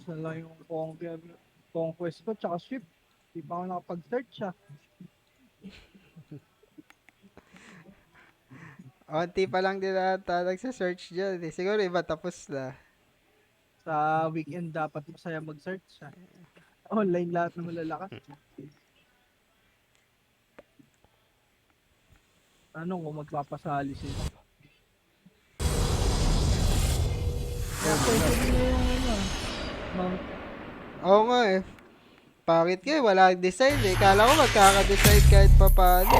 na lang yung conquest ko, tsaka swift. Di pa ako nakapag-search ah. Onti pa lang din ata nagsa-search dyan eh. Siguro iba tapos na. Sa weekend dapat masaya mag-search ah. Online lahat na malalakas. Ano kung magpapasali sila? Na-question nila yung ano ah. Mount. Oo nga eh. Pangit nga eh. Walang design eh. Kala ko magkaka-design kahit pa paano.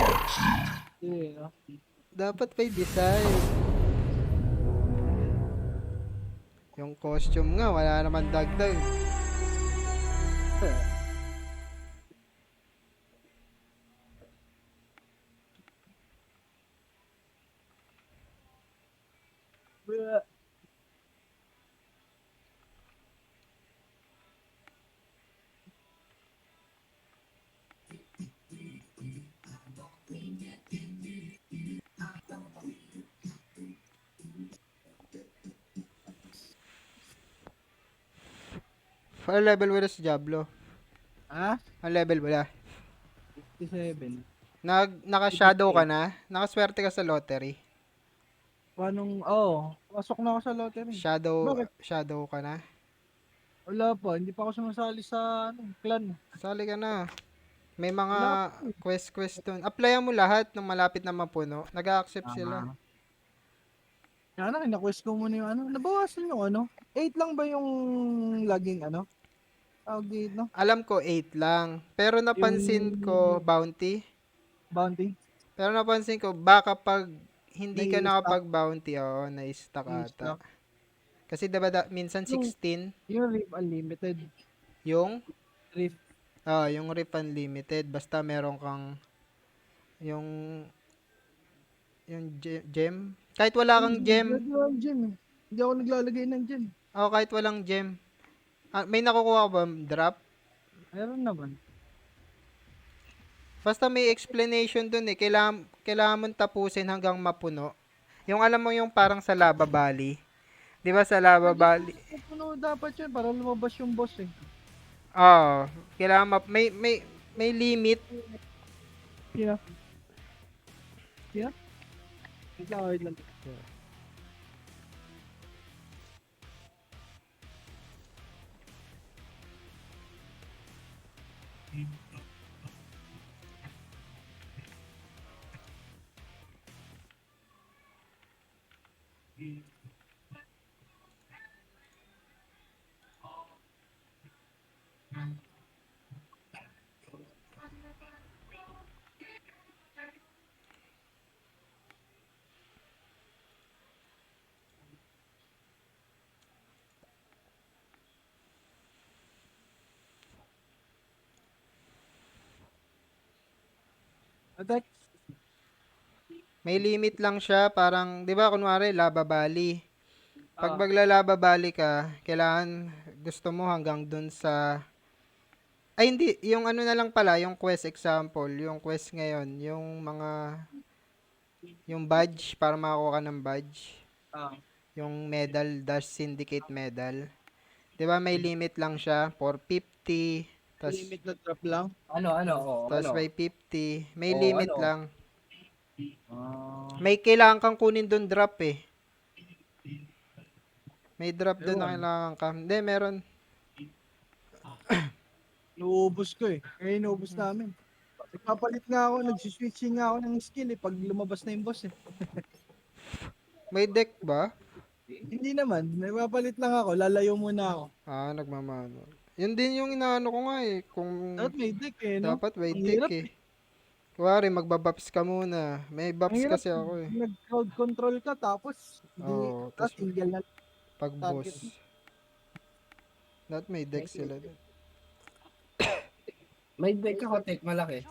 Yeah. Dapat may design. Yung costume nga, wala naman dagdag. Ano level mo na sa Diablo? Ah? Ano level mo na? 57. Naka-shadow ka na? Nakaswerte ka sa lottery? Paanong, pasok na ako sa lottery. Shadow, Bakit? shadow ka na? Wala pa, hindi pa ako sumasali sa clan. Sali ka na. May mga Wala pa eh. quest dun. Applyan mo lahat ng malapit na mapuno. Nag-a-accept sila. Ah. Ano, kina-quest ko muna yung nabawasan yung 8 lang ba yung laging tawag dito? Alam ko 8 lang. Pero napansin ko Yung bounty. bounty, Pero napansin ko baka pag hindi ka nai-stack, nakapag-bounty, na-stuck ata. i-stack. Kasi diba minsan Yung, 16 yung Reef Unlimited. yung Reef, yung Rip Unlimited basta meron kang yung gem. Kahit wala kang hindi, gem, pwede lang gem eh. Hindi ako naglalagay ng gem. kahit walang gem. May nakukuha ka ba drop? Meron naman. Basta may explanation dun eh. Kailangan mong tapusin hanggang mapuno. Yung alam mo yung parang sa Lava Valley. Di ba sa Lava Pwede Valley? puno dapat yun para lumabas yung boss eh. Oo. Kailangan may limit. Yeah. Yeah? Wait lang. Attack. May limit lang siya. Parang, di ba kunwari, Lava Valley. Pag Ah, maglalaba Valley ka, kailangan gusto mo hanggang dun sa... Ay, hindi. Yung ano na lang pala, yung quest example. Yung quest ngayon, yung badge, para makakuha ka ng badge. ah. Yung medal, Dash Syndicate medal. 'Di ba may limit lang siya, 450, tas Limit na drop lang. tas may 50, may Oo, limit lang. Ah, May kailangan kang kunin doon drop eh. May drop doon na ewan. kailangan ka. Hindi, meron. Nauubos ko eh. Ngayon naubos namin. Nagpapalit nga ako, nagsiswitching nga ako ng skill eh, pag lumabas na yung boss eh. May deck ba? Hindi naman, nagpapalit lang ako, lalayo muna ako. Nagmamano. Yun din yung inaano ko nga eh. Kung Dapat may deck eh, no? dapat may Ang deck hirap eh. eh. Kuwari, magbabaps ka muna. May Ang baps hirap, kasi ako eh. nag-crowd control ka tapos hindi, Oo, tas single na pag boss. target mo. Dapat may deck sila dun. May deck ako, tek, malaki.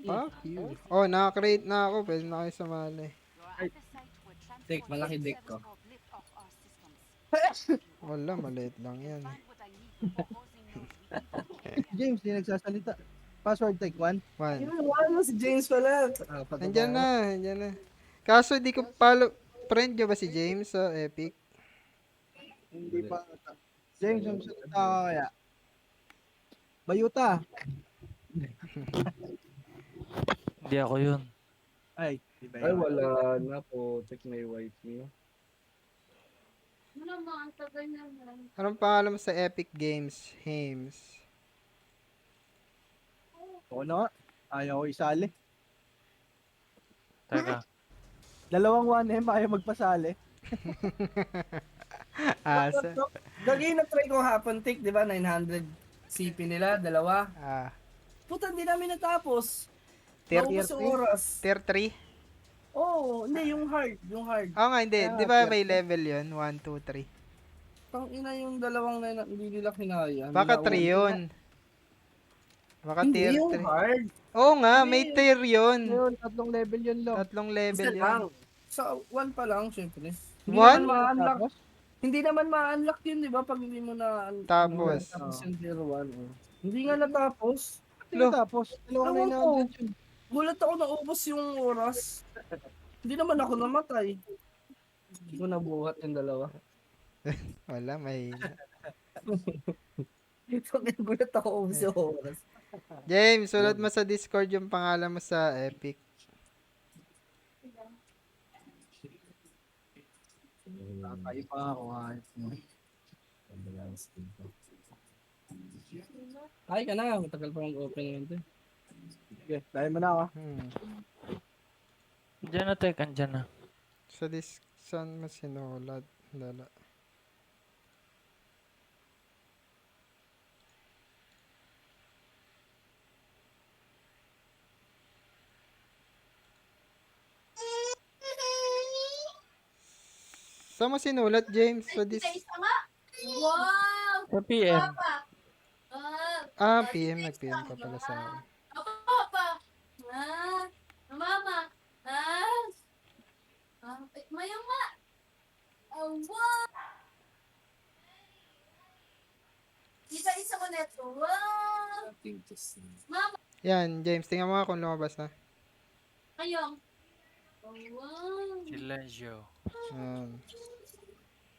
Fuck you. Oh, naka-create na ako. Pwede na kayo sumali. Tek, malaki deck ko. Wala, maliit lang yan. James, hindi nagsasalita. Password take 1. One. Wala si James pala. Nandyan na, nandyan na. Kaso di ko follow. Friend nyo ba si James sa Epic? Hindi pa ata. James, ang salita ka kaya. Bayuta. Hindi ako yun. Ay, di ba Ay, yun? wala na po. Check na yung wife niyo. Anong pangalan mo sa Epic Games, Hames? Oo na nga. Ayaw ko isali. Teka. Dalawang 1M ayaw magpasali. Asa? Gagi na try ko hapon tik, di ba? 900 CP nila, dalawa. Ah, Puta, hindi namin natapos. tier, Naubos yung oras. tier 3? Oo, hindi, yung hard. Yung hard. Oo nga, hindi. Kaya Di nga, ba tier may 3. level yun? 1, 2, 3. Tang ina yung dalawang na hindi nila kinaya. Baka Nila 3 yun. Baka Hindi, tier yung 3. hard. Oo nga, Hindi, may tier yun. Ngayon, 3 level yun lang. 3 isa level yun. lang. Sa 1 pa lang, syempre. Hindi One? naman ma-unlock. Tapos, Hindi naman ma-unlock yun, di ba? Pag hindi mo na Tapos. tapos yung tier 1. Hindi nga natapos. hindi Lo. tapos. Dalawang Ewan ko. 900 yun. Gulat ako na ubos yung oras. Hindi naman ako namatay. Hindi ko nabuhat yung dalawa. Wala, mahina. Ito, gulat ako ubos yung oras. James, sulat mo sa Discord yung pangalan mo sa Epic. Tatay pa ako. Ayos mo. Ay ka na, matagal pa mag-open yun. Sige, dahil mo na ako. Diyan na, tek. Andyan na. Sa saan mo sinulat? Lala. Saan mo sinulat, James? Sa Wow! Sa PM. Papa! Ah, PM. Nag-PM ka pala sa akin. Papa! Ah, mama! Ah, mayo nga! Wow! Isa-isa ko neto. Wow! Mama! Yan, James. Tingnan mo nga kung lumabas na. Ayong. Wow! Silencio. Yan.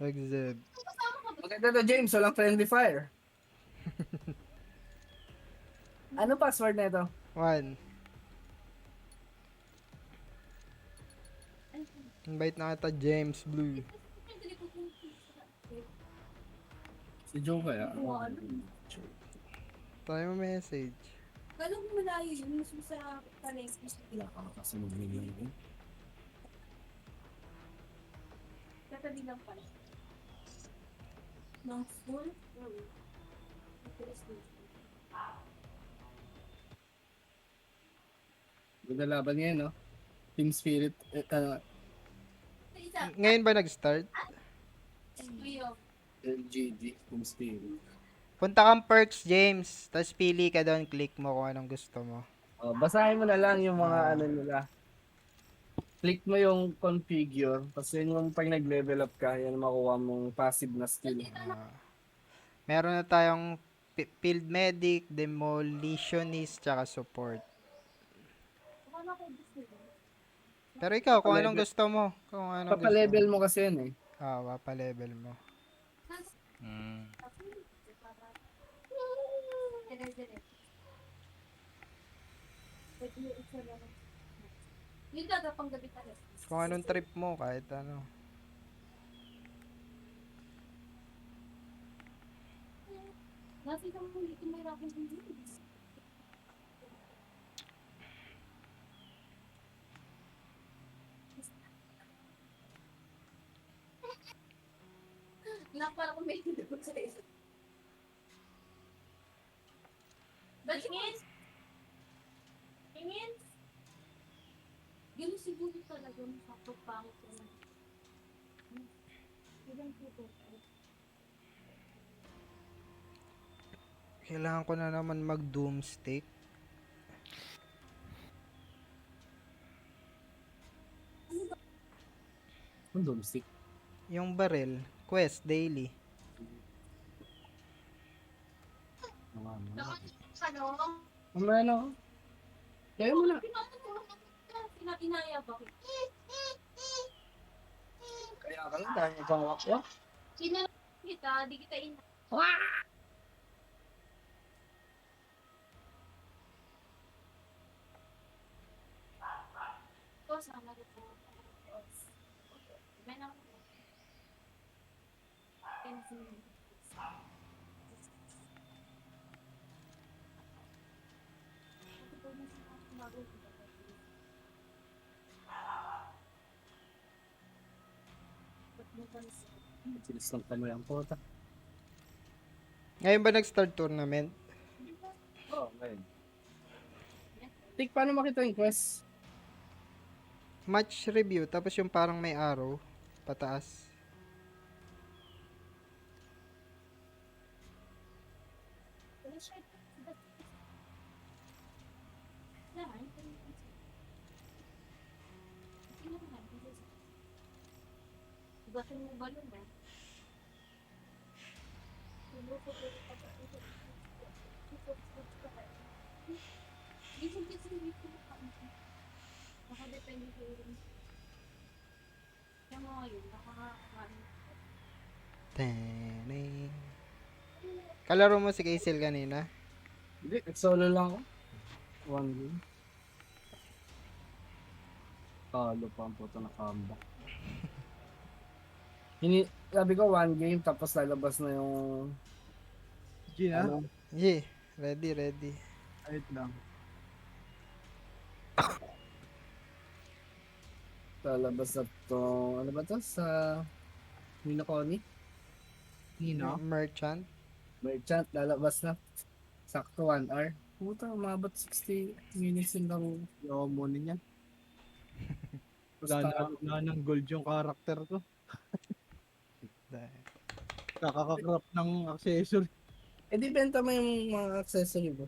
Exit. Maganda to, James. Walang friendly fire. Ano password na ito? 1. Invite na kita, James Blue. Si Joe kaya? Try mo message. Galong malayo yun. Mas sa talent. Kasi mag-video yun. Tatabi lang pala. Ng full? Ganda laban ngayon, no? Team Spirit. Isa. Ngayon ba nag-start? Kuyo. LGD. Team Spirit. Punta kang perks, James. Tapos pili ka doon. Click mo kung anong gusto mo. Basahin mo na lang yung mga ano nila. Click mo yung configure. Tapos yun yung pag nag-level up ka, yan makuha mong passive na skill. Meron na tayong field medic, demolitionist, tsaka support. Pero ikaw, kung anong gusto mo. Kung anong gusto mo. Papa-level mo kasi yun eh. Papa-level mo. Hmm. Yung gagapang gabi talaga. Kung anong trip mo, kahit ano. Nakita mo dito may rapin din. Para kung may tinapot sa isa. Tingin? Tingin? Ganun siguro talaga sa pagpangit ko na. Ilan po po? Kailangan ko na naman mag-doomstick. Ang domestic. Yung barrel, quest, daily. Ano? Ano? Kaya mo na. Inaya ba? Kaya ka lang dahil ibang wakwak. Sinala kita, di kita ina. Ito, sana ito. May na ako. Silis lang kami ang pota. Ngayon ba nag-start tournament? Oh, okay. Tik, paano makita yung quest? Match review, tapos yung parang may arrow, pataas. Bakit mo ba yun eh? Nakadepende ko yun. Kaya mga yun, nakakakain. Tene. Kalaro mo si Kaisel kanina? Hindi, solo lang ako. One game. Talo pa ang puto na comeback. Sabi ko one game tapos lalabas na yung Gina, ano, Yeah, ready. wait lang. lalabas na to, ano ba to sa Minoconi? Nino? Merchant. Merchant, lalabas na. Sakto 1 hour. Puta, umabot 60 minutes yung laro. Yung muna niya. Basta, Wala ng gold yung karakter ko. Kakakakrap ng accessory. di benta mo yung mga accessory mo.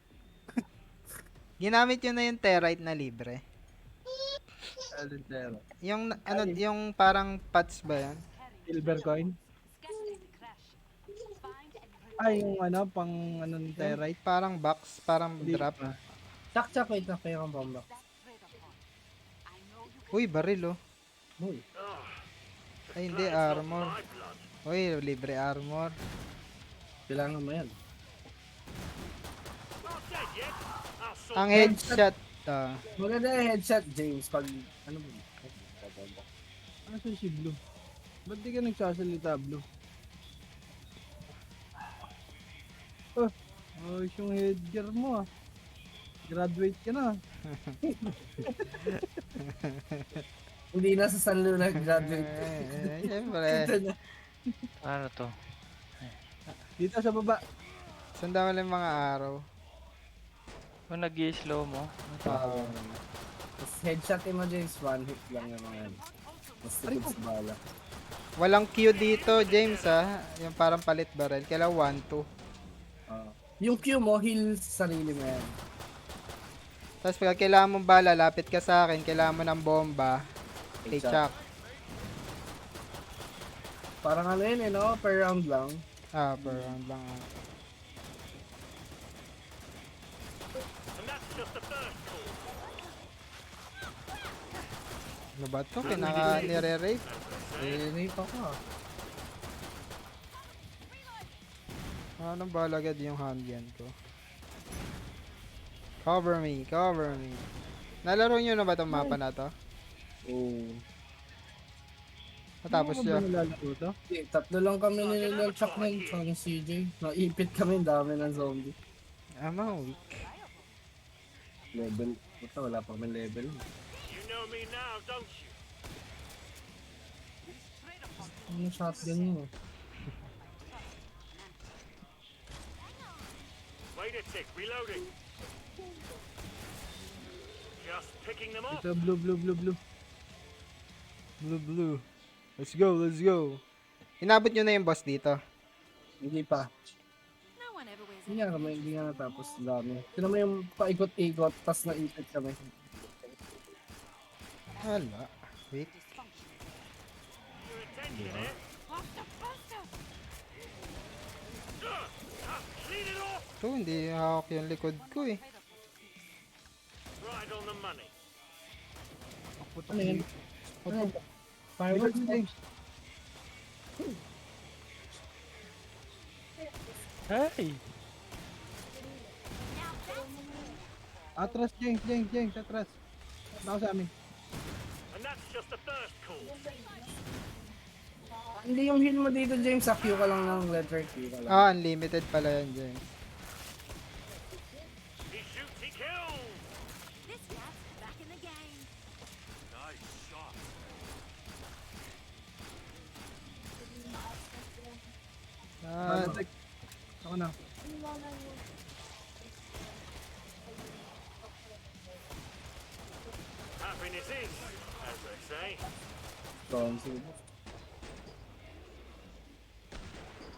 Ginamit yun na yung Terite na libre. Alentero. Yung ano, yung parang pots ba yan? Silver coin. Ay, yung ano, pang ano ng Yung terite. parang box, parang Hindi drop. pa. Chak, wait na kayo kang bomba. Uy, baril oh. Uy, Ay, hindi, armor. Uy, libre armor. kailangan mo yan. Ang headshot. Maganda yung headshot, James, pag ano mo? Ano si Blue? Ba't di ka nagsasalita, Blue? Oh, ayos yung headgear mo ah. Graduate ka na. Hindi na sa Sanlo nag-graduate. Siyempre. Ito na. Ano to? Dito sa baba. Sanda mo lang yung mga araw. Kung nag-i-slow mo, ano to? Tapos headshot mo, James, one hit lang yung mga yan. Mas tipid sa bala. Walang Q dito, James ah. Yung parang palit barrel. Kailangan 1, 2. Yung Q mo, heal sa sarili mo yan. Tapos pag kailangan mong bala, lapit ka sa akin. Kailangan mo ng bomba. Headshot. T-chuck. Parang ano yun, no? Per round lang. Per round lang. Ano ba to? Nire-rape? Rape ako ah. Anong bala agad yung handgun ko? Cover me. Nalaro nyo na ba itong mapa na to? Oo. Matapos Ano nyo? ba nilalaro to? Tatlo lang kami nililunchak ng tsaka ng CJ. Naipit kami, dami ng zombie. I'm a weak. Level. Puta, wala pa kami level. Ano shotgun mo? Wait a tick, reloading. Just picking them off. Ito, blue. Blue. Let's go. Inabot nyo na yung boss dito. Hindi pa. Hindi nga natapos. Dami. Sino mo yung paikot-ikot, tas naipit kami. Wala. Weak. Your attention, eh? Clean it off. Ito, hindi hawak yung likod ko eh. Right on the money. Ano yun? Ano? Dito Fireworks? si James. Hey! Atras, James, atras. Baka sa amin. And that's just the first course. Hindi yung heal mo dito, James. Sa Q ka lang ng letter Q ka lang. Ah, unlimited pala yan, James. He shoots, he kills. This cat's back in the game. Nice shot. Ah, Protect. Ako na. Happiness is, as they say. Tonsil.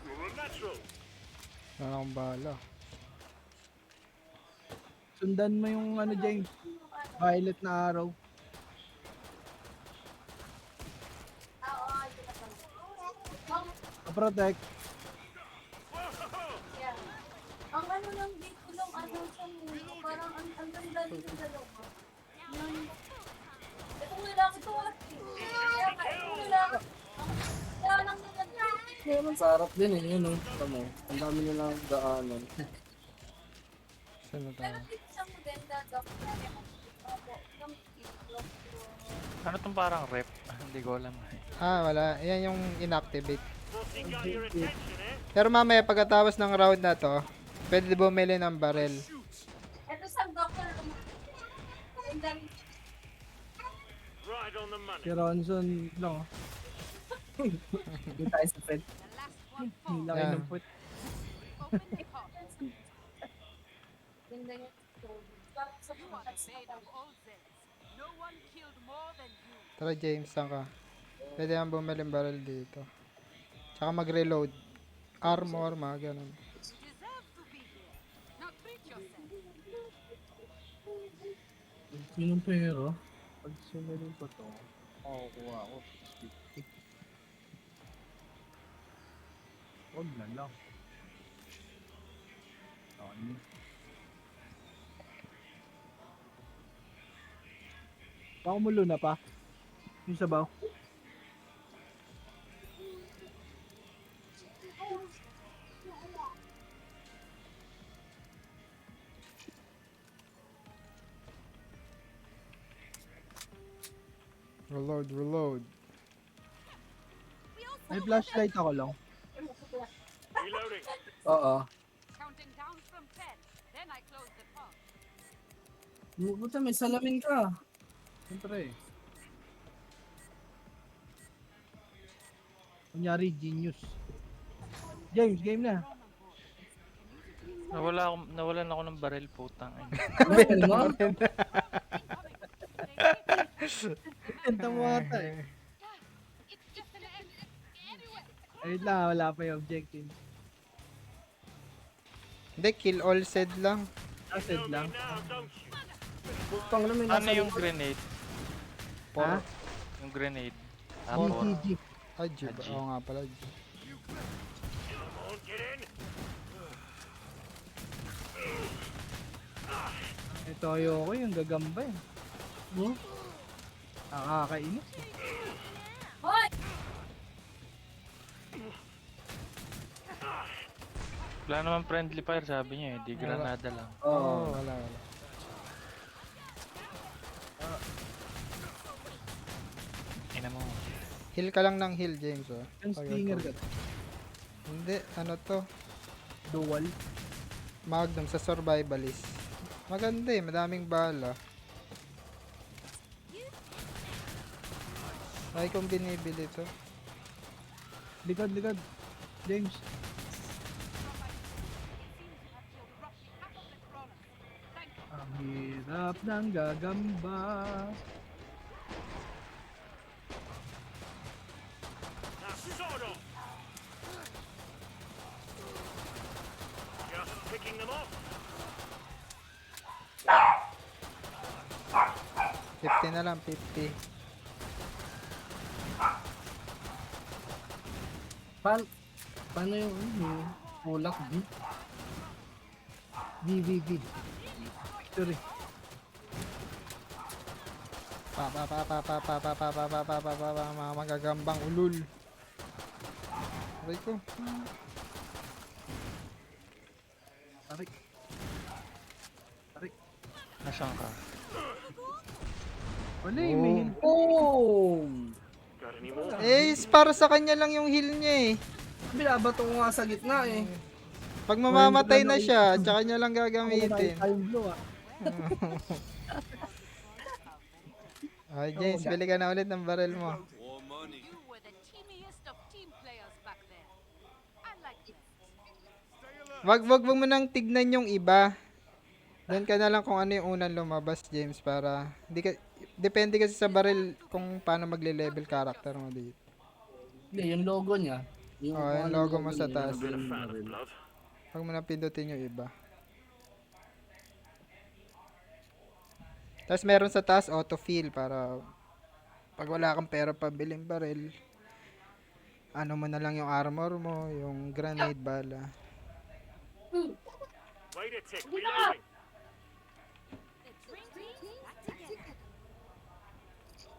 You're a natural. wala akong bala. Sundan mo yung ano, James. Violet na araw. Protect. Ang ano lang dito lang, ano sa mundo, parang ang ganda dito sa loob. Itong lalaki to, itong lalaki. Kaya lang naganda. Meron sa harap din eh. Yun oh. Tama. Ang dami nilang daanan. Saan na Pero tayo? dito sa maganda, Ano tong parang rep? Hindi ko alam. Ah, wala. Yan yung inactivate. What's he got your attention, eh? Pero mamaya pagkatapos ng round na to, pwede bumili ng barrel. ito sa doctor. And then, Right on the money. Si Ronson lang. Oh. Hindi tayo sa Fed. The last one Ang falls. laki Yeah. ng puwet. Open the pot. ganda niya. Parang sa You are made of all Zeds. No one killed more than you. Tara James, saan ka? Pwede yan bumili ng barrel dito. Tsaka mag-reload. Armor, mga ganun. You deserve to be here. Now treat yourself. Sinong pero? Pag sumirin ko to, makukuha ako. 50. Huwag na lang. Ano? Pakumulo na pa. Yung sabaw. Reload, reload. We also May flashlight ako lang. Reloading. Oo. counting down from 10. Then I close the pot. Buta, may salamin ka. Siyempre. Kunyari, genius. James, game na. Nawalan ako ng barrel, putang. Ano mo? Benta mo ata eh. It's just an anyway. Ayun lang, wala pa yung objective. Hindi, kill all said lang. Asset Know me lang. now, don't you? Butang na may Ano nasa yung grenade? Ha? Yung grenade. Tapos, GG. Ay, G. G. Oo nga pala, G. Come on, get in. Ito ayoko yung gagamba eh. Hmm? Nakakainis. Hoy! wala naman friendly fire, sabi niya eh. Di granada lang. Oo, Oo. wala, wala. Ina mo. Heal ka lang ng heal, James, oh. Yung stinger ka. Hindi, ano to? Dual. Magnum sa survivalist. Maganda eh, madaming bala. Ay, kung binibili to. Likod, likod. James. Ang hirap ng gagamba. Now, sort off. Just picking them off. 50 na lang, 50. Paano yung ano? Kulak B? VVV. Victory. Mga magagambang ulul. Aray ko. Aray. Aray. Nasaan ka? Wala eh, Oh. may heal. Boom! Got any more? Para sa kanya lang yung heal niya eh. Binabato ko nga sa gitna eh. Pag mamamatay na Wala siya, tsaka niya lang Ako na gagamitin. time blow ah. Okay, James, bili ka na ulit ng barrel mo. You were the teamiest of team players back there. I like that. Wag mo nang tignan yung iba. Doon ka na lang kung ano yung unang lumabas, James, para depende kasi sa barrel kung paano magle-level character mo dito. Hindi, yung logo niya. Yung, Oh, kung yung ano logo mo sa niya, taas. Been a yung fan of baril. blood. Wag mo nang pindutin yung iba. Tapos meron sa taas autofill para pag wala kang pera pabiling barrel, ano mo na lang yung armor mo, yung grenade bala. Wait a tick. Reloading.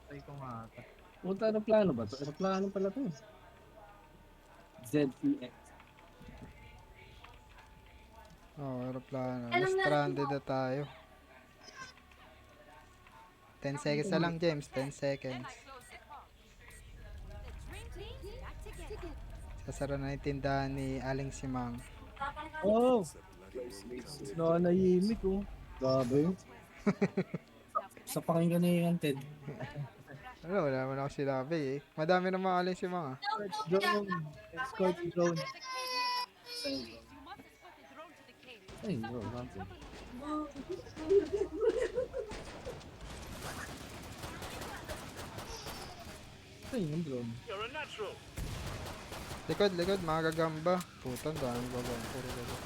Ay ko nga ata. Punta aeroplano ba to? Aeroplano pala to. ZEX. Oh, aeroplano. Stranded na tayo. 10 seconds na lang, James. 10 seconds. Sasara na yung tindahan ni Aling Simang. Oh! Nanahimik oh. Grabe. Sa pakinggan na yung Ted. Wala naman ako sinabi eh. Madami namang Aling Simang ah. Drone. Escort drone. You must escort the drone to the cave. Ay, bro, natin. Ay, yung drone. You're a natural. Likod, mga gagamba. Putan, dami gagamba. Puro gagamba.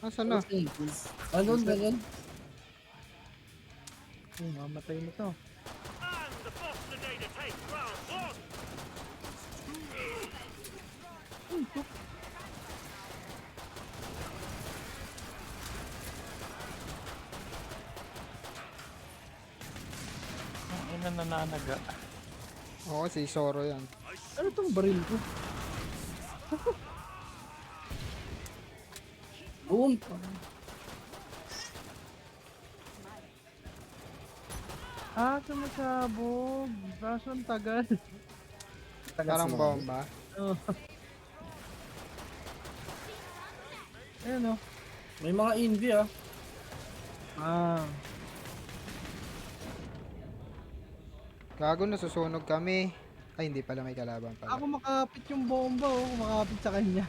Asan na? Ano, ganyan? Ay, mamatay mo to. And the boss today to take round one. Ang ina nananaga. Oo, si Zoro yan. Ano tong baril ko? Boom! Ah, sumasabog. Kaso ang tagal. Parang bomba. Oh. Ayan oh. May mga indie ah. Ah. Gago, nasusunog kami. Ay, hindi pala, may kalaban pala. Ako makapit yung bomba oh. Makapit sa kanya.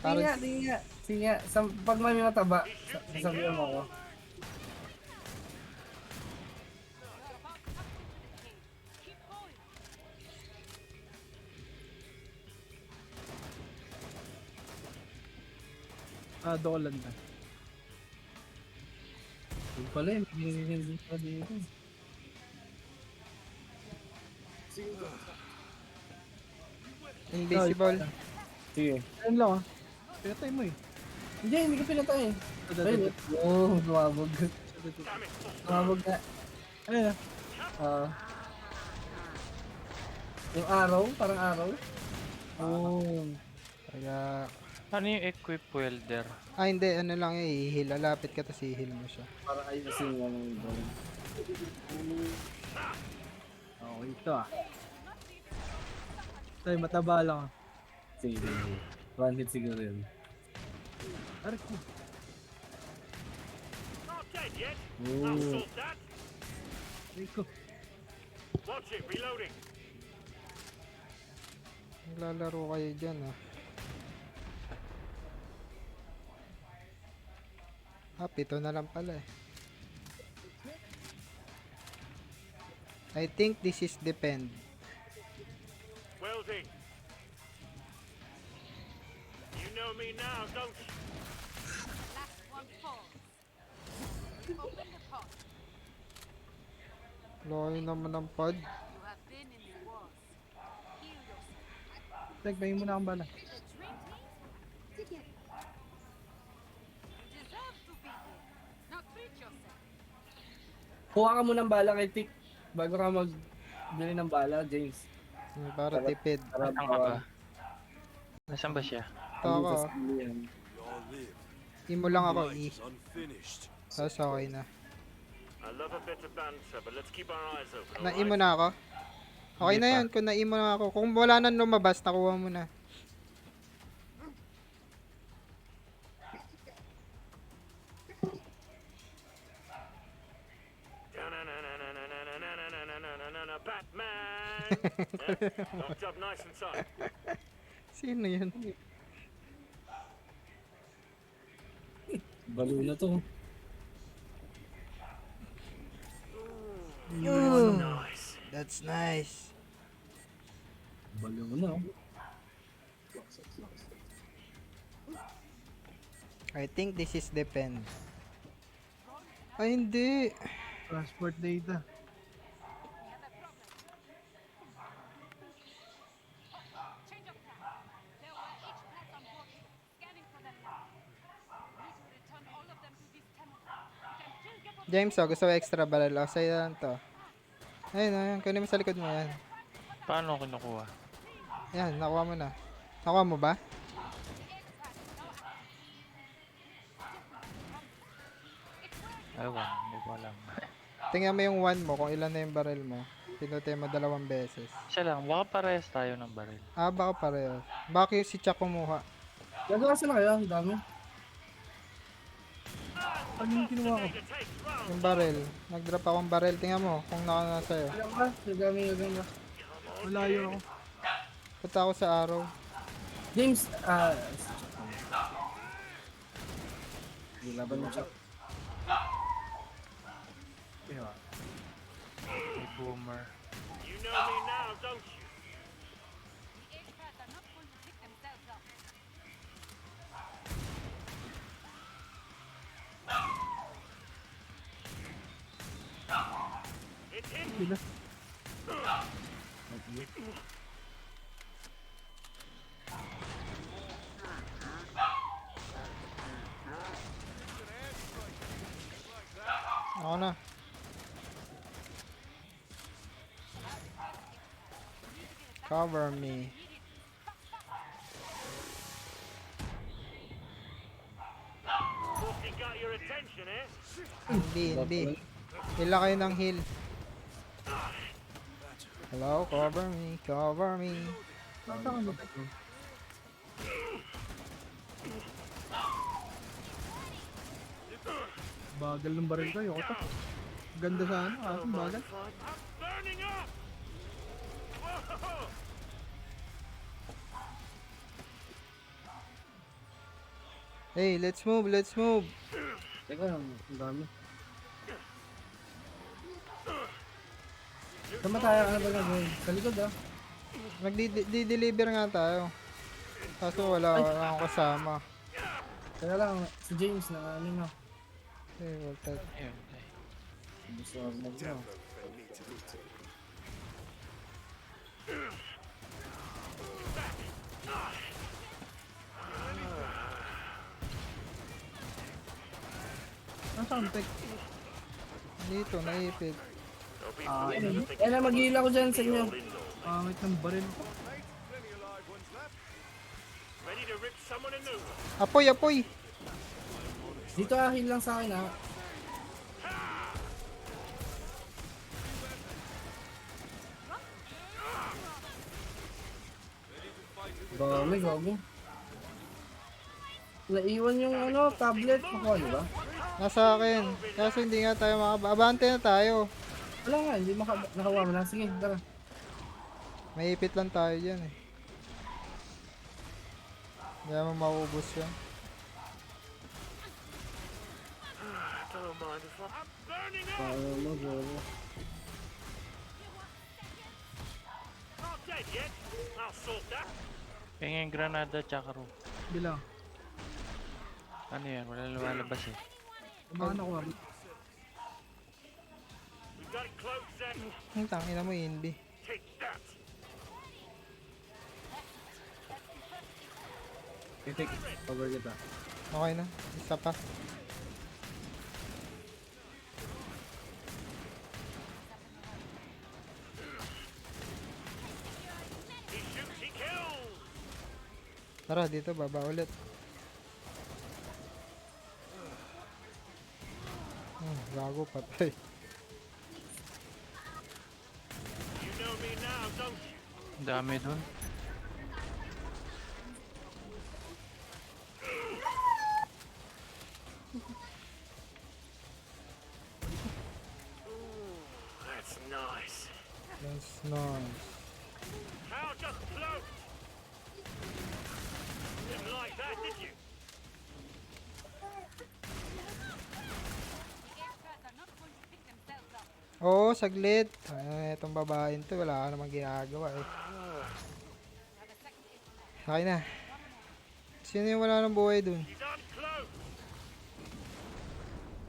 Parang, Sige nga. Sige nga. Pag may mataba, sasabihan mo ko. Keep going. Ah, dolan na. Yung pala yun. Hindi pa dito. invisible. Sige. Ayun lang ah. Pinatay mo eh. Hindi ko pinatay eh. Dadadad. Ayun. Oh, lumabog. Damn it. Lumabog na. Ayun ah. Ah. Yung arrow, parang arrow. Oh. Kaya, Ano yung equip welder? hindi, ano lang yung ihil. Lalapit ka, tapos ihil mo siya. Parang ayusin nga ng drone. Oh, ito ah. Tay, mataba lang ah. Sige. One hit siguro yun. Aray ko. Not dead yet. Oh. I'll sort that. Aray ko. Watch it. Reloading. Naglalaro kayo dyan ah. Pito na lang pala eh. I think this is depend. Welding. You know me now, don't you? Last one falls. Open the pot. Loy naman ng pod. You have been in the wars. Heal yourself. Tay, bayin mo na akong bala. You deserve to be here. Now treat yourself. Kuha ka mo ng bala kay Tik. Bago ka magbili ng bala, James. Para tipid. Para Saan ka ba? Nasaan ba siya? Ito ako. Sa skill yan. Imo lang ako, Tapos okay na. I love a bit of banter, but let's keep our eyes open, Na-imo alright? na ako. Okay Hindi na pa. yun, kung na-imo na ako. Kung wala nang lumabas, nakuha mo na. Batman! Locked up nice and tight. Sino yun? Balo na to. Nice. That's nice. Balo na. I think this is depend. Ay, hindi. Transport data. Change of plan. There were H plants on board ship, scanning for their land. Need to return all of them to this temple. We can still get what James, gusto ko extra barrel. O, sa'yo lang to. Ayun, ayun. Kunin mo sa likod mo yan. Paano kinukuha? Yan, nakuha mo na. Nakuha mo ba? Ewan, hindi ko alam. Tingnan mo yung 1 mo, kung ilan na yung barrel mo. Pinutay mo 2 beses. Siya lang, baka parehas tayo ng baril. Ah, baka pareho. Baka yung si Chuck kumuha. Gagawa sila kayo, ang dami. Ano yung kinuha ko? Yung barrel. Nag-drop akong barrel. Tingnan mo kung naka sa'yo. Gagawa ba? Gagami. Malayo ako. Punta ako sa arrow. James, laban mo siya. May boomer. You know me now, don't you? the H plants are not going to pick themselves up. It's in. Sila. Ako na. Cover me. Mostly got your attention, eh? Hindi. Hila kayo ng heal. Hello, cover me. Tataka ba? Bagal ng baril ko. Ayoko to. Ganda sa ano. Ating bagal. I'm burning up! Whoa! Hey, let's move. Teka, ang dami. Tama tayo, ano ba gagawin? Sa likod Magdi-deliver nga tayo. Kaso wala akong kasama. Kaya lang, si James na ano na. Hey, what that? Ayun, Gusto ako mag-no. Ang sound tech. Dito, naipit. Don't be foolish. Eh na, mag-heal ako dyan sa inyo. Pangit ng baril ko. Ready to rip someone a new one. Apoy! Dito heal lang sa akin ha. Dami, gago. Naiwan yung ano, tablet. Makuha niyo ba? Nasa akin. Kaso hindi nga tayo makababante na tayo. Wala nga, hindi nakawa mo na. Sige, tara. Maipit lang tayo dyan eh. Hindi naman mauubos yan. Don't mind if I'm burning up! Ano, gago. Not dead yet. I'll sort that. Pingin granada tsaka rope. Bilang. Ano yan? Wala lumalabas eh. Baka nakuha. We got it close, Zach. Ang tangina mo, Inbi. Take that. Titik, cover kita. Okay na. Isa pa. He shoots, he kills. Tara, dito, baba ulit. Gago, patay. You know me now, don't you? Dami dun. That's nice. That's nice. How just float? Didn't like that, did you? The air pads are not going to pick themselves up. Oo, saglit. Itong babaeng to, wala ka namang ginagawa eh. Have a second air pad. Akin na. Sino yung wala ng buhay dun? He's uncloaked.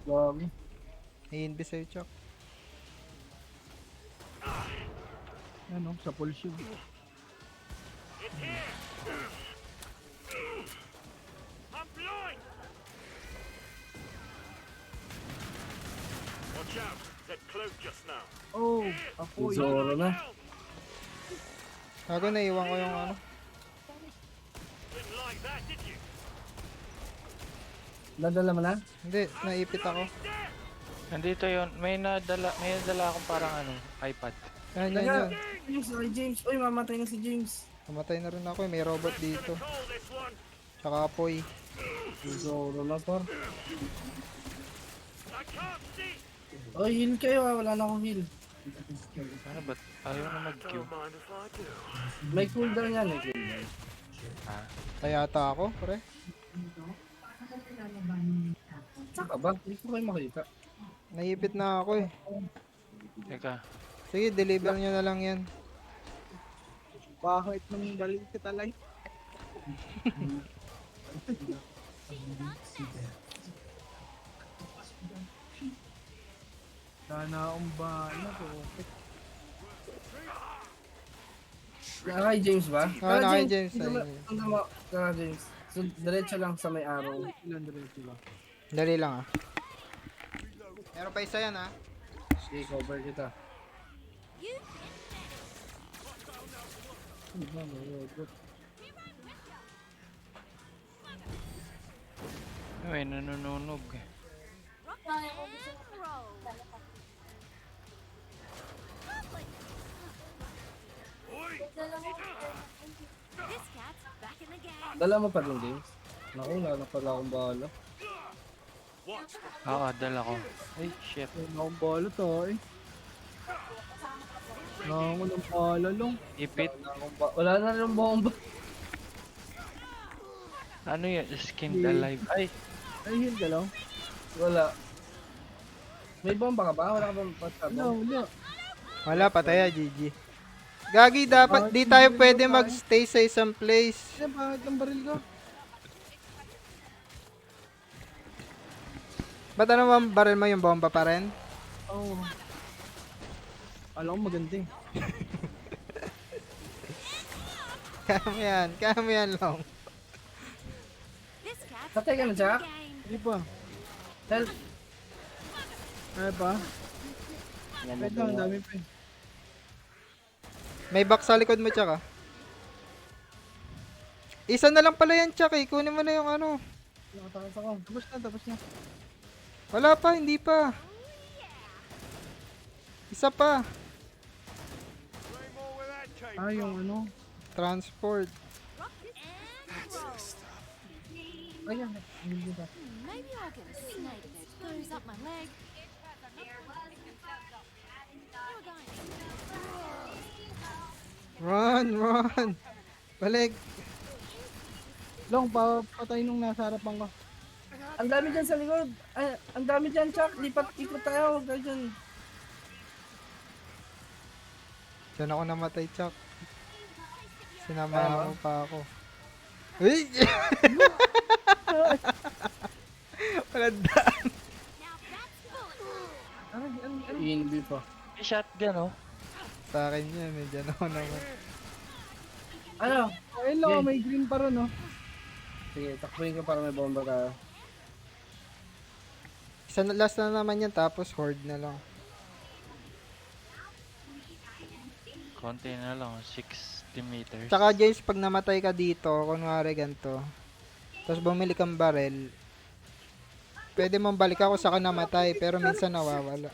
Grabe. I-invis sa'yo, Chuck. Ano, sa full shield. It's here. I'm blind. Watch out. That cloak just now. Oh, ako yun. Zoro na. Gago, naiwan ko yung ano. Didn't like that, did you? Nadala mo na? Hindi, naipit ako. He's dead. Nandito yun. May nadala akong parang iPad. Yan, yan, Daga! yan. James, ay James. Uy, mamatay na si James. Namatay na rin ako eh. May robot dito. Gonna call this one. Tsaka apoy. Zoro na, par. I can't see. Uy, heal kayo ah. Wala na akong heal. Ano ba't ayaw na mag-Q? Don't mind if I do. May cooldown yan eh. Cooldown. Kaya ata ako, pre. Saka ba? Hindi ko kayo makita. Naipit na ako eh. Teka. Sige, deliver nyo na lang yan. Bakit nang balik kita lang? Sana akong ba, ano to? Kay James ba? Ah, na kay James. Kaya James. So, diretso lang sa may araw. Ilan diretso ba? Dali lang ah. Meron pa isa yan ah. Sige, cover kita. May nanununog. Dala mo pa rin, James. Naku, wala na pala akong bahala. Oo, dala ko. Ay, shit. Ay, akong bala to eh. Nango ng bala lang. Ipit. Wala na rin bomba. Ano yun? Skinned alive. Ay, Ay, heal ka lang? Wala. May bomba ka ba? Wala ka bang patabong? Wala, wala. Wala, pataya, GG. Gagi, dapat di tayo pwede magstay sa isang place. Ay, bakit ang baril ko? Ba't ano bang baril mo yung bomba pa rin? Oo. Oh. Alam ko maganda eh. Kaya mo yan long. Patay ka na, Jack? Hindi pa. Help! Ay pa? Wait lang, ang dami pa eh. May box sa likod mo, tsaka. Isa na lang pala yan, Chuck eh. Kunin mo na yung ano. Nakatakas ako. Tapos na. Wala pa, hindi pa. Isa pa. Way more where that came Ah, yung ano. Transport. Ayan, hindi ba? Maybe I'll get a snake that goes up my leg. Run. Balik. Long, papatay nung nasa harapan ko. Ang dami dyan sa likod. Ay, ang dami dyan, Chuck. Lipat, ikot tayo. Huwag tayo dyan. Diyan ako namatay, Chuck. Sinamahan mo pa ako. Uy! Walang daan. Hindi pa. may shotgun oh. Sa akin yan, eh. Diyan ako naman. Ano? Ayun lang, may green pa ron oh. Sige, takbuhin ko para may bomba tayo. Isa na, last na naman yan, tapos horde na lang. konti na lang, 60 meters. Tsaka James, pag namatay ka dito, kunwari ganito, tapos bumili kang barrel, pwede mong balik ako sa namatay, pero minsan nawawala.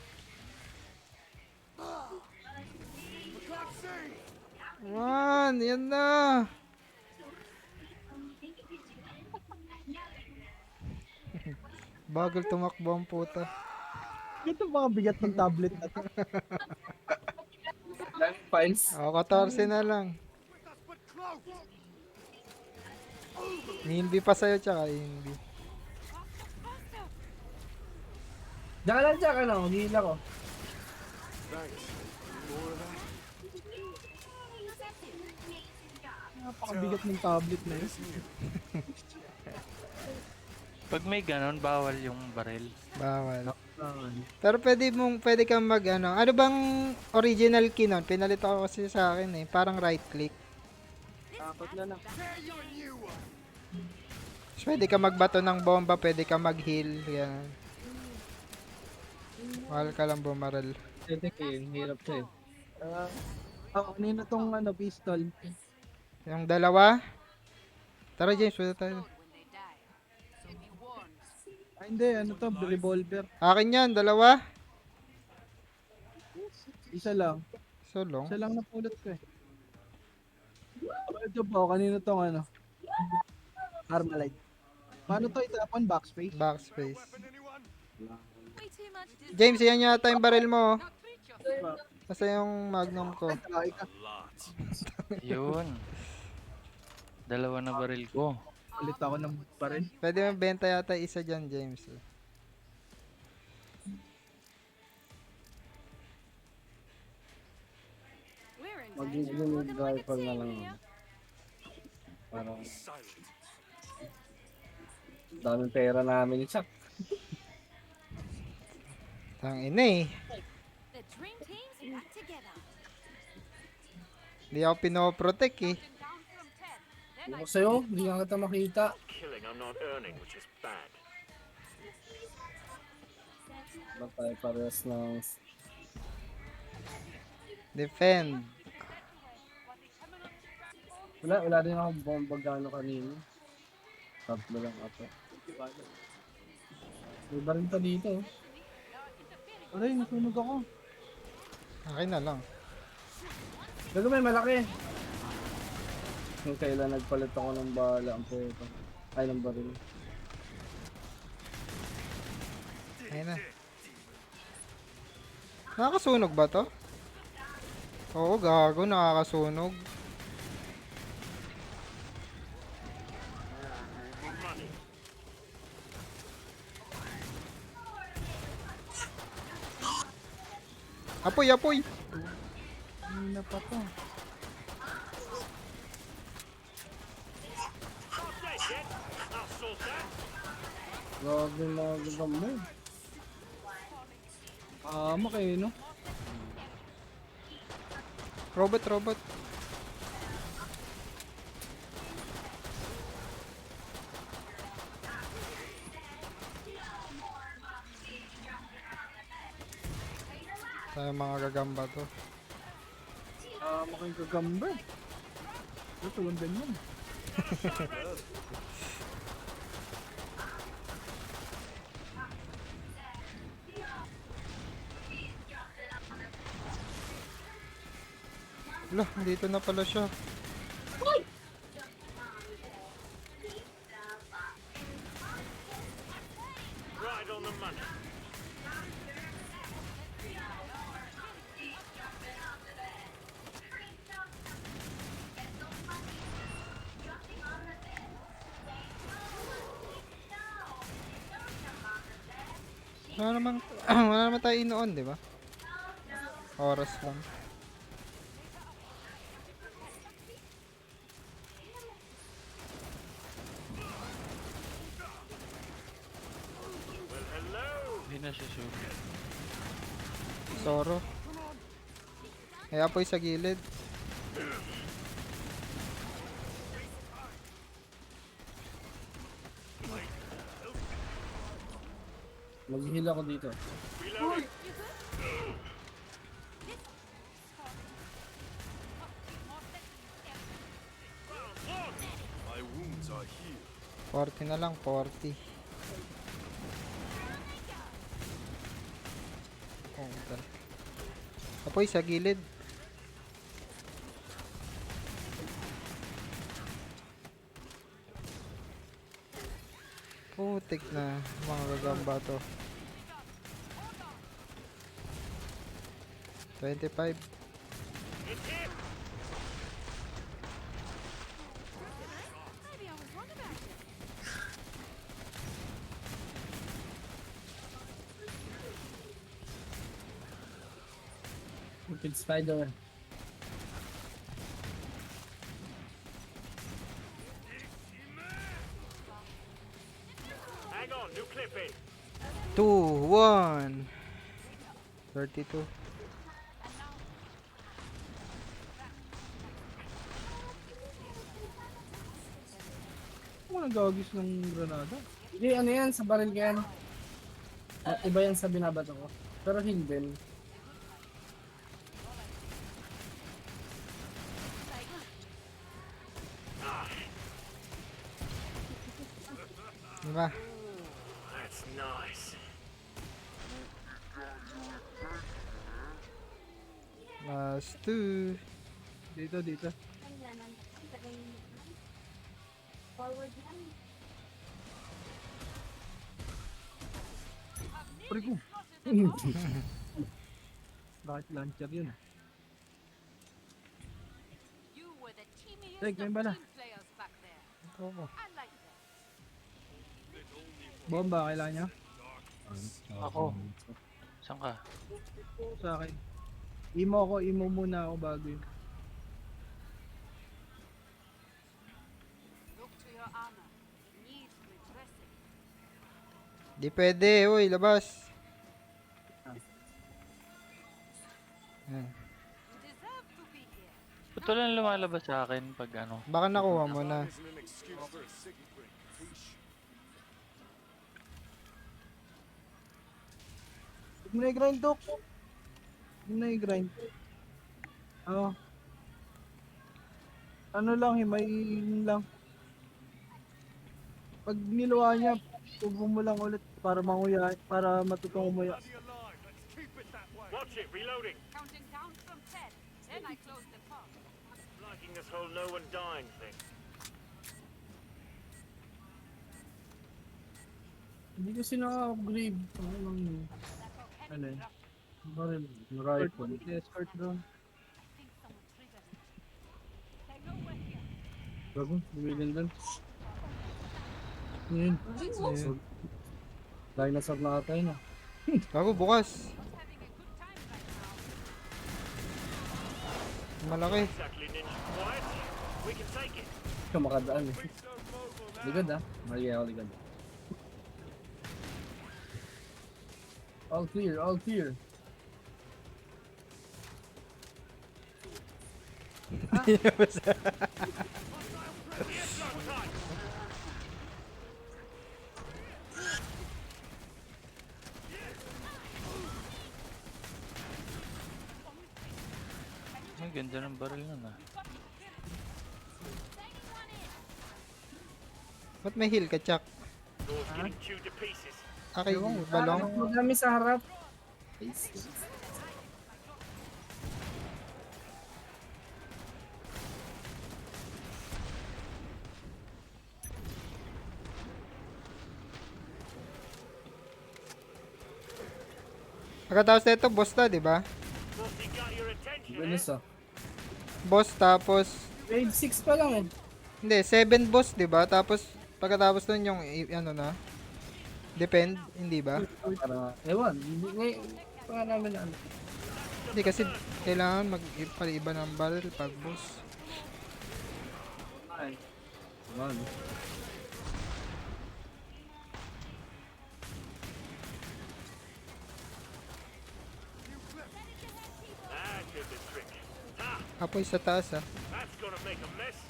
Man, yan na. Bagal tumakbo ang puta. Ito mga bigat ng tablet na to. Life files. O, 14 na lang. Hindi pa sa'yo, tsaka hindi. Diyan ka lang, mag-heal ako. Napakabigat ng tablet na yun. Pag may ganon, bawal yung baril. Bawal. Pero pwede kang mag ano bang original key nun? Pinalit ako kasi sa akin eh. Parang right click. Takot na lang. So, pwede ka magbato ng bomba, pwede ka mag-heal. Yan. Mahal ka lang bumarel. Titik eh, hirap to eh. Kanina tong pistol. Yung dalawa. Tara James, pwede tayo. Ay hindi, to, revolver. Akin yan, dalawa. Isa lang. Sulong. Isa lang napulot ko eh. Ito po, kanina tong Armalite. Paano to itapon? Backspace? Backspace. Way too much distance. James, yan yata yung baril mo. Now treat yourself. Kasi yung magnum ko. Ay ka. Yun. Dalawa na baril ko. Ulit ako ng baril. Pwede mo benta yata isa dyan, James. We're in danger. Mag-remove Looking like a rifle na team lang. here. Parang daming pera namin Chuck. Tang ina eh. The dream team's back together. Hindi ako pinoprotect eh. Down from 10. Then Ako sa'yo, hindi nga kita makita. Killing I'm not earning, which is bad. Ba't tayo parehas ng... Defend. Wala din ako bomba gano kanina. Tatlo lang ako. May baril pa dito. Aray, nasunog ako. Akin na lang. Gago may malaki. Yung kailan nagpalit ako ng bala ang puto. Ay, ng baril. Ayun na. Nakakasunog ba to? Oo, gago. Nakakasunog. Apoy, apoy! Kanina pa to. Not dead yet. I'll sort that. Grabe mga gabang mo. Kayo, no? Robot, robot. Tayo mga gagamba to. Kayong gagamba eh. Ito, tulong din yun. Wala, dito na pala siya. Right on the money. Wala naman, wala naman tayo inoon, di ba? Oras lang. Well, hello. Hindi na siya sugat. Soro. May apoy sa gilid. Mag-heal ako dito. 40 na lang, 40. Oh, apoy sa gilid. Putik na mga gagamba to. 25. It's here. Maybe I was wrong about it. Stupid spider. Hang on, new clip in. 2, 1. 32. Ako nagagis ng granada. Hindi, ano yan, sa baril yan. Iba yan sa binabato ko. Pero hindi. Diba? That's nice. Last 2. Dito, dito. Forward lang. Pre ko. Bakit launcher yun? You were the teamiest Tek, of may bala. team players back there. Oo. I like that. Bomba, kailangan niya? Ako. Saan ka? Sa akin. Imo muna ako bago yun. Look to your armor. It needs redressing. Di pwede, uy, labas. Yan. You deserve to be here. Ba't walang lumalabas sa akin pag ano? Baka nakuha mo na. Huwag mo na i-grind, Dok. Huwag mo na i-grind. Ano lang, himayin lang. Pag niluwa niya, tubo mo lang ulit para manguya, para matutong umuya. Watch it, reloading. Counting down from 10. Then I close the pod. Liking this whole no one dying thing. Hindi kasi na-upgrade. Ano lang yun? Ano yun? Baril. Rifle. Escort drone. I think someone triggered it. They know we're here. Bago, bumilin doon. Yun. Ayun. Dinosaur na ata yun ah. Bago bukas. Not having a good time right now. Malaki. Exactly, ninja. Quiet. We can take it. Ikaw makadaan eh. Ligad ah. Mali ako ligad. All clear, all clear. Ay, ganda ng baril nun ah. Ba't may heal ka, Chuck? Door's getting chewed to pieces. Okay, balong. Madami sa harap. Pagkatapos nito, boss na, di ba? Bossy got your attention, eh? Bilis ah. Boss, tapos... Grade 6 pa lang eh. Hindi, 7 boss, di ba? Tapos, pagkatapos nun yung, ano na? Depend, hindi ba? Para, ewan. Ngayon, pa namin ano. Hindi kasi kailangan magpaliba ng barrel pag boss. Ay. Ewan. That did the trick. Ha! Apoy sa taas, ah. That's gonna make a mess.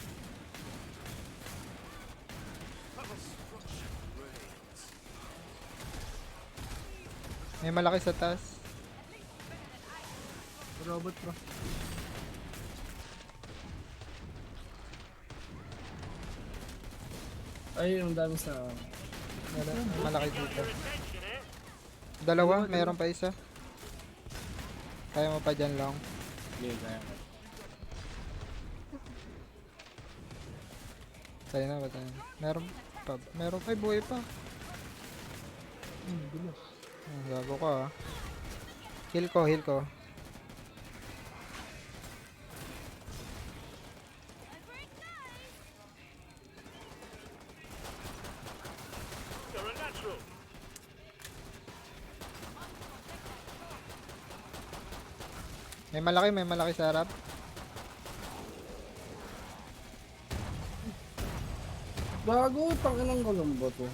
May malaki sa taas. Robot bro. Ay, yung dami sa... Malaki dito. Attention, eh? Dalawa, mayroon pa isa. Kaya mo pa dyan lang. Hindi, kaya ko. Tayo na, tayo na. Meron pa, buhay pa. Bilis. Gago ka ah. Heal ko. You're a natural. May malaki sa harap. Bago, tanginang Colombo to. And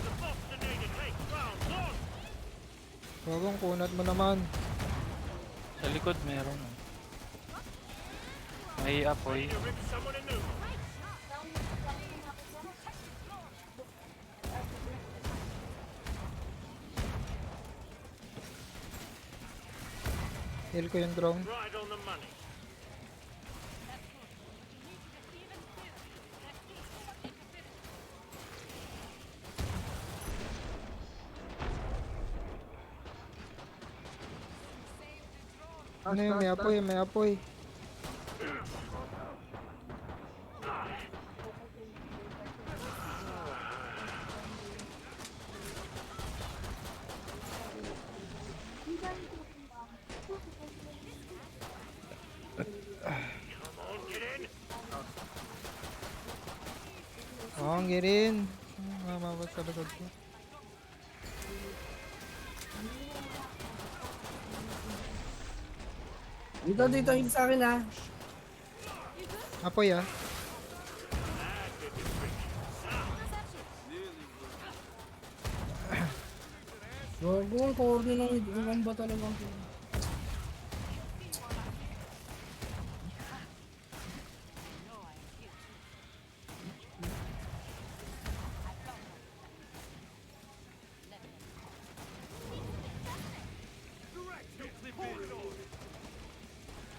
the Boston Native take round 1. Wagong kunat mo naman. Sa likod meron. May apoy. You rip someone a noob. Heal ko yung drone. Right on the money. Ano yung may apoy. Come on, get in. Oo, ang girin. Mamabas sa likod ko. Dito, hindi sa akin ah. Apoy ah. Bago, ang corny ng ba talagang to?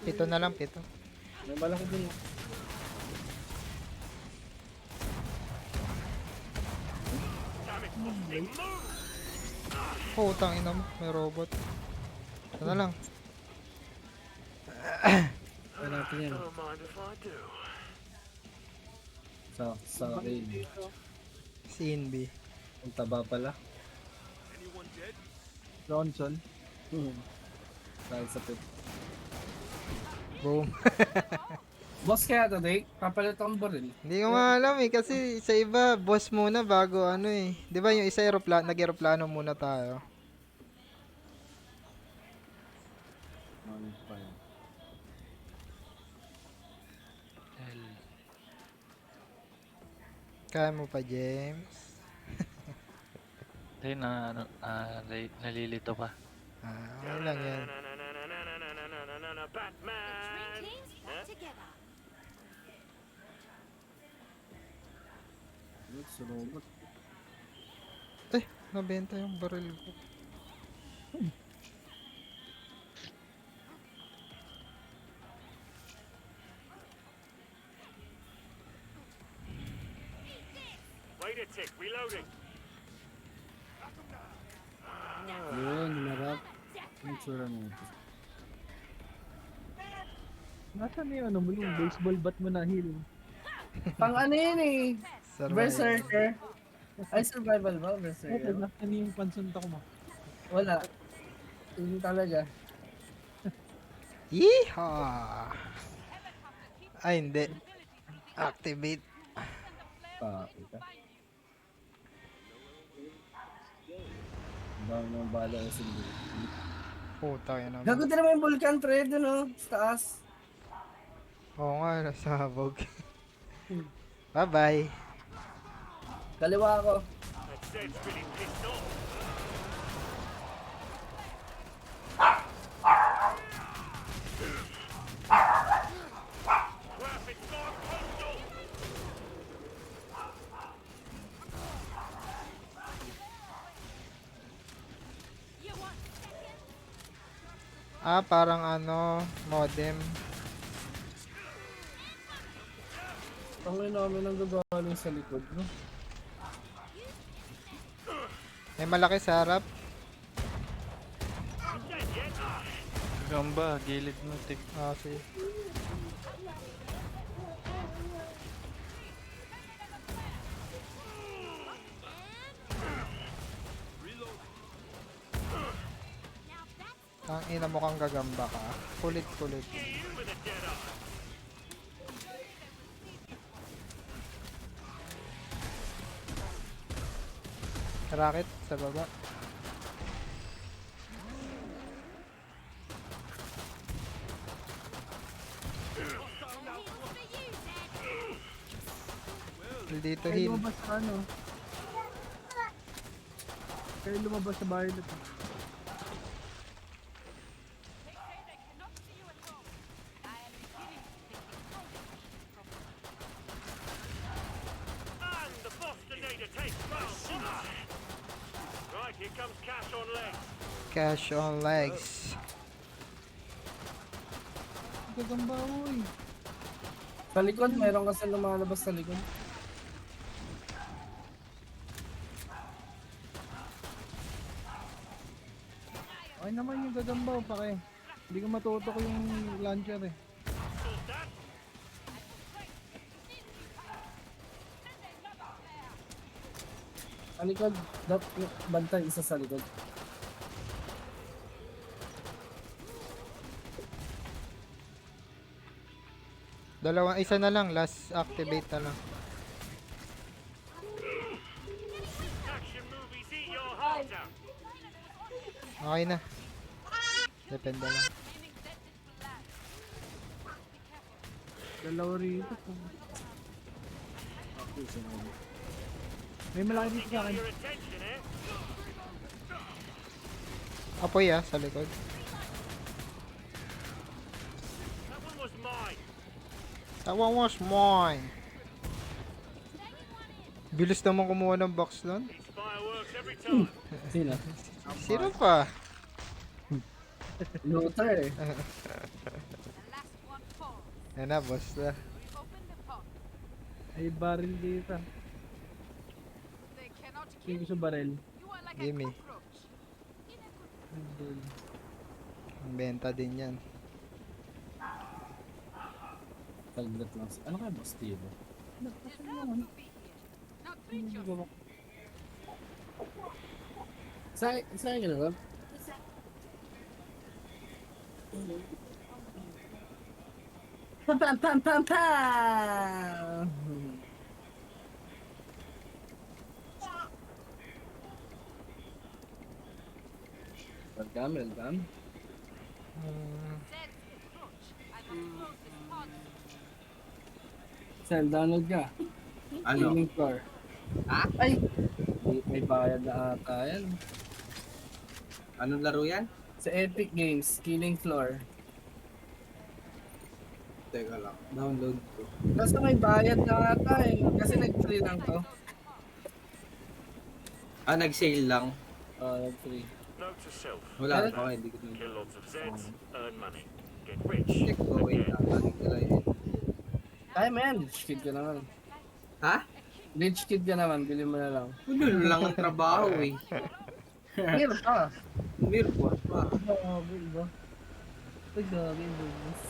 Pito na lang, pito. May malaki din. Oh, utang ina mo. May robot. Ito na lang. Kaya natin yan. Don't mind if I do. Sa akin. CNB. Ang taba pala. Johnson. Dahil sa pit. Boom. Boss kaya to, Dake? Papalit akong baril. Hindi ko nga alam eh. Kasi sa iba, boss muna bago ano eh. Di ba yung isa nag-aeroplano muna tayo. Ano pa yan? Hell. Kaya mo pa, James. Hindi na, nalilito pa. Ano lang yan. Batman. Sa robot. Nabenta yung baril ko. Wait a tick, reloading. Yun, narap. Ang tsura mo. Nasaan yung ano mo yung baseball bat mo na heal? Pang ano yun eh? Berserker. Ay, survival ba? Ito, Berserker. nasaan yung pansunta ko mo? Wala. Yun talaga. Yeehaw! Ay, hindi. Activate. Pakita. Bang ng bala yung sindi. Puta yun naman. Gago din naman yung vulcan trade dun oh. Sa taas. Oo nga, nasabog. Bye-bye. Kaliwa ako. That Zed's really pissed off. Perfect storm postal. Parang ano, modem. Ang namin ang gagaling sa likod, no? May malaki sa harap. Gamba, gilid mo, tik. Ah, sige. Ang ina mo kang gagamba ka. Kulit-kulit. Racket sa baba. Dito Kaya heal. lumabas sa ano. Kaya lumabas sa bahay na to. And the Boston Nader takes round 1. Right, here comes Cash on legs. Cash on legs. Gagamba uy. Sa likod, meron kasi lumalabas sa likod. Okay naman yung gagamba pake. Hindi ko matutok yung launcher eh. Sort that. Sa likod, bantay isa sa likod. Dalawa, isa na lang. Last activate na lang. Action movies eat your heart out. Okay na. Depende lang. Dalawa rito. May malaki dito sa akin. Your attention, eh? Apoy sa likod. That one was mine. That one was mine. Bilis naman kumuha ng box nun. It's fireworks every time. Sino? Sino pa? Luther eh. The last one falls. Yan na, boss na. We open the pot. Ay baril dito. They cannot Hindi kill ko sa baril. you. Are like Gimme. a cockroach. In a good Ang benta din yan. Taglat lang. Ano kaya boss Tito? deserve to be here. Now treat yourself. Saan ka na ba? Tan tan tan tan tan! Welcome, welcome. That's the approach. I must close this pod. Sel, download ka. Ano? Gaming floor. Ay! May bayad na ata yan. Anong laro yan? Sa Epic Games, Killing Floor. Teka lang. Download ko. Basta may bayad na ata eh. Kasi nag-free lang to. Ah, nag-sale lang. Nag-free. Note to self. Wala pa. Hindi ko Kill download. lots of Zeds, earn money. Get rich. Check ko. Wait Again. lang. Ating ko lang yun. Ay man, rich kid ka naman. Ha? Rich kid ka naman, bili mo na lang. Ano lang ang trabaho eh. Here pa. Mirport pa. Grabe ba? Ay, grabe yung business.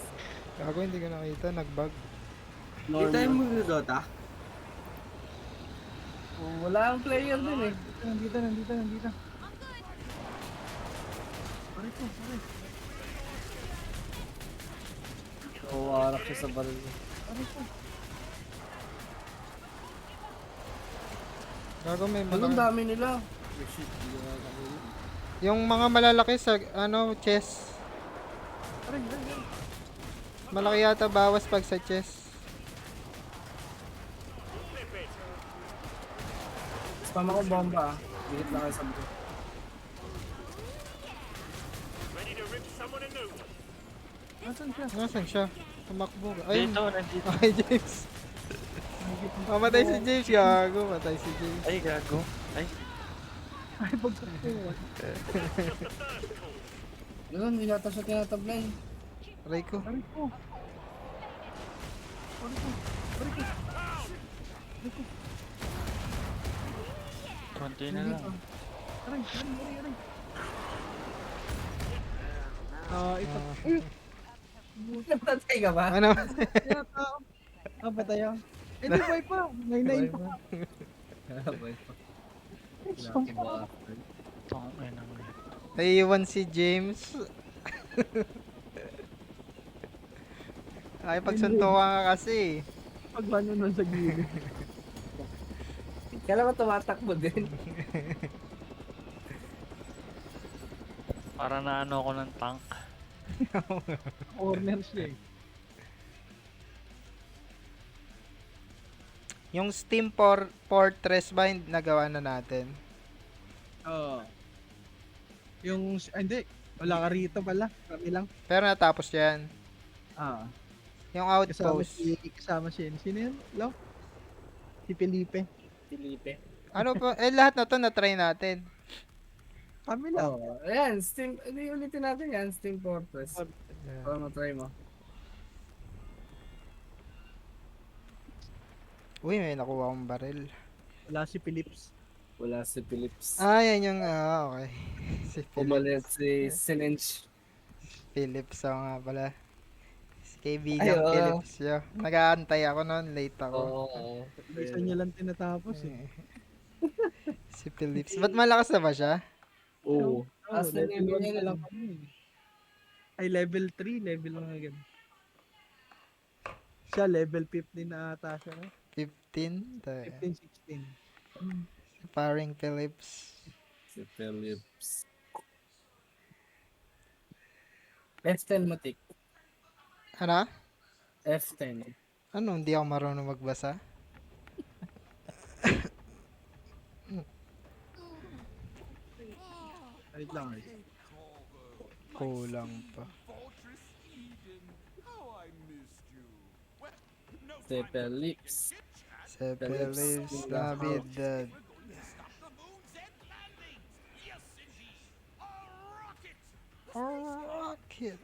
Gago, hindi ko nakita. Nag-bug. Kita mo yung Dota? Oh, wala ang player din eh. Nandito. Pare ko, pare. So, warak siya sa baril. Pare ko. Gago, may Ang malaki. dami nila. Oh, shit, hindi ko nakakabili. Yung mga malalaki sa, chest. Pare. Malaki yata bawas pag sa chest. Flip it. Spam ako bomba ah. Bigit lang kayo sa bro. Ready to rip someone a new one. Nasaan siya? Nasaan siya? Tumakbo. Ayun. Dito, nandito. Ay, James. Mamatay si James, gago. Matay si James. Ay, gago. Ay, Ay, bagsak ko. Ganun, hindi nata siya tinatablay. Aray ko. Pare ko. Pare ko. Konti na lang. Aray, aray, aray, aray. Ito. Natatay ka ba? Ano? Kaya tao. Patay ako. Hindi, boy pa. May 9 pa. Boy pa. Lucky bastard. Tangin ang net. Naiiwan si James. Ay, pagsuntukan ka kasi. Pag ano nun sa gilid. Kailan ko tumatakbo din? Para na ano ko ng tank. Corner siya eh. Yung Steam Fortress ba nagawa na natin? Oo. Hindi. Wala ka rito pala. Kami lang. Pero natapos yan. Yung Kasama Outpost. kasama siya. Sino yun? Lo? Si Felipe. Felipe. Ano pa? Lahat na to na-try natin. Kami lang. Oh, ayan, Steam, hindi ulitin natin yan, Steam Fortress. Para matry mo. Uy, may nakuha akong baril. Wala si Philips. Wala si Philips. Ah, yan yung, okay. Si Umalit Philips. si Sinench. Philips, nga pala. Si kaibigang Ay, oo. Philips yun. Nag-aantay ako noon, late ako. Oo. Isa niya lang tinatapos eh. Si Philips. Ba't malakas na ba siya? Oo. Oh, As na level 1 niya pa lang kami. Ay, level 3, level lang agad. Siya, level 15 na ata siya. No? 15? Tayo. 15, 16. Si Paring Philips. Si Philips. F10 matik. Ano? F10. Ano, hindi ako marunong magbasa? Wait lang. Wait. Kulang pa. Si Philips. Si Philips na bidad. Rocket.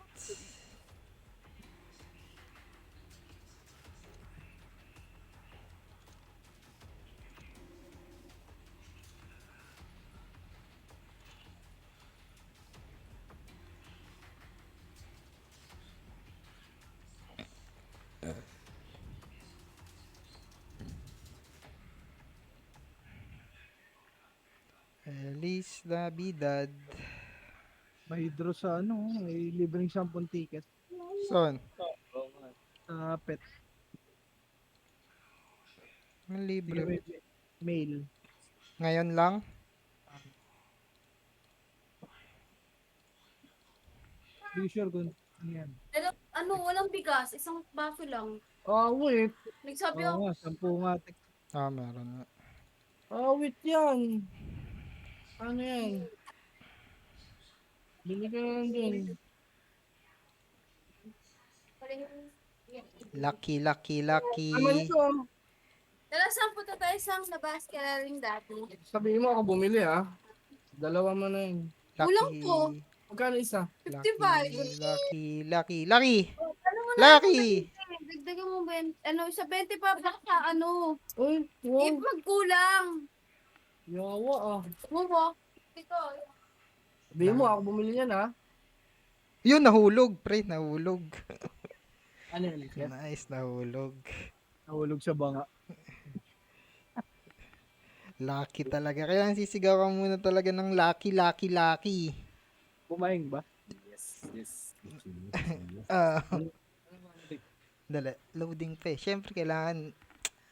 Feliz Navidad. May draw sa may libreng 10 ticket Son, sa pet. ang Sige, libre. mail. Ngayon lang? Hindi ko sure kung ano yan. Walang bigas. Isang baso lang. Wait. Nagsabi Oo ako, nga, 10 nga. Meron na. Wait yan. Ano yan? Bili ka lang din. Lucky, lucky, lucky. Naman ito. dala 10 to tayo isang labas kaya rin dati. Sabihin mo ako bumili Dalawa mo na yun. Kulang Lucky. to. Magkano isa? 55. Lucky, lucky, lucky. Ano mo na Lucky. dagdagan mo sa 20 pa black sa Uy, If wow. magkulang. Yawa Mo. Ito. Sabihin mo ako bumili yan Yun, nahulog, pre. Nahulog. Ano yun? Nice, nahulog. Nahulog sa banga. Lucky talaga. Kaya sisigaw ka muna talaga ng lucky, lucky, lucky. Kumain ba? Yes. Dali, loading pa eh. Siyempre, kailangan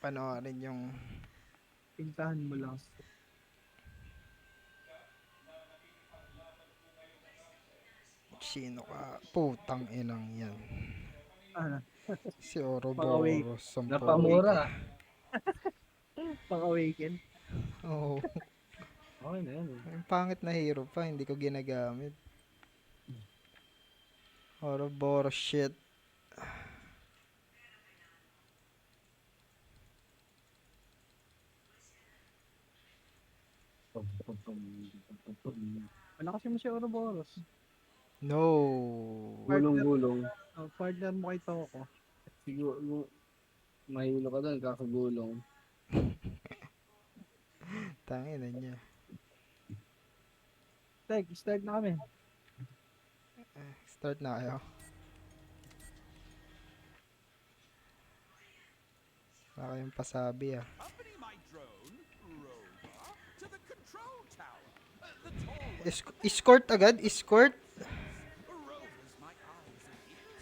panoorin yung Pintahan mo lang. sino ka. Putang inang yan. Ano? Si Pang-awake. Ouroboros. Napamura. Pang-awaken. Oo. Okay na yan. Ang pangit na hero pa, hindi ko ginagamit. Ouroboros shit. Ano kasi mo si Ouroboros? No. Gulong-gulong. Partner mo kay Toko. Siguro, mahilo ka doon, kakagulong. Tangin na niya. Start na kami. Start na kayo. Wala kayong pasabi ah. Escort agad? Escort?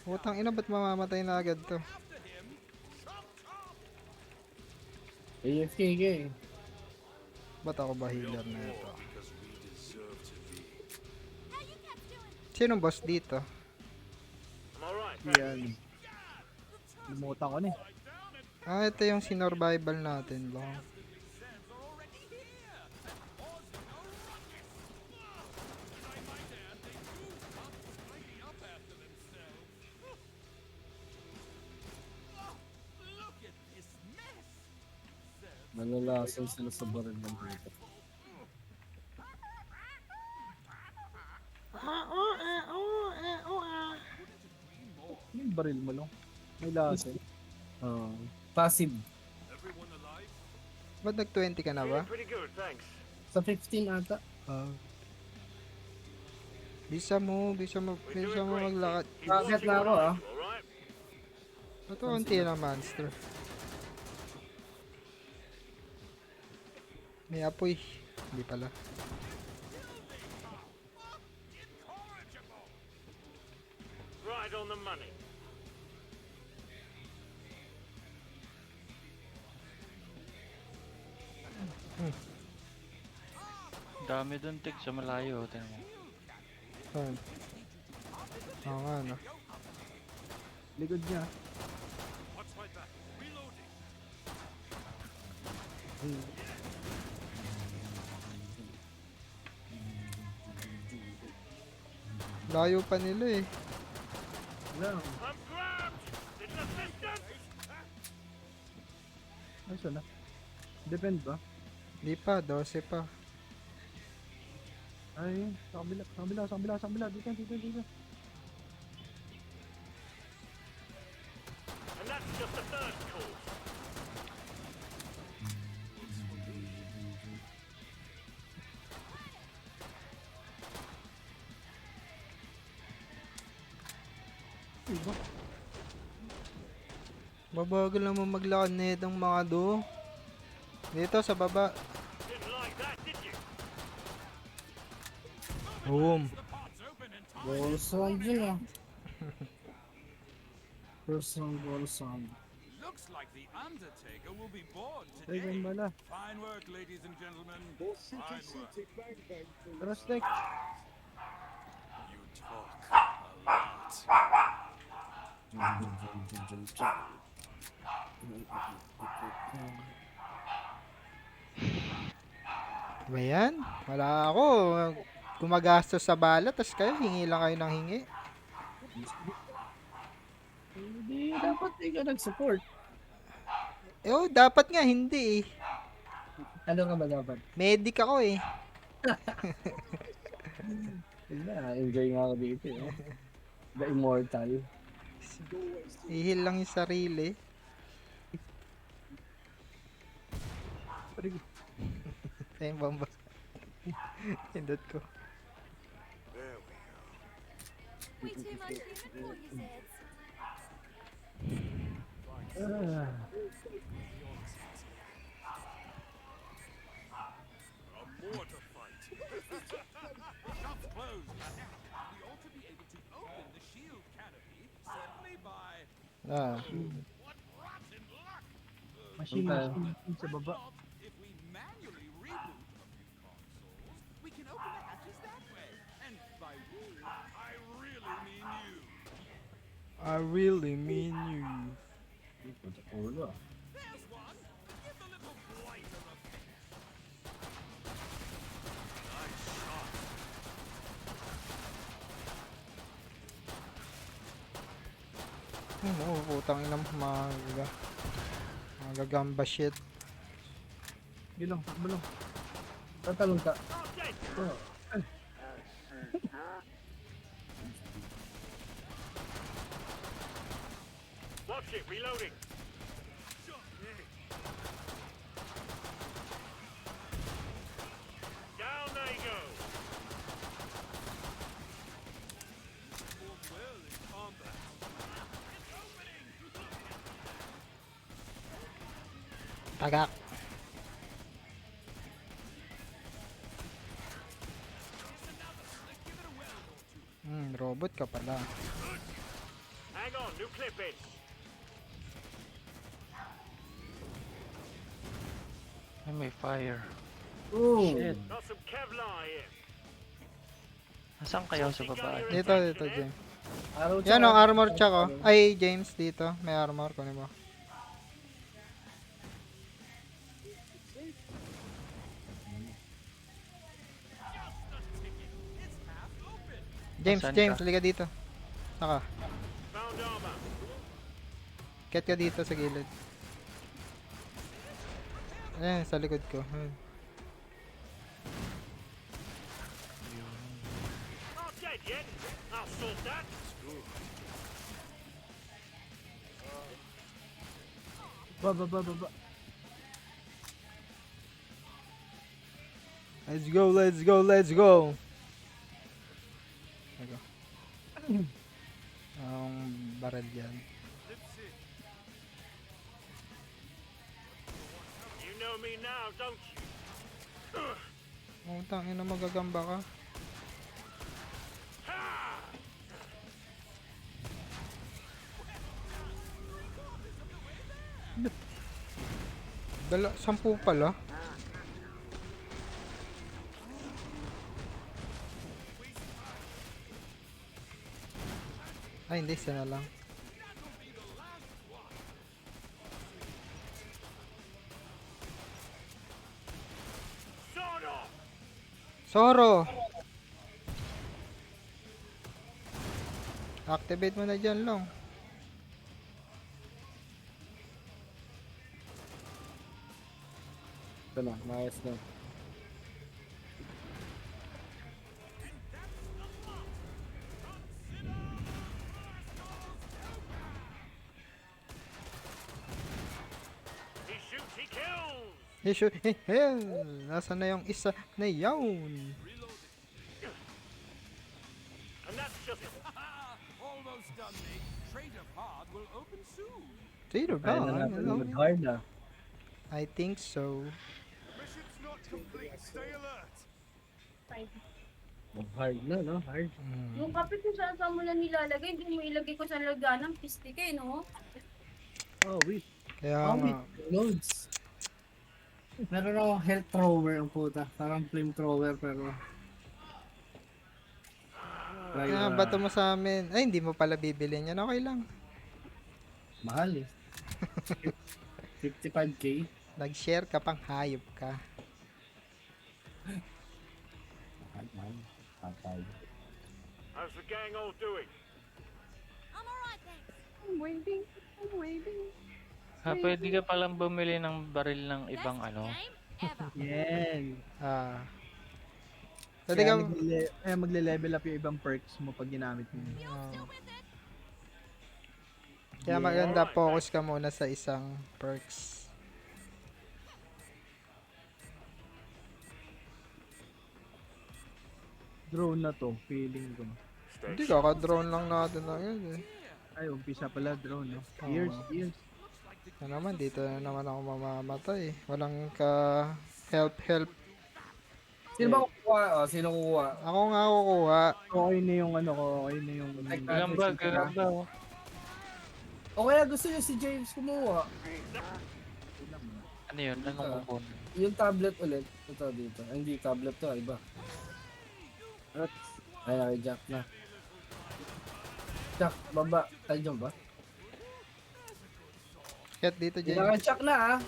Putang ina, ba't mamamatay na agad to? AFK ka eh. Ba't ako ba healer na ito? Sinong boss dito? I'm alright. Yan. Limutan ko na eh. Ah, ito yung sinurvival natin ba? Nalalasan sila sa baril ng dito. Yung baril mo lang. May lason. Passive. Ba't nag-20 ka na ba? Feeling pretty good, thanks. Sa 15 ata. Bisa mo maglakad. Keep Bakit watching na what ako, I ah? do, alright? Ito, unti na monster. May apoy. Hindi pala. Right on the money. Dami dun, tig, sa malayo. Tingnan mo. Saan? Oo nga, no? Likod niya. Watch my back. Reloading. Layo pa nila eh. Wala. I'm grabbed. It's assistance. Ay, saan na? Depend ba? Di pa, 12 pa. Ay, sa kabila. Dito. And that's just the third course. Diba? Babagal naman maglakad na itong mga do. Dito sa baba. Didn't like that, did you? Boom. Ball sound yun ah. Personal ball sound. Looks like the Undertaker will be bored Ay, today. bala. Fine work, ladies and gentlemen. Fine work. Tara, Stek. You talk a lot. Ba yan? Wala ako. Gumagastos sa bala, tas kayo, hingi lang kayo ng hingi. Hindi, dapat ikaw nag-support. Eh, oh, dapat nga, hindi eh. Ano ka ba dapat? Medic ako eh. Enjoy nga ako dito eh. The Immortal. Ihil lang yung sarili. Ayun, bomba. Hindot ko. Way too much human for you, Zeds. More to fight. Shops closed. We ought to be able to open the shield canopy simply by... Ah. What rotten luck! Machine sa baba. If we manually reboot a few consoles, we can open the hatches that way. And by we, I really mean you. I really mean you. Ulo ah. There's one. Give the little blighter a... Nice shot. Oo, putang ina mga gagamba shit. Gilong, takbo lang. Tatalong ka. Okay. Watch it, reloading. Tagak. Robot ka pala. Hang on, new clip in. Ay, may fire. Ooh. Shit. Got some Kevlar here. Nasaan kayo sa baba? Dito, James. Araw Yan o, tsaka- armor check oh. Ay, James, dito. May armor. Kunin mo. James, Nasaan James, ka? halika dito. Saka. Found armor. Ket ka dito sa gilid. Ayan, sa likod ko. Ayan. Not dead yet. I'll sort that. Ba. Let's go, let's go, let's go. Ego. Ang baril yan. You know me now, don't you? Oh, tangina, magagamba ka. Dala, 10 pala. Ay, hindi, isa na lang. Sword off. Soro! Activate mo na dyan, Long. Ito na, maayos na. He shoots, he kills. He shoot, hell! Nasaan na yung isa na yawn? And that's just Almost done, mate. Trader Pod will open soon. Trader Kaya na natin mag-hard na. I think so. Mission's not complete. Stay alert. Mag-hard na, no? Hard. Yung kapit kung saan mo lang nilalagay, hindi mo ilagay ko sa laganan, pistik eh, no? Oh, wait. Kaya nga. Loads. Meron ako health thrower ang puta. Parang flamethrower pero... Kaya bato mo sa amin. Ay, hindi mo pala bibilin yan. Okay lang. Mahal eh. 55k. Nag-share ka pang hayop ka. Mahal. Patay. how's the gang all doing? I'm alright, thanks. I'm waiting. Pwede ka palang bumili ng baril ng ibang Best ano. game ever. Yan. Ah. Pwede Kaya ka... magle-level up yung ibang perks mo pag ginamit mo. You're still with it? Kaya maganda focus ka muna sa isang perks. Drone na to, feeling ko. Hindi, kaka-drone lang natin na yun eh. Ay, umpisa pala drone, no? Years. Ano naman, dito na naman ako mamamatay. Walang ka-help. Sino ba kukuha? Oh, sino kukuha? Ako nga kukuha. Okay na yung ano ko, okay na yung... Gagamba. Oh. O kaya gusto niyo si James kumuha. Ano yun? Anong kukunin? Yung tablet ulit. Ito dito. Ay, hindi tablet to, iba. At, ay, Jack na. Jack, baba. Tayo dyan ba? Ket dito, James. Naka-Jack na ah.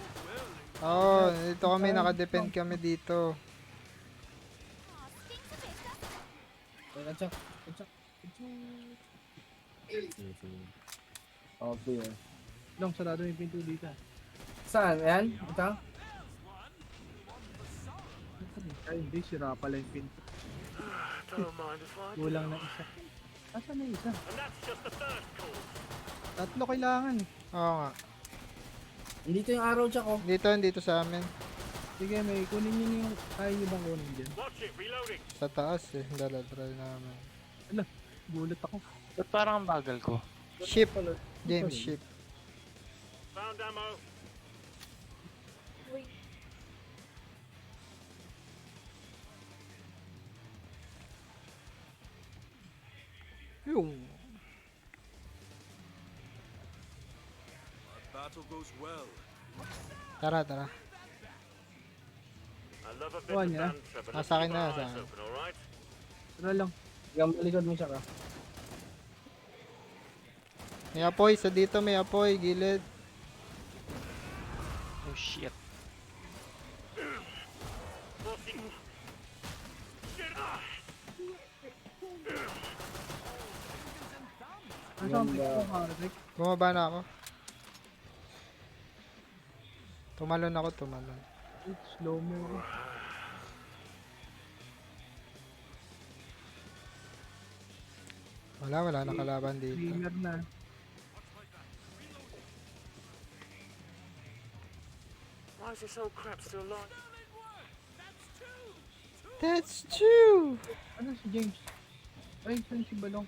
Oo, dito kami, nakadepend kami dito. Naka-Jack. Okay. Long, sarado yung pinto dito. Saan? Ayan? Ito? Ay, hindi, sira pala yung pinto. Don't mind if I do. Kulang na isa. Asan na isa? And that's just the first call. Tatlo kailangan. Oo nga. Dito yung arrow, Jack oh. Dito sa amin. Sige, may kunin nyo yung... Kaya nyo bang kunin dyan? Watch it, reloading. Sa taas eh, daladral namin. Gulat ako. Ba't parang ang bagal ko? Ship. James, ship. Found ammo. Yung. Our battle goes well. Tara, tara. I love a bit Kuha of niya. banter, but Ah, let's sa keep akin na, our sa eyes akin. open, alright? Tara lang. Hanggang malikod mo siya ka. May apoy, sa dito may apoy, gilid. Oh shit. Ano ang pick ko, Rick? Bumaba na ako. Tumalon ako, tumalon. Slow mo. Wala na kalaban dito. Streamer na. Why is this old crap still alive? That's true! Ano si James? Ay, saan si Balong?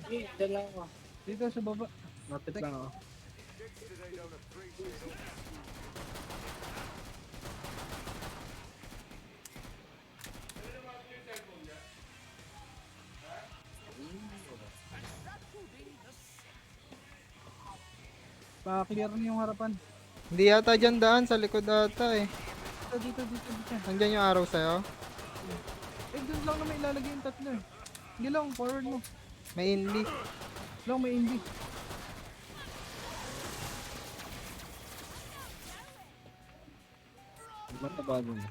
Diyan lang ako. Dito sa baba. Mapit lang ako. Pa-clear na yung harapan. Hindi yata dyan daan, sa likod ata eh. Dito. Nandyan yung arrow sa'yo. Eh, doon lang naman ilalagay yung tatlo eh. Hindi lang, forward mo. May inli. Lang, may indie. Matabago mo.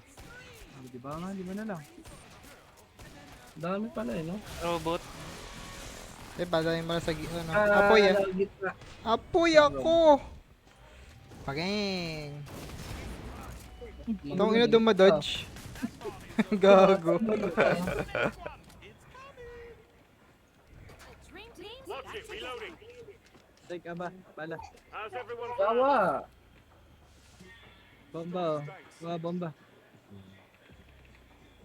Di ba nga, di ba na lang? Dami pala eh, no? Robot. Eh, padayin mo na sa ano. Apoy ah. Gitna. Apoy ako! Pageng! Itong ino dumadodge. Gago. Dream teams, Watch it, reloading. Take aba, bala. How's everyone Tawa! Bomba oh. Mga bomba.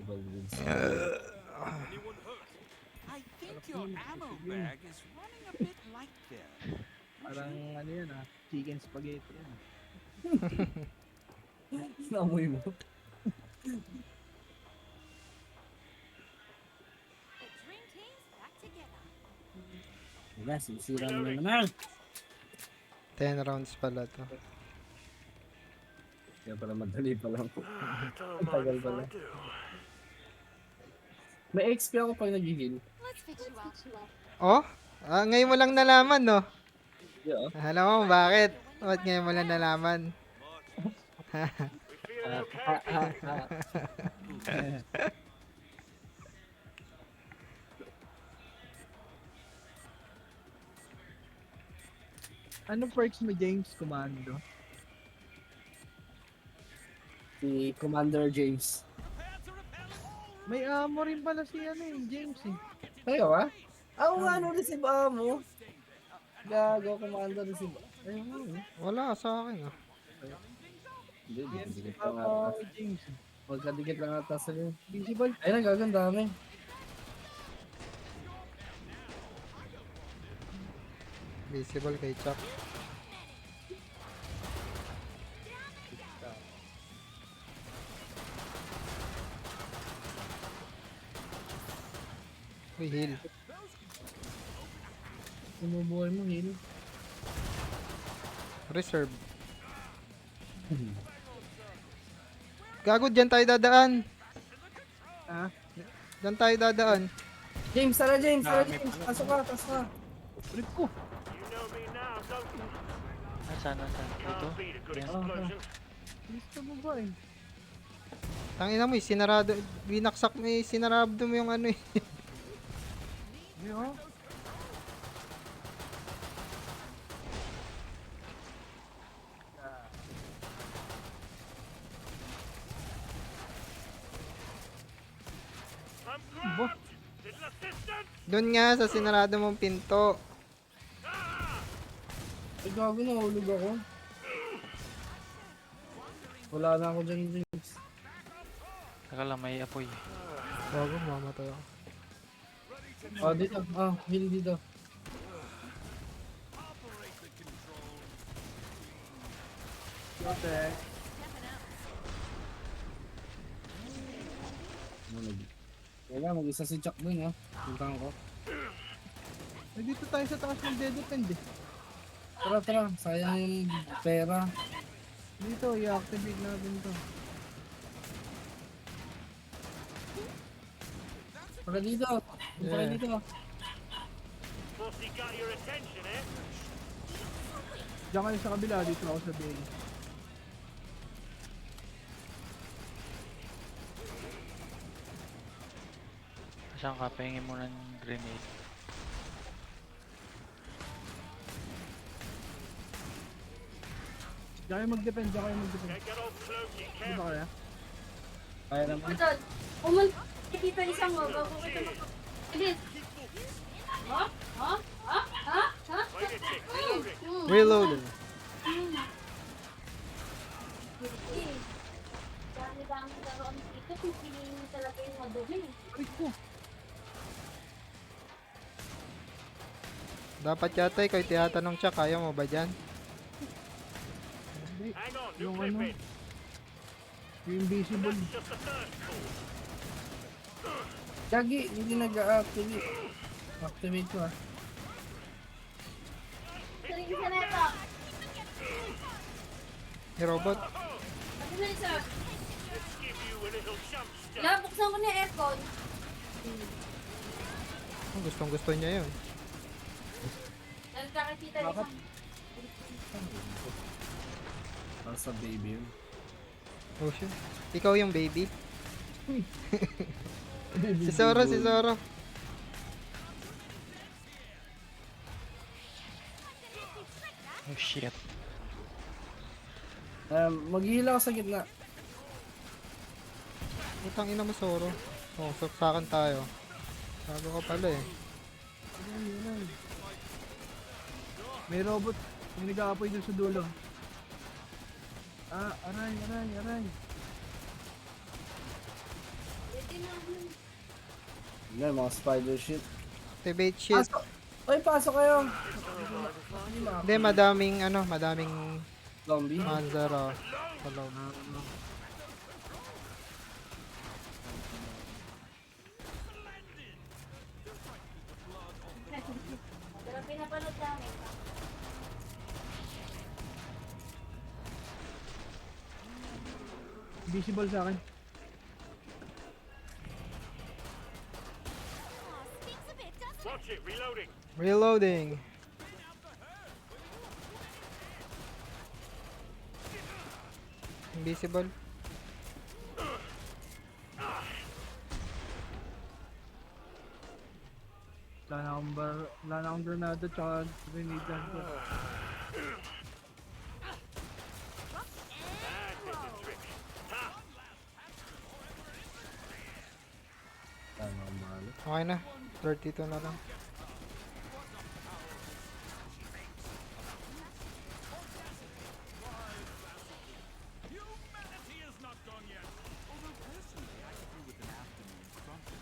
Anyone hurt? I think your ammo bag is running a bit light there. Parang ano yan ah. Chicken spaghetti yan. Namoy mo. the dream teams back together. Diba, sisira mo na naman. 10 rounds pala to. Kaya pala madali pa lang. Don't Tagal mind if pala. I do. May XP ako pag nag-heal. Let's fix you up. Oh? Ah, ngayon mo lang nalaman, no? Yeah. Alam mo bakit? Ba't ngayon mo lang nalaman? We feeling okay? Ano perks mo, James? Commando? Si Commander James. May ammo rin pala si ano eh, James eh. Kayo ba? Ako nga ano receive mo. Gago, Commander receive. Ayun nga. Wala sa akin, ah. Hindi, dikit Ako, lang ata. James. Magkadikit lang ata sa'yo. Visible. Ayun, gaganda kami. Visible kay Chuck. Uy, heal. Umubuhay mo, heal. Reserve. Gago, dyan tayo dadaan. Ah, Dyan tayo dadaan. James, tara James, tara James. Pasok ka, pasok ka. trip ko. You know me now, don't you? Nasaan? Dito? Can't beat a good Yan. explosion. Gusto mo ba eh? Tangina mo, sinarado. Binaksak mo eh, sinarado mo yung ano eh. Hindi oh. I'm grabbed! Little assistance! Doon nga sa sinarado mong pinto. Ay, gago, nahulog ako. Wala na ako dyan, James. Taka lang, may apoy. Gago, mamatay ako. Oh, dito. Ah, heal dito. Okay. Wala, mag-isa si Chuck dun, ha. Puntahan ko. Eh, dito tayo sa taas magde-defend eh. Tara, sayang yung pera. Dito, i-activate natin to. Para dito. Para Yeah. dito. Must he got your attention, eh? Diyan kayo sa kabila, dito ako sa bay. Saan ka? Pahingin mo ng grenade. Diyan kayo mag-defend, diyan kayo mag-defend. Okay, get all floaty, Ano ba careful. kaya? Kaya naman. Idol, kita isang mo, bago kita Bilis. Ha? Ha? Ha? Ha? Ha? Wait a tick, reloading. Reloading. Dami-dami laruan dito, pipiliin mo talaga yung madumi. Ay ko! Dapat yata ikaw tinatanong siya, kaya mo ba dyan? Hindi. Hang on, new Yung clip ano, in. yung invisible. That's just the first call. Gagi, hindi nag-activate. Activate ko ah. Saring isa na ito. Hey, robot. Ano na isa? Let's give you a little jump start. Yan, buksan ko na yung aircon. Gustong gusto niya yun. Nagkakakita isang... Para sa baby yun. Oh shit. Ikaw yung baby. Si Zoro, si Zoro. Oh shit. Maghihila ka sa gitna. Utang ina mo, Zoro. Oh, saksakan tayo. Bago ka pala eh. May robot. May nag-aapoy dun sa dulo. Ah, aray. Hindi, mga spider shit. Activate shit. Pasok! Ay, pasok kayo! Hindi, madaming Zombie. Manzaro. Sa loob. Pero pinapanood namin. Invisible sa akin. Watch it, reloading. Reloading. Invisible. Wala na akong granada tsaka grenade gun ko. That did the trick. Ha! Tama ang mahalo. Okay na. 32 na lang. Humanity is not gone yet. Although personally, I could do with an afternoon trumpet.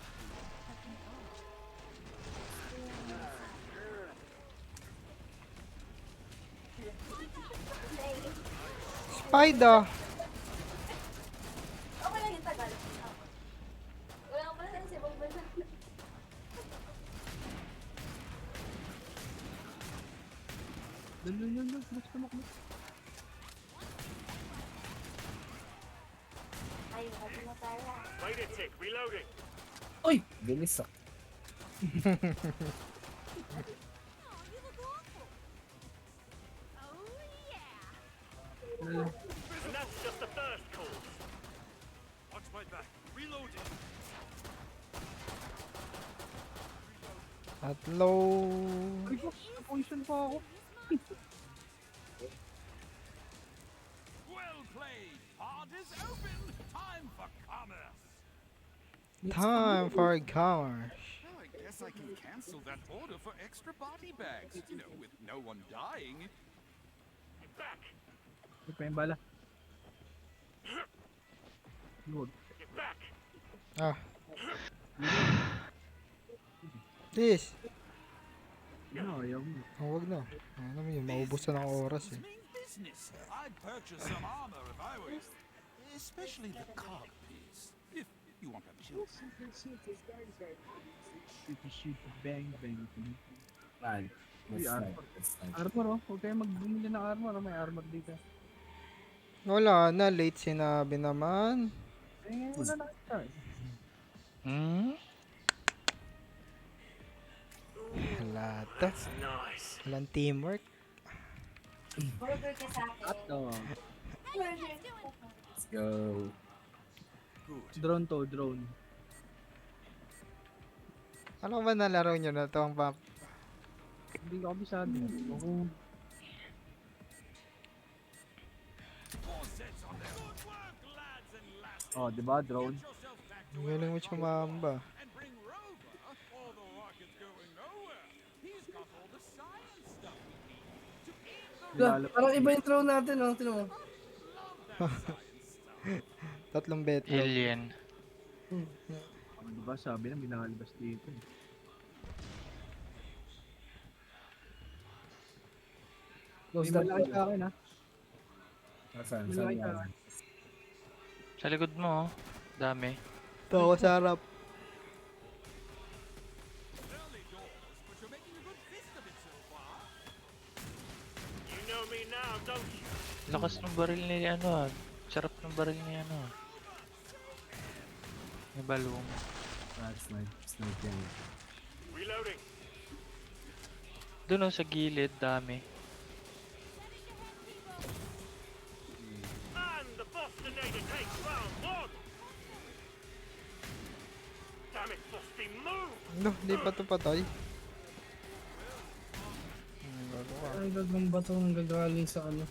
Spider! Okay lang yung tagal. Wala ko pala sa ibang bansa. Dun. Mas tumakbo. Ay, wala na tayo. Wait a tick, reloading. Uy! Bilis ah. And that's just the first call. Watch my back. Reloading. Tatlo. Ay ko, poison pa ako. Well played. Heart is open. Time for commerce. Time for commerce. Well, I guess I can cancel that order for extra body bags. You know, with no one dying. Get back. Ito pa yung bala. Lord. Get back. Ah. This. Ano, ayaw mo. Oh, wag na. Ano mo yun, maubusan ng oras eh. Mean business. I'd purchase some armor if I were you. Especially the cog piece. If you want to choose. Shoot, bang. Man, Uy, that's nice. armor. That's nice. Armor oh. Huwag kayo magbumili ng armor oh. May armor dito. Wala na, late sinabi naman. Eh, ngayon wala na kita eh. Hmm? Wala to. That's nice. Walang teamwork. Burger ka sa akin. Oh, Burger. let's go. Drone to, drone. Ano ba nalaro nyo na to? Ang Hindi ko kabisado. Ako. Oh, di ba? Drone. galing mo sumamba. And bring Rover, or the rocket's going nowhere. He's got all the science stuff we need to aim the Lalo. Parang iba yung throw natin, oh. Tinan mo. Tatlong bet. Alien. Oh, di ba? Sabi na, binakalabas dito. Close May that malaki sa door. akin ha. Saan? May Saan malaki sa yan? akin. Sa likod mo, oh. Dami. Ito ako sa harap. early doors, but you're making a good fist of it so far. You know me now, don't you? Lakas ng baril ni ano ah. Sarap ng baril ni ano ah. May balong. That's nice. Snipe yan. Reloading. Doon oh, sa gilid, dami. And the Bostonator takes round one. Damn it, Bosty, move! No, di pa to patay. Gago ka. Ang gagawang bato ang gagaling sa ano.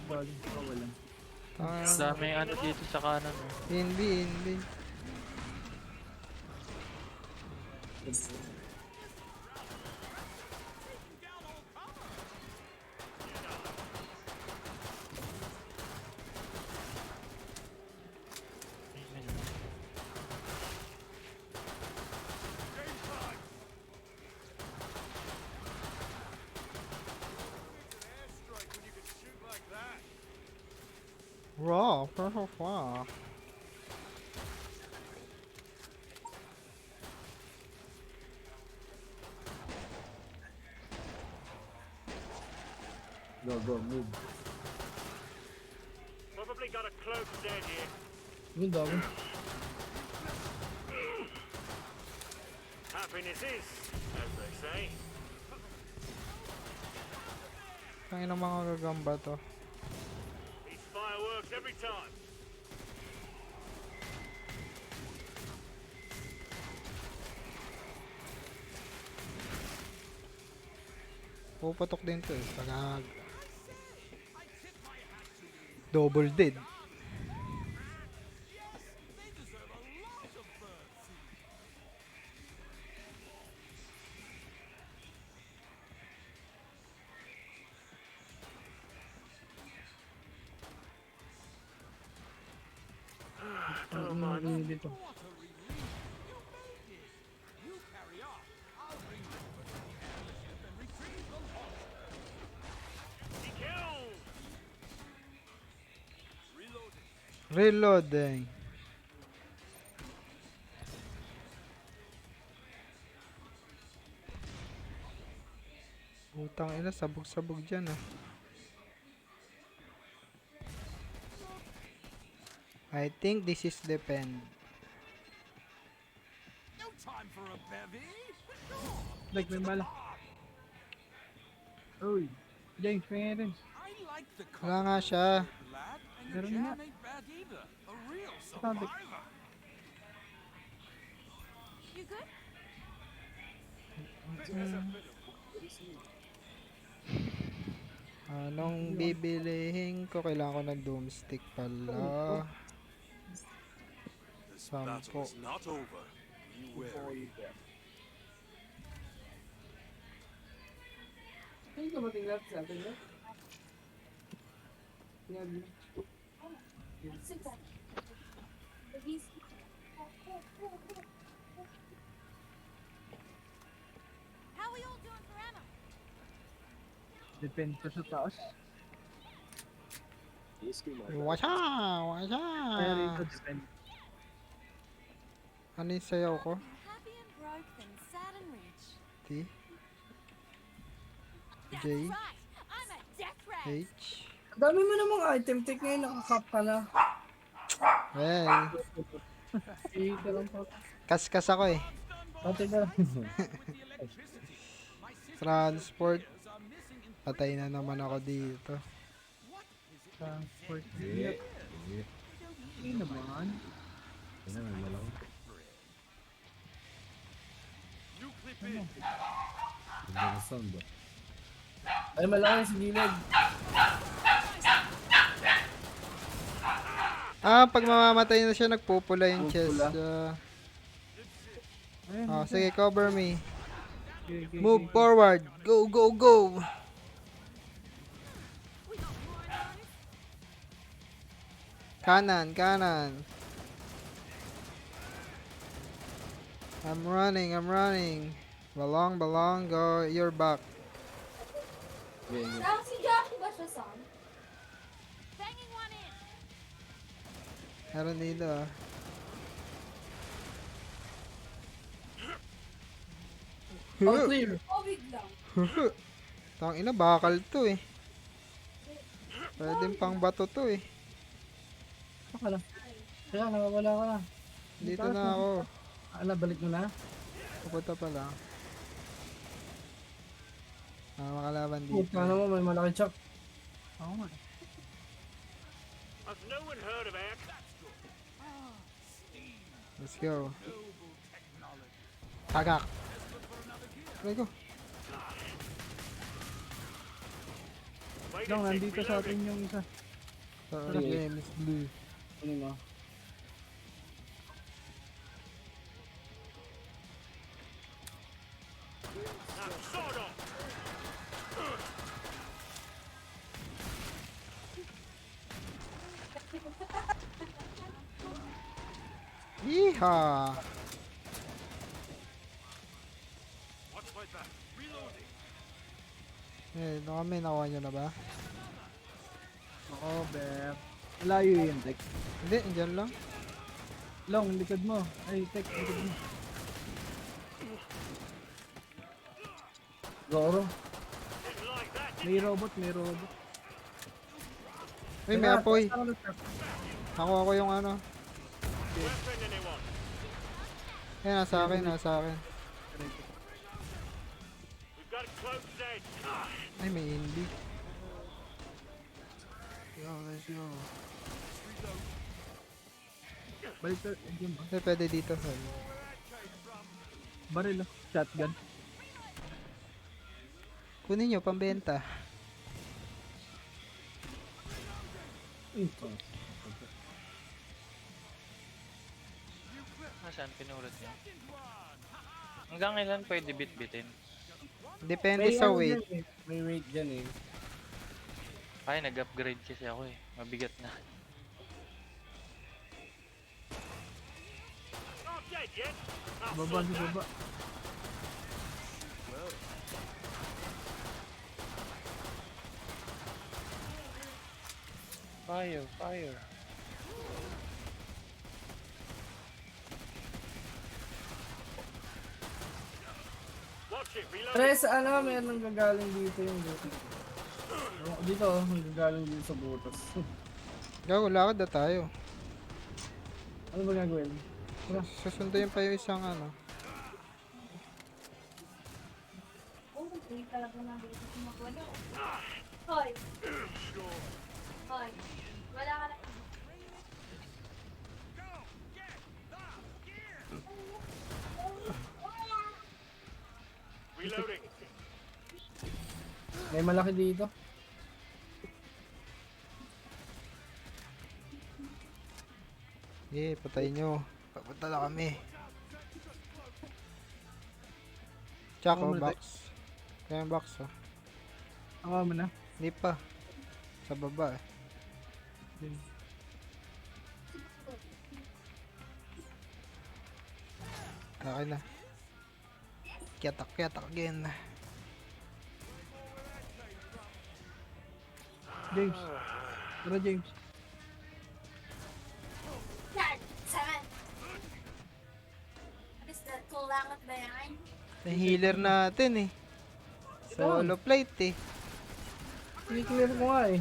Galing pa wala. Dami ano dito sa kanan oh. Hindi. Airstrike when you can shoot like that. Raw, perfect wow. Go, move. Probably got a cloak dead here. Yun dami. Happiness is, as they say. Tangin ng mga gagamba to. These fireworks every time. Pupatok din to eh. Pagag. Double dead. Ang mga dito. You carry on. I'll bring Rover to the airship and retrieve the lost. He killed! Reloading. Reloading. Putang ina, sabog-sabog dyan ah. I think this is the pen. No time for a bevy. Like, may bala. Uy. James, kaya rin. I like the Wala nga siya. lad, and Meron your nga. jam ain't bad either. A real Sabi. survivor. You good? Anong bibilihin ko? Kailangan ko ng doomstick pala. Sampo. not over. Beware. Ay, ka ba tingnan sa atin, no? Yan. How are we all doing for ammo? Depende sa taas. Washa! Washa! Kaya rito, depende. Ano yung sayaw ko? Happy and broke, then sad and rich. T. J. I'm a death rat. H. Ang dami mo namang item tech ngayon, nakakap ka na. Well, Eh, ka lang pa. kaskas ako eh. Ate ka. Transport. Patay na naman ako dito. Transport. Hindi. Hindi naman. Ano naman malaki? New clip in. Ganda ng sound ba? Ay, malaki sa gilid. Pag mamamatay na siya, nagpupula yung chest. Pupula. Ayun, Sige, cover me. okay, okay, Move okay. forward. Go, go, go. Kanan, kanan. I'm running, I'm running. Balong, balong, go. You're back. Saan si Jackie ba siya saan? Banging one in. Meron dito ah. All clear. O biglang. Tang ina, bakal to eh. Pwedeng pang bato to eh. Baka lang. Kaya, nawawala ka na. Dito na ako. Ala, balik mo na. Pupunta pa lang. Makalaban dito. Puta naman, may malaki chok. Oo nga. Has no one heard of air? Let's go. Tagak. Try ko. Wait Lang, a sec, nandito sa atin reloading. yung isa. Sa Sige. game is blue. Ano mo? Now, sort of. Yeehaw! Watch my back. Reloading. Eh, no kami, nakuha nyo na ba? Oo, Ber. Malayo yun, Tek. Hindi, andyan lang. Long, likod mo. Ay, Tek, likod mo. Goro. Didn't like that, did May robot, may robot. Uy, may apoy. Ano na, Tek? Nakuha ko yung ano. you? Weapon anyone? Eh, nasa akin, nasa akin. We've got a close edge. Ay, may hindi. Yo, let's go. Balik ka, andyan ba? Eh, pwede dito. Sorry. Baril, oh. Shotgun. Kunin nyo, pambenta. Nasaan pinulot niya? Hanggang ilan pwede bit-bitin? Depende May sa ano weight. dyan eh. May weight dyan eh. Ay, nag-upgrade kasi ako eh. Mabigat na. Not dead yet. I'll Baba, sort di that. baba. Fire, fire. Watch it. Reloading. Pre, sa ano, meron gagaling dito yung butas. Dito, oh, may gagaling dito sa butas. Go, lakad na tayo. Ano ba gagawin? Susunduin pa yung isang ano. Oh, hindi talaga na dito sumagwala. Hoy. Hoy. Wala ka na. Reloading. May malaki dito. Patay nyo. Papunta na kami. Tsaka Ako muna, box. Kaya yung box oh. Ako mo na. Hindi pa. Sa baba eh. Okay na. Kiatak again. James. Tara, James. Yan. Saan? What is that? Kulangat ba yan? Yung healer natin eh. Solo plate eh. I-clear ko nga eh.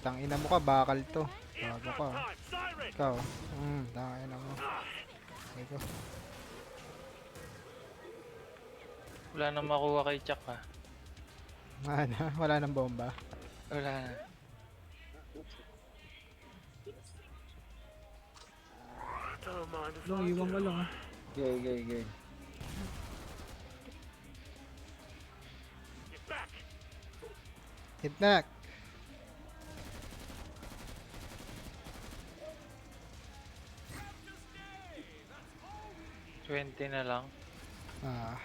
Tangina mo ka, bakal to. Bago ka. Time, siren! Ikaw. Tangina mo. Ikaw. Wala nang makuha kay Chuck ah. Wala nang bomba. Wala na. Don't mind if Long, I iwan do. ka lang ah. Okay. Get back! Hit back. $20 na lang. Ah.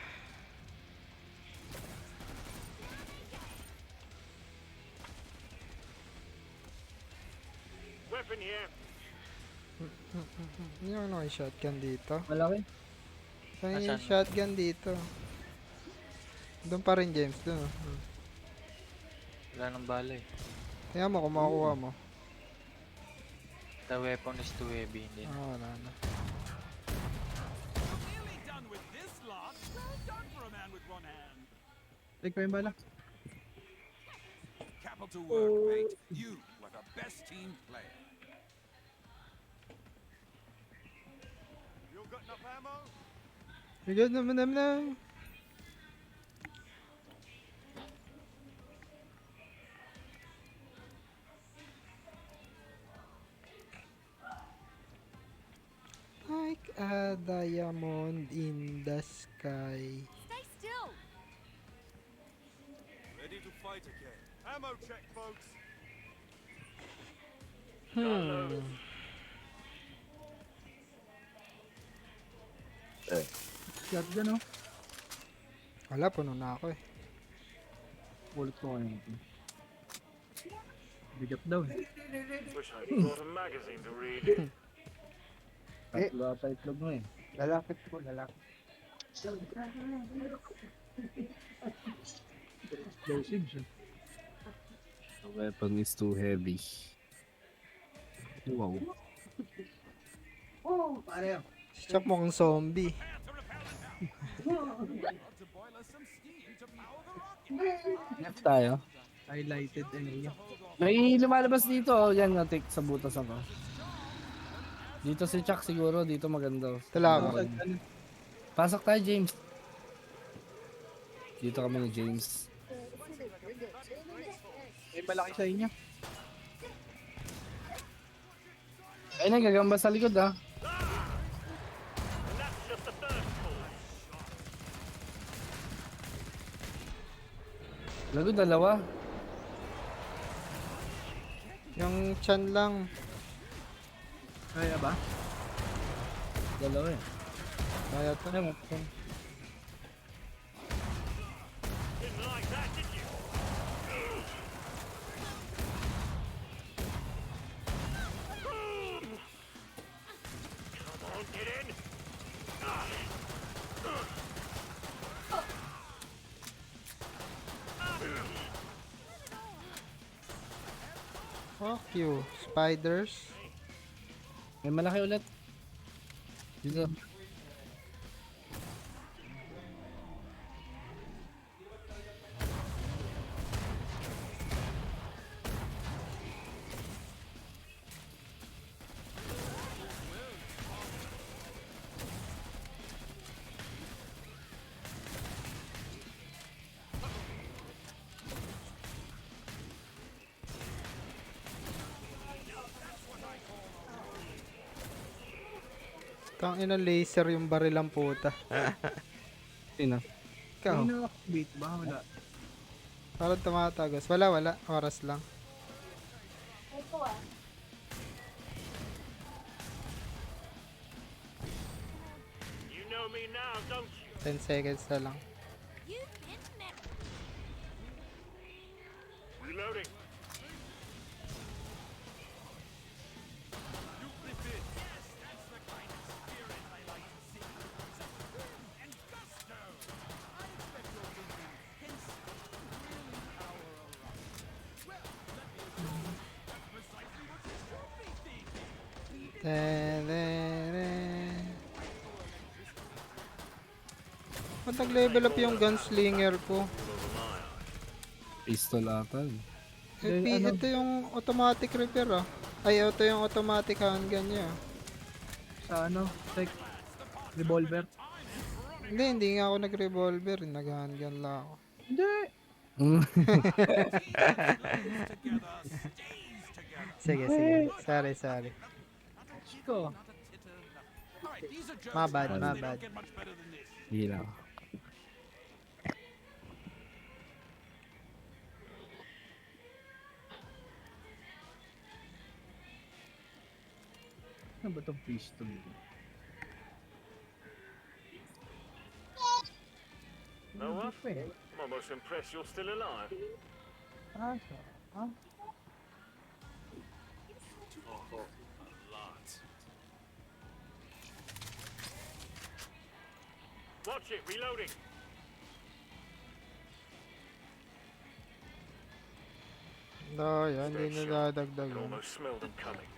Weapon here. Yung ano yung shotgun dito. Malaki. Saan yung Asan? shotgun dito? Doon pa rin, James. Doon. Wala nang bala eh. Kaya mo, kung makukuha mo. The weapon is too heavy. Hindi na. Wala na. Nearly done with this lot. Well done for a man with one hand. Take ko yung bala. Capital work, mate. You were the best team player. You got enough ammo? Bigyan naman. Like a diamond in the sky. Stay still. Ready to fight again. Ammo check, folks. Shotgun oh. Wala, puno na ako eh. Ulit ko ngayon. Bigat daw eh. Wish I'd brought a magazine to read. Tatlo ata itlog mo eh. Lalapit ko, lalapit. Explosive siya. The weapon is too heavy. Wow. Oh, pare. Siya mukhang zombie. To boil us some steam to power the rocket. Left tayo. Highlighted area. May lumalabas dito. Oh. Yan, natik sa butas ako. Dito si Chuck siguro. Dito maganda. Talaga. Pasok tayo, James. Dito kami ni James. May malaki sa inyo. Ay na, gagamba sa likod ah. And that's just the first call. Lago, dalawa. Yung chan lang. Kaya ba? Dalawa eh. Kaya to. Didn't like that, did you? Come on, get in. Fuck you. Spiders. May malaki ulit. Dito. Tang ina laser yung baril ang puta. Sino? Ikaw. May nakakabit ba? Wala. Parang tumatagos. Wala. Oras lang. Ito ah. You know me now, don't you? 10 seconds na lang. You've been met. Reloading. Ten, ten, ten. Ba't nag-level up yung gunslinger ko? Pistol ata. Ano? Ito yung automatic repair ah. Ay, ito yung automatic handgun niya. Sa ano? Revolver? Hindi nga ako nag-revolver. Nag-handgun lang ako. Hindi. Sige. Sorry. Chico. Alright, these are just My bad. they don't get much better than this. Hila. Ano ba itong pistol? No what? Hindi pa eh. I'm almost impressed you're still alive. Ah? Watch it, reloading. No, yan. Hindi na dadagdag. I almost smelled them coming.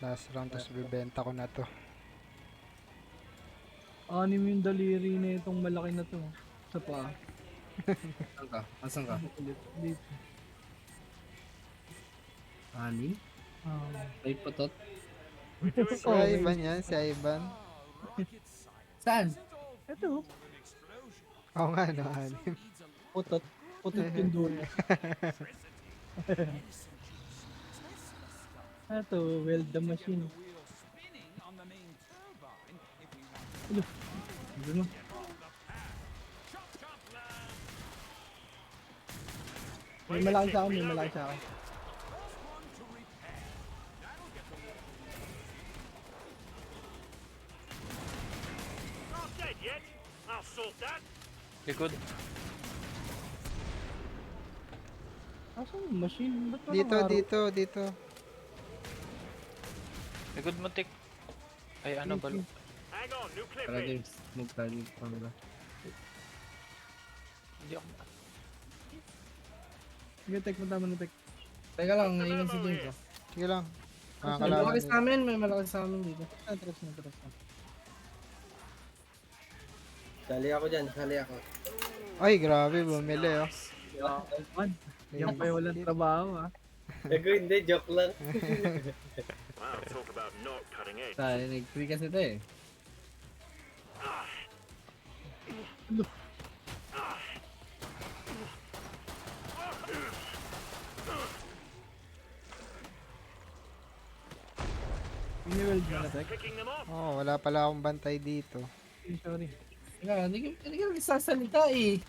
Last round, tapos bibenta ko na to. Anim yung daliri na itong malaki na to. Sa paa. Asan ka? Asan ka? Dito. Anim? Ay, patot. Si Ivan yan, si Ivan. Saan? Ito. Oo nga, no, anim. Putot. Putot yung dulo. Ito, weld the machine. Spinning on the main turbine if we want. Ano? May malaki sa akin. Not dead yet. I'll sort that. Likod. Asan yung machine? Ba't walang Dito. Likod mo, Tik. Ay, ano, balo. Hang on, new clip Tara, in. James. Move tayo dito. Pangala. Hindi ako. Sige, tek mo tama na tek. Teka lang, naiwan si James. Oh. Sige lang. May Makakalaban malaki din. sa amin, may malaki sa amin dito. Atras na. Sali ako dyan, sali ako. Ay, grabe, bumili oh. Yan pa yung walang trabaho ah. Gago, hindi, joke lang. Wow, talk about not cutting edge. Tayo, nag-free kasi ito eh. Ini-weld mo na tek. Picking them off. Oh, wala pala akong bantay dito. Sorry. Teka, hindi ka nagsasalita eh.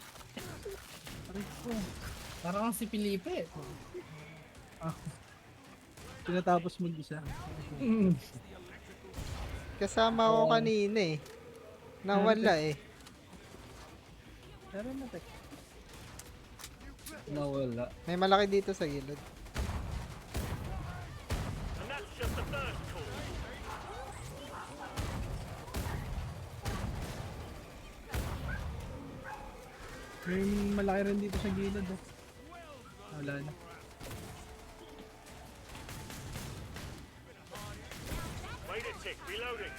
Aray ko. Parang si Felipe. Tinatapos mag-isa. Kasama ako kanina eh. Nawala eh. Tara na tek. Nawala. May malaki dito sa gilid. And that's just the first call. May malaki rin dito sa gilid oh. Wala na. Wait a tick, reloading.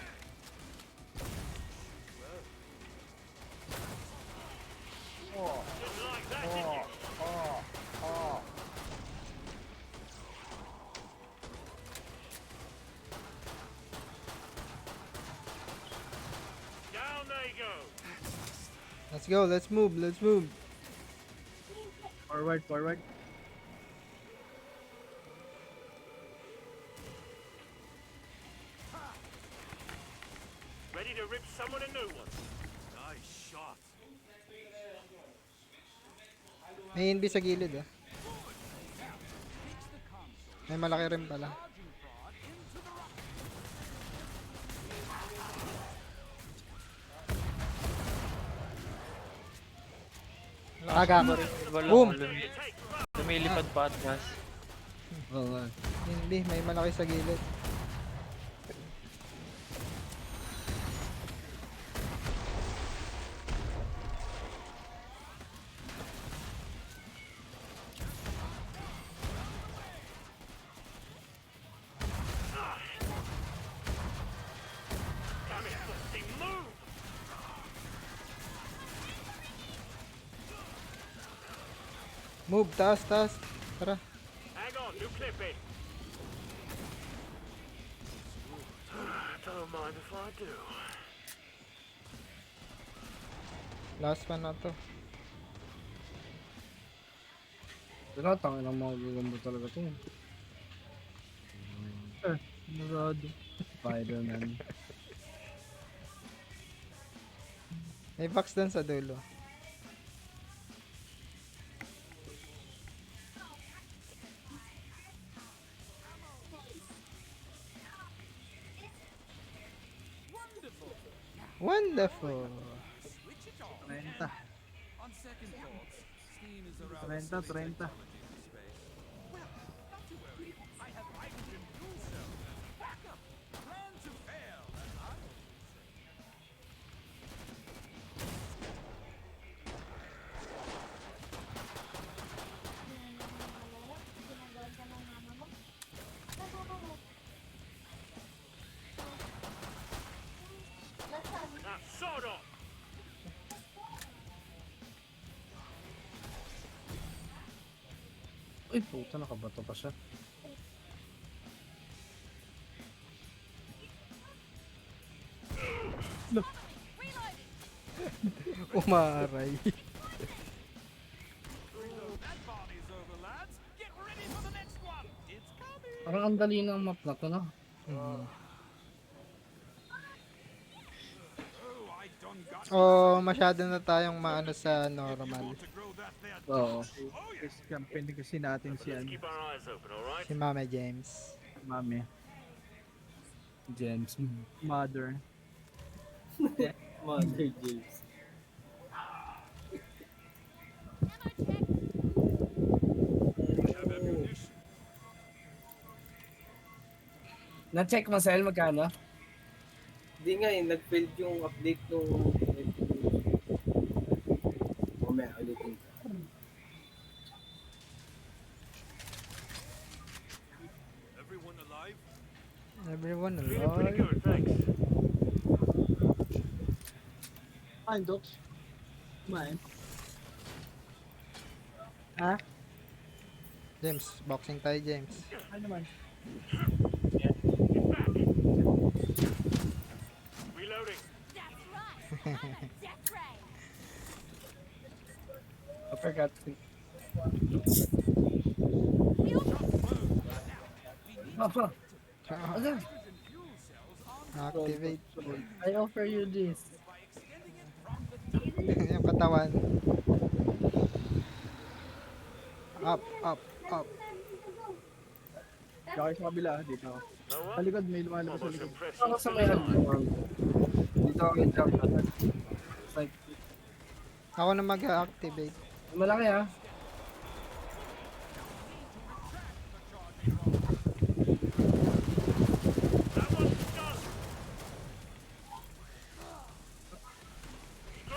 Didn't like that, did you? Down they go. Let's move. Forward. Ready to rip someone a new one. Nice shot. May NB sa gilid ah. May malaki rin pala. Aga ako rin. Boom! Lumilipad pa atras. Oo nga. Hindi, may malaki sa gilid. Damn it, Foxy, move! Move, taas, taas. Tara. Hang on, new clip in. Don't mind if I do. Last one na to. Pero tangin ang mga gagamba talaga to. Narado. Spider-Man. May box dun sa dulo. Wonderful. Switch it on. 30. On second thoughts, steam is a 30, 30. space. Well, not to worry. I have hydrogen fuel cells as backup. Plan to fail, as I always say. Now, sword off. Uy, puta, nakabato pa siya. Umaray. That party's over, lads. Get ready for the next one. It's coming. Parang ang dali ng map na to, no? Oh, I done got Oh, masyado na tayong maano sa normal. to grow that there. Oo. Oh, yeah. Yes, campaign kasi natin si Let's ano, keep our eyes open, alright? Si Mame James. Mami. James. Mother. Mother James. Na-check mo, Sel, magkano? Hindi nga eh, nag-failed yung update nung mamaya ulitin ko. Everyone alive? Everyone Feeling pretty alive. good, thanks. Ay, Doc. Kumain. Ha? James, boxing tayo, James. Ano naman? Get back. Reloading. That's right. I'm a death ray. Uppercut. Papa, ano? Activate. I offer you this. Yung katawan. Up, up, up. Kaya sa kabila, dito. No Sa one? likod, may lumalabas sa Almost likod. impressed Ako you. sa may hardcore. Dito ako yung jump na. It's like, Ako na mag-activate. malaki ha. That one's done.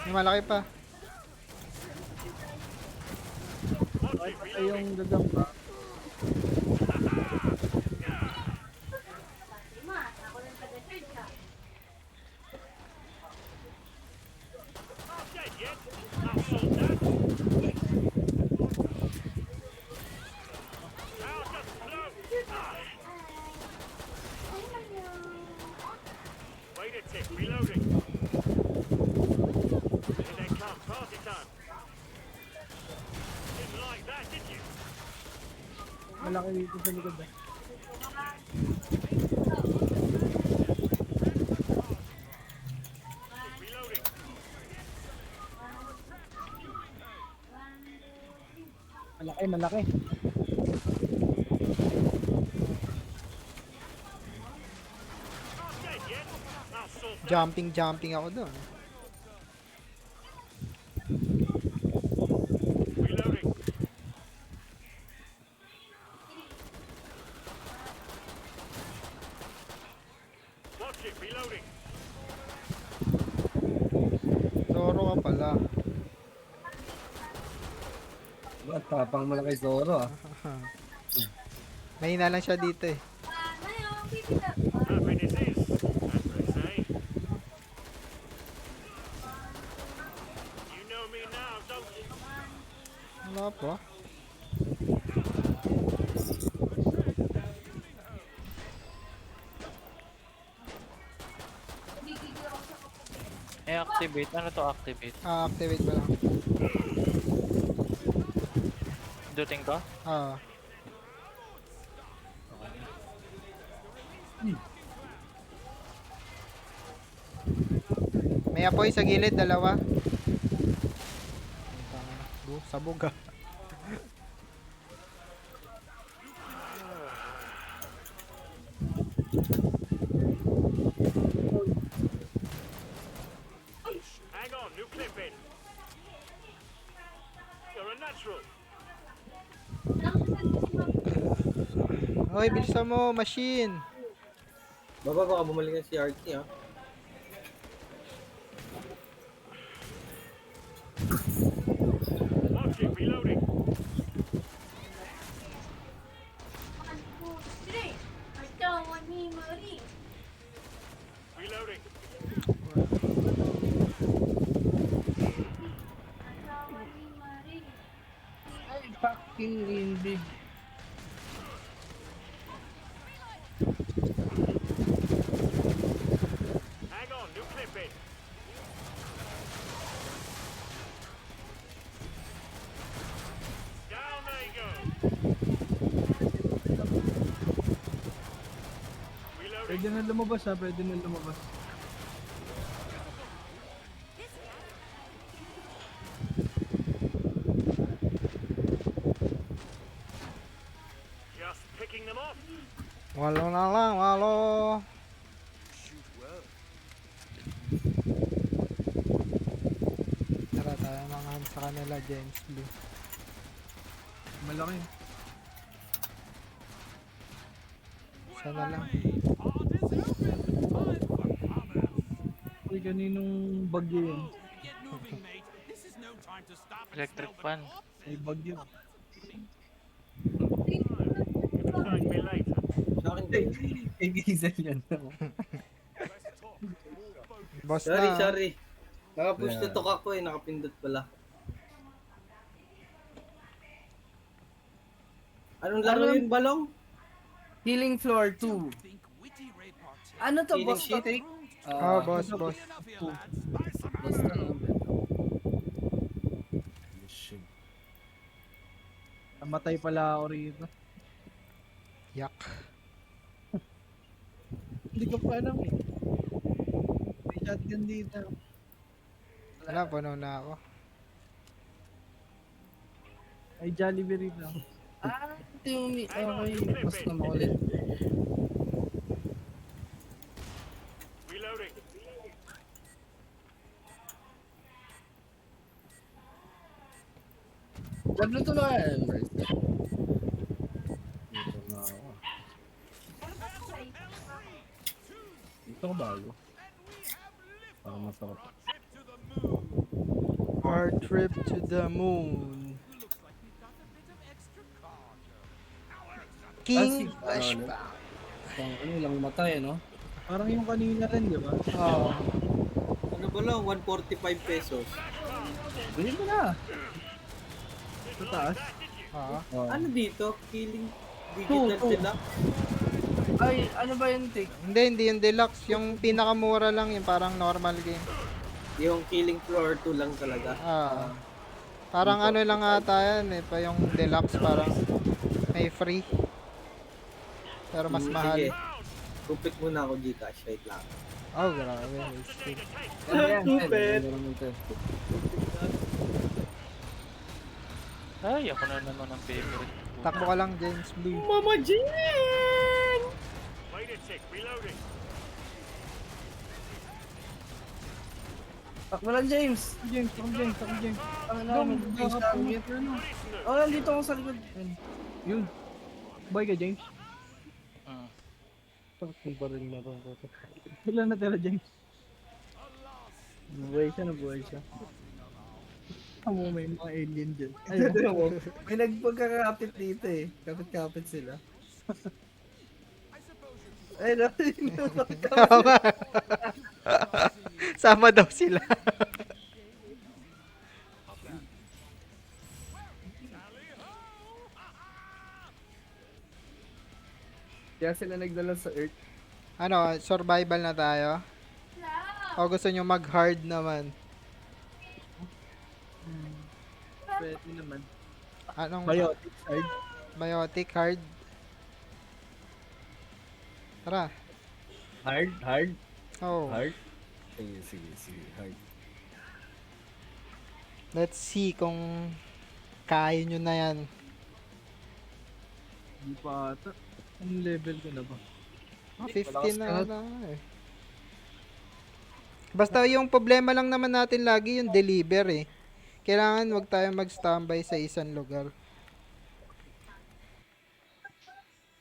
Yung malaki pa. Watch it, Ay, reloading. yung gagamba. Ako lang taga-third ka. Not dead yet. I'll sort that. Now just blow. Wait a tick, reloading. Here they come, party time. Didn't like that, did you? Malaki dito sa likod. Eh. Reloading. Malaki, malaki. Not dead yet. I'll sort that. Jumping, jumping ako doon. Reloading. Watch it, reloading. Zoro ka pala. Ba't tapang malaki Zoro ah. Mahina lang siya dito eh. Ngayon, pipita. Happiness is, as they say. You know me now, don't you? Wala pa. Gigigil ako sa activate. Ano to activate? Activate ba lang? Duting ko? May apoy sa gilid, dalawa. Sabog ah. Hang on, new clip in. You're a natural. Hoy, bilisan mo, machine. Baba, baka bumalik na si RT, ha? Watching, reloading. Reloading. Ay, fucking indig. Hang on, new clip in. Down they go. Reloading. Pwede na lumabas ha, pwede na lumabas. Just picking them off. Walo na lang, walo. Tara tayo mga sa kanila, James Blue. Malaki. Sana lang. Uy, kaninong bagyo yun? Get moving, mate. This is no time to stop and Electric smell the fan. coffee. May bagyo. Thank me later. Sa akin din. Kay Gizel yan. Boss Sorry, na. sorry. Nakapush Yeah. na talk ako eh, nakapindot pala. Anong laro Ano? yun, Balong? Healing Floor 2. Think witty repartee. Ano to, Healing boss sheet? topic? Boss. Enough here, lads. Buy some Basta no. Namatay pala ako rito. Yak. Hindi ko pa alam eh. May shotgun dito. Wala, puno na ako. Ay, Jollibee rito. Ito yung okay, boss na makulit. Reloading. Level to na yan. Dito na ako. Dito ko bago. Para masarap. Our trip to the moon. King Flashback. Ano lang matay, no? Parang yung kanina rin, di ba? Oo. Ano ba lang, 145 pesos. Bili mo na. Sa taas. Ano dito? Killing digital Two. sila? Ay, ano ba yung take? Hindi yung deluxe. Yung pinakamura lang, yung parang normal game. Yung Killing Floor 2 lang talaga. Parang ano lang ata yan eh. Pa yung deluxe parang may free. Pero mas mahal. Sige. Kupit muna ako Gcash, wait lang. Oh, grabe. Wasted. Ano yan? Stupid. Ay, ako na naman ang favorite. Takbo ka lang, James Blue. Mama Jean! Wait a tick. Reloading. Takbo lang, James. James. Ang namin, James target. Oh, nandito ako sa likod. Yun. Boy ka, James. Takbo pa rin na ito. Ilan na tira, James? Buhay siya. Amo may mga alien dyan. Ayun. May nagpagkakapit dito eh. Kapit-kapit sila. Ay, Oo nga. Sama daw sila. Kaya sila nagdala sa Earth. Ano, survival na tayo? O gusto nyo mag-hard naman? Pwede naman. Anong Biotic side. biotic hard? Tara. Hard? Oh, Hard? Sige. Hard. let's see kung kaya nyo na yan. Hindi pa ata. Anong level ko na ba? Ah, Malakas 15 ka na na. ata eh. Basta yung problema lang naman natin lagi yung deliver eh. Kailangan wag tayo mag-standby sa isang lugar.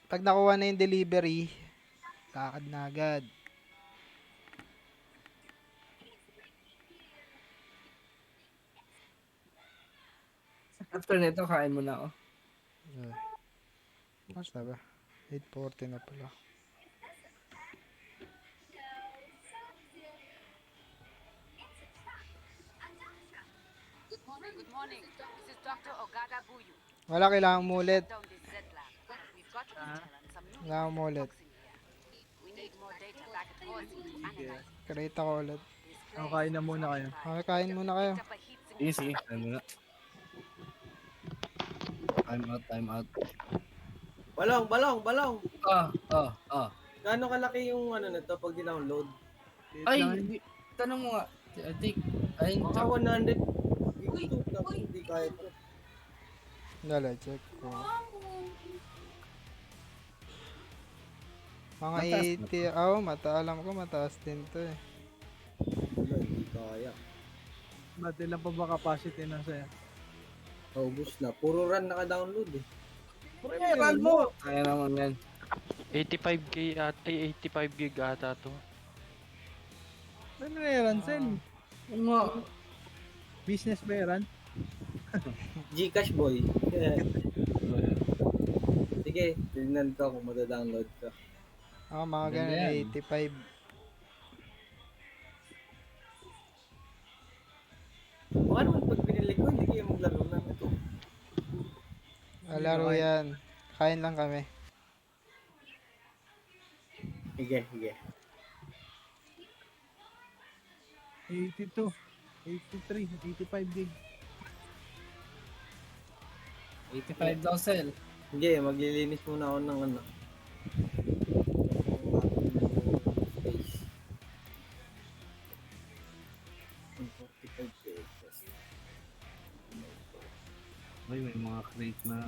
Pag nakuha na yung delivery, lakad na agad. After nito, kain mo na ako. Basta ba? 8:40 na pala. Good morning. This is Dr. Ogada Buyu. Wala, kailangan mo ulit. Down this Z lab. We've got intel and some new Kailangan mo ulit. toxin here. We need more data back at Aussie to analyze it. Create ako ulit. This Ako place kain na is muna kayo. occupied. Okay, kain muna kayo. Picked up a heat signature. Sige. Kain mo na. Time out. Balong. Ah. Gaano kalaki yung ano nito pag dinownload? Ay, tanong mo nga. I think, Baka 100 gig tapos hindi kaya to. Dala, check ko. Mga Mataas 80, alam ko mataas din to eh. Wala, hindi kaya. Ba't ilan pa ba capacity na sa'yo? Ubus na. Puro run naka-download eh. Run mo! Kaya naman yan. 85k at 85 gig ata to. Ano na yan, Sen? Ano? Business ba yan? Gcash boy. Sige, tignan ko kung madadownload ko. Mga Ganda ganun, yan. 85. Baka naman pag pinili ko, hindi kayo maglaro na ito. Laro yan. Kain lang kami. Sige. 82, 83, 85 gig. 85 daw sell. Hindi, maglilinis muna ako ng ano. Space. 45 pesos. Ay, may mga crate na.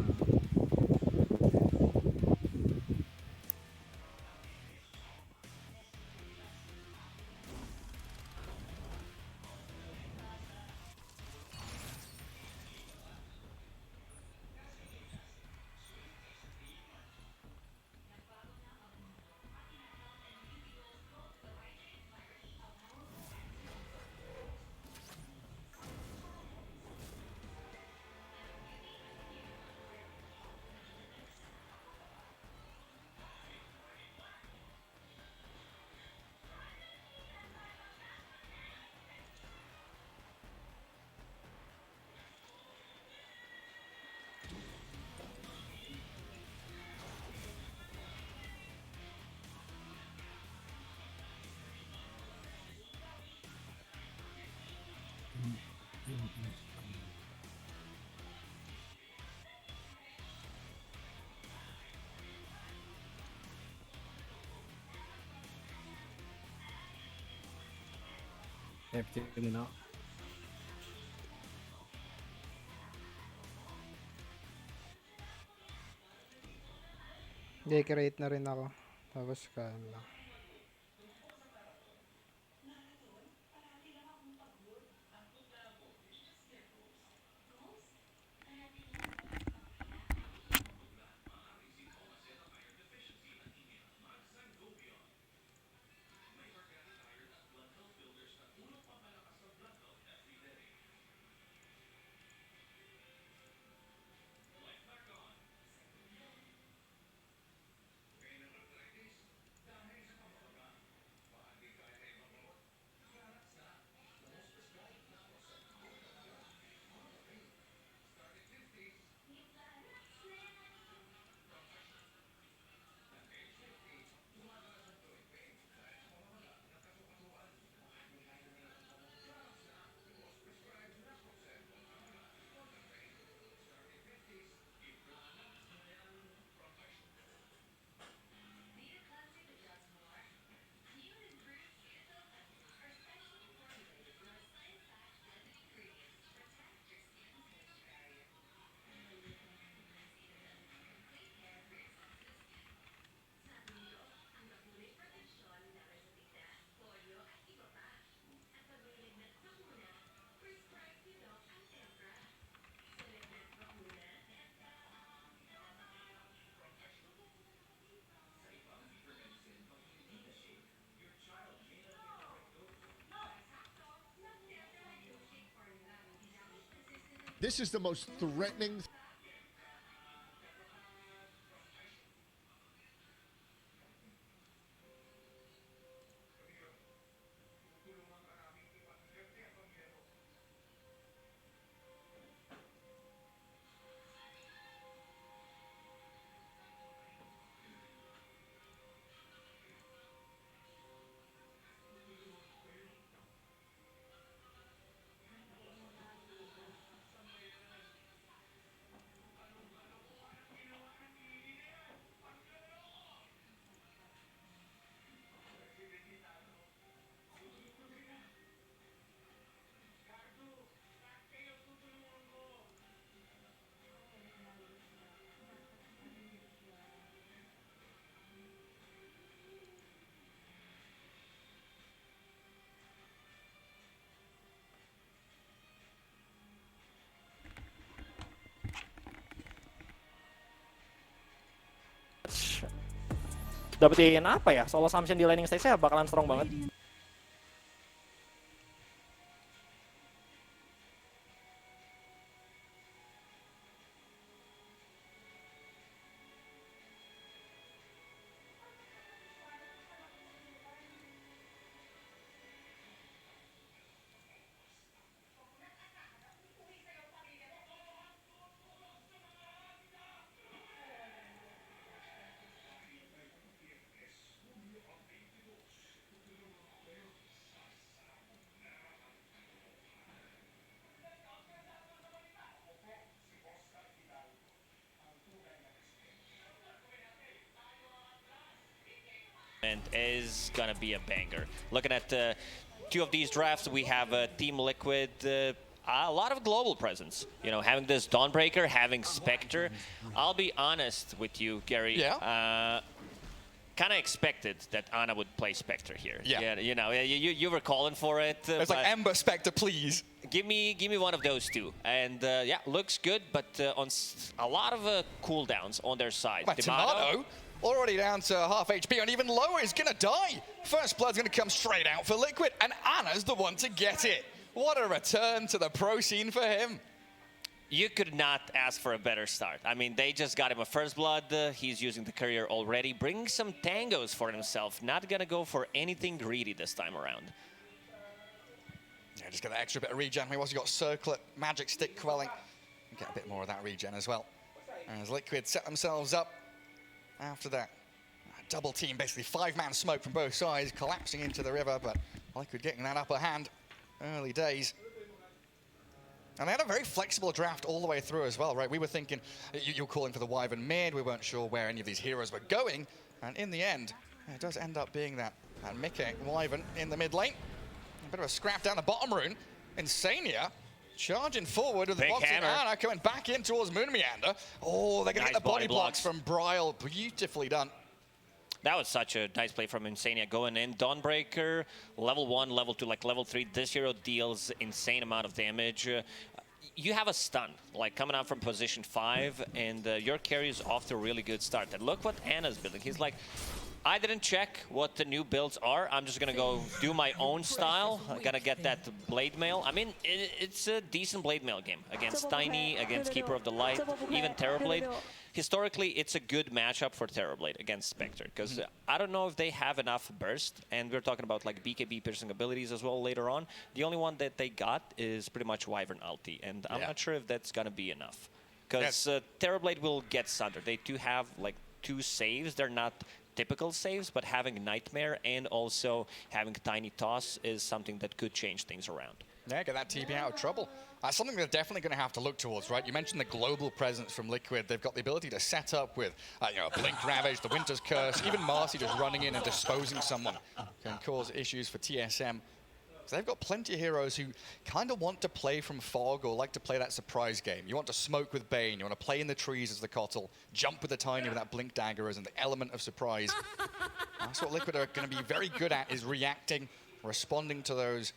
FT muna ako. Decorate na rin ako. Tapos kain lang. This is the most threatening. Dapetin apa ya? Solo assumption di laning stage-nya bakalan strong banget. And is gonna be a banger. Looking at two of these drafts, we have Team Liquid, a lot of global presence. You know, having this Dawnbreaker, having Spectre. I'll be honest with you, Gary. Yeah. Kind of expected that Ana would play Spectre here. Yeah. You know, you were calling for it. It's like Ember Spectre, please. Give me one of those two. And yeah, looks good, but on a lot of cooldowns on their side. My Tomato already down to half HP, and even lower is going to die. First Blood's going to come straight out for Liquid, and Ana's the one to get it. What a return to the pro scene for him. You could not ask for a better start. I mean, they just got him a First Blood. He's using the Courier already, bringing some tangos for himself. Not going to go for anything greedy this time around. Yeah, just get that extra bit of regen. He also got Circlet, Magic Stick Quelling. Get a bit more of that regen as well. As Liquid set themselves up after that double team, basically 5-man smoke from both sides, collapsing into the river, but Liquid getting that upper hand early days. And they had a very flexible draft all the way through as well, right? We were thinking, you were calling for the Wyvern mid, we weren't sure where any of these heroes were going, and in the end, it does end up being that Mickey Wyvern in the mid lane. A bit of a scrap down the bottom rune. Insania charging forward with the boxing Ana, coming back in towards Moon Meander. Oh, they're going to get the body blocks from Bryle. Beautifully done. That was such a nice play from Insania going in. Dawnbreaker, level 1, level 2, like level 3. This hero deals insane amount of damage. You have a stun, like coming out from position 5, and your carry is off to a really good start. And look what Ana's building. He's like, I didn't check what the new builds are. I'm just going to go do my own style. I got to get that Blade Mail. I mean, it's a decent Blade Mail game against Tiny, against Keeper of the Light, even Terrorblade. Historically, it's a good matchup for Terrorblade against Spectre, because I don't know if they have enough burst, and we're talking about like BKB piercing abilities as well later on. The only one that they got is pretty much Wyvern ulti, and I'm not sure if that's going to be enough, because Terrorblade will get sundered. They do have like 2 saves. They're not typical saves, but having Nightmare and also having Tiny Toss is something that could change things around. Yeah, get that TP out of trouble. Something they're definitely going to have to look towards, right? You mentioned the global presence from Liquid. They've got the ability to set up with, you know, Blink Ravage, the Winter's Curse, even Marcy just running in and disposing someone can cause issues for TSM. So they've got plenty of heroes who kind of want to play from Fog or like to play that surprise game. You want to smoke with Bane, you want to play in the trees as the Kotl, jump with the Tiny with that Blink Dagger as an element of surprise. That's what Liquid are going to be very good at, is reacting, responding to those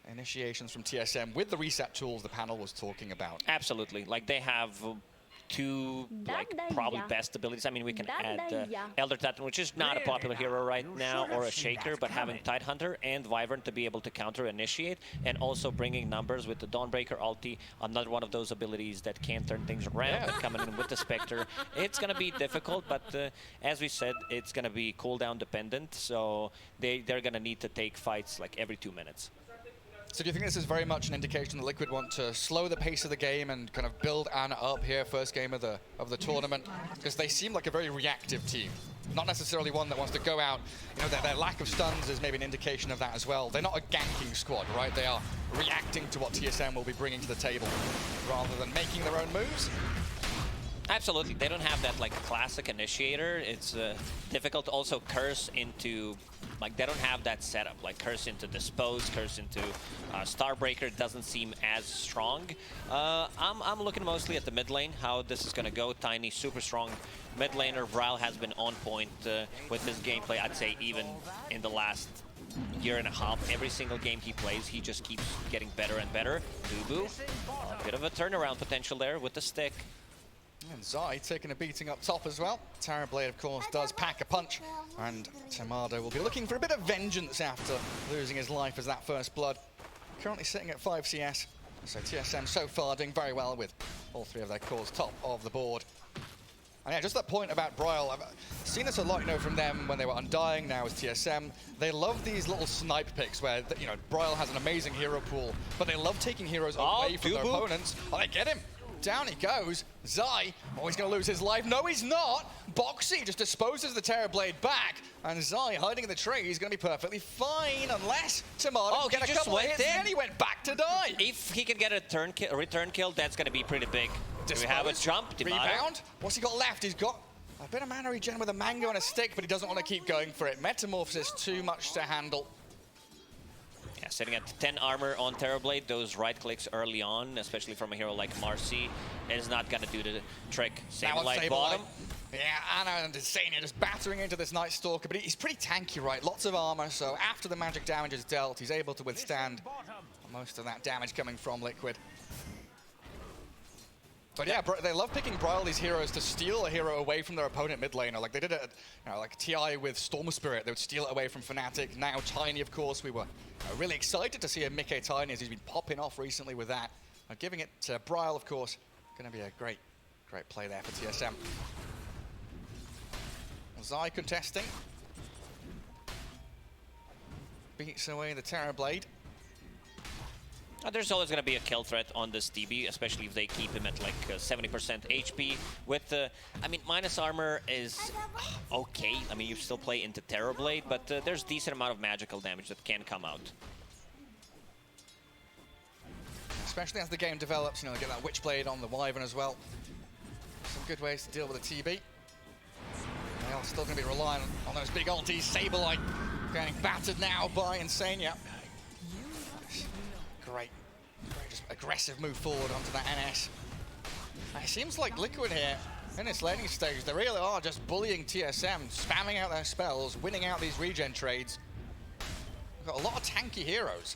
initiations from TSM with the reset tools the panel was talking about. Absolutely. Like, they have two like probably best abilities. I mean, we can add Elder Titan, which is not a popular hero right now, or a Shaker, but having Tidehunter and Wyvern to be able to counter initiate, and also bringing numbers with the Dawnbreaker ulti, another one of those abilities that can turn things around, and coming in with the Spectre. It's going to be difficult, but as we said, it's going to be cooldown dependent, so they're going to need to take fights like every 2 minutes. So do you think this is very much an indication that Liquid want to slow the pace of the game and kind of build Ana up here, first game of the tournament? Because they seem like a very reactive team. Not necessarily one that wants to go out. You know, their lack of stuns is maybe an indication of that as well. They're not a ganking squad, right? They are reacting to what TSM will be bringing to the table rather than making their own moves. Absolutely. They don't have that like classic initiator. It's difficult to also curse into, like they don't have that setup, like curse into Dispose, curse into Starbreaker doesn't seem as strong. I'm looking mostly at the mid lane, how this is going to go. Tiny, super strong mid laner. Vryle has been on point with his gameplay, I'd say even in the last year and a half. Every single game he plays, he just keeps getting better and better. Dubu, a bit of a turnaround potential there with the stick. And Zai taking a beating up top as well. Terrorblade, of course, does pack a punch. And Tomado will be looking for a bit of vengeance after losing his life as that first blood. Currently sitting at 5 CS. So TSM so far doing very well with all three of their cores top of the board. And yeah, just that point about Bryle, I've seen this a lot, you know, from them when they were Undying, now with TSM. They love these little snipe picks where, you know, Bryle has an amazing hero pool, but they love taking heroes away from their opponents. Oh, they get him. Down he goes. Zai, oh, he's going to lose his life. No, he's not. Boxy just disposes the Terrorblade back. And Zai, hiding in the tree, is going to be perfectly fine unless Tomado can get a couple of hits and he went back to die. If he can get a return kill, that's going to be pretty big. Do we have a jump? Rebound. What's he got left? He's got a bit of mana regen with a mango and a stick, but he doesn't want to keep going for it. Metamorphosis too much to handle. Yeah, sitting at 10 armor on Terrorblade, those right clicks early on, especially from a hero like Marcy, is not going to do the trick. Sableye bottom. Yeah, Ana and Insania just battering into this Night Stalker, but he's pretty tanky, right? Lots of armor, so after the magic damage is dealt, he's able to withstand most of that damage coming from Liquid. But yeah, they love picking Bryle, these heroes, to steal a hero away from their opponent mid laner. Like they did it, you know, like TI with Storm Spirit, they would steal it away from Fnatic. Now Tiny, of course, we were really excited to see a Mickey Tiny as he's been popping off recently with that. Giving it to Bryle, of course, going to be a great play there for TSM. Zai contesting. Beats away the Terrorblade. There's always going to be a kill threat on this DB, especially if they keep him at like 70% HP. With I mean, minus armor is okay. I mean, you still play into Terrorblade, but there's decent amount of magical damage that can come out. Especially as the game develops, you know, get that Witchblade on the Wyvern as well. Some good ways to deal with the TB. They are still going to be relying on those big ultis. Sableye getting battered now by Insania. Great, just aggressive move forward onto that NS. And it seems like Liquid here, in this laning stage, they really are just bullying TSM, spamming out their spells, winning out these regen trades. We've got a lot of tanky heroes.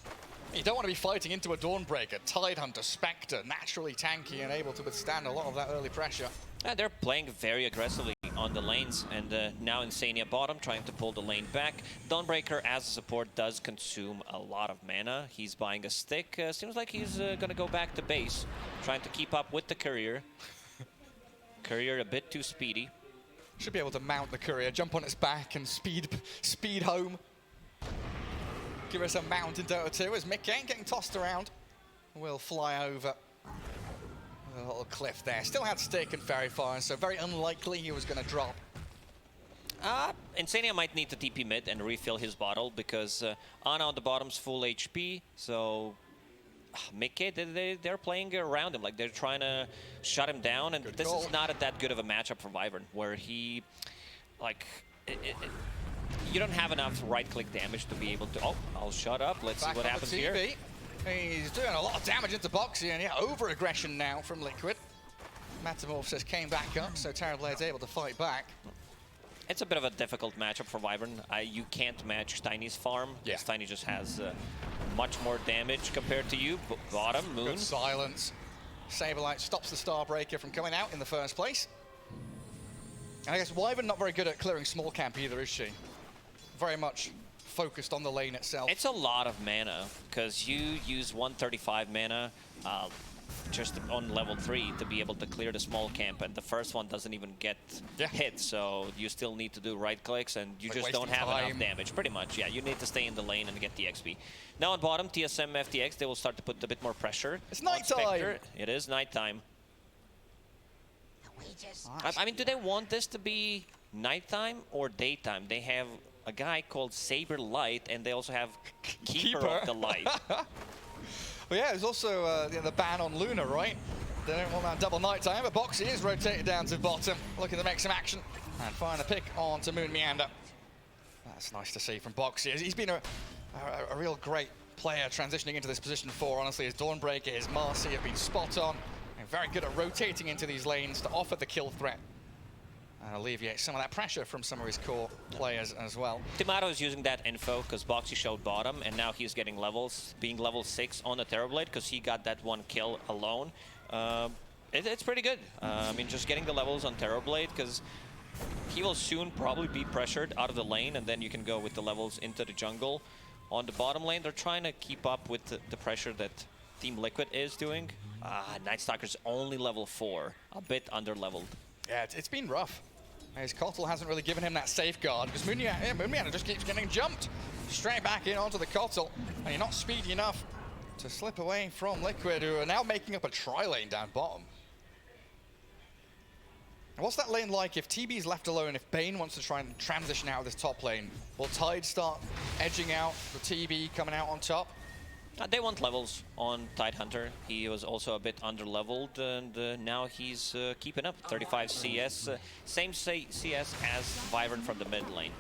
You don't want to be fighting into a Dawnbreaker, Tidehunter, Spectre, naturally tanky and able to withstand a lot of that early pressure. Yeah, they're playing very aggressively on the lanes, and now Insania bottom trying to pull the lane back. Dawnbreaker as a support does consume a lot of mana. He's buying a stick. Seems like he's going to go back to base, trying to keep up with the Courier. Courier a bit too speedy. Should be able to mount the Courier, jump on its back and speed home. Give us a mount in Dota 2 as Mickey getting tossed around. Will fly over a little cliff there. Still had stick and fairy fire, so very unlikely he was going to drop. Insania might need to TP mid and refill his bottle because Ana on the bottom's full HP. So Mickey, they're playing around him, like they're trying to shut him down, and this is not that good of a matchup for Wyvern, where he, like, you don't have enough right-click damage to be able to. Oh, I'll shut up. Let's see what happens here. He's doing a lot of damage into Boxy, and yeah, over-aggression now from Liquid. Metamorphosis came back up, so Terrorblade's able to fight back. It's a bit of a difficult matchup for Wyvern. You can't match Tiny's farm, because Tiny just has much more damage compared to you. Bottom, Moon. Good silence. Saberlight stops the Starbreaker from coming out in the first place. And I guess Wyvern not very good at clearing small camp either, is she? Very much focused on the lane itself. It's a lot of mana, because you use 135 mana just on level 3 to be able to clear the small camp, and the first one doesn't even get hit, so you still need to do right clicks, and you just don't have enough damage. Pretty much, yeah. You need to stay in the lane and get the XP. Now on bottom, TSM, FTX, they will start to put a bit more pressure. It's nighttime! It is nighttime. I mean, do they want this to be nighttime or daytime? They have a guy called Saber Light, and they also have Keeper of the Light. Well, yeah, there's also the ban on Luna, right? They don't want that double nighttime, but Boxy is rotated down to bottom, looking to make some action and find a pick onto Moon Meander. That's nice to see from Boxy. He's been a real great player transitioning into this position 4. Honestly, his Dawnbreaker, his Marcy have been spot on and very good at rotating into these lanes to offer the kill threat and alleviate some of that pressure from some of his core players as well. Tomato is using that info because Boxy showed bottom, and now he's getting levels, being level 6 on the Terrorblade because he got that one kill alone. It's pretty good. I mean, just getting the levels on Terrorblade because he will soon probably be pressured out of the lane, and then you can go with the levels into the jungle. On the bottom lane, they're trying to keep up with the pressure that Team Liquid is doing. Night Stalker's only level 4, a bit under-leveled. Yeah, it's been rough. His Kotl hasn't really given him that safeguard because Moonmeander just keeps getting jumped straight back in onto the Kotl, and you're not speedy enough to slip away from Liquid, who are now making up a tri-lane down bottom. And what's that lane like if TB's left alone, if Bane wants to try and transition out of this top lane? Will Tide start edging out the TB coming out on top? They want levels on Tidehunter. He was also a bit under-leveled, and now he's keeping up. 35 CS, same CS as Wyvern from the mid lane.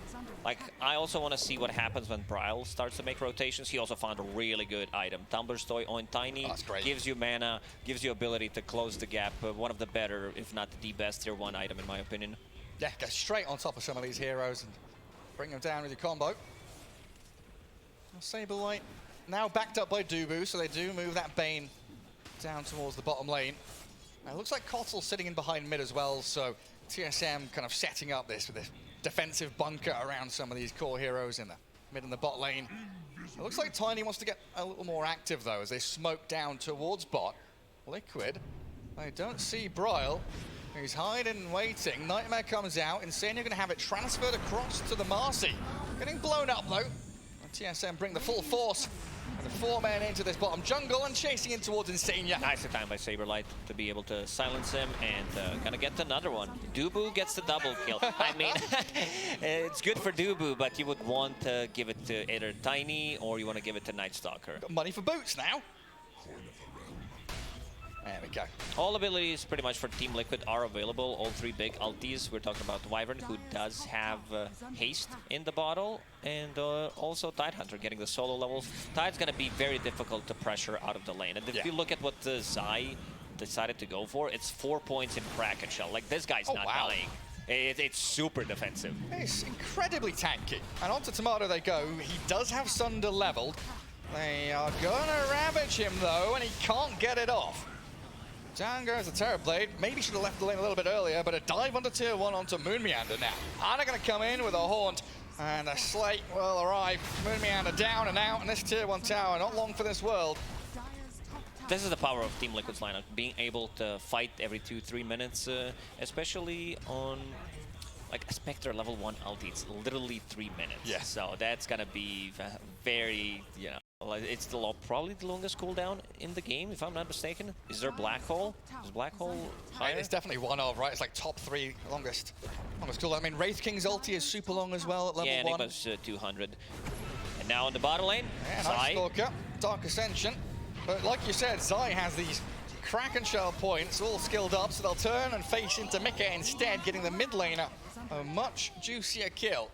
Like, I also want to see what happens when Bryle starts to make rotations. He also found a really good item. Tumbler's Toy on Tiny gives you mana, gives you ability to close the gap. One of the better, if not the best, tier 1 item in my opinion. Yeah, go straight on top of some of these heroes and bring them down with your combo. Saberlight now backed up by Dubu, so they do move that Bane down towards the bottom lane. Now, it looks like Kotl's sitting in behind mid as well, so TSM kind of setting up this with this defensive bunker around some of these core heroes in the mid and the bot lane. It looks like Tiny wants to get a little more active though as they smoke down towards bot. Liquid, they don't see Bryle. He's hiding and waiting. Nightmare comes out. Insane are going to have it transferred across to the Marcy. Getting blown up though. And TSM bring the full force. And the 4 men into this bottom jungle and chasing in towards Insania. Nice time by Saberlight to be able to silence him and gonna get another one. Dubu gets the double kill. I mean, it's good for Dubu, but you would want to give it to either Tiny or you want to give it to Night Stalker. Got money for boots now. There we go. All abilities pretty much for Team Liquid are available. All 3 big ultis. We're talking about Wyvern, who does have haste in the bottle, and also Tidehunter getting the solo levels. Tide's going to be very difficult to pressure out of the lane. And if you look at what the Zai decided to go for, it's 4 points in Kraken Shell. Like, this guy's not dying. It's super defensive. It's incredibly tanky. And onto Tomato they go. He does have Sunder leveled. They are going to ravage him, though, and he can't get it off. Down goes the Terrorblade. Maybe should have left the lane a little bit earlier, but a dive onto tier 1 onto Moon Meander now. Ana going to come in with a Haunt, and a Slate will arrive. Moon Meander down and out, and this tier 1 tower, not long for this world. This is the power of Team Liquid's lineup, being able to fight every 2-3 minutes, especially on like a Spectre level 1 ulti. It's literally 3 minutes. Yeah. So that's going to be very, you know, it's probably the longest cooldown in the game, if I'm not mistaken. Is there Black Hole? Is Black Hole higher? It's definitely one of, right? It's like top 3 longest cooldown. I mean, Wraith King's ulti is super long as well at level 1. Yeah, Enigma's 200. And now in the bottom lane, yeah, Zai. nice Stalker, Dark Ascension. But like you said, Zai has these Kraken Shell points all skilled up, so they'll turn and face into Mika instead, getting the mid laner a much juicier kill.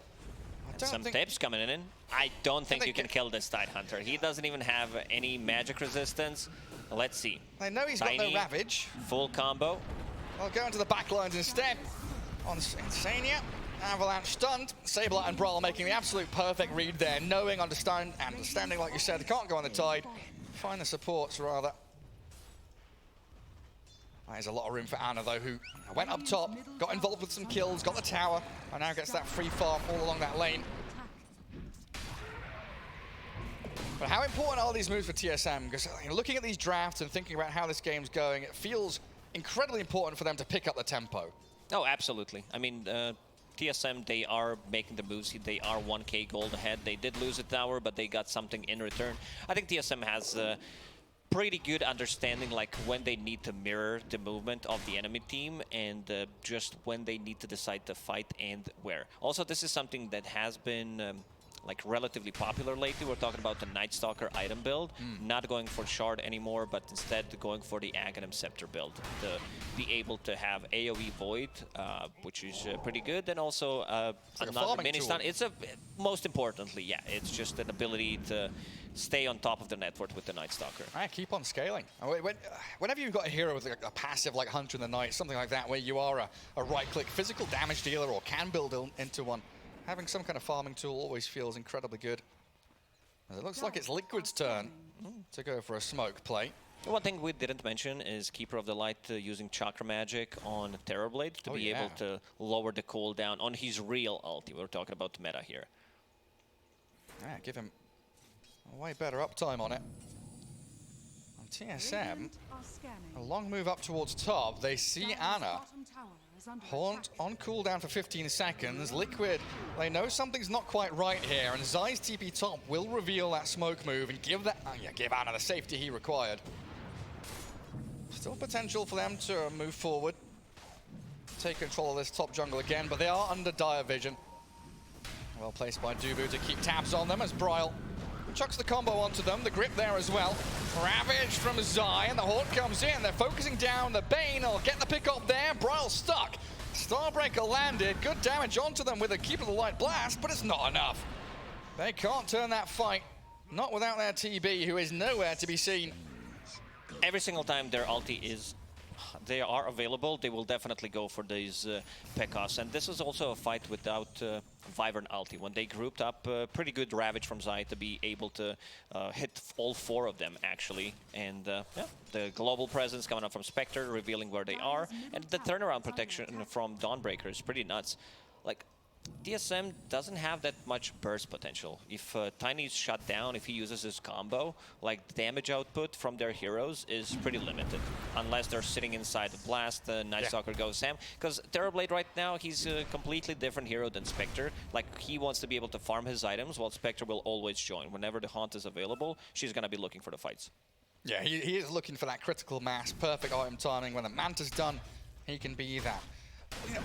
Some tips coming in. I don't think you can kill this Tidehunter. He doesn't even have any magic resistance. Let's see. I know he's got no Ravage. Full combo. I'll go into the backlines instead. On Insania, Avalanche stunned. Saberlight and Brawl making the absolute perfect read there, knowing, understanding, like you said, they can't go on the Tide. Find the supports, rather. There's a lot of room for Ana, though, who went up top, got involved with some kills, got the tower, and now gets that free farm all along that lane. But how important are these moves for TSM? Because looking at these drafts and thinking about how this game's going, it feels incredibly important for them to pick up the tempo. Oh, absolutely. I mean, TSM, they are making the moves. They are 1k gold ahead. They did lose a tower, but they got something in return. I think TSM has pretty good understanding, like when they need to mirror the movement of the enemy team and just when they need to decide to fight and where. Also, this is something that has been like relatively popular lately. We're talking about the Night Stalker item build, not going for Shard anymore, but instead going for the Aghanim Scepter build to be able to have AoE Void, which is pretty good, and also like another mini tool. stun. It's most importantly, yeah, it's just an ability to stay on top of the network with the Night Stalker. All right, keep on scaling. Whenever you've got a hero with a passive like Hunter in the Night, something like that, where you are a right-click physical damage dealer or can build into one, having some kind of farming tool always feels incredibly good. As it looks like it's Liquid's turn to go for a smoke play. One thing we didn't mention is Keeper of the Light using Chakra Magic on Terrorblade to be able to lower the cooldown on his real ulti. We're talking about meta here. Yeah, give him a way better uptime on it. On TSM, a long move up towards top. They see Ana. Haunt on cooldown for 15 seconds. Liquid, they know something's not quite right here, and Zai's TP top will reveal that smoke move and give Ana the safety he required. Still potential for them to move forward, take control of this top jungle again, but they are under dire vision. Well placed by Dubu to keep tabs on them as Bryle chucks the combo onto them, the grip there as well. Ravaged from Zai, and the Haunt comes in. They're focusing down. The Bane will get the pick up there. Bryle stuck. Starbreaker landed. Good damage onto them with a Keeper of the Light blast, but it's not enough. They can't turn that fight. Not without their TB, who is nowhere to be seen. Every single time their ulti they are available, they will definitely go for these pick-offs. And this is also a fight without Wyvern ulti. When they grouped up, pretty good Ravage from Zai to be able to hit all 4 of them, actually. And yeah, the global presence coming up from Spectre, revealing where they are. And the turnaround protection from Dawnbreaker is pretty nuts. Like, TSM doesn't have that much burst potential. If Tiny is shut down, if he uses his combo, like, the damage output from their heroes is pretty limited. Unless they're sitting inside the blast, the Night Stalker goes Sam. Because Terrorblade right now, he's a completely different hero than Spectre. Like, he wants to be able to farm his items, while Spectre will always join. Whenever the Haunt is available, she's gonna be looking for the fights. Yeah, he is looking for that critical mass, perfect item timing. When the Manta's done, he can be that.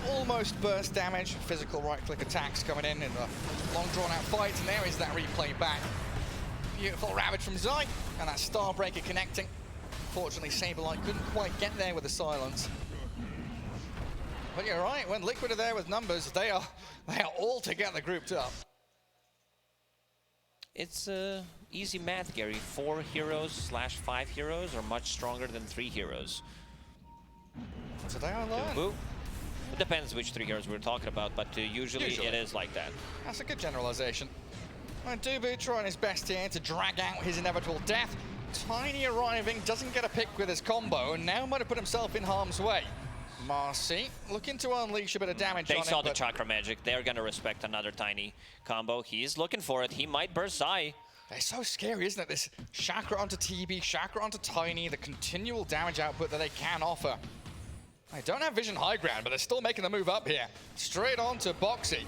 Almost burst damage, physical right-click attacks coming in a long drawn-out fight, and there is that replay back. Beautiful Ravage from Zai, and that Starbreaker connecting. Unfortunately, Saberlight couldn't quite get there with the silence. But you're right, when Liquid are there with numbers, they are all together grouped up. It's easy math, Gary. 4 heroes / 5 heroes are much stronger than 3 heroes. Today I learned. Dubu. It depends which 3 heroes we're talking about, but usually it is like that. That's a good generalization. And Dubu trying his best here to drag out his inevitable death. Tiny arriving, doesn't get a pick with his combo, and now might have put himself in harm's way. Marcy looking to unleash a bit of damage on him. They saw the Chakra Magic. They're going to respect another Tiny combo. He's looking for it. He might burst Zai. It's so scary, isn't it? This Chakra onto TB, Chakra onto Tiny, the continual damage output that they can offer. They don't have vision high ground, but they're still making the move up here. Straight on to Boxy.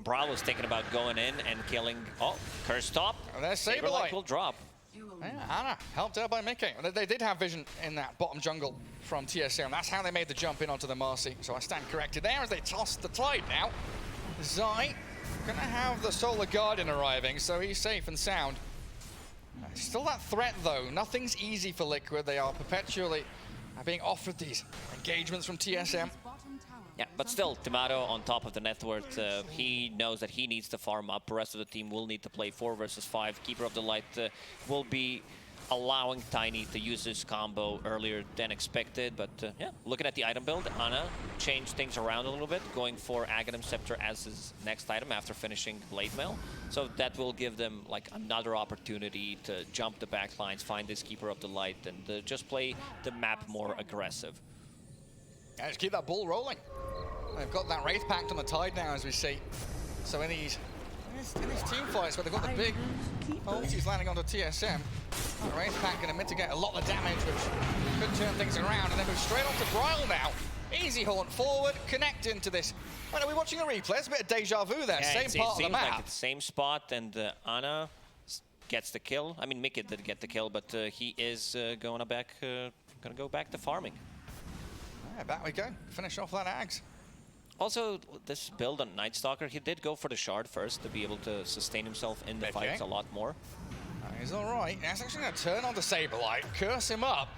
Brawl was thinking about going in and killing... Oh, Curse Top. And there's Saberlight will drop. Yeah, Ana helped out by Mickey. They did have vision in that bottom jungle from TSM. That's how they made the jump in onto the Marcy. So I stand corrected there as they toss the Tide now. Zai gonna have the Solar Guardian arriving, so he's safe and sound. Still that threat though. Nothing's easy for Liquid. They are perpetually being offered these engagements from TSM. Yeah, but still, Tomato on top of the net worth, he knows that he needs to farm up. The rest of the team will need to play 4 versus 5. Keeper of the Light will be allowing Tiny to use this combo earlier than expected. But yeah, looking at the item build, Ana changed things around a little bit, going for Aghanim Scepter as his next item after finishing Blade Mail. So that will give them like another opportunity to jump the back lines, find this Keeper of the Light, and just play the map more aggressive. Yeah, just keep that ball rolling. They've got that Wraith Pact on the tide now, as we see. So in these team fights where they've got the big ultis landing onto TSM, the Wraith Pact going to mitigate a lot of the damage, which could turn things around, and then move straight onto Bryle now. Easy haunt forward, connect into this. Well, are we watching a replay? It's a bit of deja vu there. Yeah, same part of the map. Like it's same spot, and Ana gets the kill. I mean, Mickey did get the kill, but he is gonna go back to farming. Yeah, back we go. Finish off that Ags. Also, this build on Night Stalker, he did go for the shard first to be able to sustain himself in the fights a lot more. He's all right. He's actually going to turn on the Saberlight, curse him up,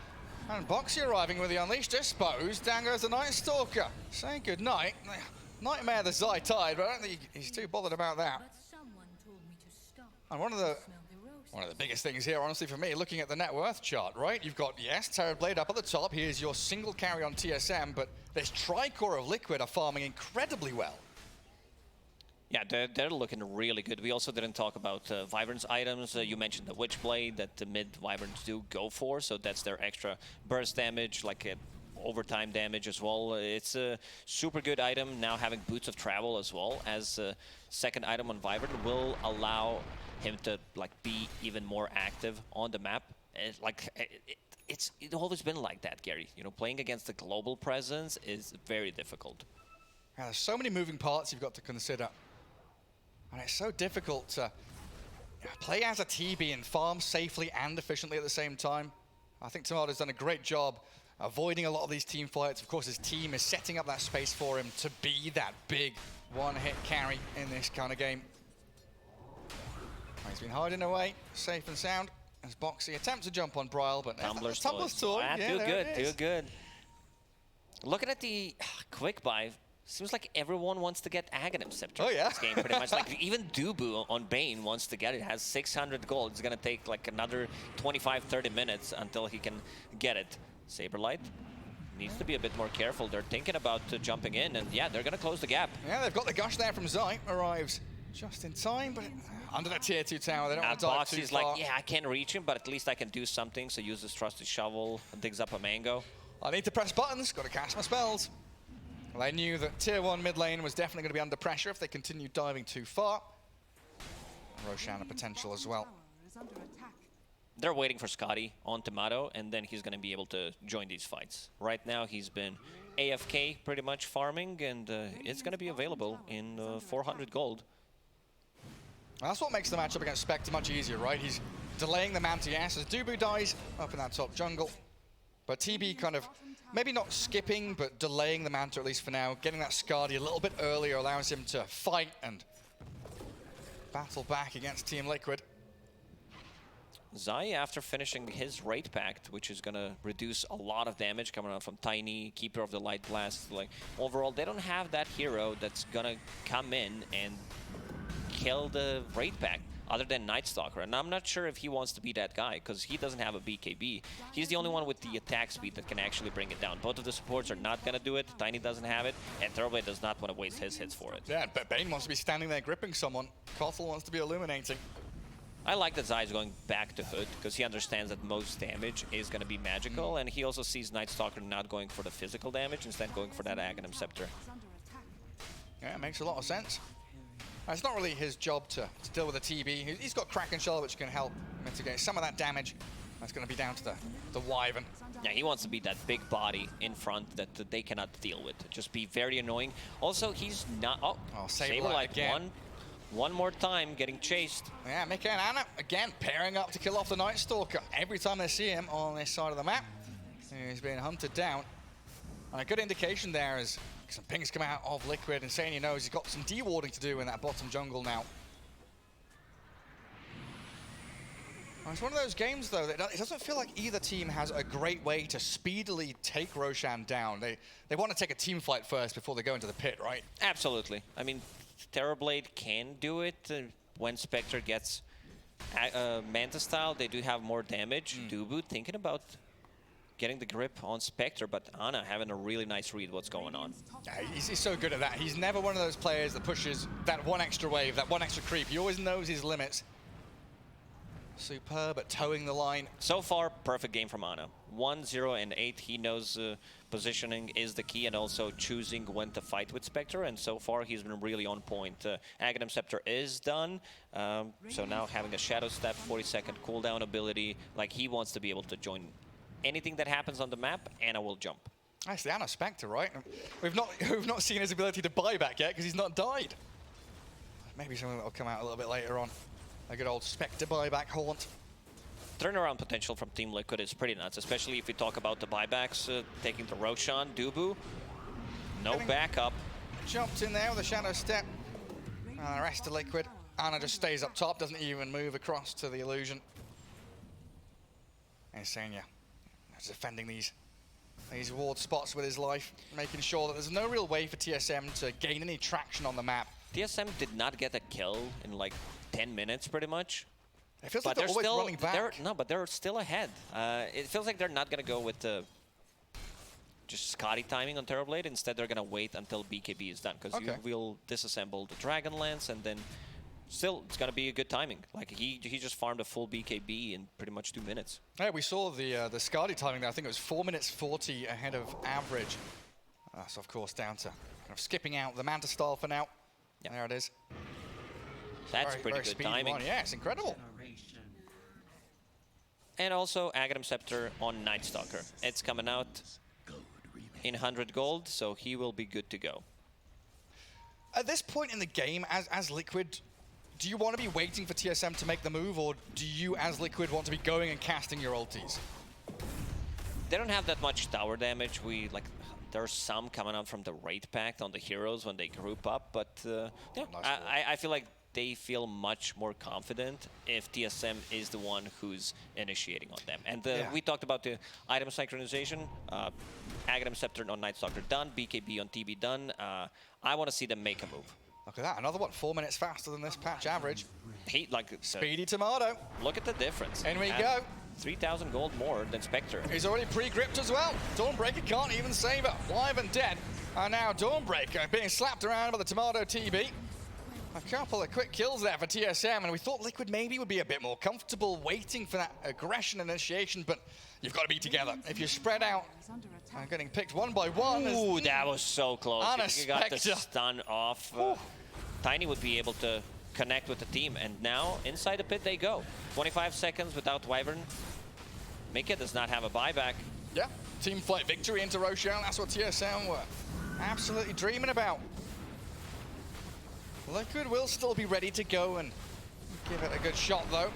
and Boxy arriving with the Unleashed Dispose. Down goes the Night Stalker. Say goodnight. Nightmare the Zai Tide, but I don't think he's too bothered about that. And one of the biggest things here, honestly, for me, looking at the net worth chart, right? You've got, yes, Terrorblade up at the top. Here's your single carry on TSM, but this Tricore of Liquid are farming incredibly well. Yeah, they're looking really good. We also didn't talk about Wyvern's items. You mentioned the Witchblade that the mid Wyverns do go for, so that's their extra burst damage, like overtime damage as well. It's a super good item. Now having Boots of Travel as well as a second item on Wyvern will allow him to like be even more active on the map. It's always been like that, Gary. You know, playing against the global presence is very difficult. Yeah, there's so many moving parts you've got to consider. And it's so difficult to play as a TB and farm safely and efficiently at the same time. I think Tomato's done a great job avoiding a lot of these team fights. Of course, his team is setting up that space for him to be that big one-hit carry in this kind of game. He's been hiding away, safe and sound, as Boxy attempts to jump on Bryle, but Tumbler's toy. Yeah, too good. Looking at the quick buy, seems like everyone wants to get Aghanim Scepter in this game, pretty much. Like even Dubu on Bane wants to get it. Has 600 gold. It's gonna take like another 25-30 minutes until he can get it. Saberlight needs to be a bit more careful. They're thinking about jumping in, and yeah, they're gonna close the gap. Yeah, they've got the gush there from Zai. Arrives just in time, but under that tier 2 tower, they don't want to dive too far. Like, yeah, I can't reach him, but at least I can do something. So uses Trusty Shovel and digs up a mango. I need to press buttons. Got to cast my spells. Well, they knew that tier 1 mid lane was definitely going to be under pressure if they continued diving too far. Roshan a potential as well. They're waiting for Scotty on Tomato, and then he's going to be able to join these fights. Right now, he's been AFK pretty much farming, and it's going to be available in 400 gold. That's what makes the matchup against Spectre much easier, right? He's delaying the Manta, yes, as Dubu dies up in that top jungle. But TB kind of, maybe not skipping, but delaying the Manta at least for now. Getting that Skadi a little bit earlier allows him to fight and battle back against Team Liquid. Zai, after finishing his Wraith Pact, which is going to reduce a lot of damage coming out from Tiny, Keeper of the Light Blast. Like, overall, they don't have that hero that's going to come in and kill the Wraith Pact other than Night Stalker. And I'm not sure if he wants to be that guy, because he doesn't have a BKB. He's the only one with the attack speed that can actually bring it down. Both of the supports are not going to do it. Tiny doesn't have it, and Terrorblade does not want to waste his hits for it. Yeah, but Bane wants to be standing there gripping someone. Kothel wants to be illuminating. I like that Zai is going back to Hood, because he understands that most damage is going to be magical, and he also sees Night Stalker not going for the physical damage, instead going for that Aghanim Scepter. Yeah, it makes a lot of sense. It's not really his job to deal with a TB. He's got Kraken Shell, which can help mitigate some of that damage. That's going to be down to the Wyvern. Yeah, he wants to be that big body in front that they cannot deal with. Just be very annoying. Also, he's not... Oh, Saberlight again. One more time, getting chased. Yeah, Mika and Ana, again, pairing up to kill off the Night Stalker. Every time they see him on this side of the map, he's being hunted down. And a good indication there is some pings come out of Liquid, and Sanya knows he's got some dewarding to do in that bottom jungle now. It's one of those games, though, that it doesn't feel like either team has a great way to speedily take Roshan down. They want to take a team fight first before they go into the pit, right? Absolutely. I mean, Terrorblade can do it when Spectre gets Manta style, they do have more damage. Dubu thinking about getting the grip on Spectre, but Ana having a really nice read what's going on. Yeah, he's so good at that. He's never one of those players that pushes that one extra wave, that one extra creep. He always knows his limits. Superb at towing the line. So far, perfect game from Ana. 1, 0, and 8. He knows positioning is the key and also choosing when to fight with Spectre. And so far, he's been really on point. Aghanim Scepter is done. So now having a Shadow Step, 40-second cooldown ability. Like, he wants to be able to join anything that happens on the map, Ana will jump. Actually, Ana Spectre, right? We've not seen his ability to buy back yet because he's not died. Maybe something that will come out a little bit later on. A good old Spectre buyback haunt. Turnaround potential from Team Liquid is pretty nuts, especially if we talk about the buybacks, taking the Roshan, Dubu. No backup. Jumped in there with a Shadow Step. The rest of Liquid. Ana just stays up top, doesn't even move across to the illusion. And Senya defending these ward spots with his life, making sure that there's no real way for TSM to gain any traction on the map. TSM did not get a kill in like 10 minutes, pretty much. It feels like they're always running back. No, but they're still ahead. It feels like they're not going to go with the just Scotty timing on Terrorblade. Instead, they're going to wait until BKB is done, because you will disassemble the Dragonlance, and then still, it's going to be a good timing. Like, he just farmed a full BKB in pretty much 2 minutes. Yeah, we saw the Scotty timing there. I think it was 4 minutes 40 ahead of average. So, of course, down to kind of skipping out the Manta style for now. Yep. There it is. That's pretty good timing. One. Yeah, it's incredible. And also Aghanim Scepter on Night Stalker. It's coming out in 100 gold, so he will be good to go. At this point in the game, as Liquid, do you want to be waiting for TSM to make the move, or do you, as Liquid, want to be going and casting your ultis? They don't have that much tower damage. There's some coming out from the Raid Pact on the heroes when they group up, but yeah, I feel like they feel much more confident if TSM is the one who's initiating on them. And we talked about the item synchronization. Aghanim Scepter on Night Stalker done, BKB on TB done. I want to see them make a move. Look at that, another one, 4 minutes faster than this patch average. Speedy Tomato. Look at the difference. In we go. 3,000 gold more than Spectre. He's already pre-gripped as well. Dawnbreaker can't even save it. Live and dead. And now Dawnbreaker being slapped around by the Tomato TB. A couple of quick kills there for TSM, and we thought Liquid maybe would be a bit more comfortable waiting for that aggression initiation, but you've got to be together. If you spread out, getting picked one by one. Ooh, that was so close. He got the stun off. Tiny would be able to connect with the team, and now inside the pit they go. 25 seconds without Wyvern. Mika does not have a buyback. Yeah, team fight victory into Rochelle. That's what TSM were absolutely dreaming about. Liquid will still be ready to go and give it a good shot, though.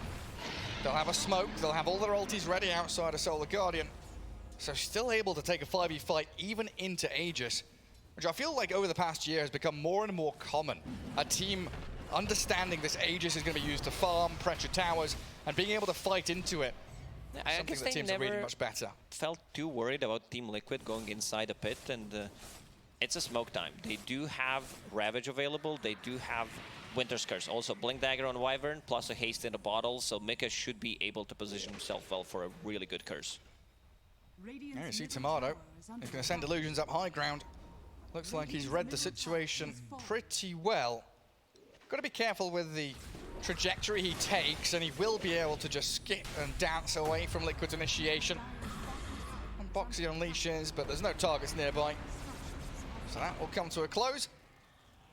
They'll have a smoke. They'll have all their ultis ready outside of Solar Guardian. So still able to take a 5v fight even into Aegis, which I feel like over the past year has become more and more common. A team understanding this Aegis is going to be used to farm, pressure towers, and being able to fight into it. I guess that teams are reading much better. Felt too worried about Team Liquid going inside the pit, and it's a smoke time. They do have Ravage available. They do have Winter's Curse. Also, Blink Dagger on Wyvern, plus a haste in a bottle, so Mika should be able to position himself well for a really good curse. There you see Tomato. He's going to send illusions up high ground. Looks like he's read the situation pretty well. Got to be careful with the trajectory he takes, and he will be able to just skip and dance away from Liquid's initiation. And Boxy unleashes, but there's no targets nearby. So that will come to a close.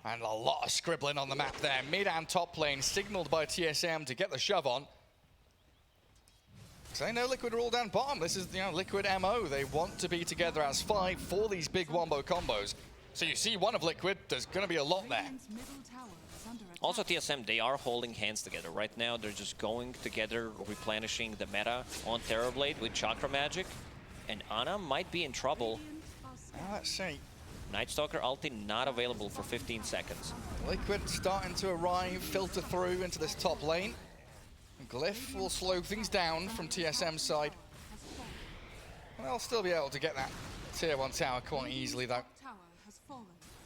And a lot of scribbling on the map there. Mid and top lane signaled by TSM to get the shove on. So they know Liquid are all down bottom. This is, Liquid MO. They want to be together as 5 for these big wombo combos. So you see one of Liquid, there's going to be a lot there. Also, TSM, they are holding hands together. Right now, they're just going together, replenishing the meta on Terrorblade with Chakra Magic. And Ana might be in trouble. Let's see. Night Stalker ulti not available for 15 seconds. Liquid starting to arrive, filter through into this top lane. Glyph will slow things down from TSM's side. They'll still be able to get that tier 1 tower quite easily, though.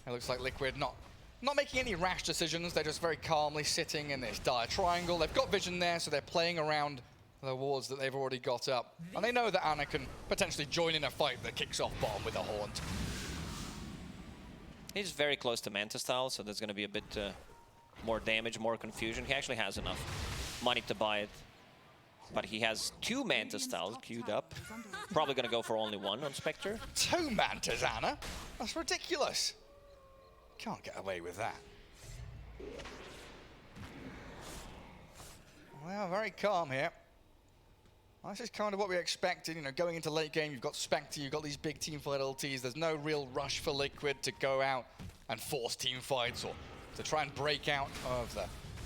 It looks like Liquid not not making any rash decisions. They're just very calmly sitting in this dire triangle. They've got vision there, so they're playing around the wards that they've already got up. And they know that Ana can potentially join in a fight that kicks off bottom with a Haunt. He's very close to Manta style, so there's going to be a bit more damage, more confusion. He actually has enough money to buy it. But he has 2 Manta styles queued up. Probably going to go for only 1 on Spectre. 2 Mantas, Ana? That's ridiculous. Can't get away with that. Well, very calm here. Well, this is kind of what we expected. You know, going into late game, you've got Spectre, you've got these big teamfight ultis. There's no real rush for Liquid to go out and force teamfights or to try and break out of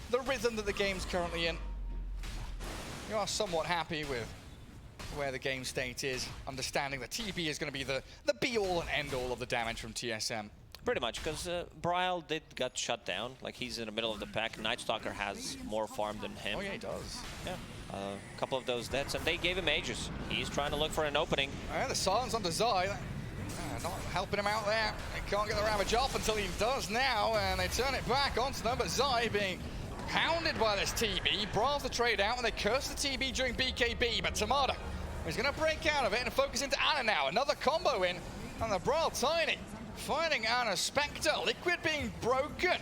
the rhythm that the game's currently in. You are somewhat happy with where the game state is, understanding that TB is going to be the be-all and end-all of the damage from TSM. Pretty much, because Bryle did get shut down. Like, he's in the middle of the pack. Night Stalker has more farm than him. Oh yeah, he does. Yeah, a couple of those deaths, and they gave him Aegis. He's trying to look for an opening. The silence on Zai. Not helping him out there. They can't get the Ravage off until he does now, and they turn it back onto them, but Zai being hounded by this TB. Brawls the trade out, and they curse the TB during BKB, but Tomato is going to break out of it and focus into Ana now. Another combo in, and the Brawl Tiny finding Ana Spectre. Liquid being broken.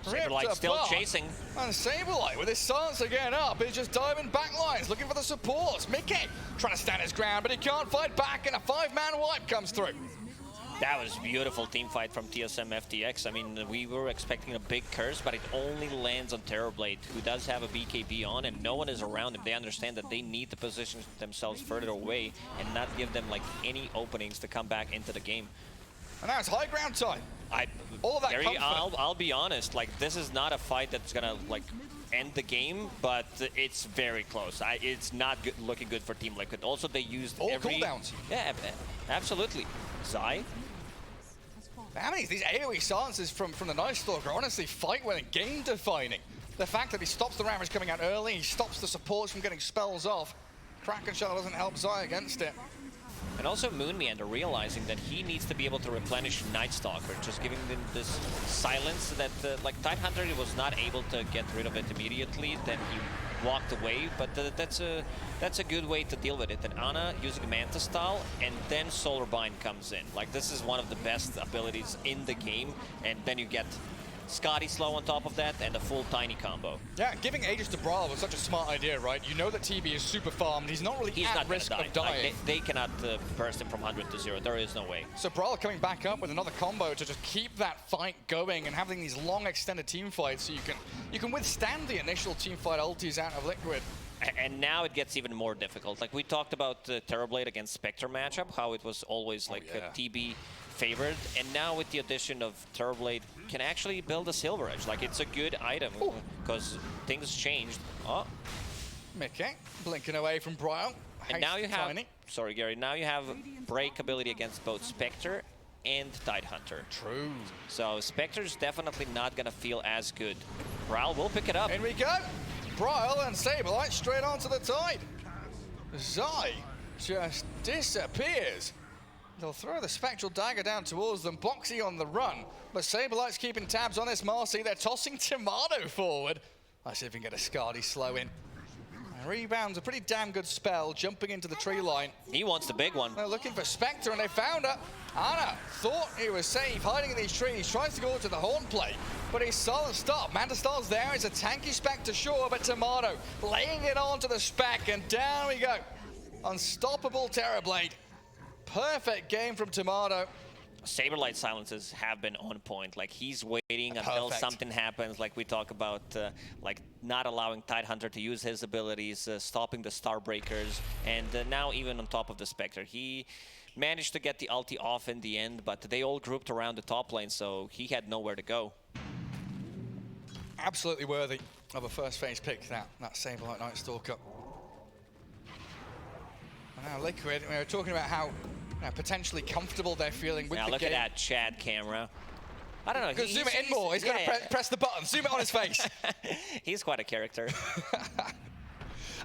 Saberlight still chasing. And Saberlight with his silence again up is just diving back lines, looking for the supports. Mickey trying to stand his ground, but he can't fight back, and a 5-man wipe comes through. That was a beautiful team fight from TSM FTX. I mean, we were expecting a big curse, but it only lands on Terrorblade, who does have a BKB on, and no one is around him. They understand that they need to position themselves further away and not give them like any openings to come back into the game. And now it's high ground time. All of that I'll be honest, like, this is not a fight that's gonna like end the game, but it's very close. It's not looking good for Team Liquid. Also, they used all cooldowns. Yeah, absolutely. Zai. I mean, these AoE silences from the Night Stalker, honestly, fight-winning, game-defining. The fact that he stops the Ravage coming out early, he stops the supports from getting spells off. Kraken Shell doesn't help Zai against it. And also Moon Meander realizing that he needs to be able to replenish Night Stalker, just giving them this silence that, like, Tidehunter was not able to get rid of it immediately, then he walked away, but that's a good way to deal with it. And Ana using Manta style, and then Solar Bind comes in. Like, this is one of the best abilities in the game, and then you get Scotty slow on top of that, and a full Tiny combo. Yeah, giving Aegis to Brawl was such a smart idea, right? You know that TB is super farmed. He's not really at risk of dying. Like, they cannot burst him from 100 to 0. There is no way. So Brawl coming back up with another combo to just keep that fight going and having these long extended team fights, so you can withstand the initial team fight ultis out of Liquid. And now it gets even more difficult. Like, we talked about Terrorblade against Spectre matchup, how it was always like TB favored, and now with the addition of Terrorblade, can actually build a Silver Edge. Like, it's a good item because things changed. Oh, Mickey blinking away from Brawl. And now you have, sorry Gary, now you have break ability against both Spectre and Tidehunter. True. So Spectre's definitely not gonna feel as good. Brawl will pick it up. In we go. Brawl and Saberlight straight onto the Tide. Zai just disappears. They'll throw the Spectral Dagger down towards them. Boxy on the run, but Saberlight's keeping tabs on this Marcy. They're tossing Tomato forward. Let's see if we can get a Scardy slow in. And rebounds a pretty damn good spell, jumping into the tree line. He wants the big one. They're looking for Spectre, and they found her. Ana thought he was safe, hiding in these trees, tries to go to the Haunt play, but he's solid stop. Mandastar's there, it's a tanky Spectre, sure, but Tomato laying it onto the Spec, and down we go. Unstoppable Terrorblade. Perfect game from Tomato. Saberlight silences have been on point. Like, he's waiting until something happens. Like, we talk about like not allowing Tidehunter to use his abilities, stopping the Starbreakers, and now even on top of the Spectre. He managed to get the ulti off in the end, but they all grouped around the top lane, so he had nowhere to go. Absolutely worthy of a first phase pick, that Saberlight Night Stalker. And now Liquid, we were talking about how potentially comfortable they're feeling with the game. Look at that Chad camera. I don't know. Zoom it in more. He's going to press the button. Zoom it on his face. He's quite a character. I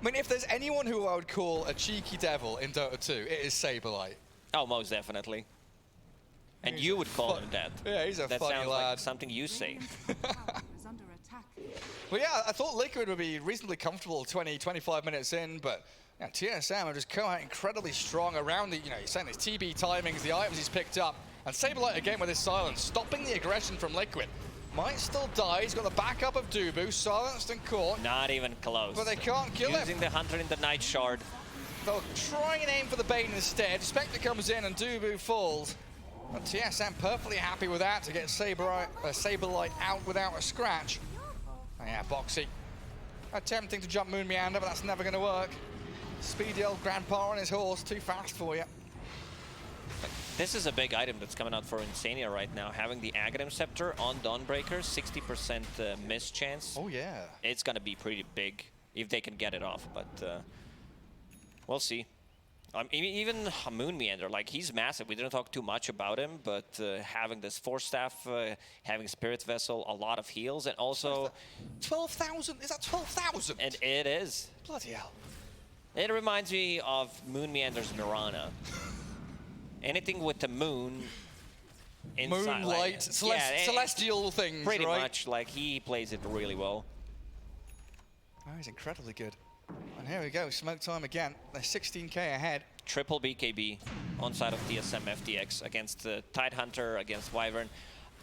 mean, if there's anyone who I would call a cheeky devil in Dota 2, it is Saberlight. Oh, most definitely. And you would call him that. Yeah, he's a that funny sounds lad. like something you say. Well, yeah, I thought Liquid would be reasonably comfortable 20, 25 minutes in, but yeah, TSM have just come out incredibly strong around the, you're saying his TB timings, the items he's picked up, and Saberlight again with his silence, stopping the aggression from Liquid. Might still die, he's got the backup of Dubu, silenced and caught. Not even close. But they can't kill him. Using the Hunter in the Night Shard. They'll try and aim for the Bane instead. Spectre comes in and Dubu falls. But TSM perfectly happy with that to get Saberlight out without a scratch. Oh, yeah, Boxy. Attempting to jump Moon Meander, but that's never going to work. Speedy old grandpa on his horse, too fast for you. This is a big item that's coming out for Insania right now. Having the Aghanim Scepter on Dawnbreaker, 60% miss chance. Oh, yeah. It's going to be pretty big if they can get it off, but we'll see. Even Moon Meander, like, he's massive. We didn't talk too much about him, but having this Force Staff, having Spirit Vessel, a lot of heals, and also... 12,000? Is that 12,000? And it is. Bloody hell. It reminds me of Moon Meander's Mirana. Anything with the moon... inside, Moonlight, celestial things, pretty right? much, like, he plays it really well. Oh, he's incredibly good. And here we go, smoke time again. They're 16k ahead. Triple BKB on side of TSM FTX against Tidehunter, against Wyvern.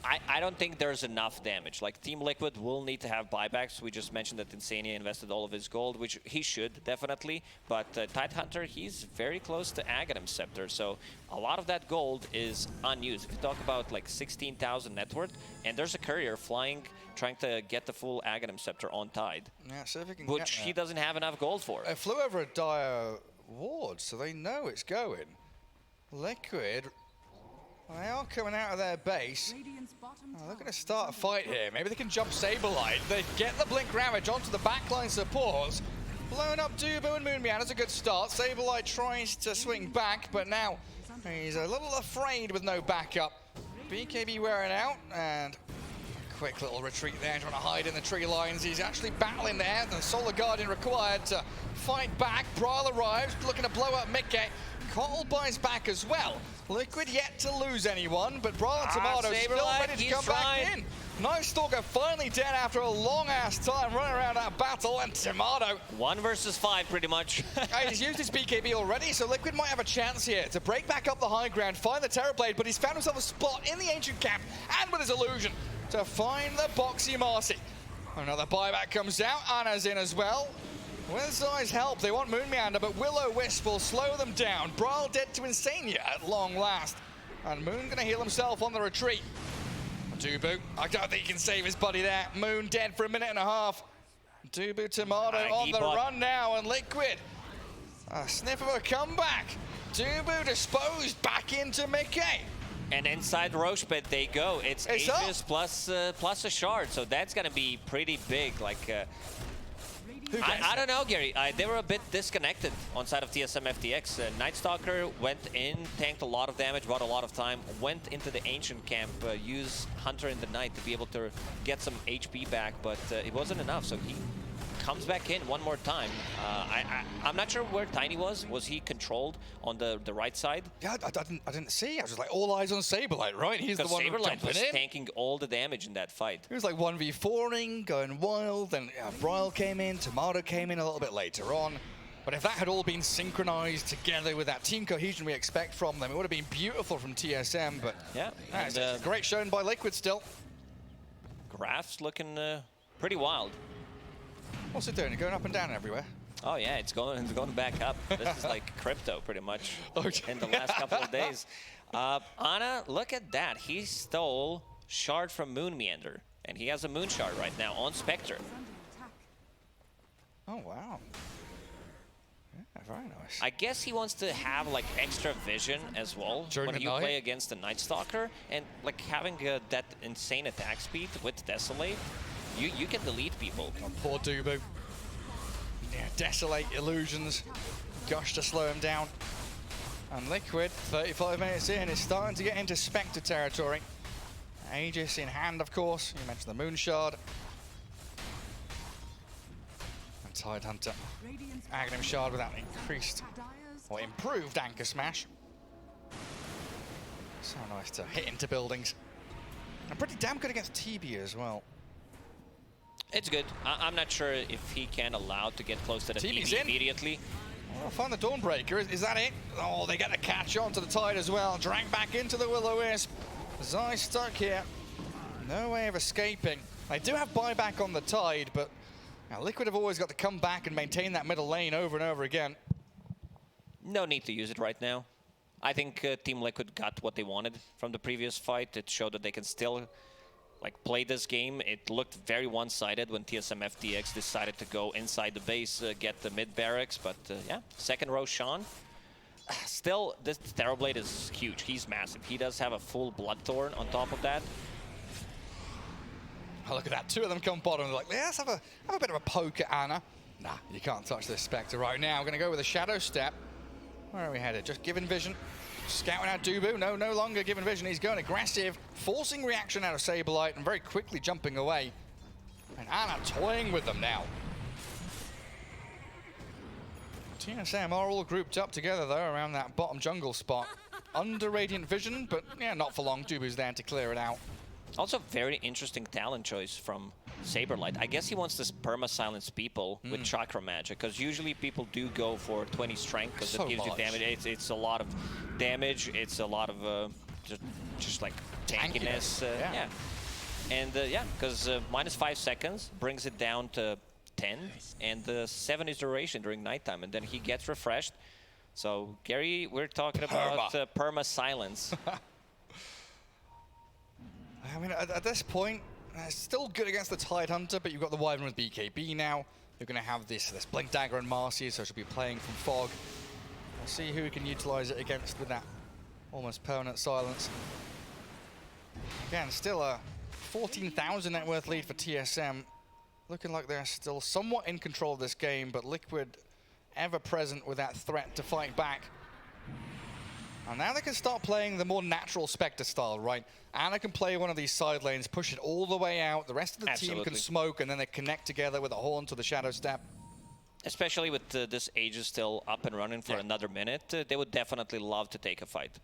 I don't think there's enough damage. Like, Team Liquid will need to have buybacks. We just mentioned that Insania invested all of his gold, which he should, definitely. But Tidehunter, he's very close to Aghanim Scepter, so a lot of that gold is unused. If you talk about, like, 16,000 net worth, and there's a courier flying, trying to get the full Aghanim Scepter on Tide. Yeah, so if he can which he doesn't have enough gold for. It flew over a dire ward, so they know it's going. Liquid... They are coming out of their base. Oh, they're going to start a fight here. Maybe they can jump Saberlight. They get the Blink Ravage onto the backline supports. Blowing up Dubu and Moonmeow. That's a good start. Saberlight tries to swing back, but now he's a little afraid with no backup. BKB wearing out, and a quick little retreat there, trying to hide in the tree lines. He's actually battling there. The Solar Guardian required to fight back. Brawl arrives, looking to blow up Mickey. Cottle buys back as well. Liquid yet to lose anyone, but Brawl and Tomato still ready to come back in. Night Stalker finally dead after a long-ass time running around that battle, and Tomato... 1 versus 5, pretty much. He's used his BKB already, so Liquid might have a chance here to break back up the high ground, find the Terrorblade, but he's found himself a spot in the Ancient Camp, and with his illusion, to find the Boxy Marcy. Another buyback comes out, Anna's in as well. With Zai's help, they want Moon Meander, but Will-O-Wisp will slow them down. Brawl dead to Insania at long last. And Moon gonna heal himself on the retreat. Dubu, I don't think he can save his buddy there. Moon dead for a minute and a half. Dubu Tomato on the run now, and Liquid. A sniff of a comeback. Dubu disposed back into Mickey. And inside Roche Pit they go. It's Aegis plus a shard, so that's gonna be pretty big. Like, I don't know, Gary. They were a bit disconnected on side of TSM FTX. Night Stalker went in, tanked a lot of damage, bought a lot of time, went into the Ancient Camp, used Hunter in the Night to be able to get some HP back, but it wasn't enough, so he comes back in one more time. I'm not sure where Tiny was. Was he controlled on the right side? Yeah, I didn't see. I was just like, all eyes on Saberlight, right? He's the one Saberlight was in. tanking all the damage in that fight. He was like 1v4ing, going wild, and Brawl came in, Tomato came in a little bit later on. But if that had all been synchronized together with that team cohesion we expect from them, it would have been beautiful from TSM, but yeah, it's a great showing by Liquid still. Graph's looking pretty wild. What's it doing? Going up and down everywhere? Oh yeah, it's going back up. This is like crypto, pretty much, in the last couple of days. Ana, look at that. He stole shard from Moon Meander, and he has a Moon Shard right now on Spectre. Oh wow. Yeah, very nice. I guess he wants to have like extra vision as well during when you play against the Night Stalker, and like having that insane attack speed with Desolate. You can delete people. Oh, poor Dubu. Yeah, Desolate, Illusions. Gosh, to slow him down. And Liquid, 35 minutes in, is starting to get into Spectre territory. Aegis in hand, of course. You mentioned the Moon Shard. And Tidehunter. Aghanim Shard with that increased or improved Anchor Smash. So nice to hit into buildings. And pretty damn good against TB as well. It's good. I'm not sure if he can allow to get close to the TB's TB in. immediately. Oh, find the Dawnbreaker. Is that it? Oh, they get the catch on to the Tide as well. Drag back into the Will-O-Wisp. Zai stuck here. No way of escaping. They do have buyback on the Tide, but now Liquid have always got to come back and maintain that middle lane over and over again. No need to use it right now. I think Team Liquid got what they wanted from the previous fight. It showed that they can still play this game. It looked very one-sided when TSM FDX decided to go inside the base, get the mid barracks, but yeah, second row Sean. Still, this Terrorblade is huge. He's massive. He does have a full Bloodthorn on top of that. Oh, look at that. Two of them come bottom. They're like, let's have a bit of a poke at Ana. Nah, you can't touch this Spectre right now. I'm going to go with a Shadow Step. Where are we headed? Just giving vision. Scouting out Dubu. No longer giving vision. He's going aggressive, forcing reaction out of Saberlight and very quickly jumping away. And Ana toying with them now. TSM are all grouped up together, though, around that bottom jungle spot. Under Radiant Vision, but yeah, not for long. Dubu's there to clear it out. Also, very interesting talent choice from Saberlight. I guess he wants to perma-silence people with Chakra Magic, because usually people do go for 20 strength, because it gives you damage. It's a lot of damage. It's a lot of just like tankiness. Yeah. And yeah, because -5 seconds brings it down to 10, and 7 is duration during nighttime, and then he gets refreshed. So, Gary, we're talking about perma-silence. I mean, at this point, still good against the Tidehunter, but you've got the Wyvern with BKB now. You're going to have this Blink Dagger and Marcy, so she'll be playing from Fog. We'll see who can utilize it against with that almost permanent silence. Again, still a 14,000 net worth lead for TSM. Looking like they're still somewhat in control of this game, but Liquid ever present with that threat to fight back. And now they can start playing the more natural Spectre style, right? Ana can play one of these side lanes, push it all the way out. The rest of the team can smoke, and then they connect together with a Horn to the Shadow Step. Especially with this Aegis still up and running for another minute, they would definitely love to take a fight.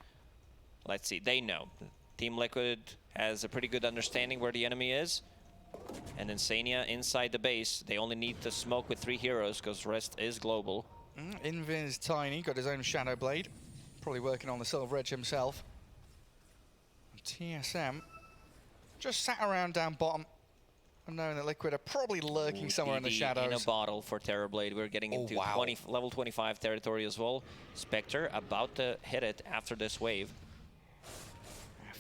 Let's see, they know. Team Liquid has a pretty good understanding where the enemy is. And Insania inside the base, they only need to smoke with 3 heroes, because rest is global. Invis Tiny got his own Shadow Blade. Probably working on the Silver Edge himself. TSM just sat around down bottom, and knowing that Liquid are probably lurking somewhere in the shadows. In a bottle for Terrorblade. We're getting into level 25 territory as well. Spectre about to hit it after this wave.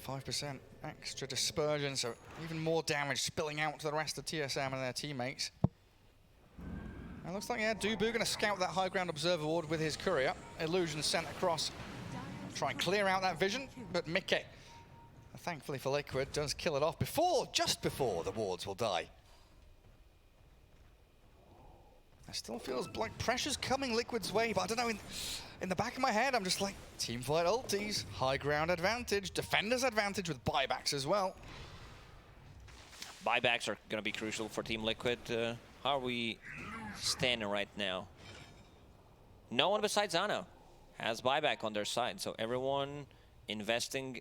5% extra dispersion, so even more damage spilling out to the rest of TSM and their teammates. It looks like, yeah, Dubu going to scout that high ground observer ward with his courier. Illusion sent across. Try and clear out that vision, but Mickey, thankfully for Liquid, does kill it off just before the wards will die. It still feels like pressure's coming Liquid's way, but I don't know, in the back of my head, I'm just like, teamfight ultis, high ground advantage, defender's advantage with buybacks as well. Buybacks are going to be crucial for Team Liquid. How are we standing right now? No one besides Ana has buyback on their side, so everyone investing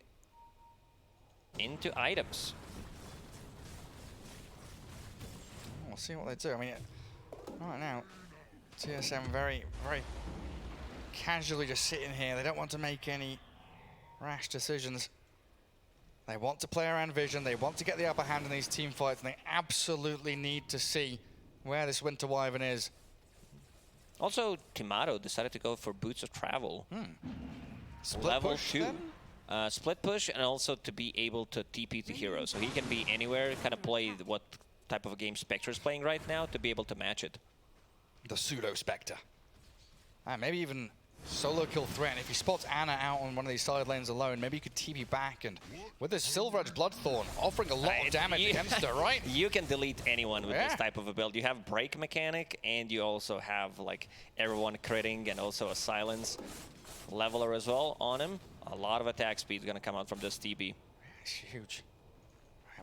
into items. We'll see what they do. I mean, right now, TSM very casually just sitting here. They don't want to make any rash decisions. They want to play around vision. They want to get the upper hand in these team fights, and they absolutely need to see where this Winter Wyvern is. Also, Timaro decided to go for Boots of Travel. Split Level push 2. then? Split push, and also to be able to TP to hero. So he can be anywhere, kind of play what type of a game Spectre is playing right now to be able to match it. The pseudo Spectre. Maybe even solo kill threat. If he spots Ana out on one of these side lanes alone, maybe he could TP back, and with this Silver Edge Bloodthorn offering a lot of damage against her, right? You can delete anyone with this type of a build. You have break mechanic, and you also have like everyone critting, and also a silence leveler as well on him. A lot of attack speed is going to come out from this TB. It's huge.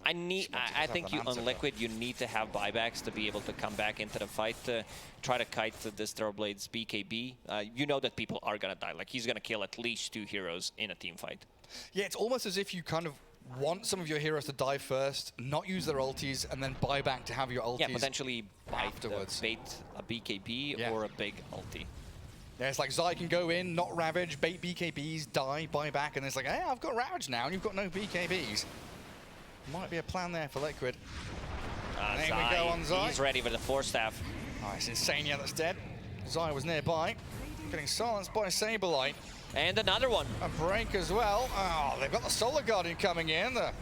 I think you on Liquid, you need to have buybacks to be able to come back into the fight, to try to kite this Terrorblade's BKB. You know that people are going to die. Like, he's going to kill at least 2 heroes in a team fight. Yeah, it's almost as if you kind of want some of your heroes to die first, not use their ultis, and then buy back to have your ultis. Yeah, potentially afterwards. bait a BKB or a big ulti. Yeah, it's like Zai can go in, not Ravage, bait BKBs, die, buy back, and it's like, hey, I've got Ravage now, and you've got no BKBs. Might be a plan there for Liquid. There we go on Zai. He's ready for the Force Staff. Oh, it's Insania that's dead. Zai was nearby, getting silenced by Saberlight. And another one. A break as well. Oh, they've got the Solar Guardian coming in. The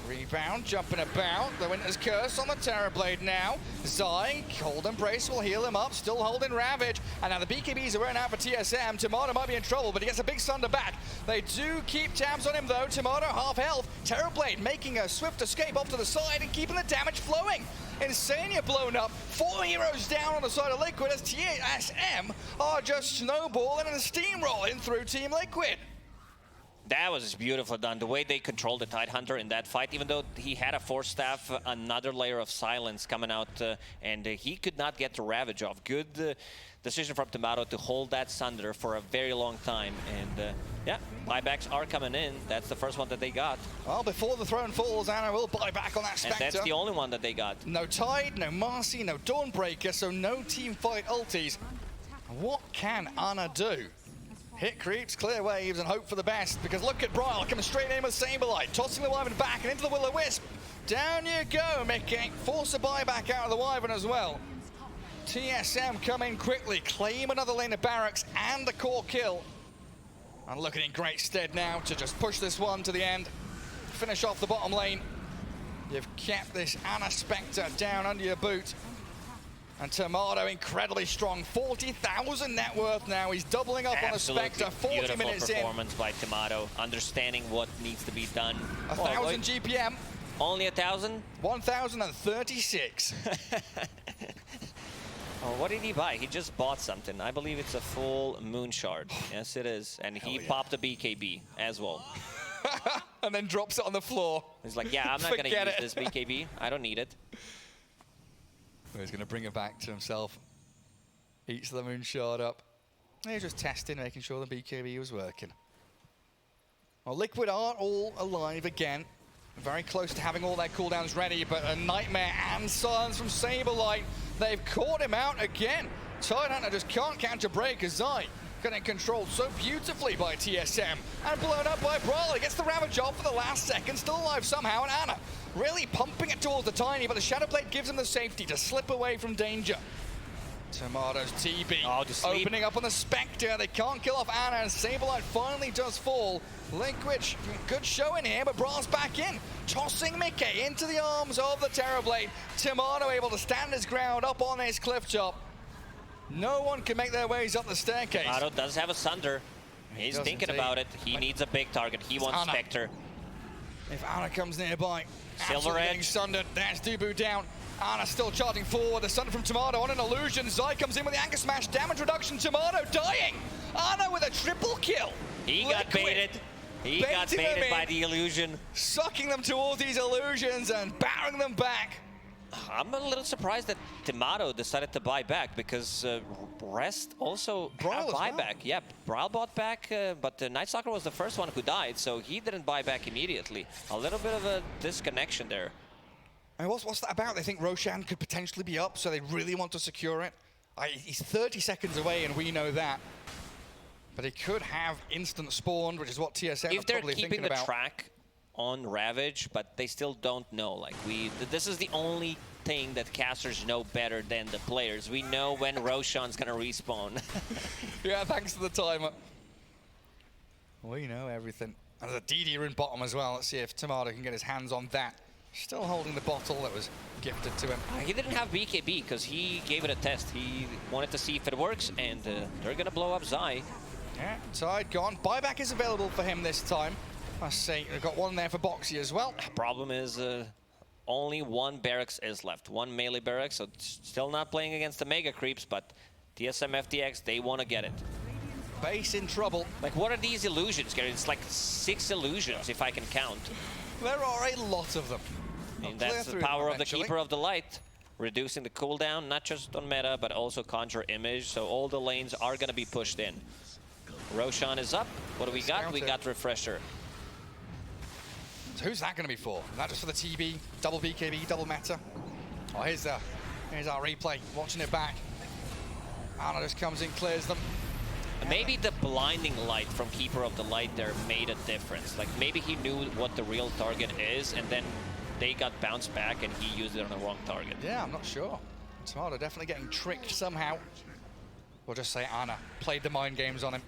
rebound, jumping about. The Winter's Curse on the Terrorblade now. Zai, Cold Embrace will heal him up, still holding Ravage. And now the BKBs are wearing out for TSM. Tomato might be in trouble, but he gets a big Sunder back. They do keep tabs on him though. Tomato half health. Terrorblade making a swift escape off to the side and keeping the damage flowing. Insania blown up. 4 heroes down on the side of Liquid as TSM are just snowballing and steamrolling through Team Liquid. That was beautiful done. The way they controlled the Tidehunter in that fight, even though he had a Force Staff, another layer of silence coming out, and he could not get the Ravage off. Good decision from Tomato to hold that Sunder for a very long time. And yeah, buybacks are coming in. That's the first one that they got. Well, before the throne falls, Ana will buy back on that Spectre. And that's the only one that they got. No Tide, no Marcy, no Dawnbreaker, so no team fight ultis. What can Ana do? Hit creeps, clear waves, and hope for the best, because look at Bryle coming straight in with Saberlight, tossing the Wyvern back and into the Will-O-Wisp. Down you go, Mickey. Force a buyback out of the Wyvern as well. TSM come in quickly, claim another lane of barracks and the core kill. And looking in great stead now to just push this one to the end, finish off the bottom lane. You've kept this Ana Spectre down under your boot. And Tomato incredibly strong, 40,000 net worth now. He's doubling up on a Spectre, 40 beautiful minutes performance by Tomato, understanding what needs to be done. 1,000 GPM. Only 1,000? 1,036. Oh, what did he buy? He just bought something. I believe it's a full Moon Shard. Yes, it is. And he popped a BKB as well. And then drops it on the floor. He's like, yeah, I'm not going to use this BKB. I don't need it. He's going to bring it back to himself. Eats the Moon Shard up. He's just testing, making sure the BKB was working. Well, Liquid are all alive again. Very close to having all their cooldowns ready, but a Nightmare and silence from Saberlight. They've caught him out again. Tidehunter just can't catch a break as Zai getting controlled so beautifully by TSM and blown up by Brawl. He gets the Ravage off for the last second, still alive somehow, and Ana really pumping it towards the Tiny, but the Shadowblade gives him the safety to slip away from danger. Tomato's TB opening up on the Spectre. They can't kill off Ana, and Saberlight finally does fall. Liquid, good showing here, but Brawl's back in, tossing Mickey into the arms of the Terrorblade. Tomato able to stand his ground up on his cliff top. No one can make their ways up the staircase. Tomato does have a Sunder. He's thinking about it. He needs a big target. He wants Ana. Spectre. If Ana comes nearby, Silver getting sundered. That's Dubu down. Ana still charging forward. The Sunder from Tomato on an illusion. Zai comes in with the Anchor Smash. Damage reduction. Tomato dying. Ana with a triple kill. He got baited. He got baited by the illusion. Sucking them towards these illusions and battering them back. I'm a little surprised that Tomato decided to buy back, because Rest also had buyback. Well. Yeah, Brawl bought back, but Night Stalker was the first one who died, so he didn't buy back immediately. A little bit of a disconnection there. And what's that about? They think Roshan could potentially be up, so they really want to secure it. He's 30 seconds away, and we know that. But he could have instant spawned, which is what TSM are probably thinking about. If they're keeping the track on Ravage, but they still don't know. Like, this is the only thing that casters know better than the players. We know when Roshan's gonna respawn. Yeah, thanks to the timer. We know everything. And there's a DD in bottom as well. Let's see if Tomato can get his hands on that. Still holding the bottle that was gifted to him. He didn't have BKB because he gave it a test. He wanted to see if it works, and they're gonna blow up Zai. Yeah, Tide gone. Buyback is available for him this time. I see, we've got one there for Boxy as well. Problem is, only one barracks is left. One melee barracks, so still not playing against the Mega Creeps, but TSM FTX, they want to get it. Base in trouble. Like, what are these illusions, Gary? It's like 6 illusions, if I can count. There are a lot of them. And that's the power of the Keeper of the Light. Reducing the cooldown, not just on meta, but also Conjure Image, so all the lanes are going to be pushed in. Roshan is up. What do we got? We got Refresher. So who's that going to be for? Is that just for the TB, double BKB, double meta? Oh, here's our replay, watching it back. Ana just comes in, clears them. Maybe the blinding light from Keeper of the Light there made a difference. Like maybe he knew what the real target is, and then they got bounced back and he used it on the wrong target. Yeah, I'm not sure. Tamada definitely getting tricked somehow. We'll just say Ana played the mind games on him.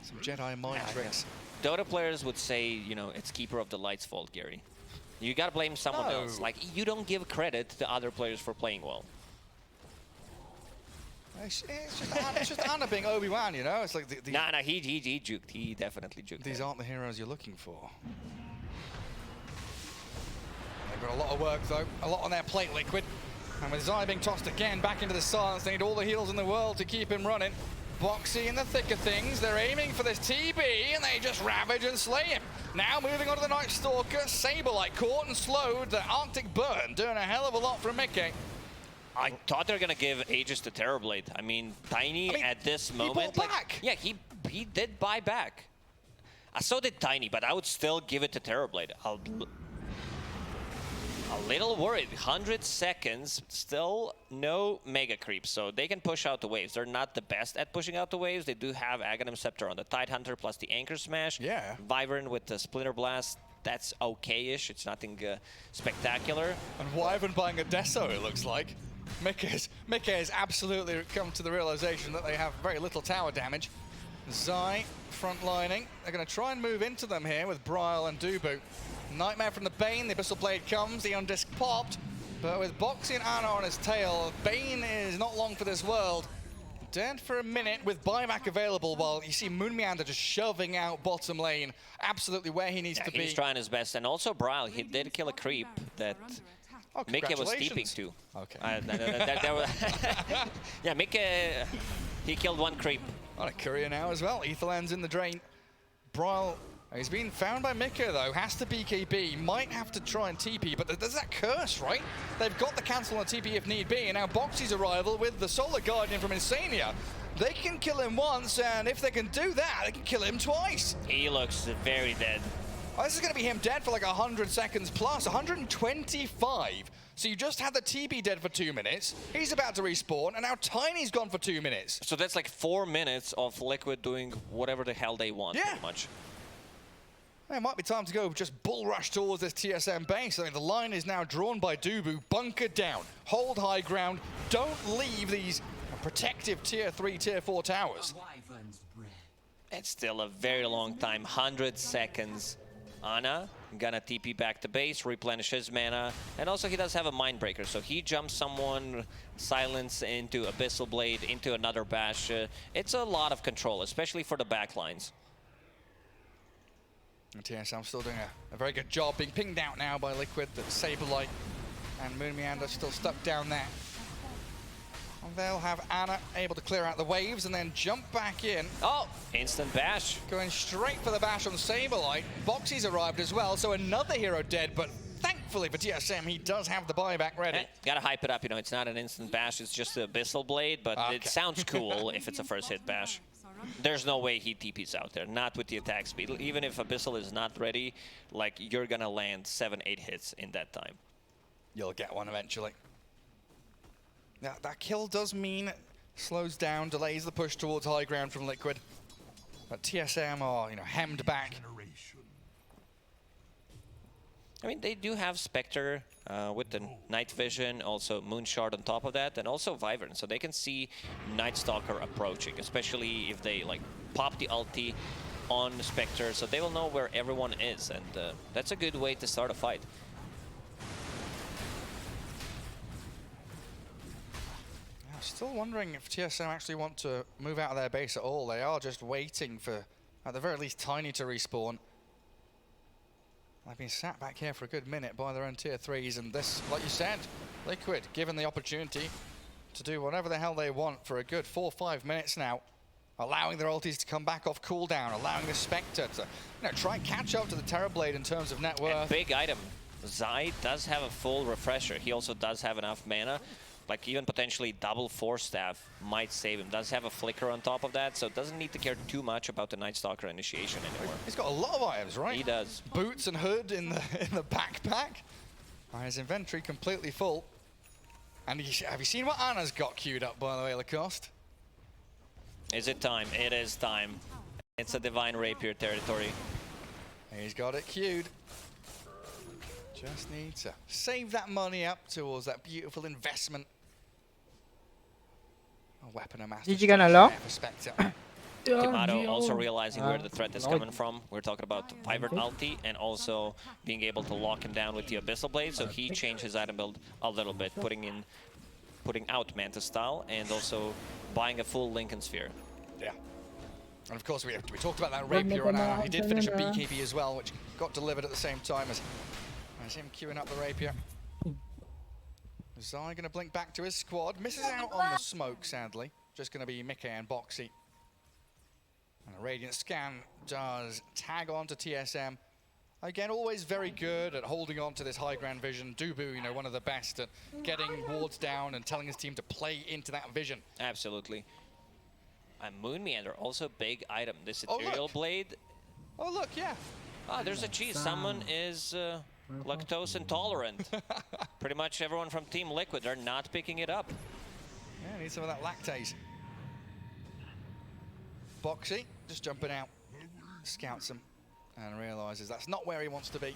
Some Jedi mind tricks. Dota players would say, you know, it's Keeper of the Light's fault, Gary. You gotta blame someone else. Like, you don't give credit to other players for playing well. It's just Ana being Obi-Wan, you know? It's like Nah, he juked. He definitely juked. These aren't the heroes you're looking for. They've got a lot of work, though. A lot on their plate, Liquid. And with Zai being tossed again back into the silence, they need all the heals in the world to keep him running. Boxy in the thick of things. They're aiming for this TB, and they just ravage and slay him. Now moving on to the Night Stalker. Saberlight caught and slowed. The Arctic Burn doing a hell of a lot from Mickey. I thought they were gonna give Aegis to Terrorblade. I mean, Tiny at this moment, he bought back. Yeah, he did buy back. So did Tiny, but I would still give it to Terrorblade. A little worried. 100 seconds, still no mega creeps, so they can push out the waves. They're not the best at pushing out the waves. They do have Aghanim Scepter on the Tidehunter plus the Anchor Smash. Yeah. Wyvern with the Splinter Blast. That's okay-ish. It's nothing spectacular. And Wyvern buying a Deso, it looks like. Mickey has absolutely come to the realization that they have very little tower damage. Zai frontlining. They're going to try and move into them here with Bryle and Dubu. Nightmare from the Bane, the Abyssal Blade comes, the Undisc popped, but with Boxy and Ana on his tail, Bane is not long for this world. Dead for a minute with buyback available, while you see Moon Meander just shoving out bottom lane, absolutely where he needs to be. He's trying his best, and also Bryle, he did kill a creep that Mickey was steeping to. Okay. Yeah, Mickey, he killed one creep. On a courier now as well, Etherland's in the drain. Bryle, he's been found by Mika though, has to BKB, might have to try and TP, but there's that curse, right? They've got the cancel on TP if need be, and now Boxy's arrival with the Solar Guardian from Insania. They can kill him once, and if they can do that, they can kill him twice. He looks very dead. Oh, this is going to be him dead for like 100 seconds plus, 125. So you just had the TB dead for 2 minutes, he's about to respawn, and now Tiny's gone for 2 minutes. So that's like 4 minutes of Liquid doing whatever the hell they want, pretty much. It might be time to go just bull rush towards this TSM base. I mean, the line is now drawn by Dubu, bunkered down, hold high ground, don't leave these protective tier 3, tier 4 towers. It's still a very long time, 100 seconds. Ana gonna TP back to base, replenish his mana, and also he does have a Mindbreaker, so he jumps someone, silence into Abyssal Blade, into another bash. It's a lot of control, especially for the backlines. And TSM still doing a very good job, being pinged out now by Liquid, the Saberlight, and Moon Meander still stuck down there. And they'll have Ana able to clear out the waves and then jump back in. Oh, instant bash. Going straight for the bash on Saberlight. Boxy's arrived as well, so another hero dead, but thankfully for TSM, he does have the buyback ready. Gotta hype it up, you know, it's not an instant bash, it's just the Abyssal Blade, but it sounds cool if it's a first hit bash. There's no way he TP's out there, not with the attack speed. Even if Abyssal is not ready, like, you're gonna land 7-8 hits in that time. You'll get one eventually. Now, that kill does mean slows down, delays the push towards high ground from Liquid. But TSM are, hemmed back. I mean, they do have Spectre with the Night Vision, also Moonshard on top of that, and also Wyvern, so they can see Night Stalker approaching, especially if they pop the ulti on Spectre, so they will know where everyone is, and that's a good way to start a fight. I'm still wondering if TSM actually want to move out of their base at all. They are just waiting for, at the very least, Tiny to respawn. They've been sat back here for a good minute by their own tier 3s, and this, like you said, Liquid, given the opportunity to do whatever the hell they want for a good 4 or 5 minutes now, allowing their ultis to come back off cooldown, allowing the Spectre to try and catch up to the Terrorblade in terms of net worth. And big item. Zai does have a full refresher. He also does have enough mana. like even potentially double Force Staff might save him. Does have a Flicker on top of that, so doesn't need to care too much about the Night Stalker initiation anymore. He's got a lot of items, right? He does. Boots and hood in the backpack. His inventory completely full. And have you seen what Anna's got queued up, by the way, Lacoste? Is it time? It is time. It's a Divine Rapier territory. He's got it queued. Just need to save that money up towards that beautiful investment. A weapon of master GG ka na, Lo? perspective. Timado also realizing where the threat is coming from. We're talking about Pivot ulti and also being able to lock him down with the Abyssal Blade, so he changed his item build a little bit, putting out Manta style and also buying a full Lincoln Sphere. Yeah. And of course we talked about that Rapier on he did finish a BKB as well, which got delivered at the same time as him queuing up the Rapier. Zai gonna blink back to his squad, misses out on the smoke sadly. Just gonna be Mickey and Boxy. And a Radiant Scan does tag on to TSM. Again, always very good at holding on to this high ground vision. Dubu, you know, one of the best at getting wards down and telling his team to play into that vision. Absolutely. A Moon Meander, also big item. This Ethereal Blade. Oh look, yeah. Ah, there's a cheese. Someone is lactose intolerant. Pretty much everyone from Team Liquid are not picking it up. Yeah, need some of that lactase. Boxy just jumping out, scouts him, and realizes that's not where he wants to be.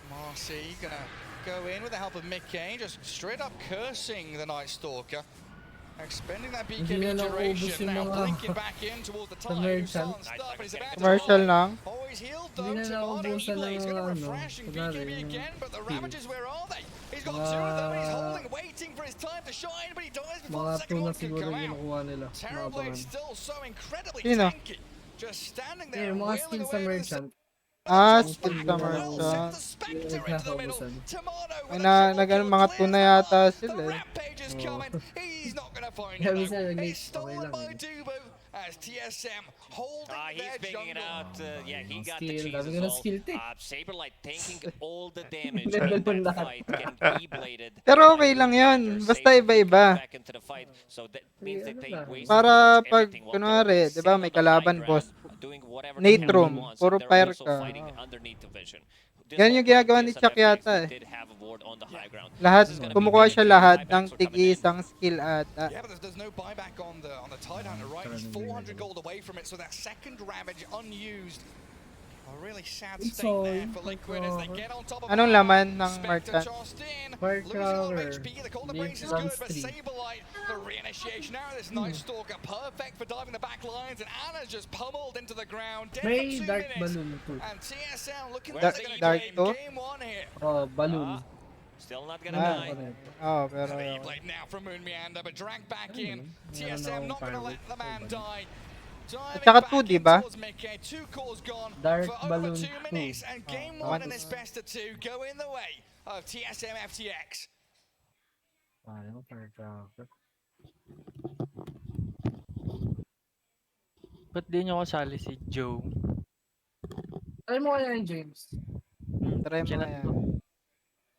Marcy gonna go in with the help of Mickey, just straight up cursing the Night Stalker. Expending that BKB duration, now blinking back in towards the tide. Commercial lang. Oh, he's healed though. Timado Eagle, he's gonna refresh and BKB again, but the Ravages, where are they? He's got two of them, he's holding, waiting for his time to shine, but he dies before the second one can come out. Terrorblade still so incredibly tanky. Just standing there, wailing away with the Skill sa Merchant. Ay, mga tuna yata sila eh. He's not gonna find it. He's stolen by Dubu as TSM holding He's their picking it jungle. out. Yeah, he got the Skill, cheese dami as ka ng well. skill, te. Saberlight taking all the damage in that fight, getting E-bladed. Pero okay lang yun. Basta iba-iba. Back into the fight, so that means that they wasted Para pretty much pag, everything. While kunwari, they're di ba, sitting may on the high kalaban, ground, boss. doing whatever the Nate hell room, he wants, puro they're fire also ka. fighting underneath the vision. This Yan yung whole ginagawa time, ni TSM Chuck FTX, yata they eh. did have a ward on the high ground. Lahat, This is gonna be kumukuha very siya good. lahat Buybacks ng were coming in. tig-isang skill ata. Yeah, but there's no buyback on the Tidehunter, right? He's 400 gold away from it, so that second Ravage unused. A really sad state there for Liquid as they get on top of Anong laman ng Spectre Merchant? tossed in, Firecracker. losing a lot of HP. The Cold Embrace is good, but Stream. Saberlight, the reinitiation out of this Night Stalker, perfect for diving the back lines, and Anna's just pummeled into the ground, dead May for 2 dark minutes. balloon too. And TSM looking Where's like they're Dark going to to? game one here. Oh, balloon. Still not gonna Ah, die. pero... The E-Blade now from Moon Meander, but dragged back in. Meron TSM not akong going to pirate let the man die. Diving saka back 2, di in ba? towards Mickey. 2 cores gone Dark for over Balloon 2 2. minutes, and game Oh, 1 in this best of 2 go in the way of TSM FTX. Ano, firecracker. Ba't di nyo kasali si Joe? Try mo kaya yan, James. Try mo nga yan.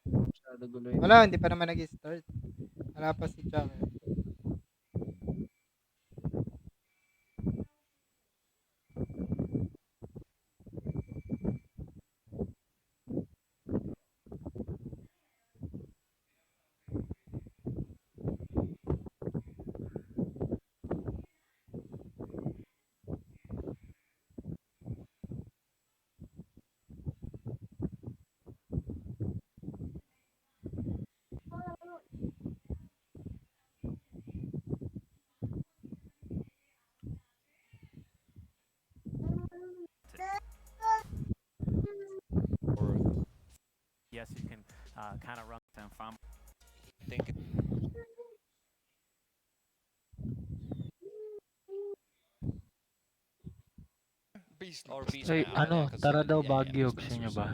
Masyado gulo yun. Wala, hindi pa naman nag-start. Wala pa si Chuck eh. Yes, you can kind of run them from. Think Beast or Beast Ay, now, ano, yeah, 'cause, tara daw yeah, Baguio, Beast gusto nyo was, ba?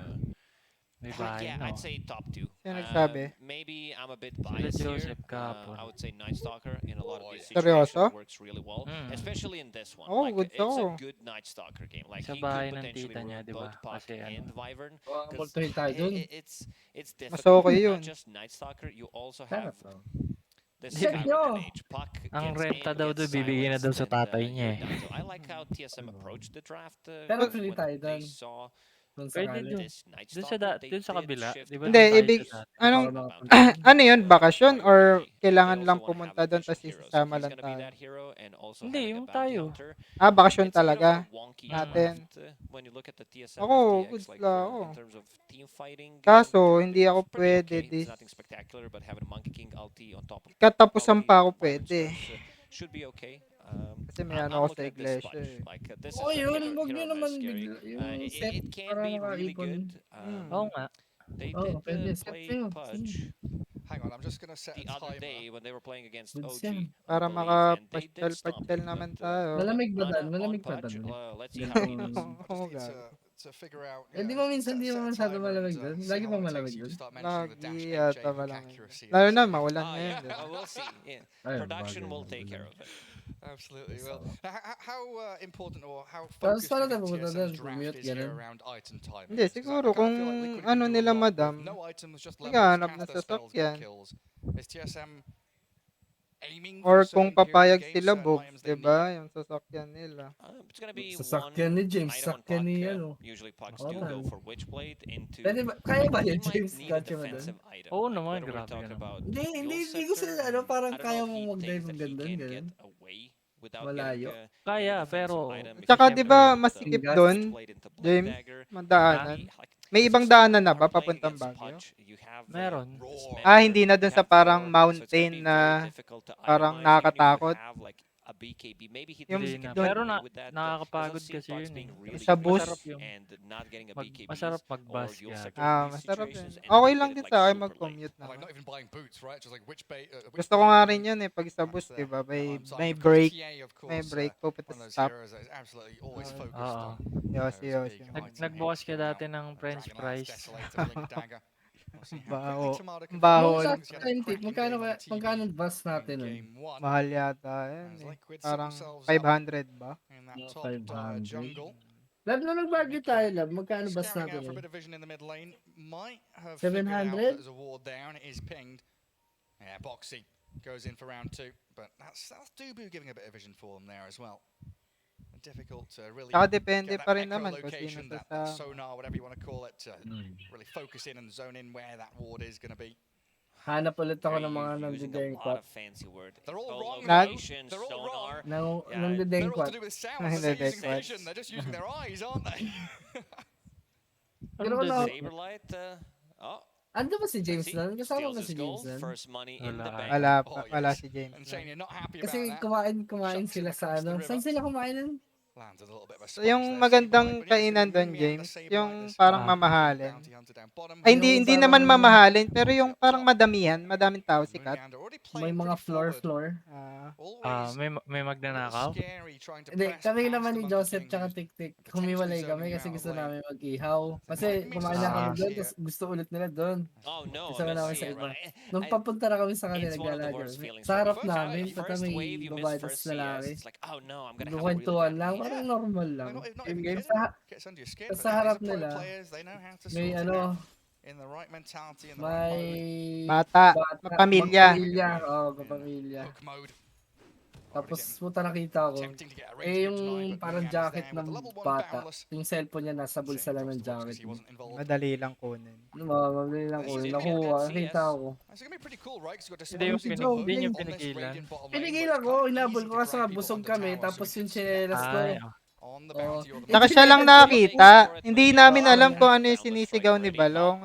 May bahay Yeah, na. I'd say top 2. Sino nagsabi? Maybe I'm a bit Sila biased here. Joseph kahapon. I would say Night Stalker in a lot of these Seryoso? situations works really well, Mm. especially in this one. Oh, Like goods it's a ako. good Night Stalker game. Like Sa he could bahay ng potentially tita niya, ruin di ba? both Puck Kasi and ano. Wyvern Oh, because multuhin tayo dun. it's Mas difficult. okay Not yun. just Night Stalker, you also Sana have to. this Check Skyward nyo. Age. Puck Ang gets renta in, daw gets doon, bibigyan na daw silenced, sa and tatay niya you're eh. done. So I like how TSM approached the draft Pero when free tayo they dun. saw Dun Pwede sakali. doon. this Night Doon Stalker, they doon sa did kabila. shift Di ba back Hindi, doon tayo ibig, sa dati? Hindi pa ako anong, nakapunta. ano yun, bakasyon or priority. They kailangan lang also want to pumunta have a doon vision tapos hero, so isasama he's lang gonna be tayo? that hero and also Hindi, having a yung bounty tayo. hunter. Ah, bakasyon It's a bit of talaga a wonky natin. draft when you look at the TSM Ako, FTX, goods like lang ako. in terms of team fighting. Kaso, hindi ako Pretty pwede okay. It's this. nothing spectacular, but having a Monkey King ulti on top of Katapusan ulti pa ako Wyvern pwede. Stars should be okay. Kasi may I'm ano ako sa looking at this iglesia Pudge. eh. Like this Oo, is a yun. hero, Huwag hero nyo of naman scary. bigla. Yung It, set it can para be really makaipon. good. Oo nga. They Oo, did pwede. Set play nyo. Pudge Hang on, I'm just gonna set the a other timer. day when they were playing against Good OG, set. Para I believe, and they did stomp makapasyal-pasyal him. naman But tayo. Malamig ba on, dan? on Malamig pa Pudge, dan. let's see how he Ganitong... looks. I just need to figure out. Eh, di mo minsan di mo masyado malamig dun. See Lagi how pa long it takes malamig you dun. to start mentioning the dash Lagi HA yata hook malamig. accuracy. Lalo and na, stuff. maulan Yeah, ngayon. Diba? we'll see. Yeah. Ayun, Production bagay, will take bagay. care of it. Absolutely. Well, how important or how Tapos focused do para you tayo think pupunta TSM's dun, draft mute, is here ganun. around item timing? Hindi, siguro kung ano nila madam, No items, just levels, naghahanap cast na their spells, get sasakyan. kills. Is TSM aiming Or for kung certain period papayag of game, sila, certain Bogs, items they diba? need? Yung sasakyan nila. It's gonna be Sasakyan one ni James, item on sasakyan Puck. ni ano. Usually Pucks Oo, do go man. for Witchblade into. Pwede ba, kaya ba He yun, might James? need a Kotse mo dun? defensive item. Oo like naman, whether we're grabe talking ka about naman. Hindi ko sila, ano, parang I don't kaya know if mong he mag-dive thinks ng that he ganun, can ganun. get away without Malayo. getting Kaya, a defensive pero... item. If Tsaka he di can ba put the masikip Gas. doon, Witchblade into Blade James, Dagger, madaanan? like, May it's ibang just daanan na when ba playing papuntang against Baguio? Pudge, you have Meron. this Ah, mentor, hindi na dun you sa have parang Thor, so it's gonna mountain be na very difficult to parang itemize, even if you nakakatakot. have like a BKB. Maybe he Yung thinks he Hindi can na. doon, get Pero away with that. nakakapagod Doesn't see kasi Pucks yun being eh. really sa good bus. Masarap yung... and not getting a BKBs Masarap or mag-bus dual yan. sector Ah, in these masarap situations, yun. and Okay they lang get din it sa like akin super late. mag-commute na. Like not even buying boots, right? Just like which Gusto ko nga rin yun eh, pag sa bus, diba? May break, may break, pupunta one of sa stop. those heroes that is absolutely always Oo. focused Oo. on. Yosi, yosi. Nagbukas ka dati ng french fries. Baho. Yung Baho. Yung sa authentic, magkano bus natin nun? Mahal yata yan eh. Parang 500 ba? Mga 500. Lab, nung nag-Baguio tayo, Lab, magkano bus Scaring out natin for a nun? bit of vision in the mid lane. Might have figured out that 700? there's a ward down. It is pinged. Yeah, Boxy goes in for round 2. But that's Dubu giving a bit of vision for them there as well. Difficult to really Saka depende get pa that rin naman kung sino echolocation, that sasama. sonar, whatever you want to call it, to really focus in and zone in where that ward is going to be. Hanap ulit ako ng They're mga using a nandideng lot pot. of fancy word. They're all wrong. Echolocation, They're all sonar. Nandideng They're all pot. to do with sound. They're not using vision. They're just using their eyes, aren't they? Pero kung Saberlight, oh. ando ba si James See, nun? Kasama steals ba his si James gold, nun? first money in the bank. Wala si James. And saying you're not happy about Kasi that. kumain sila sa ano. Saan sila kumain nun? Lands a little bit of a So, splash yung there, magandang Saberlight, but yes, kainan the doon, Mimi and the James, Saberlight, yung this parang bounty mamahalin. hunter down bottom. Ay, hindi Yung naman parang- mamahalin, pero yung parang madamihan, madaming tao sikat. May mga floor. May magnanakaw? Hindi, kami naman ni Joseph tsaka Tik-Tik, humiwalay kami kasi gusto namin mag-ihaw. Kasi kumain na kami doon, tapos gusto ulit nila doon. Oh no, Gusto namin sa yeah, iba. right. Nung papunta na kami sa kanila, It's one of the naglalagay. worst feelings Sa harap for me. namin, First pata may wave, you babae miss tapos first CS. lalaki. It's like, oh no, I'm gonna have a really Nagkwentuhan bad lang, game. parang normal lang. Not even Yung kidding. game sa Gets under your skin, Tapos but sa these harap are pro nila, players. They know how to may sort it ano, out in the right mentality and the right may moment. Bata, pamilya. Magpamilya, magpamilya. Hook mode. Tapos puta nakita ko. Eh yung parang jacket ng bata, yung cellphone niya nasa bulsa lang ng jacket. Madali lang kunin. Mabili lang ko, nakuha, nakita ko. It's gonna be pretty cool, right? 'Cause you've got Hindi yung disposable Joe, hindi yung on this pinigilan. radiant bottom lane, Pinigilan but ko, it's kind of inabol easy ko to kasi drag people busog on the kami, tower, so tapos we yung can snap chinelas ko. Ay, on the bounty or the Saka siya lang nakita. Hindi namin alam kung ano yung sinisigaw ni Balong.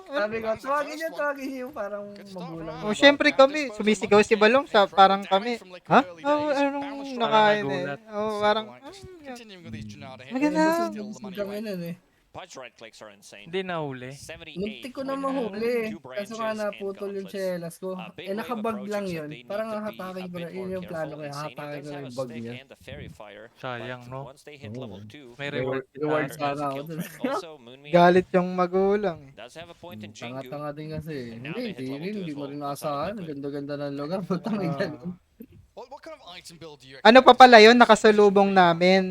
Sabi ko, tawagin niyo yung parang magulang. Oh, syempre kami, sumisigaw si Balong sa parang kami. Ha? Oh, anong nakain eh? Oh, parang, Continuing with these Janada maganda. steal the money Kami away. nun eh. Pudge right clicks are insane. Hindi nahuli. 78 Muntik ko na with mahuli. 2 Kaso nga branches and naputol yung gauntlets. chelas ko. A big wave Nakabag lang approaching, so yun. they need Parang to be hahatakin a ko na. bit Yun more yung plano careful. ko. Insania Hahatakin does ko na have a yung bug stick niya. and the fairy fire, Sayang, but no? once they hit level 2, May reward Reward there sana is ako a dun. kill threat. Also, Galit yung magulang eh. does have a point in Jingu. Tanga-tanga din kasi. And now Hindi, they hit level 2 hindi as mo well rin outside of naasahan. Ang Liquid. ganda-ganda ng lugar. Putang ina. What kind of item build do you Ano pa expect to pala see yun? from this Nakasalubong position? namin.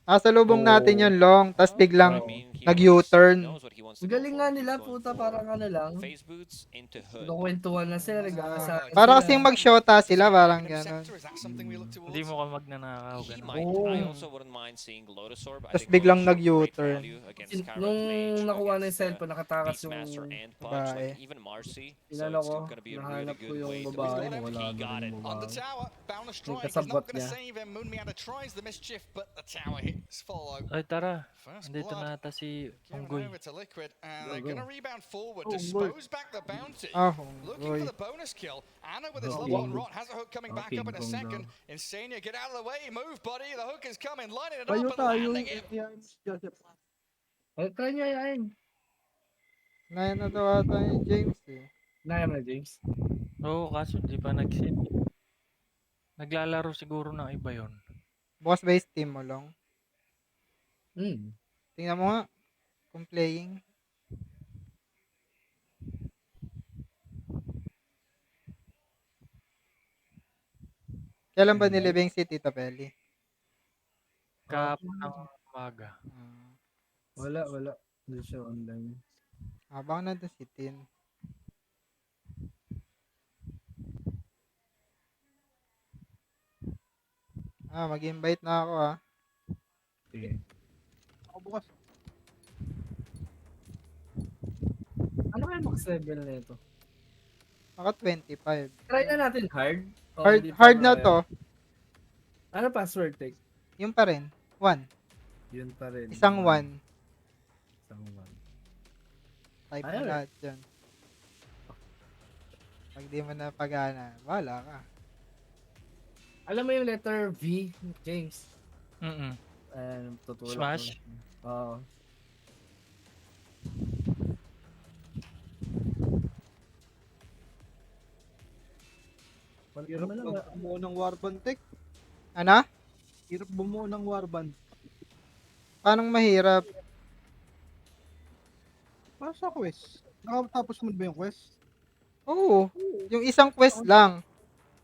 Nakasalubong natin yun long. Tapos biglang He nag-U-turn. knows what he wants to Ang go galing for. nga He's nila, going puta, for parang ano lang. phase boots into hood. Nagkukwentuhan na sila, nag-aasahan Para sila. kasing mag-shota sila, parang gano'n. Is that something we look Hindi towards? mo ka magnanakaw, He ganun. might. Oo. I also wouldn't mind seeing Lotus Orb. I Tapos think biglang Lotus Orb, great nag-U-turn. value against Scarab Nung Mage, nakuha na yung against cellphone, nakatakas yung Beastmaster and Pudge, babae. like even Marcy. So inano it's ko. gonna be a really Nahanap ko good yung way to babae. He's got him. Wala He na got rin it. yung On the babae. tower, Boundless Yung Strike is kasabot not going to niya. save him. Moonmiata tries the mischief, but the tower hits follow. Ay, tara. First Andito blood. na ata si Given Unggoy. over to Liquid, and they're Go, going go. to rebound forward, Oh, dispose back the bounty. Looking for Unggoy. the bonus kill. Anna with his Oh, level 1 King. rot has a hook coming Oh, back up King in a Kong second. daw. Insania, get out of the way. Move, buddy. The hook is coming. Lining it Tayo up and tayo. landing it. Joseph. Ay, try niya yain. Naya na daw ata yung James eh. Naya mo na, James. Oo, kaso di pa nag-send. Naglalaro siguro ng iba yon. Bukas ba yung Steam mo long? Hmm. Tingnan mo nga. Kung playing. Kailan ba nilibing si Tita Pelly? Kahapon ng umaga. Wala. Hindi siya online. Baka nandun si Tin. Mag-invite na ako Sige. Ako bukas. Ano kaya max level na ito? Maka 25. Try na natin hard. O, Hard, hindi pa hard na kaya? to. Ano password take? Yung pa rin. 1. Yun pa rin. Isang 1. Isang one. Type mo Ayun. lahat dyan. Pag di mo na pagana, wala ka. Alam mo yung letter V, James? Mm-mm. Tutulak Smash? ko. Oo. Hirap bumuo ng warband tech. Ano? Hirap bumuo ng warband. Paano mahirap? Para sa quest. Nakatapos mo ba yung quest? Oo. Yung isang quest lang.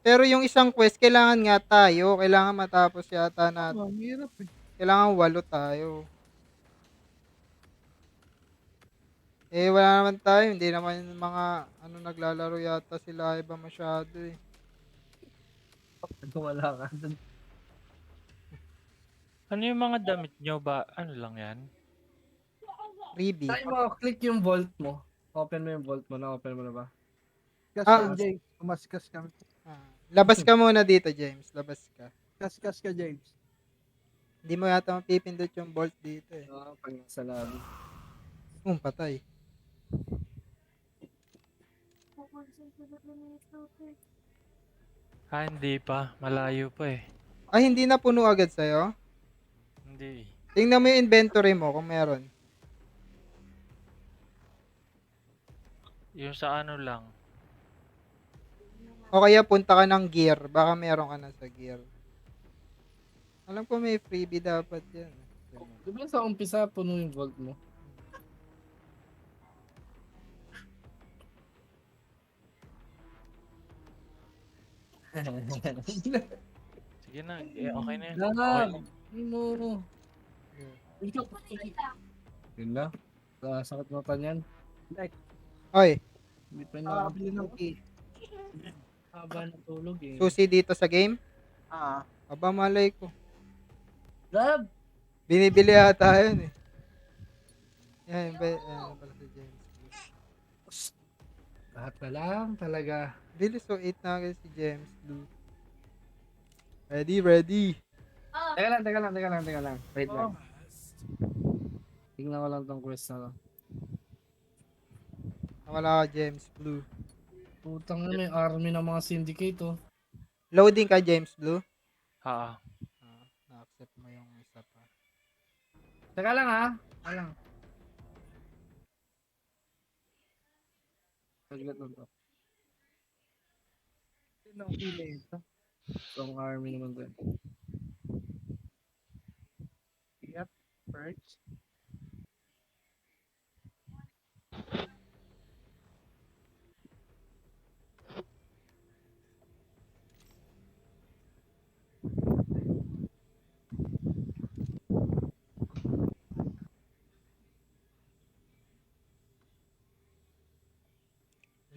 Pero yung isang quest, kailangan nga tayo. Kailangan matapos yata natin. Hirap eh. Kailangan 8 tayo. Wala naman tayo. Hindi naman yung mga naglalaro yata sila iba masyado eh. Wala ka dun. Ano yung mga damit nyo ba? Ano lang yan? Freebie. Try mo, click yung vault mo. Open mo yung vault mo. Na-open mo na ba? Kas James. Kumaskas kami. Labas ka muna dito, James. Labas ka. Kaskas ka, James. Hindi mo yata mapipindot yung bolt dito eh. Pag nasa lobby. Patay. Hindi pa. Malayo pa eh. Ay, hindi na puno agad sa'yo? Hindi. Tingnan mo yung inventory mo kung meron. Yung sa ano lang. O kaya punta ka ng gear. Baka meron ka na sa gear. Alam ko may freebie dapat yan. Di ba sa umpisa, puno yung vault mo? Sige na. Okay na yan. Lala! Okay. Ano? Yun na. Sakit mata niyan. Oy, Hindi pa Nakakabili ng key. haba ng tulog eh. susi dito sa game? Ah. Aba, malay ko. Lab! Binibili yata yun eh. Yan pala si James. Lahat na lang talaga. Bilis, so 8 na agad si James Blue. Ready. Teka lang. Wait lang. Tingnan ko lang tong quest na to. Wala ka, James Blue. Putang na, may army ng mga syndicate oh. Loading ka, James Blue? Ha. Na-accept mo yung isa pa. Teka lang ha. Teka lang. Saglit lang to. Sino ang pili ito? Strong army naman to. Yep. Perks.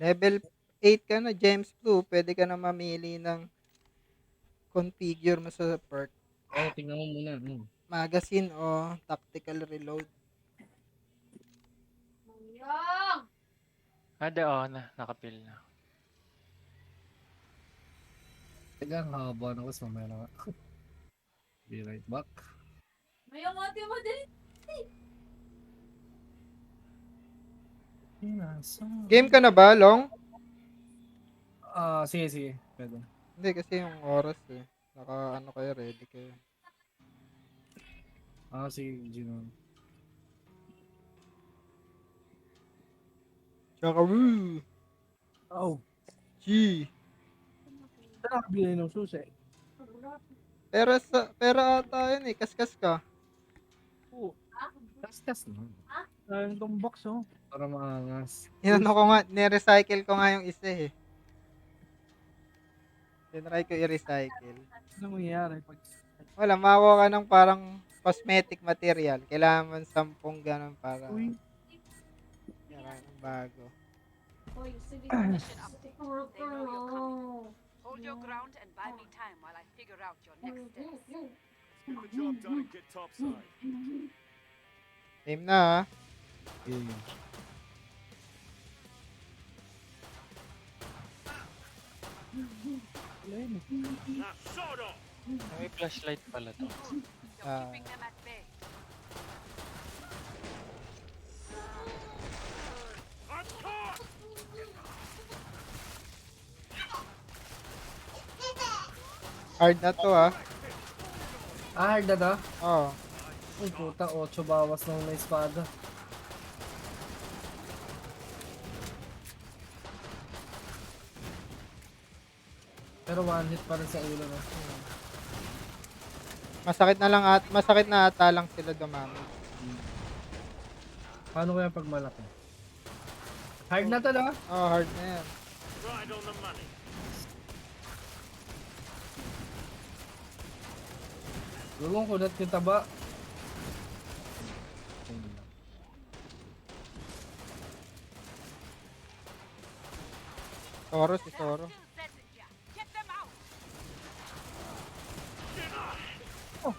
Level 8 ka na, James Blue. Pwede ka na mamili ng configure mo sa perk. Oh, tingnan mo muna. Magazine o tactical reload. Mayang! Nakapil na. Teka, ang haba na ko. So, meron ka. Be right back. Mayang, ate mo, dali. Game ka na ba, Long? Sige, sige. Pwede. Hindi, kasi yung oras eh. Naka, kayo, ready kayo. Sige, Gino. Tsaka, woo! Oh. G! Saan nakabili ng susi? Pera ata yun eh. Kaskas ka. Oo. Kaskas na. Ayun tong box, oh. Para maangas. Inano ko nga, nirecycle ko nga yung isa eh. Tinry ko i-recycle. Ano mangyayari pag... Wala, makuha ka ng parang cosmetic material. Kailangan mo 10 ganun para Uy. meron ng bago. Uy, sige. Mission update. They know you're coming. Hold your ground and buy me time while I figure out your next steps. Get the job done and get topside. Game na ha. Now, sword off. May flashlight pala to. Ah, Keeping them at bay. I'm caught. hard na to ha. Hard na to? Oo. Uy, puta. 8 bawas nung may espada. Pero one hit pa rin sa ulo no. Masakit na ata lang sila dumami. Paano kaya pag malaki? Hard na to no? Oo, hard na yan. Right on the money. Gulong kunat yung taba. Toro si Toro. Get them out. Oh.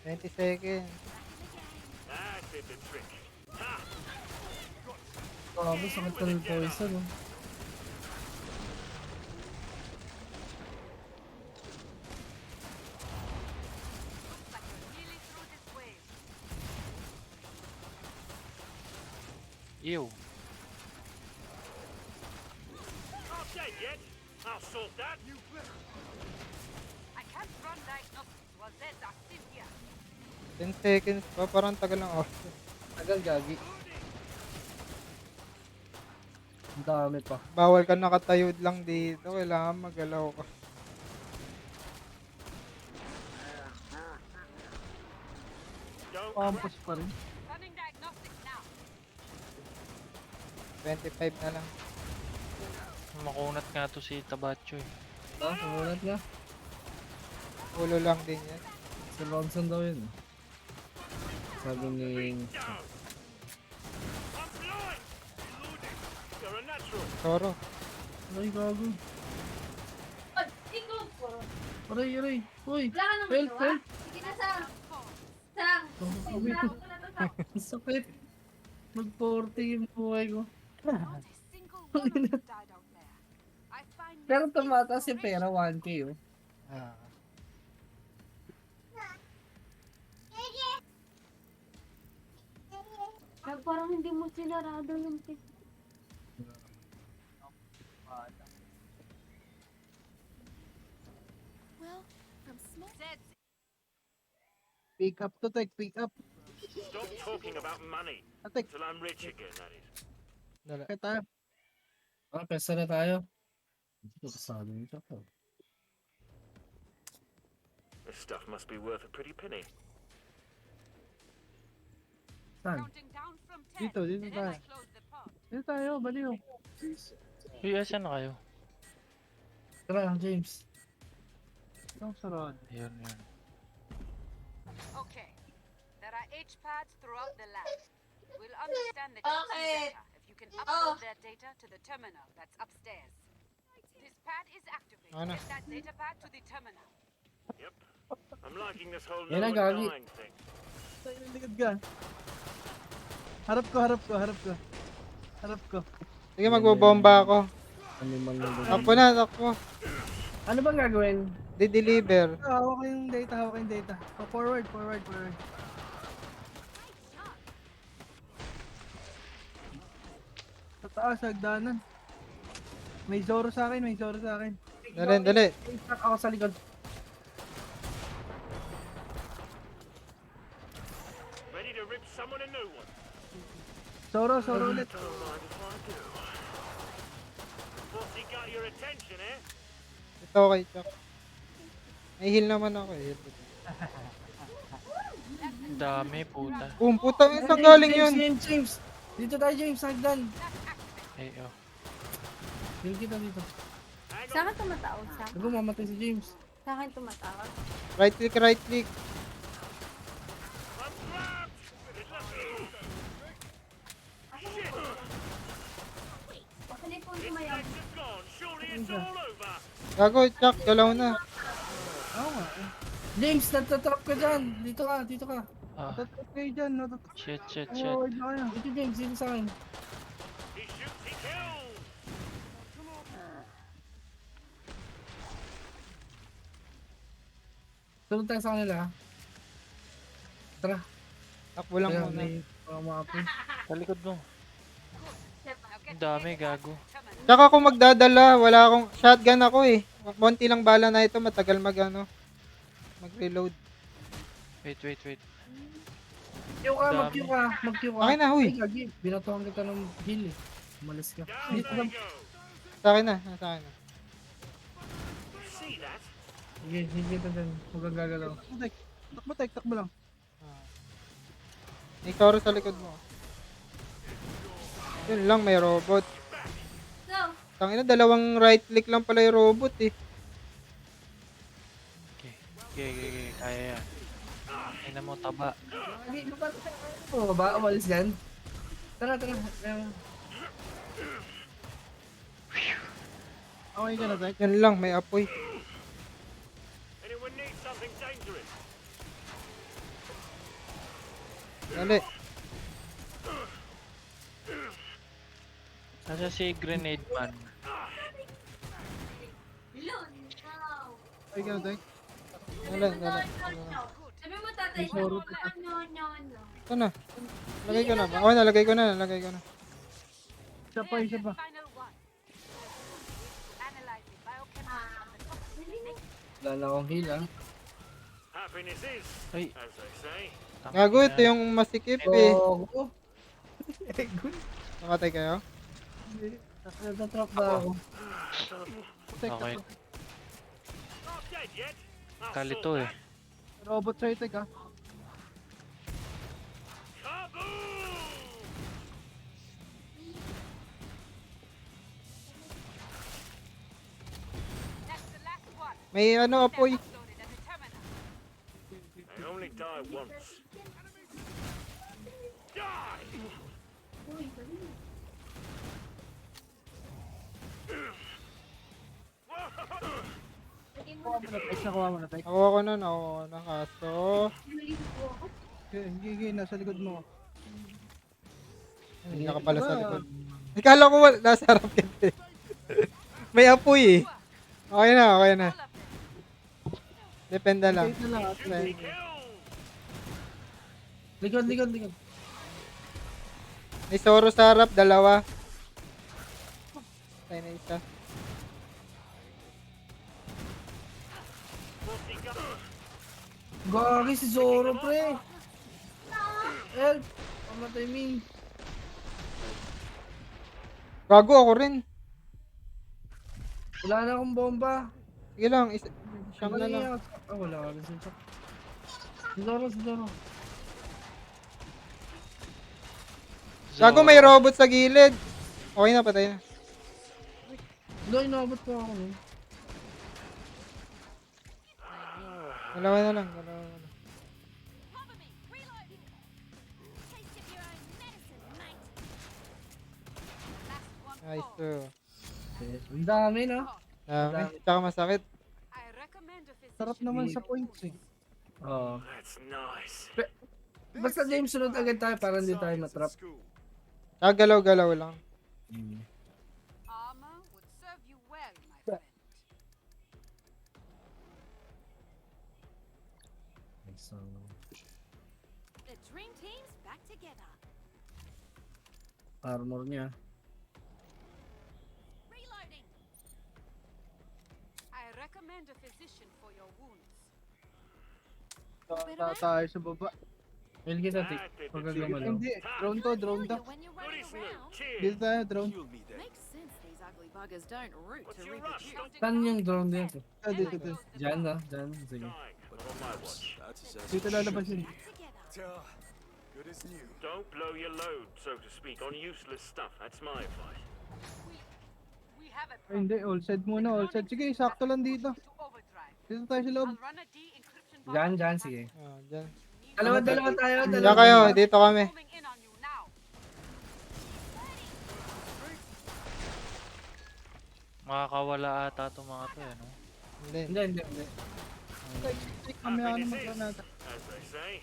20 seconds. That did the trick. Ha! Grabe, sakit ka ng poison no. Ew. Not dead yet. I'll sort that. I can't run diagnostics while Zeds are still here. 10 seconds pa, parang tagal ng off. Tagal gagi. Ang dami pa. Bawal ka nakatayod lang dito, kailangan magalaw ka. Pampus pa rin. Running diagnostics now. 25 na lang. Makunat nga to si Tabacho eh. Sumunod nga. Ulo lang din yan. Si Ronson daw yun. Sabi ni... I'm blind. You're a natural. Toro. Aray, gago. Ay, ikaw po. Aray, aray. Uy, Wala ka naman help, gawa? help. Sige na, Sang. Sang. Sabi ko. Ang sakit. Mag-40 yung buhay ko. Not a single one of them died out there. I find Pero tumataas yung pera, 1K oh. Ah. Parang hindi mo sinarado yung Pick up to take, pick up. Stop talking about money. Atek, Till I'm rich again, that is. Dala. kaya tayo. Pesa na tayo. Ito kasali nito. This stuff must be worth a pretty penny. Saan? Counting down from 10. Dito, dito Then tayo. I close the pod. Dito tayo, baliw. Uy, asan na kayo? Tara, James. Ang sarad. Yun, yun. Okay. There are H-pads throughout the lab. We'll understand the data if you can upload their data to the terminal that's upstairs. This pad is activated. Ano? Get that data pad to the terminal. Yep. I'm liking this whole Yan no ang one gagi. dying thing. Tayo, likod ka. Harap ko, harap ko, harap ko. Harap ko. Sige, magbobomba ako. Ano man yung Takbo na, takbo. Ano bang gagawin? Di-deliver. Hawak ko yung data, hawak ko yung data. Forward, forward, forward. Sa taas, hagdanan. May Zoro sa akin, may Zoro sa akin. Dali, dali. Stuck ako sa likod. Ready to rip someone a new one. Zoro, Zoro ulit. Don't mind if I do. Bossy got your attention, eh? Ito okay, Chuck. May heal naman ako eh. Ang dami, puta. Puta, isang galing yun. James. Dito tayo, James. Hagdan. Ay, oh. Tingin kita dito. Saan ka tumatawag sa? Ako mamatay si James. Sa akin tumatawag. Right click, right click. I'm grabbed! It left Baka na yung sumayaw. Legs are gone. Surely it's all over. Gago, Chuck, galaw na. Oo nga. James, natatrap ka dyan. Dito ka, dito ka. Ah, Natatrap kayo dyan, natatrap. shit, shit, Ay, shit. wait na kayo. Dito, James. Dito sa akin. He shoots, he kills. Tulog tayo sa kanila. Tara. Takbo lang Kaya muna. may mga apoy. Sa likod mo. Ang dami, gago. Tsaka ako magdadala. Wala akong shotgun ako eh. Monty lang bala na ito. Matagal mag-reload. Wait, wait, wait. Q ka, Dami. mag-Q ka. Mag-Q ka. Akin na, huy. Ay, gagi. Binatuhan kita ng heal eh. Umalis ka. Down Dito they lang. go. Sa akin na. Sa akin na. See that? Sige, sige kita dyan. Huwag kang gagalaw. Takbo, tek, takbo lang. May Zoro sa likod mo. Yun lang, may robot. So, Tangina, dalawang right click lang pala yung robot eh. Okay, okay, okay, okay. Kaya yan. Ay na mo, taba. Gagi, lupa. Oo ba? Umalis dyan? Tara, tara. Okay ka na, tek. Yan lang, may apoy. Anyone need something dangerous? Dali. Nasa si Grenade Man. Lun, no. Okay ka na, tek. Dali, dali. Sabi mo tatay, no, no. Ito na. Lagay ko na ba? Oh, nalagay ko na. Isa pa, isa pa. Final one. Analyze the biochemistry of the toxin. Wala na akong heal ah. Happiness is, Ay. as they say. Gago, ito yung masikip eh. Oo. Nakatay kayo? Natatrap na ako. Tek, Okay. takbo. Not dead yet. I'll Kalito sort eh. that. Robot sa'yo, tek, ha. Kaboom! That's the last one. May ano, apoy. Uploaded at the terminal. They only die once. Die! Nakuha mo na, tek. Nakuha mo na, tek. Nakuha ko na. Kaso... Sige, nasa likod mo. Hindi ka pala sa likod. Ikala ko nasa harap ka eh. May apoy eh. Okay na. All of them. Depende lang. Wait na lang, ate. He kills! Likod. May Zoro sa harap, dalawa. Tayo na isa. Bossy got Gagi si Zoro, pre. Help! Pamatay me. Gago ako rin. Wala na akong bomba. Sige lang, siyam na lang. Wala ka rin si Zoro, si Zoro. Gago, may robot sa gilid. Okay na, patay na. Wala, inabot ko ako. No? Dalawa na lang, dalawa na lang. Nice too. Ang dami, no? Dami. Tsaka masakit. Sarap naman sa points eh. Oo. That's nice. Basta James, sunod agad tayo para hindi tayo matrap. Tsaka galaw-galaw lang. Armor would serve you well, my friend. So, The dream team's back together. armor niya. Reloading. I recommend a physician for your wounds. Tayo sa baba. Well, kita, Tik. Pag gagalaw. Hindi, drone to, drone to. When you're running around, Dito tayo, drone. makes sense these ugly buggers don't root to reproduce. Saan yung drone dito? Dito, dito. Diyan, no? Diyan. Sige. Dito lalabas yun. Good as new. Don't blow your load, so to speak, on useless stuff. That's my advice. We have a Ay, hindi, all set muna, all set. Sige, sakto lang dito. Dito tayo sa loob. run a de-encryption Diyan, sige. Dyan. Dalawa tayo. Dyan kayo, dito kami. bombing in on you now. Makakawala ata itong mga to eh, no? Hindi. Hindi. Kami ano mag-granata. As they say.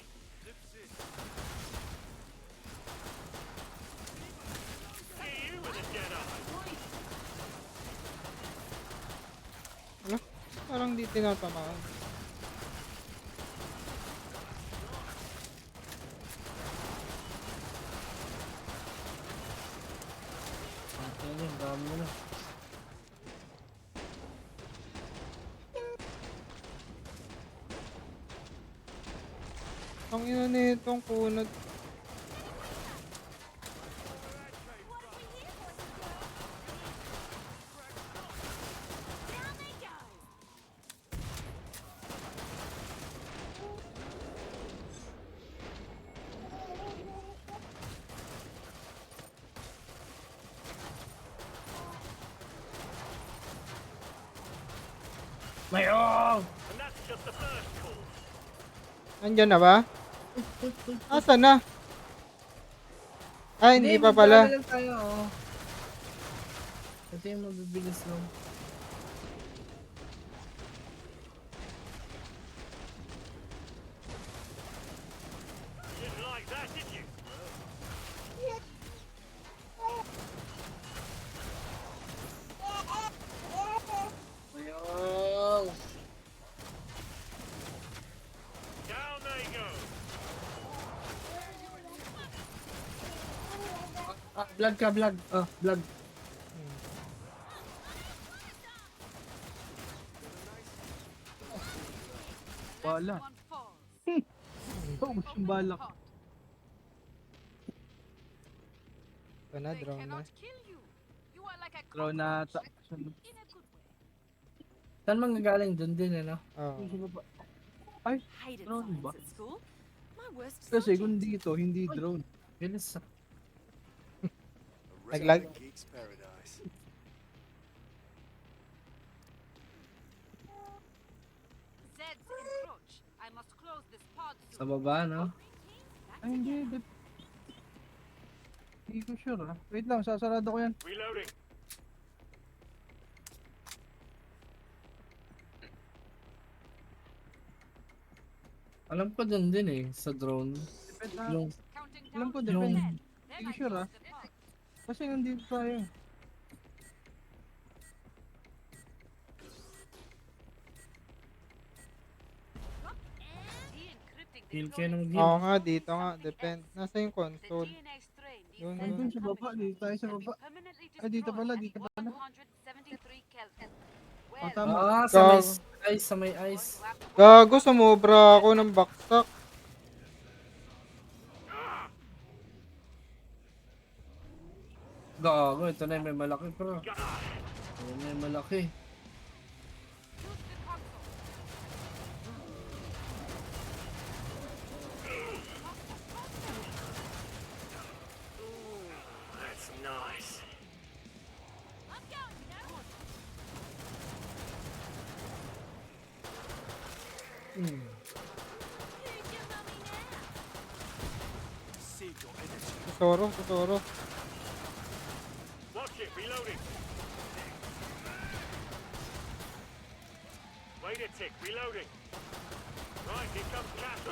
See you with a dead eye. Ano? Parang di tinatamaan. Ang dami mo na. Ang ina nitong kunat. Mayroong! And that's just the first call. Nandyan na ba? Asan na? Ay, hindi pa pala. Magdala lang tayo, oh. Ito yung mabibilis lang. Didn't like that, did you? Mayroong! Down they go. Vlog ka, vlog. Oh, vlog. Bala. Ubus yung balak. Ito na, drone na. Drone na ata. Saan manggagaling? Doon din, ano? Oo. Ay, drone ba? Kasi kung dito, hindi drone. Bilis. Naglag. Geek's paradise. Zeds encroach. I must close this pod Sa baba, no? Ay, hindi. Hindi ko sure ah. Wait lang, sasarado ko yan. Reloading. Alam ko doon din eh, sa drone. Depende ah. Yung, Alam ko, yung, depende. Hindi ko sure ah. Kasi nandito tayo. heal kayo ng Oo heal. nga, dito nga. Depend. Nasa yung console. Doon, Nandun doon. sa baba, dito tayo sa baba. Ay, dito pala, dito pala. Oh, tama. Sa may, Ice, sa may ice. Gago, sumobra ako ng baksak. Gago, ito na yung may malaki, bro. Ayan na yung malaki. That's nice. Susoro. Watch it, reloading. Wait a tick, reloading. Right, here comes Cash.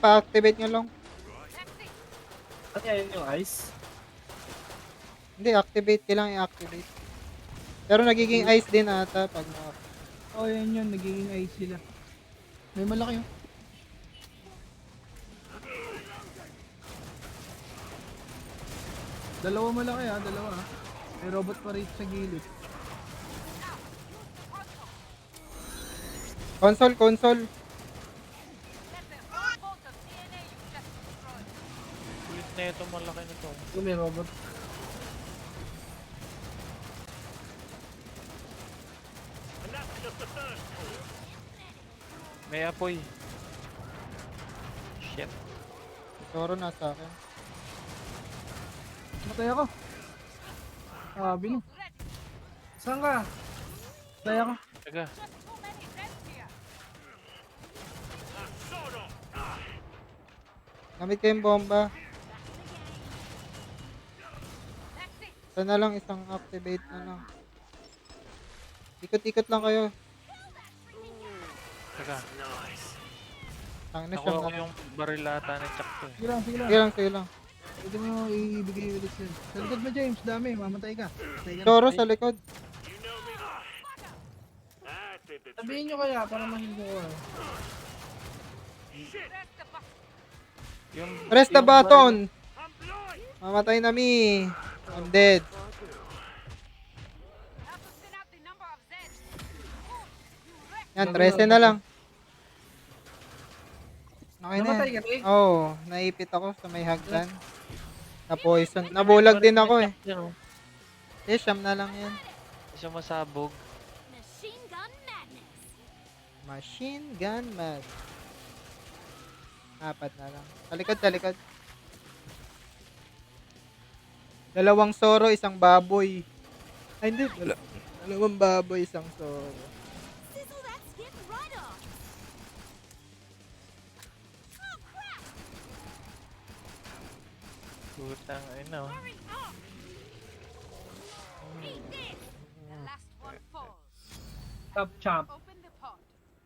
Activate nyo lang. Ano yan yung ice? Hindi, activate. Kailangan i-activate. Pero nagiging ice din ata pag Oh, yan yun. Nagiging ice sila. May malaki yun. Dalawa malaki ha, dalawa ha. May robot pa rin sa gilid. Console. Kulit na ito, malaki na to. Ito may robot. And that's just the first call. May apoy. Shit. Susoro nasa akin. Matay ako. Bino. Saan ka? Matay ako. Taga. Gamit kayong bomba. Isa na lang, isang activate na lang. Ikot-ikot lang kayo. Taga. Tangina siya Nakuha ko na. yung baril ata ng Chuck ko. Sige lang. Sige lang. Pwede mo ibigay ulit sila. Sa likod mo, James. Dami. Mamatay ka. Matay ka na. Susoro sa likod. Sabihin nyo kaya para mahindo ko. Press the button! Mamatay na mi. I'm dead. Yan, 13 na lang. Okay na. Namatay ka rin? Oo, naipit ako sa may hagdan. Na-poison. Nabulag din ako eh. Eh, siyam na lang yan. Isa masabog. Machine gun mag. 4 na lang. Talikod. Dalawang soro, isang baboy. Ay, hindi. Dalawang baboy, isang soro. Putang ina. Chop.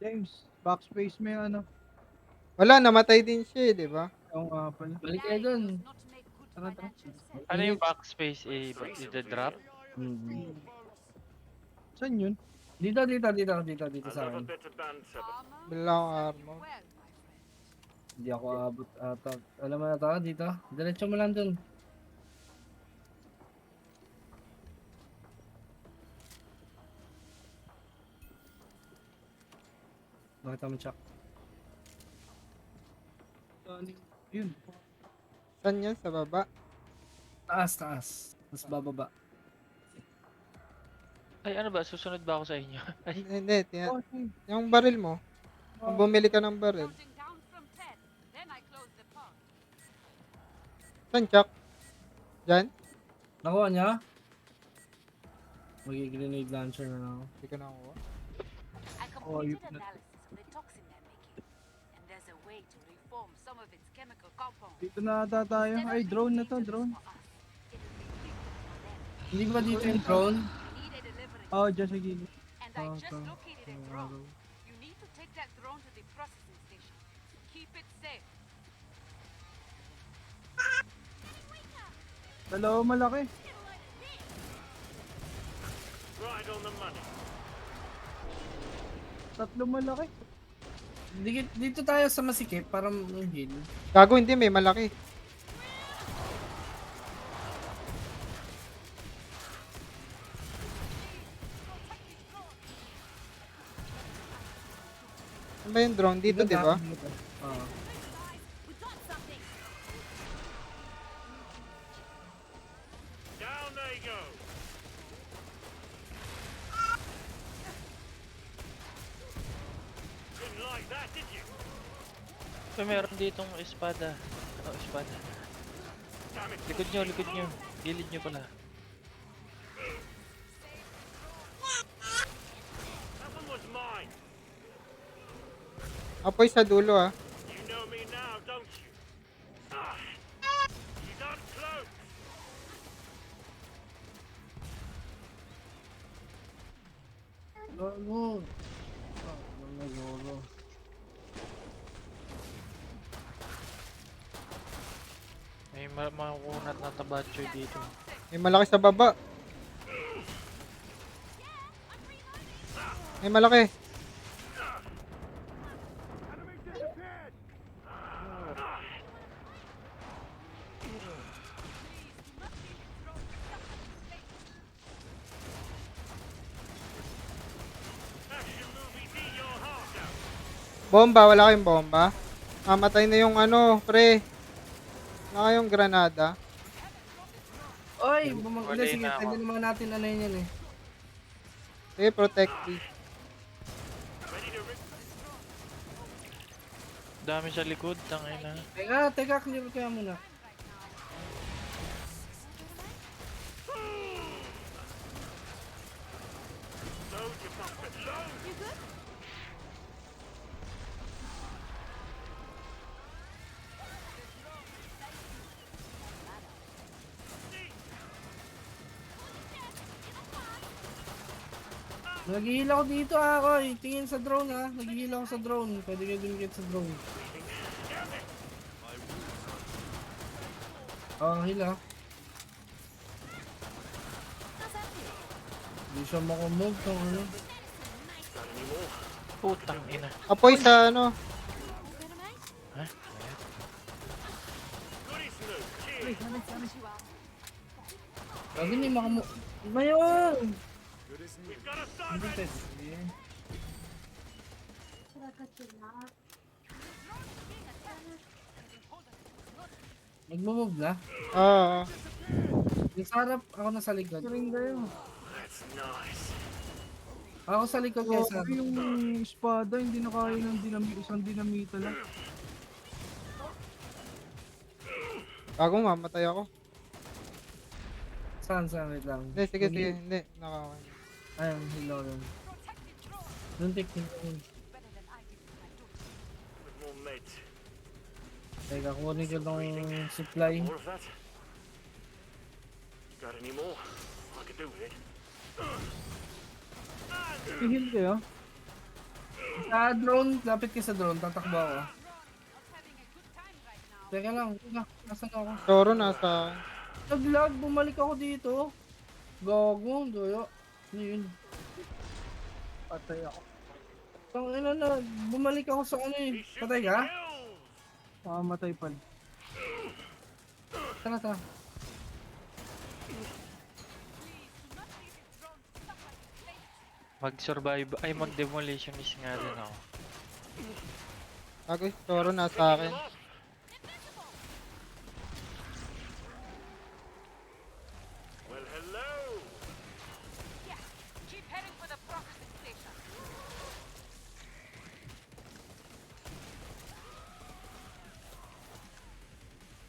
James, backspace mo yung ano. Wala, namatay din siya eh, di ba? Oo nga pala. Balik kayo dun. Tara. Ano yung backspace? I-drop? Saan yun? Dito sa akin. Another bit of banter. Bilang armor. Hindi ako abot ata. Alam mo na to, dito. Diretso mo lang dun. Bakit mo check? Yun. Saan yan? Sa baba? Taas. Mas bababa. Ay, ano ba? Susunod ba ako sa inyo? Ay, Hindi. Yung baril mo. Kung bumili ka ng baril. Saan, Chuck? Diyan? Nakuha niya? Mag-grenade launcher na ako. Hindi ko nakuha. Oh, you- Dito na ata tayo. Ay, drone na to, drone. Hindi ba dito yung drone? Oh, dyan sa gilid. And I just located a drone. You need to take that drone to the processing station. Keep it safe. Dalawa malaki. Right on the money. Tatlo malaki. Dito tayo sa masikip para heal. Gago, hindi. May malaki. ba yung drone? Dito, di ba? Oo. Down they go. Didn't like that, did you? So, meron ditong espada. Oh, espada. Damn it. Likod nyo, likod nyo. Gilid nyo pala. That one was mine. Apoy sa dulo ah. You know me now, don't you? Ah. She's up close. Gago. Gago. May makunat na tabachoy dito. May malaki sa baba. May malaki. Bomba, wala kayong bomba. Mamatay na yung ano, pre. Wala kayong granada. Oy, Wala sige, na ako. tagal naman natin ano yun eh. Sige, protect me. Dami sa likod, tangay na. Teka, clear kaya muna. Load your bucket. Load. You good? Naghihil ako dito ako. Tingin sa drone ha. Naghihil ako sa drone. Pwede kayo dumikit sa drone. Heal ha. Hindi siya makamove tong ano. Putang ina. Apoy sa ano. Ha? Lagi hindi makamove. Mayon! We've got a side Hindi race. pwede. Nagmo-move na? Oo. Yung sa harap, ako nasa likod. Ring kayo. That's nice. Ako sa likod kayo sa Yung espada, hindi na kaya ng isang dinamita lang. Bago mamatay ako. Saan? Wait lang. Hindi, sige. Hindi. Nakakain. Ayun, hello rin. Don't take me in. With more meds. Teka, kunin ko ng supply. More of that? Got any more? I could do with it. Ihil kayo. Sa drone, lapit ka sa drone, tatakbo ako. Teka lang, nasan ako? Toro nasa... Nag-lag, bumalik ako dito. Gago, doyo. Ano yun? Patay ako. Tangina na, bumalik ako sa ano eh. Patay ka? Matay pala. Tara. Mag-survive, ay mag-demolitionist nga din ako. Bago Toro nasa akin. Well, hello. Yeah, keep heading for the processing station.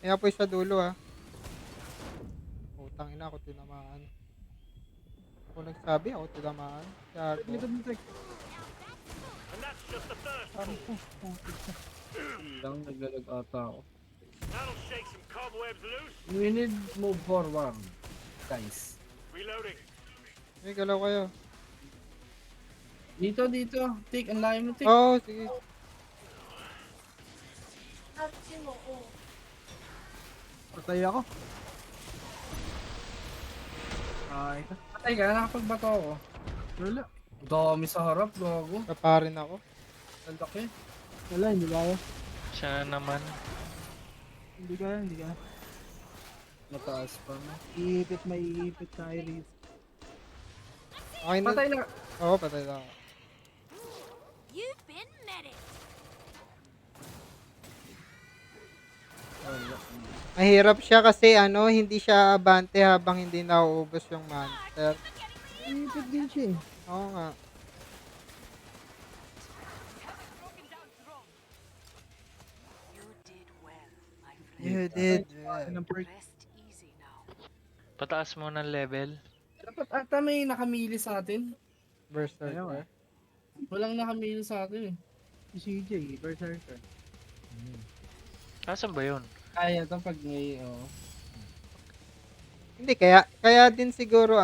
May apoy sa dulo ah. Putang ina ako tinamaan. Ako nagsabi ako tinamaan. Gago. Likod mo, Tek. And that's just the first floor. Lang, naglalag ata ako. That'll shake some cobwebs loose. We need move forward, guys. Reloading. May galaw kayo. Dito. Tik, ang layo mo, Tik. Oo, sige. Patay ako. Ay, Patay ka, nakapagbato ako. wala. Dami sa harap, gago. Kaparin ako. Ang laki. Wala, hindi kaya. Siya naman. Hindi kaya. Mataas pa na. May iipit na iris. Okay na. Patay na. Oo, patay na ako. You've been medic. Mahirap siya kasi hindi siya abante habang hindi nauubos yung monster. Ipit din siya eh. Oo nga. You did well. Rest easy now. Pataas mo ng level. Dapat ata may nakamili sa atin. Berserker. Walang nakamili sa atin eh. Si CJ, Berserker. Asan ba yun? Kaya to pag may, Hindi, kaya din siguro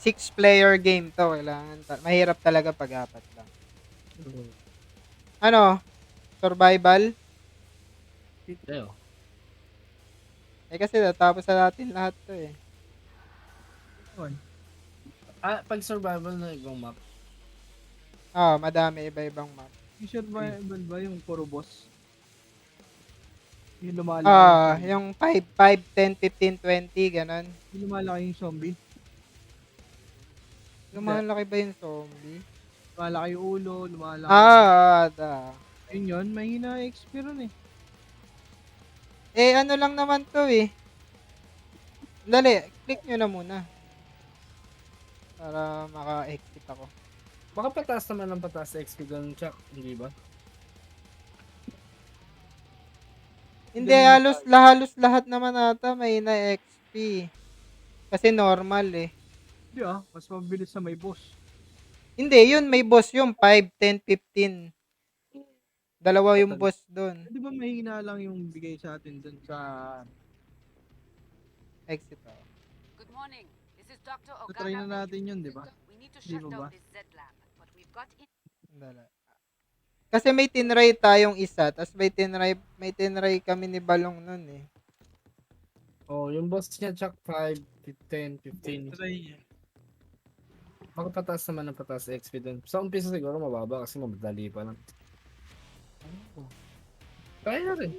6-player game to. Kailangan mahirap talaga pag apat lang. Survival? Tayo. Kasi natapos na natin lahat to eh. Pag survival na ibang map. Madami iba-ibang map. Yung survival ba yung puro boss? Yung lumalaki. Yung 5, 10, 15, 20, ganun. Yung lumalaki yung zombie. Lumalaki ba yung zombie? Lumalaki yung ulo, lumalaki. Yun. Mahina XP ron eh. Ano lang naman to eh. Dali, click nyo na muna. Para maka-exit ako. Baka pataas naman ng pataas sa XP doon, Chuck. Hindi ba? Hindi, halos lahat naman ata may na XP. Kasi normal eh. Hindi mas mabilis sa may boss. Hindi, yun may boss yung 5, 10, 15. Dalawa yung boss doon. Di ba mahina lang yung bigay sa atin dun sa exit ako. Good morning. This is Dr. try na natin yun, di ba? We need to Di shut ba? down this Z lab, but we've got Dala. Kasi may tinry tayong isa, tapos may tinry kami ni Balong nun eh. Yung boss niya, Chuck, 5, 10, 15. Try niya. Baka pataas naman ng pataas sa XP doon. Sa umpisa siguro mababa kasi madali pa lang. Try na rin.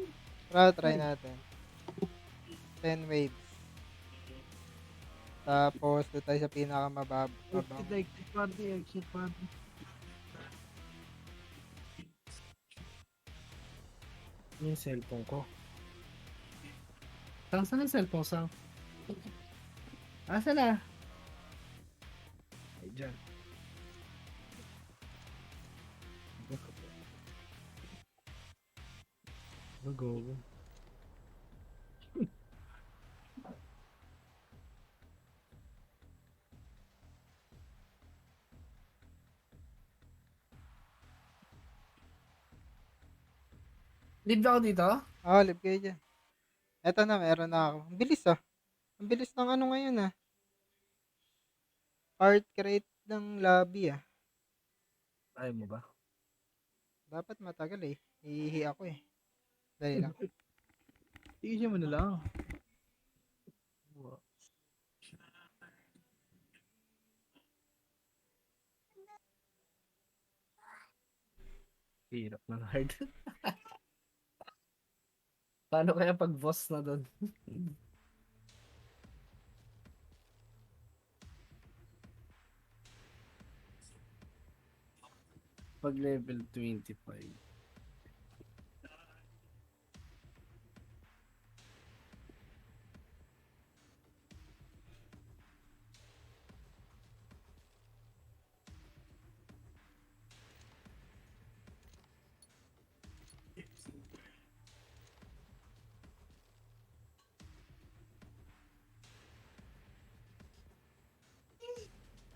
Try natin. 10 waves. Tapos, doon tayo sa pinakamababa. Exit party. Yung cellphone ko. Saan yung cellphone sa? Asa na? Ay, dyan. Go. Live ako dito? Live kayo dyan. Eto na, meron na ako. Ang bilis Ang bilis ng ngayon Part create ng lobby Ayaw mo ba? Dapat matagal eh. Hihihi ako eh. Dali lang. Tiisin mo na lang. Hirap ng hard. Paano kaya pag boss na doon? Pag level 25.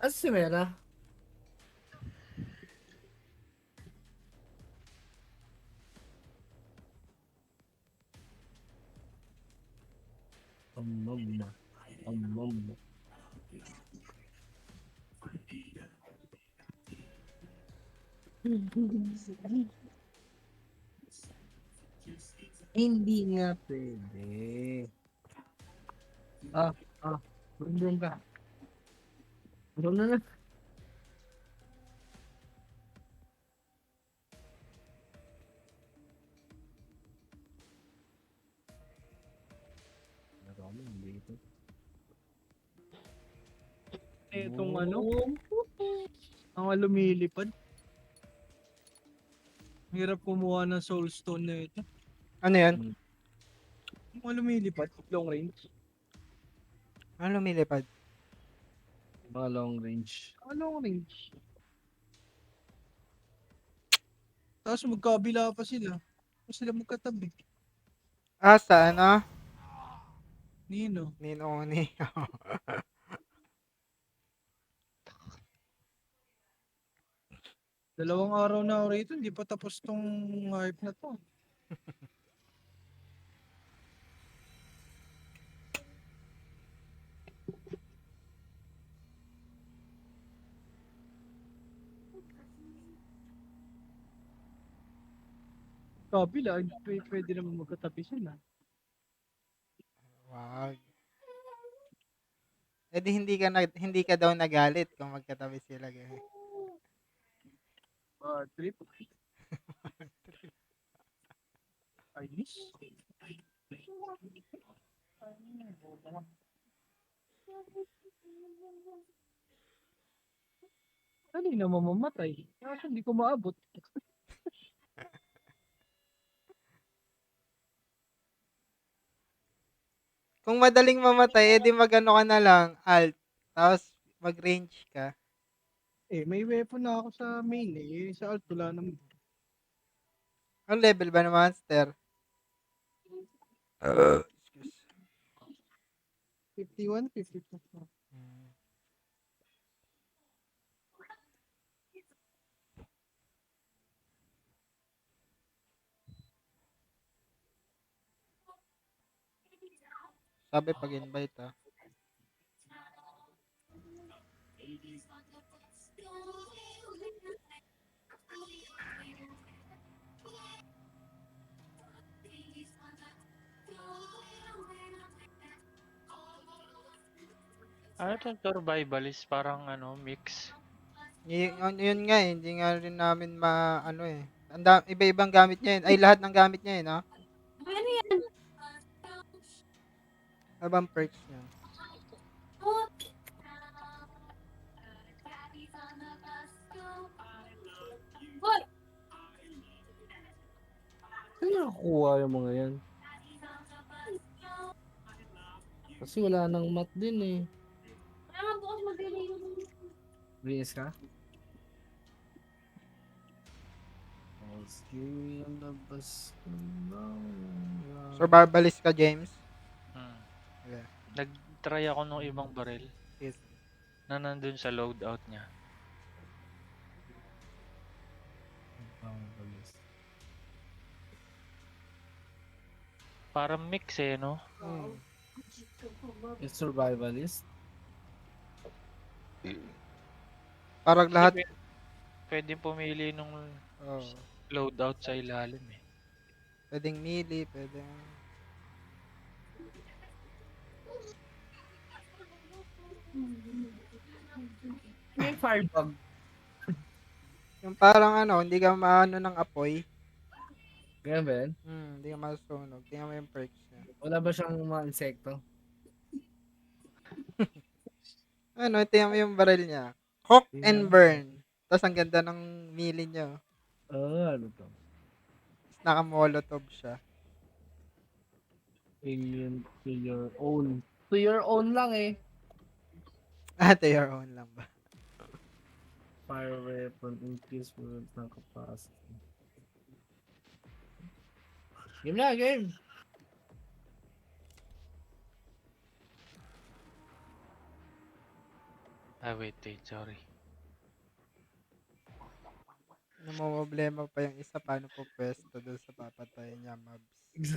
Si Mera? Hindi nga pwede. Brum ka. Brum na. Itong ang lumilipad. Hirap kumuha ng soul stone na ito. Ano yan? Yung mga lumilipad, long range. Ano lumilipad? Mga long range. Long range. Tapos magkabila pa sila. Tapos sila magkatabi. Sa ano? Nino. Nino. Dalawang araw na ako rito, hindi pa tapos tong hype na to. Kabila, pwede naman magkatabi sila. Wag. Eh di hindi ka daw nagalit kung magkatabi sila ganyan. Trip. I miss. Kanina mamamatay. Kasi hindi ko maabot. Kung madaling mamatay, edi magano ka na lang, alt. Tapos mag-range ka. May weapon na ako sa main sa alt wala naman. Ang level ba ng monster? Excuse. 51, 52. Sabi pag-invite Ano itong survivalist? Parang mix. Yun nga hindi nga rin namin iba-ibang gamit niya yun. Ay, lahat ng gamit niya yun, no? Ano yan? Ano bang perks niya? Hoy! Saan nakakuha yung mga yan? Kasi wala nang mat din eh. Kaya nga bukas mag-delay yung... Linis ka? Okay, ang labas. Survivalist ka, James? Okay. Nag-try ako nung ibang baril. Yes. Na nandun sa loadout niya. Parang mix no? Yung survivalist? Parang lahat... Pwede pumili nung loadout sa ilalim Pwedeng melee, pwedeng... May firebug. Yung parang hindi ka maano ng apoy. Ganyan ba yan? Hindi ka masusunog. Tingnan mo yung perks niya. Wala ba siyang mga insekto? Tingnan mo yung baril niya. Cook and burn. Tapos ang ganda ng melee niya. Ano to? Naka-molotov siya. Alien to your own. To your own lang eh. To your own lang ba? Fire weapon, increase movement ng capacity. Game na, game! Wait, sorry. Namumblema pa yung isa paano po pwesto doon sa papatayin niya, mobs.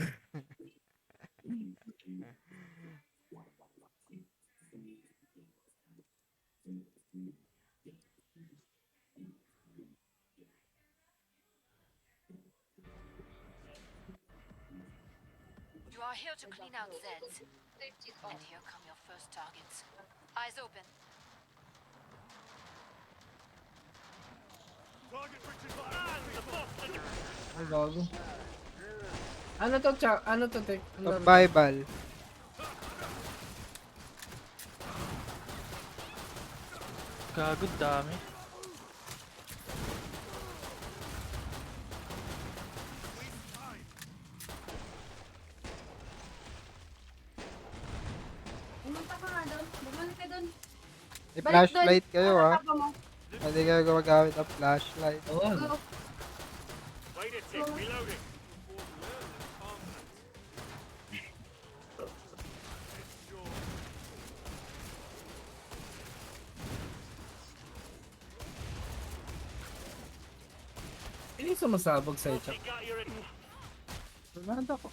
You are here to clean out Zeds. And here come your first targets. Eyes open. Ay, gago. Ano to, Chuck? Ano to, Tek? Survival. Gago, dami. balik ka dun. May Balik dun. flashlight kayo ah. Kakapa mo. Hindi kayo gumagamit ng flashlight. Oo. Go. Wait a tick, reloading. Hindi sumasabog sa itcha. You got your Granada ko.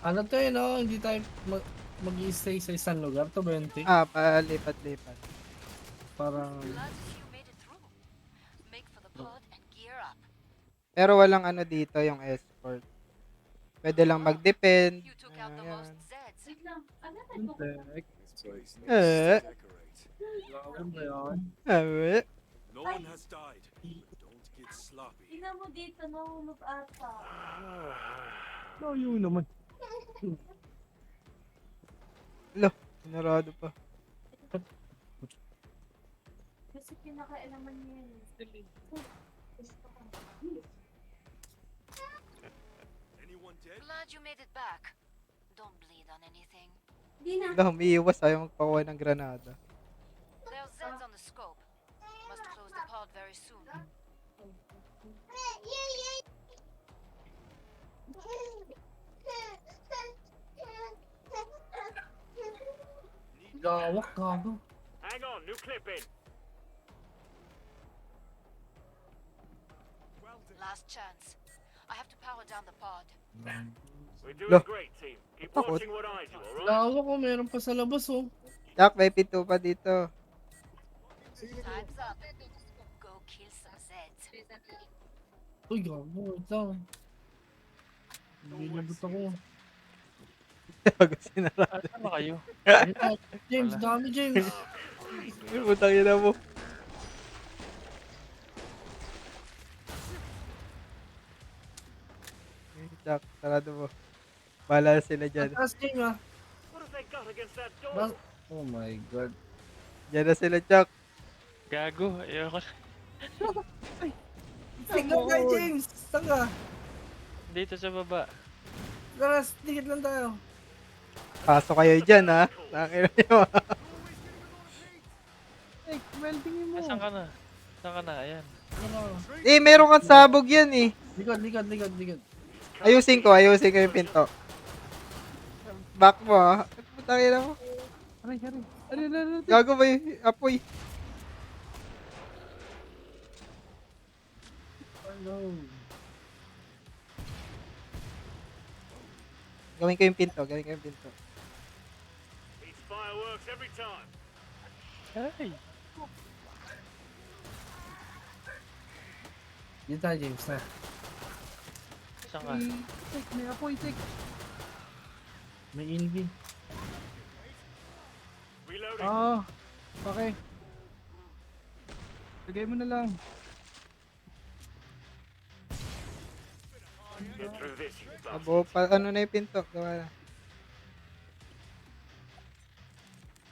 Ano to yun, no? Hindi tayo mag-i-stay sa isang lugar to 20. Ah, palipat-lipat. Parang... Pero walang ano dito yung escort. Pwede lang mag-depend. Ayan. Wait lang. Ano tayo? Contact. Ano ba yun? No one has died. Don't get sloppy. Tingnan mo dito, nahulog ata. Layo naman. Lo, sinarado pa. Kasi pinakailaman niya yan. Gusto ko. Anyone dead? Glad you made it back. Don't bleed on anything. Hindi na. Lo, umiiwas ayaw magpakuha ng granada. There's Zeds on the scope. Must close the pod very soon. Gawak, gago. Hang on, new clip in. Last chance. I have to power down the pod. We're doing Lo. great, team. Keep Takot. watching what I do, alright? Gawak ko, meron pa sa labas, oh. Jack, may pinto pa dito. Time's up. Go kill some Zeds. Uy, gago, wait lang. Binabot ako. Bago sinarado. Saan ba kayo? Ayun, James, dami, James. Putang ina mo. Jack, sarado mo. Bahala sila dyan. Taas, James, ah. What have they got against that door? Bas- Oh my god. Dyan na sila, Jack. Gago. Ayoko. Tingnan ka, James. Saan ka? Dito sa baba. Tara, dikit lang tayo. Pasok kayo dyan, ha? Tangina nyo, ha? Eh, welding mo. Saan ka na? Saan ka na? Ayan. Ano? Eh, meron kang sabog yan, eh. Likod. Ayusin ko yung pinto. Back mo, ha? Putang ina mo. Aray. Gago ba yung apoy? Ano? Gawin ko yung pinto. It's fireworks every time. Ay. Dito tayo, James, na. Saan ka? May apoy, tik. May invi. Reloading. Okay. Lagay mo na lang. Get through this, you bastard. Abo, ano na yung pinto? Gawa na.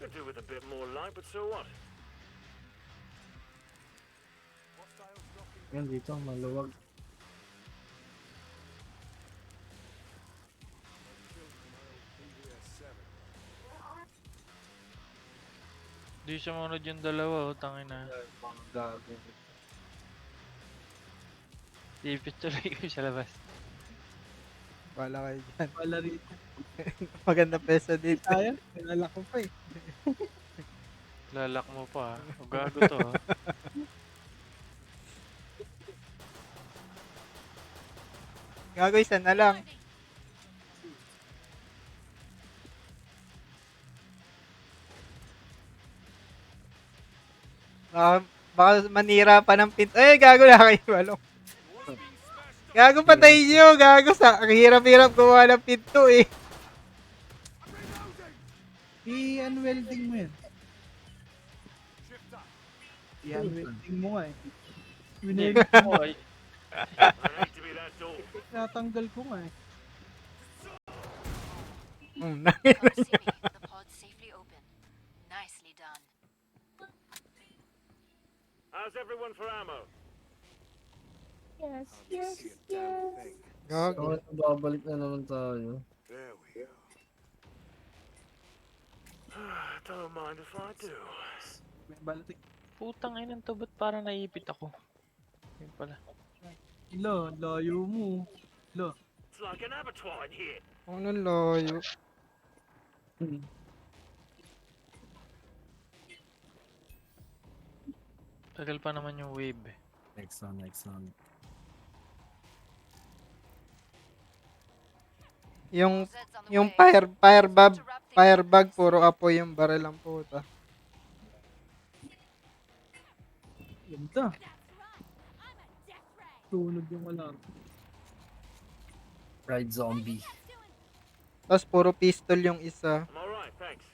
Could do with a bit more light, but so what? Yan dito, maluwag. Di sumunod yung dalawa. Tangin na. Gago. Ipit tuloy ko sa labas. Wala kayo dyan. Wala rito. Maganda peso dito. Ayan, kilala ko pa eh. Lalak mo pa. Gago to. Gago, isa na lang. Baka manira pa ng pinto. Eh, gago na kayo. Walong. Gago, patay nyo. Gago, ang hirap-hirap gumawa ng pinto eh. I-unwelding mo yan. I-unwelding mo nga eh. Wineld mo. Ay. I hate to be that door. Natanggal ko nga eh. The pod's safely open. Nicely done. How's everyone for ammo? Yes. Gago. So, babalik na naman tayo. There we go. Don't mind if I do. May balatik. Putang ina to, ba't parang naipit ako? Yun pala. Ilo, layo mo. Ilo. It's like an abattoir in here. Ano layo? Tagal pa naman yung wave eh. Next one. Yung firebug, puro apoy yung baril ang puta. Ganda. Tunog yung alarm. Ride zombie. Tapos puro pistol yung isa. I'm alright, thanks.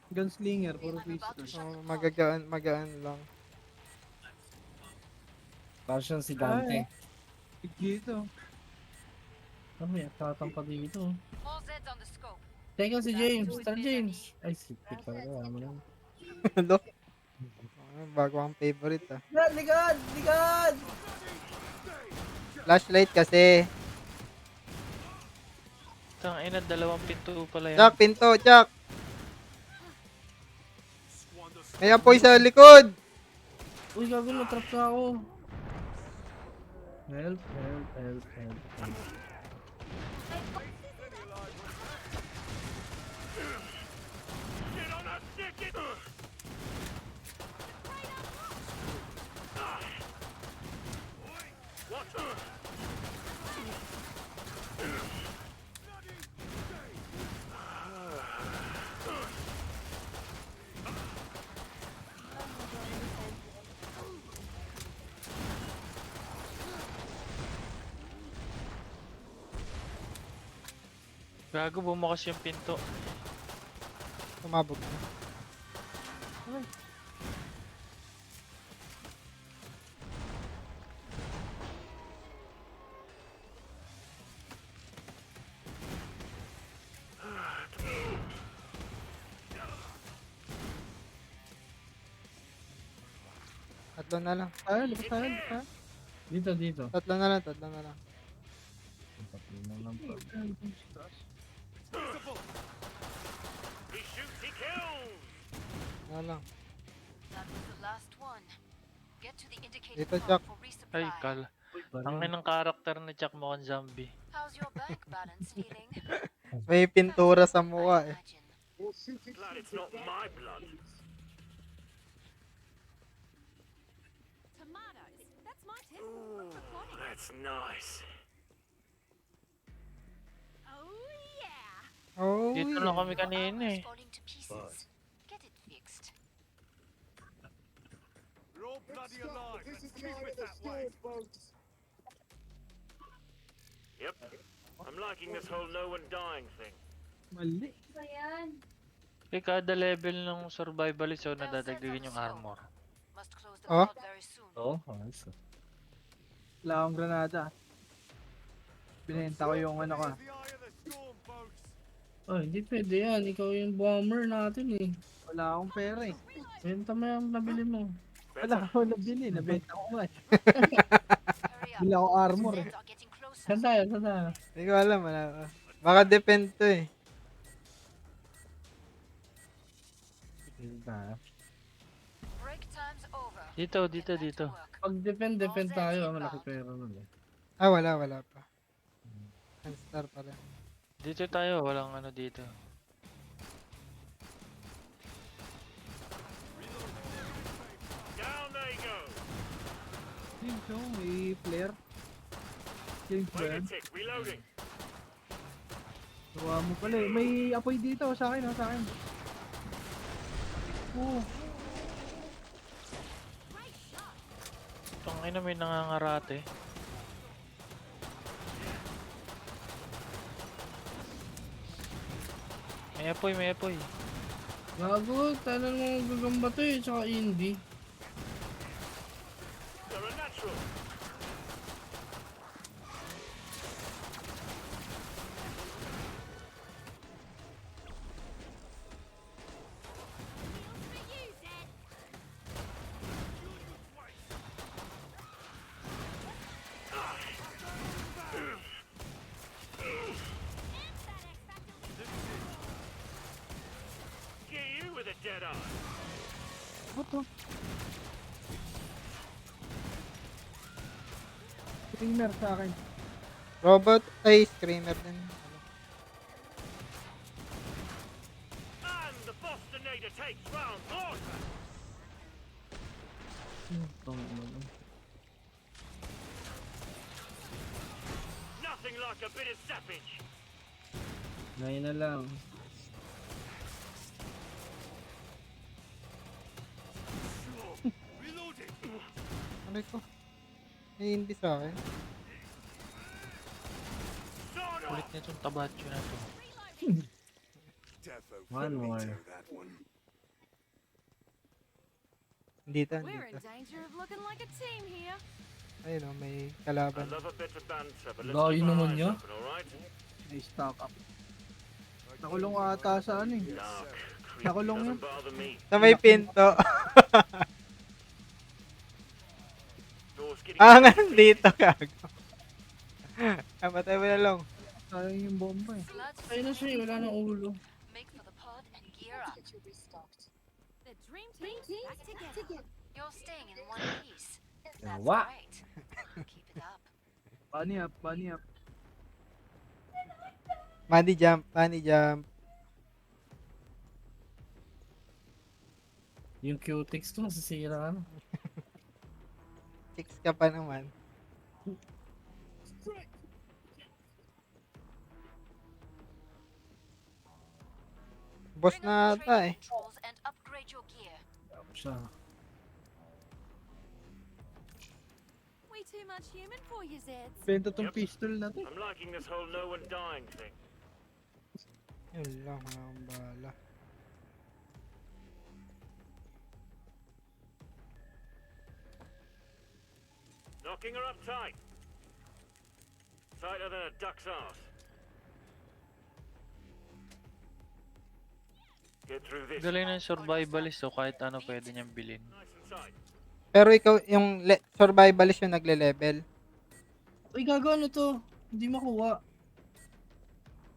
Gunslinger, puro pistol. So, magaan lang. Parang si Dante. Dito. May tatampa dito. All Zeds on the scope. Teka si James. Tara James. Ay, si Pete pala. Wala mo lang. Hello? Bago ang favorite ah. Ligad! Flashlight kasi. Tang ina, dalawang pinto pala yan. Jack, pinto, Jack! May apoy sa likod! Uy, gago, matrap na ako. Help. Get on that stick! Watch out! Gago, bumukas yung pinto. Tumabog na. Tatlo na lang. Labas tayo. Dito. Tatlo na lang. He shoots, he kills! Na lang. That was the last one. Get to the indicated Dito, point Jack. for Ay, resupply. kala. Ang ng karakter ni Jack mukhang zombie. How's your bank balance feeling? May pintura sa mukha eh. Glad it's not my blood. Tomatoes. That's my tip. Ooh, that's nice. Oh yeah. Oh, Dito lang kami kanina eh. Falling to pieces. Get it fixed. We're all bloody alive. Let's keep it that way. Yep. I'm liking this whole no one dying thing. Mali. Eh, kada level ng survivalist so nadadagdagan yung armor. Must close the Oh? vault very soon. Nice. Wala akong granada. Binenta ko yung ano ko. The eye of the storm, folks. Oh, hindi pwede yan. Ikaw yung bomber natin eh. Wala akong pera eh. Benta mo yung nabili mo. Wala akong nabili. Nabenta ko nga eh. Hurry up. Bili ako armor eh. Zeds are getting closer. Saan tayo? Hindi ko alam. Baka depend to eh. Break time's over. Dito. Pag depend tayo, malaki pera nun eh. Ah, wala pa. Star pa rin. Dito tayo, walang ano dito. Down they go. Dito, may flare. James ba Wait a yan? tick, reloading. Gawa mo pala eh. May apoy dito sa akin. Oh, Tangina, may nangangarate. May apoy. Gago, tayo na mga gagamba to eh. Tsaka indie. They're a natural. Screamer sa akin. Robot, ay, screamer din. And the Bostonator takes round one. Nothing like a bit of savage. Ngayon na lang. Reloading. Ano ko? May hindi sa akin. Kulit na itong tabacho na to. One more. Dito, We're in dito. danger of looking like a team here. Ayun o, may I kalaban. love a bit of banter, but let's Gayo keep our naman eyes niya. open, alright? May stock up. Nakulong ata sa ano eh. Dark. Nakulong yun. Doesn't bother me. Sa may pinto. Door's getting Ah, nga, dito gago. Ah, patay mo na lang. Sayang yung bomba eh. Ayun na siya, wala nang ulo. Make for the pod and gear up. The dream team's back together. You're staying in one piece. That's What? great. Keep it up. Bunny up, bunny up. Money jump, money jump. Yung Q-Tix ko nasisira ano. Chicks ka pa naman. Boss na ata eh. Controls and upgrade your gear. Siya. We too much human for you, Zeds. Benta tong pistol na to. I'm liking this whole no one dying thing. Yun lang, ang bala. Knocking her up tight. Tighter than a duck's arse. Get through this. Galing ng survivalist so kahit ano pwede niyang bilhin. Nice and tight. Pero ikaw, yung survivalist yung nagle-level. Uy, gago ano to? Hindi makuha.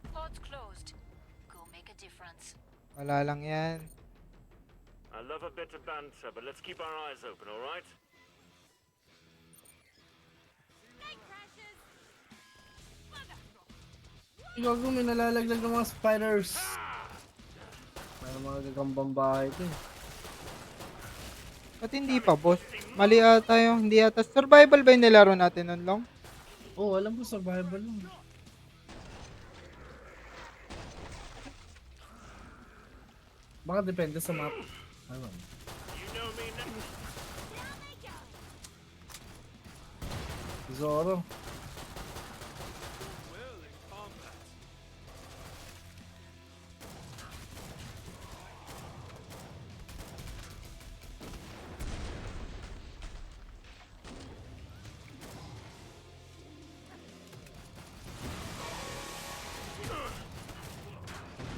Pod's closed. Go make a difference. Wala lang yan. I love a bit of banter, but let's keep our eyes open, alright? Uy, gago, may nalalaglag ng mga spiders. May mga gagambang bahay ito eh. Ba't hindi pa, boss? Mali ata yung, hindi ata. Survival ba yung nilaro natin nun, Long? Oo, alam ko survival lang. Baka depende sa map. Ano? You know me now. Zoro. Well in combat.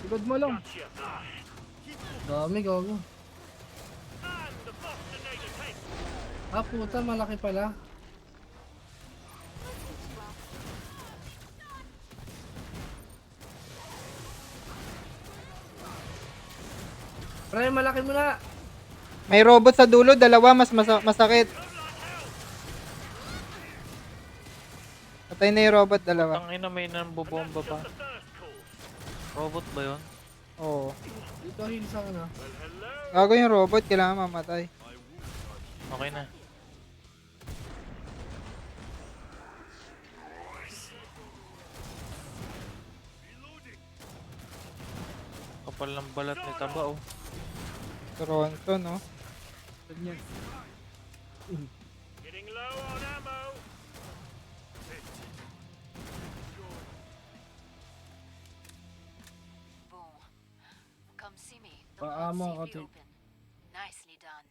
Likod mo lang. Gotcha. Dami, gago. And the Bostonator takes. Ah, puta, malaki pala. Pre, malaki mo na. May robot sa dulo, dalawa, mas masakit. Patay na yung robot, dalawa. Tangina may nambobomba pa. Robot ba yun? Oo. Dito, heal sa ano. Gago yung robot, kailangan mamatay. Okay na. Kapal ng balat ni Taba oh. Toronto, no? Ganyan. Getting low on ammo. Boom. Come see me. The Paamo pod's ako, safely Tik. open. Nicely done.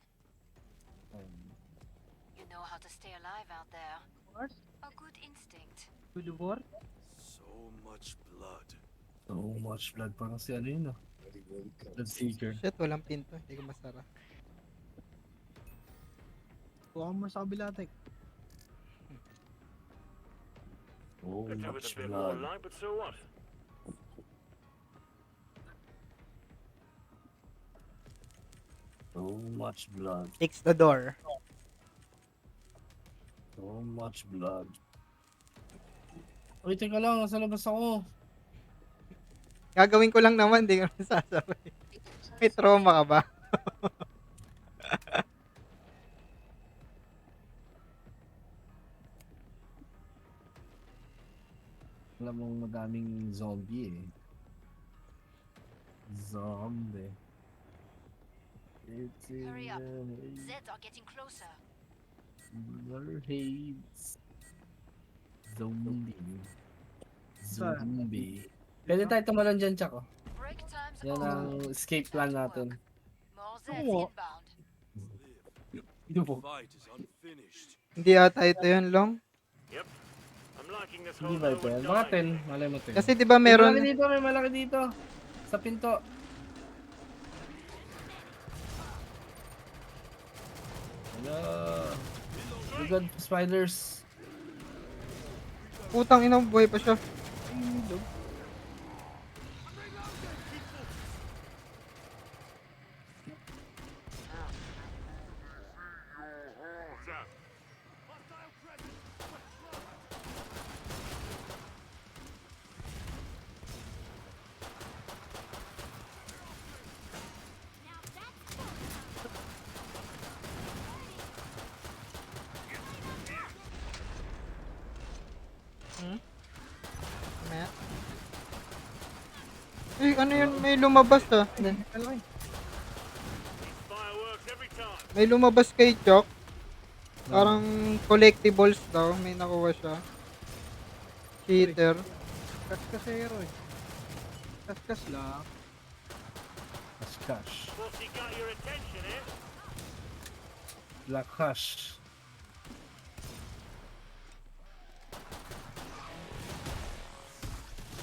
You know how to stay alive out there. What? A good instinct. Good war? So much blood. So much blood. Parang si ano yun, ah. Blood Seeker. Shit, walang pinto. Hindi ko masara. Kuha mo sa kabila, Tek. So Could do with much a bit more blood. light, but so what? So much blood. Fix the door. So much blood. Uy, teka lang, nasa labas ako. Gagawin ko lang naman, di ko na sasabay. May trauma ka ba? Alam mo, madaming zombie eh. Zombie. It's in Hurry up. the Zeds are getting closer. haze. Zombie. Saan? Zombie. Pwede tayo tumalon dyan, Chako. Break time's Yan ang escape plan natin. More Oo. Zeds inbound. Fight is unfinished. Hindi ata ito yun, Long. Yep. I'm liking this Hindi whole ba ito yan? Baka 10. Malay mo 10. Kasi di ba meron... May malaki dito. Sa pinto. Hello. We got spiders. Putang ina, buhay pa siya. Mamaya. Eh, ano yun? May lumabas ah. Fireworks every time. May lumabas kay Chok. Parang collectibles daw. May nakuha siya. Cheater. Kaskasero eh. Kaskas lang. Cash. Bossy got your attention, eh? Black hash.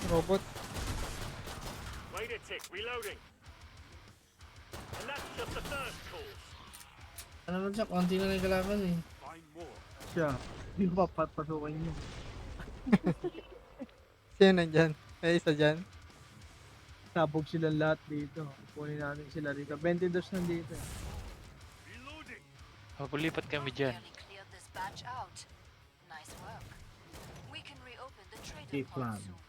Robot. Wait a tick, reloading. And that's just the first course. Ano naman siya? Konti na yung kalaban eh. Find more. Siya. Hindi ko papapasukin niyo. Sino nandyan? May isa dyan. Sabog silang lahat dito. Kunin natin sila dito. 22 nandito. Reloading. Mapulipat kami dyan. Nearly cleared this batch out. Nice work. We can reopen the trader Escape plan. pod soon.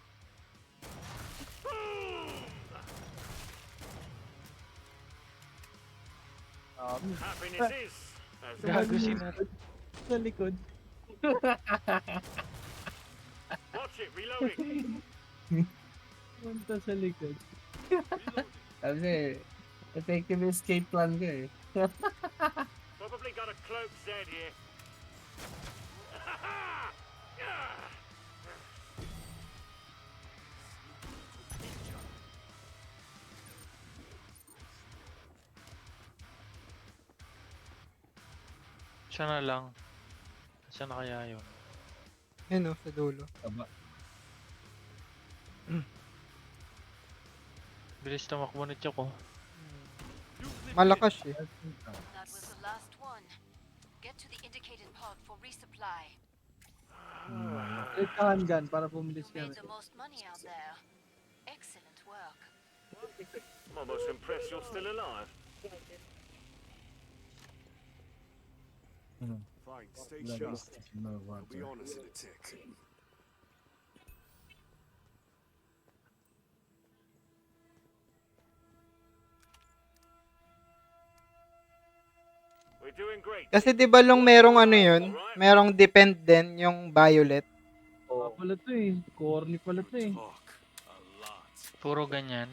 Happiness is. As Gago sila. Sa likod. Watch it, reloading. Punta sa likod. Kasi, effective escape plan ko eh. Probably got a cloak Zed here. Siya na lang. Siya na kaya yun. Yun o, sa dulo. Taba. Bilis tumakbo ni Choco. Malakas eh. That was the last one. Get to the indicated pod for resupply. Take a handgun para pumilis You kami. made the most money out there. Excellent work. I'm almost impressed you're still alive. Fine, stay sharp. I'll be honest in a tick. We're doing great. Kasi di ba Long merong ano yun? Merong depend din yung violet. Pala to eh. Corny pala to eh. Talk a lot. Puro ganyan.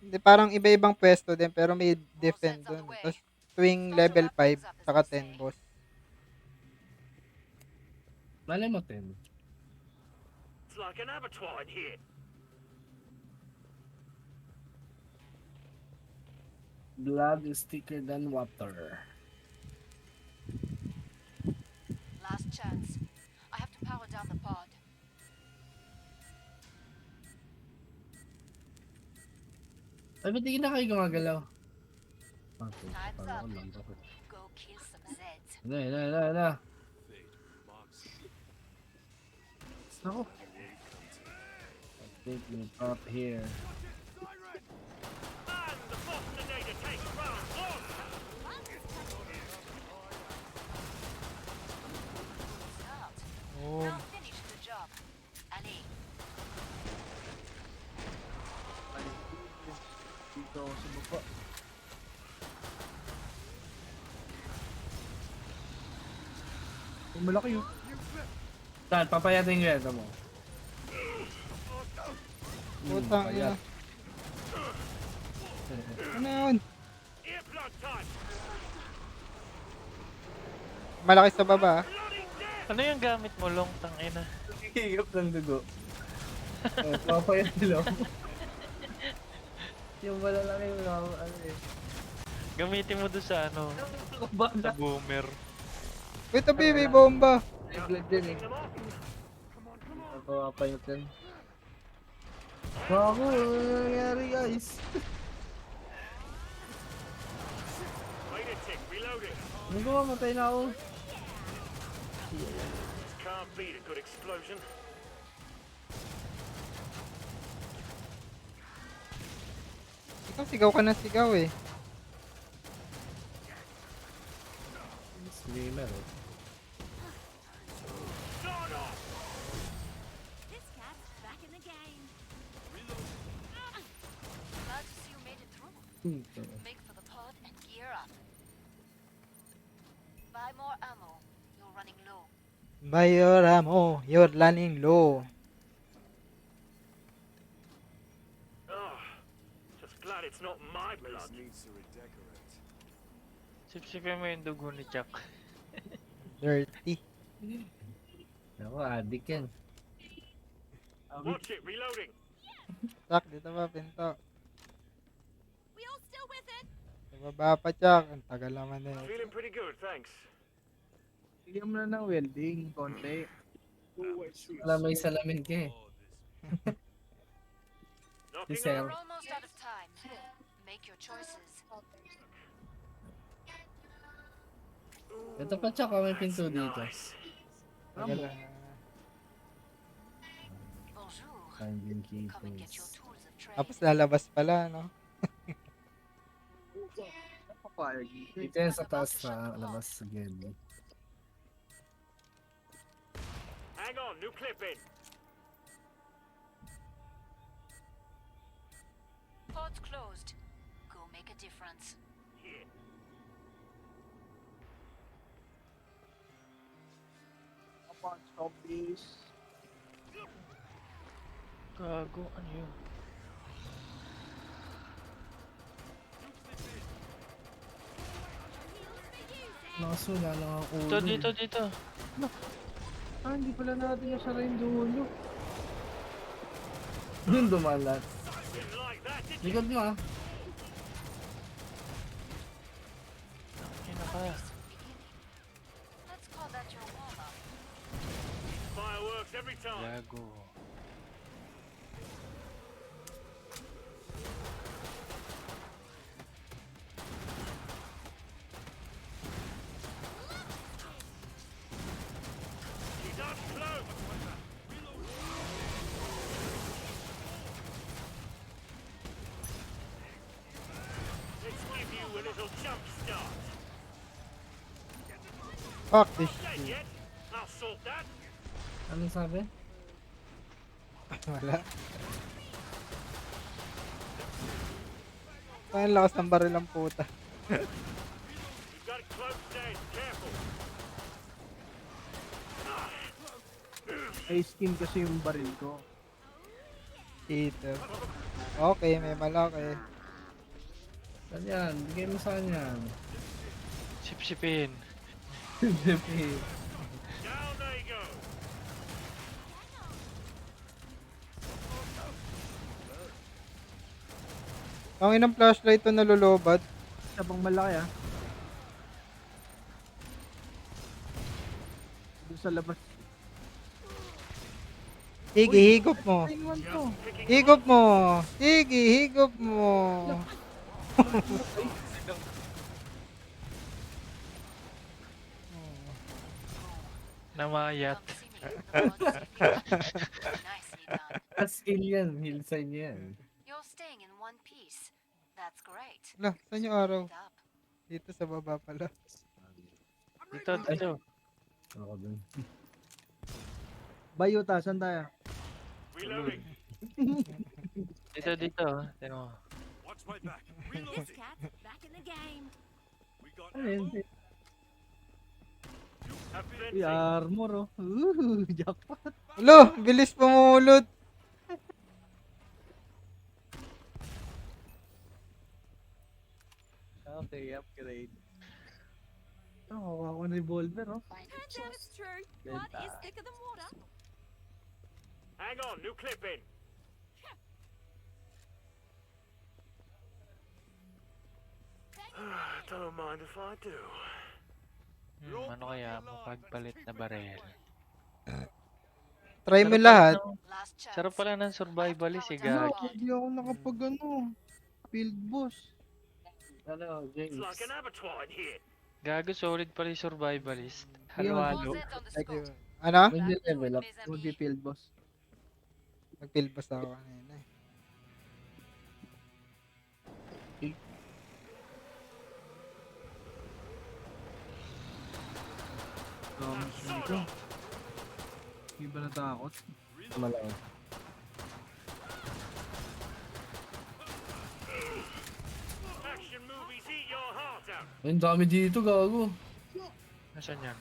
Hindi, parang iba-ibang pwesto din pero may defend dun. Tapos tuwing level 5, saka 10 boss. Malay mo 10. It's like an abattoir in here. Blood is thicker than water. Last chance. I have to power down the pod. Ay, ba't di na kayo gumagalaw? Okay, Time's parang up. ako lang. Bakit? Go kill some Zeds. Ala. Fate marks you. Ako. I think we up here. And the Boston Nader takes round one. Start. Oh. Now finish the job. ako sa baba. Ay, malaki yun. Saan, papayatin ko yan mo. Putang ina. Payat. Ano yun? Earplug time. Malaki sa baba. Ano yung gamit mo, Long? Tangina. Higap ng dugo. Papayatin lang. Yung malalaki yung ano eh. Gamitin mo doon sa ano, sa boomer. Wait, tabi, may bomba. Naglag din eh. Papayatin. Bago, ano nangyari guys? Wait a tick. Reloading. Ano ba, matay na ako. Can't beat a good explosion. Ikaw, sigaw ka na sigaw eh. Streamer eh. This cat's back in the game. Glad to see you made it through. Make for the pod and gear up. Buy more ammo. You're running low. Mayora mo, you're running low. Oh, just glad it's not my blood. Sipsipin mo yung dugo ni Chuck. Dirty. Ako, addict yan. Watch it. Reloading. Chak, dito ba pinto? We all still with it? Sa baba pa, Chak. Ang tagal naman eh. Feeling pretty good, thanks. Bigyan mo na ng welding, konti. Alam, may salamin ka eh. Knocking Sell. We're almost out of time. Make your choices. Ito pa tsaka may pinto dito. Tagal na. Bonjour. Finding key Come and get your points. tools of trade. Tapos lalabas pala, no? Papayag dito. Dito yan sa taas na labas sa gate. Hang on. New clip in. Pod's closed. Go make a difference. Yeah. Come on, zombies. Gago, ano yun? Nakasula lang ang ulo. Dito, dito, dito. Ah, hindi pala natin nasara yung dulo. Doon dumalat. Didn't like that, did you? Likod mo ah. Ano ka? Let's call that your warm-up. Fireworks every time. Gago. He's up close. Let's give you a little jump start. Fuck this Dead shit. yet? I'll sort that. Anong sabi? Wala. Ang lakas ng baril ang puta. You've got it close then. Careful. Ay, skin kasi yung baril ko. Eater. Okay, may malaki. Saan yan? Bigay mo saan yan? Sipsipin. Down they go. Ang inang flashlight to nalulobad. Isa pang malaki ah. Doon sa labas. Sige, higop mo. Tingnan to. Higop mo. Sige, higop mo. Namayat. Nicely done. As in yan. Heal sign yan. You're staying in one piece. That's great. Lah, saan yung araw? Keep it up. Dito sa baba pala. Dito, dito. Ako dun. Bayuta, saan tayo? Reloading. Dito, dito. Tignan mo. Watch my back. Yes, Reloading. cat. Back in the game. We got Ano yun? ammo. Have Uy, plenty. armor oh. Jackpot. Lo, bilis pumulot. Okay, upgrade. Oh, ako revolver oh. Turns out it's true. Blood is thicker than water. Hang on, new clip in. Don't mind if I do. Ano kaya mapagpalit na barel? Try mo Sarap lahat. pala sarap pala ng survivalist eh, Ano, gagi. hindi ako nakapag ano. Field boss. Ano, It's James. like an abattoir in here. Gago, solid pala yung survivalist. Yun. Halo-halo. Ano? Mag-level up. Huwag yung field boss. Nag-pilbas ako kanina eh. Dito. Hindi ba natakot? Tama lang. Action movies eat your heart out. Ay, ang dami dito, gago. Nasaan yan?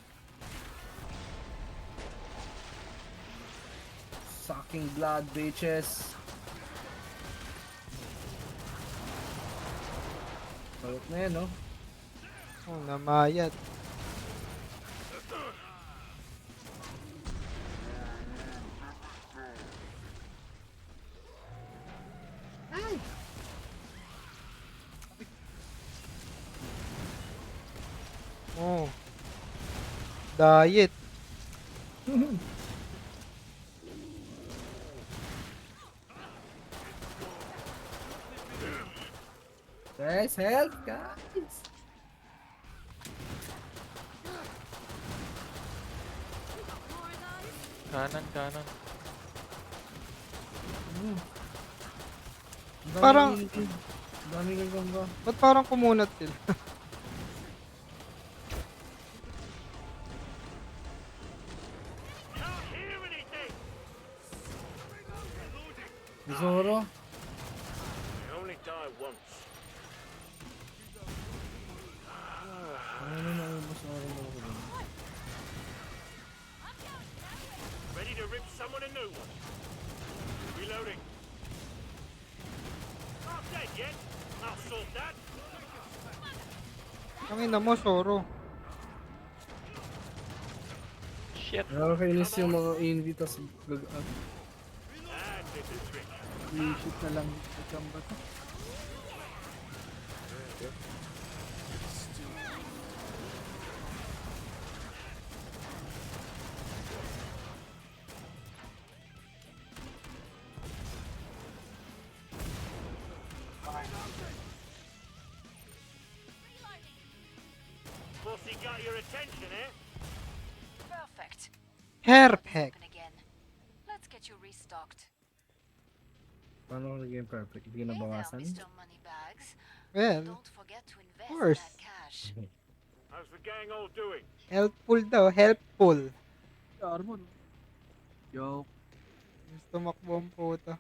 Sucking blood, bitches. Balik na yan, no? Oh, namayat. Oh. Diet. Guys, help, guys. Kanan, kanan. Parang- Dami gagamba. Ba't parang kumunat sila? Can't hear anything. Zoro. I only die once. Ano na ubos na rin ako dun? Ready to rip someone a new one. Reloading. Not dead yet. I'll sort that. Ang ina mo, Soro. Shit. Nakakainis yung mga envy tas And this is trick. I-shoot na lang. Nagkamba to. Bossy got your attention, eh? Perfect. Perfect. Open again. Let's get you restocked. Paano ko naging perfect? Hindi ka Hey there, nabawasan? Mr. Moneybags. Well, Don't forget to invest course. that cash. How's the gang all doing? helpful daw. Helpful. Armor. Yo. Gusto tumakbo ang puto.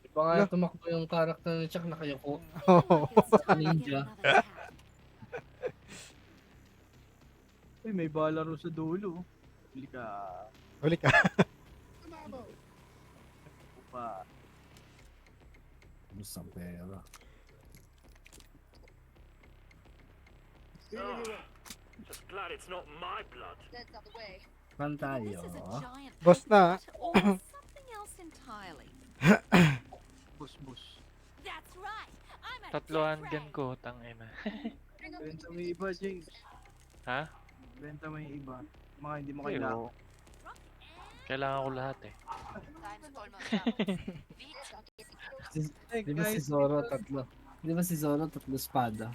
Iba nga tumakbo yung karakter ni Chuck nakayoko. Oh. Ninja. Uy, may bala ro sa dulo. Huli ka. Huli ka. Pa. Gusto ang pera. Oh, just glad it's not my blood. Saan tayo? Boss na. Or something else entirely. Bus. That's right. I'm a Tatlohan gan ko, tangina. Benta mo yung iba, James. Ha? Benta mo yung iba. Mga hindi mo Ay, kailangan. oo. Kailangan ko lahat eh. Time's almost up. Beat. Di ba si Zoro tatlo? Di ba si Zoro tatlo espada?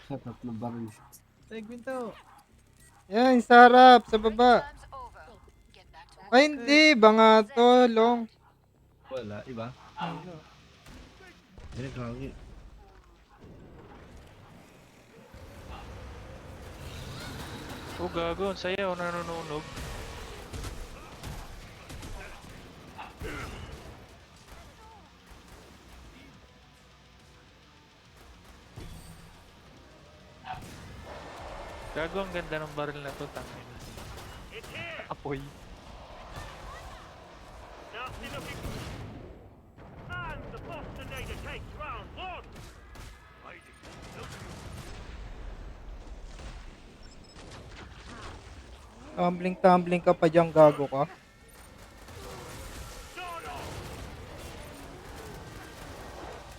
Sa tatlo baril. Segmento. Yan, sarap. Sa baba. Time's over. Get back to work. Ay, hindi. Banga to. Long. Wala, iba? Hindi, kagi. Oh, gago. Ang saya. Oh, nanononog. Gago, ang ganda ng baril na to, tangin. It's here. Apoy. Nasty looking. And the Bostonator takes round one. Waiting. Tumbling ka pa dyan, gago ka.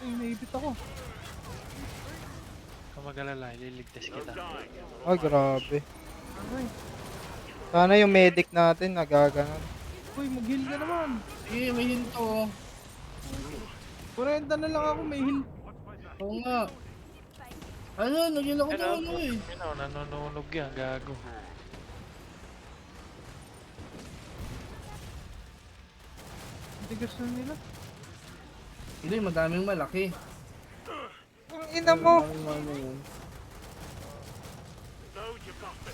Ay, naipit ako. Kung mag-alala, ililigtas kita. Ay, grabe. Ay, Sana yung medic natin nagaganon. uy, mag-heal ka naman. Sige, may hinto. 40 na lang ako, may heal. Oo nga. Ano, nagyan ako Pero ng ano eh. nanononog yan, gago. Tigas na nila. Hindi, madaming malaki. Ang ina mo. Madaming ano yun.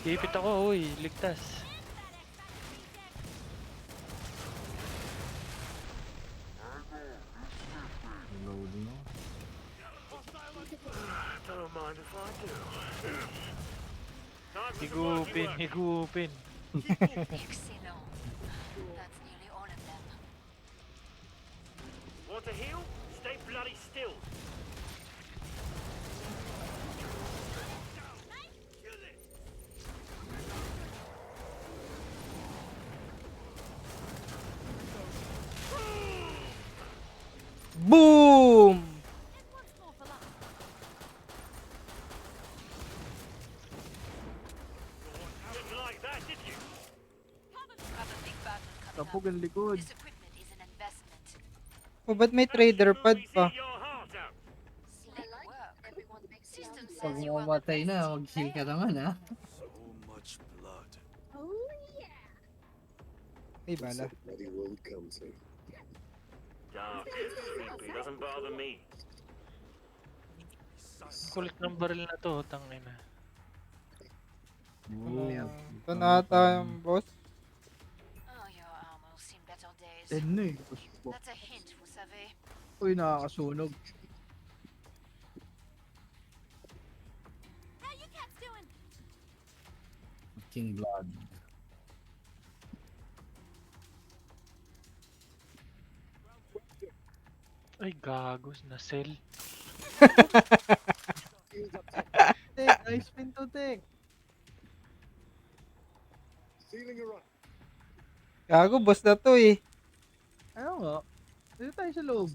Ipit ako, uy, ligtas. Don't mind if I do. Time for some Higupin, work. higupin. Excellent. That's nearly all of them. Want to heal? Stay bloody still. Boom! Didn't like that, did you? Have a big battle coming Tapog up. ang likod. This equipment is an investment. O, ba't may trader pad pa? Your heart out. Slick work. System Pag says you are the mamatay best. na, mag-heal ka naman ha. So much blood. Ay, bala. Dark, creepy, doesn't bother me. Kulit ng baril na to, tangina. Ito na ata yung boss. Oh, your armor seen better days. 10 na eh. Puspok. That's a hint, vous savez. Uy, nakakasunog. King Blood. Ay, gagos na cell. Tek, ice pin to, Tek. Gago, boss na to eh. Ano nga? Dito tayo sa loob.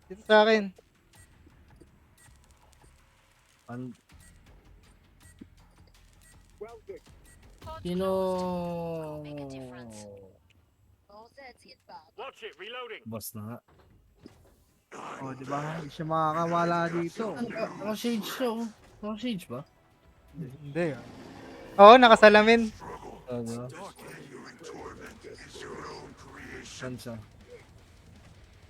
Dito sa akin. Sino... Watch it, reloading. Boss na nga. Oh, di ba? Hindi siya makakawala dito. Naka-shade siya oh. Naka-shade ba? Hindi ah. Oo, nakasalamin. Ano? Saan siya?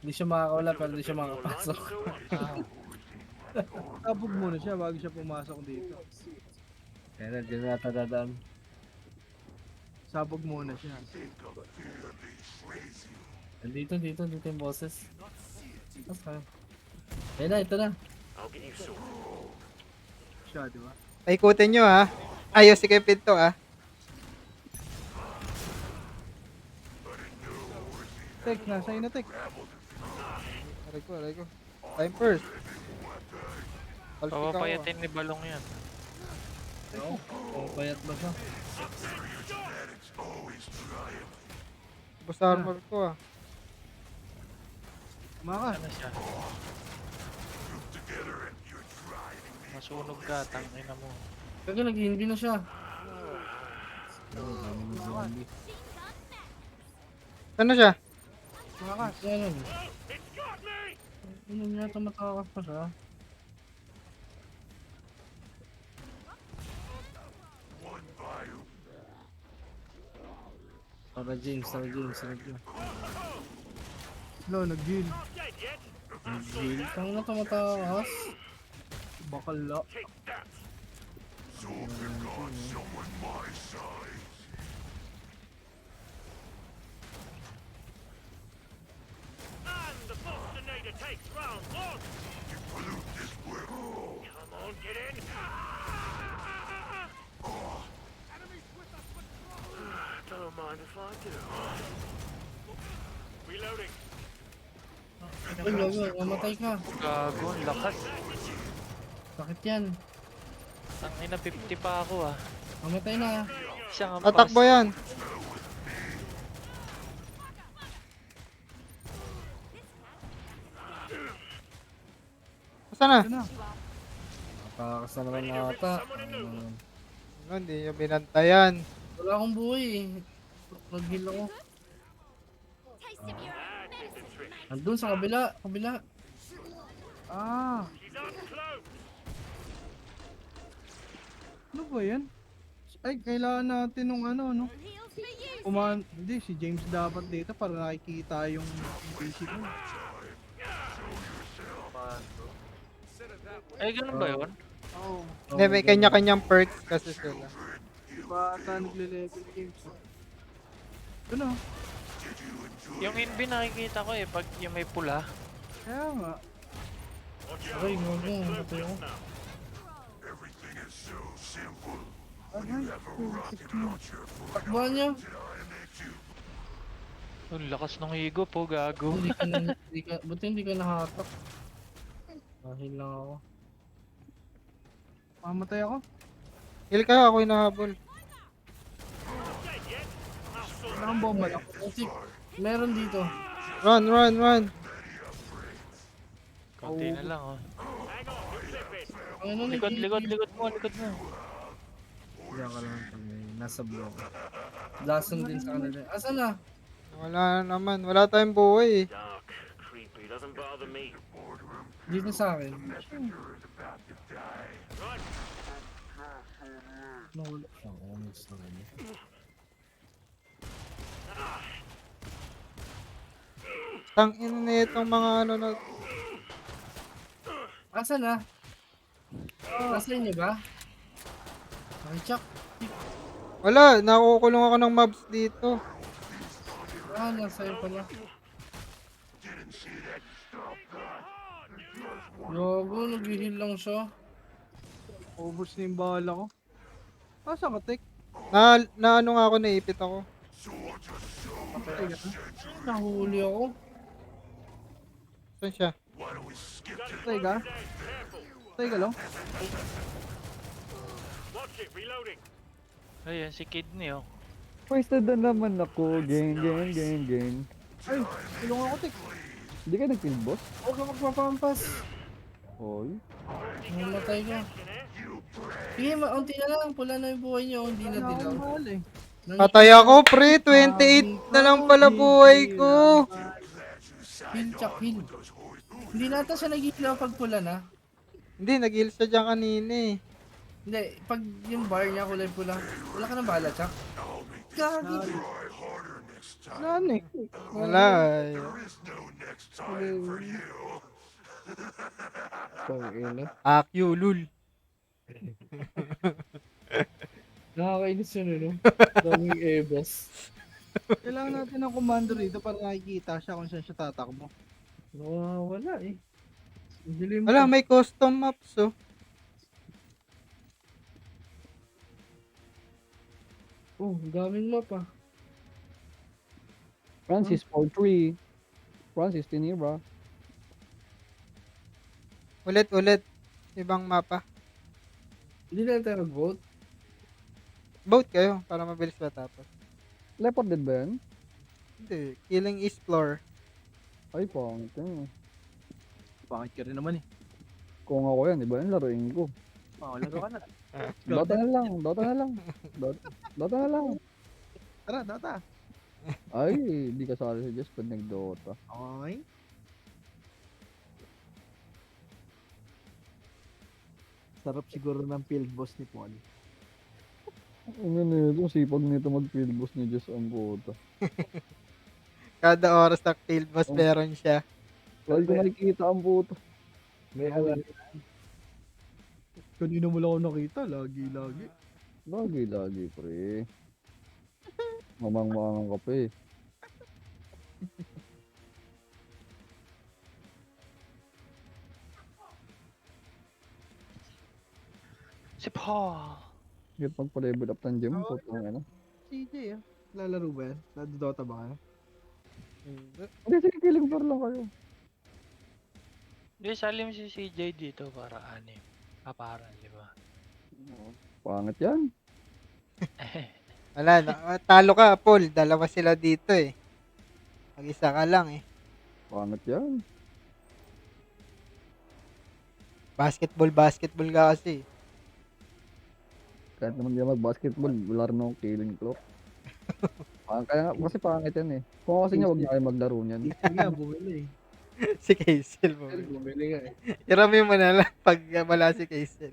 Hindi siya makakawala pero hindi siya makakapasok. Tabog muna siya bago siya pumasok dito. Kaya na, di na natadadaan. Sabog muna siya. Dito yung bosses. Saan? Ayun na, ito na. I'll get you sorted. Siya, di ba? Ay, ikutin nyo ha. Ayos si kay Pinto ah. Tek, nasa na, Tek. Aray ko. Time first. Palpik ako ah. Papapayatin ni Balong yan. Oh, payat ba siya? Boss armor ko ah. Maka. Ano siya? Masunog ka, tangina mo. Kaya nag-hindi na siya. Oh, dami ng zombie. Ano siya? Makas. Yan. It's got me! Ano niya ito matakas pa siya? Tara James. No, nag-heal. Not dead yet. Nag-heal. Kung na ito matakas? Bakala. Take that. And the Bostonator takes round one. Come on, get in. Don't mind if I do. Reloading. Ay, gago, mamatay ka. Gago, ang lakas. Bakit yan? Ang ina 50 pa ako ah. Mamatay na. Siya nga Tatakbo yan. Basta na? Nakakakas na naman ata. Hindi yung binantayan. Wala akong buhay eh. Nag-heal ako. Nandun sa kabila. Kabila. Ah, He's up close. ano ba yan? Ay, kailangan natin nung ano, no? Hindi, si James dapat dito para nakikita yung basic mo. Ay, ganun ba yun? Oo. Hindi, may kanya-kanyang perks kasi sila. Diba ata nagle-level games? Ano? Yung NB nakikita ko eh, pag yung may pula. Kaya nga. Aray, gago. Matay ako. Aray, Takbuhan niyo. Ang lakas ng higo po, gago. Buti hindi ka nahatak. Dahil lang ako. Mamatay ako? Heal ka, ako hinahabol. Wala kang bomba lang. Kasi meron dito. Run, run, run. Konti na lang oh. Ano, Likod, likod, likod mo, likod mo. Diyan ka lang pag may nasa block. Lason din sa kanila. Asan na? Wala naman. Wala tayong buhay eh. Dark, creepy, doesn't bother me. Dito sa akin. Right. Nawala. Oo, gusto na niya. Tangin na itong mga ano na. Asan na? Nasa inyo ba? Ay, Chuck. Wala, nakukulong ako ng mobs dito. Ah, nasa iyo pala. Gago, nag-heal lang siya. Ubus na yung bala ko. Asa ka, Tek? Na ano nga ako, naipit ako. Patay ka na. Nahuli ako. Saan siya? Patay ka? Patay ka lang? Watch it, reloading. Ayun, si Kidney oh. Wasted na naman ako. Gang. Ay, tulungan ako, Tek. Hindi ka nag-field boss? Huwag ka magpapampas. Hoy. Namatay ka. Sige, unti na lang. Pula na yung buhay niyo. Hindi na dilaw. Mahal eh. Patay ako, pre. 28 na lang pala buhay ko. Heal, Chuck, heal. Hindi nata siya nag-heal pag pula na. Hindi, nag-heal siya dyan kanina eh. Hindi, pag yung bar niya kulay pula. Wala ka ng bala, Chuck. Gagi. Wala na eh. Wala eh. Tangina. Akyo, lul. Nakakainis yun, ano? Daming ebos. Kailangan natin ng commander dito para nakikita siya kung saan siya tatakbo. Wala eh. Dilim Wala, may custom maps oh. Oh, daming map ah. Francis 4-3. Francis Tinira. Ulit. Ibang mapa. Hindi na tayo mag-vote. Vote kayo para mabilis matapos. Leopard Dead ba yan? Hindi, Killing Explore. Ay, pangit yan. Bakit ka rin naman eh. Kung ako yan, iba yung laruin ko. Laro ka na. Dota na lang. Dota na lang. Tara, Dota. Ay, di kasali si Jess pag nag-Dota. Okay. Sarap siguro ng field boss ni Paul. Ano nito, sipag nito mag-field boss ni Jess ang puta. Kada oras ng field boss meron siya. Lagi ko nakikita ang puta. May alam. Kanina mo lang ako nakita, lagi. Lagi, pre. Mamang-mangang ka pa eh. Si Paul. Hirap magpa-level up ng gym, Oo, putang ina. CJ ah. Lalaro ba yan? Dota ba kayo? Hindi. Hindi, sige, killing floor lang kayo. Di, salim si CJ dito para anim. Kaparan, di ba? Pangit yan. Wala, talo ka, Paul. Dalawa sila dito eh. Mag-isa ka lang eh. Pangit yan. Basketball ka kasi. Kahit naman di mag-basketball, wala rin akong killing floor. Kaya nga, kasi pangit yan eh. Kung kasi niya, wag na kayo maglaro niyan. Casey nga, bumili eh. Si Kaysel mo. Bumili nga eh. Irami mo na lang pag wala si Kaysel.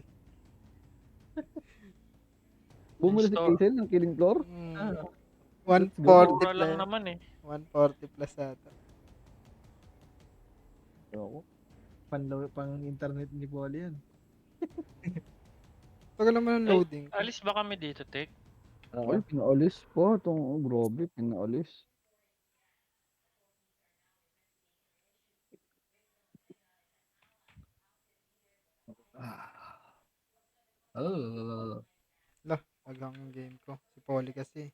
Bumili si Kaysel ng killing floor? Ah, 140 Mura lang plus. naman eh. 140 plus ata. Ako. pang internet ni Poli yan. Tagal naman ang loading. Alis ba kami dito, Tek? Ay, pinaalis pa. Itong, grabe, pinaalis. Oh. Lah, wagang yung game ko. Si Polly kasi.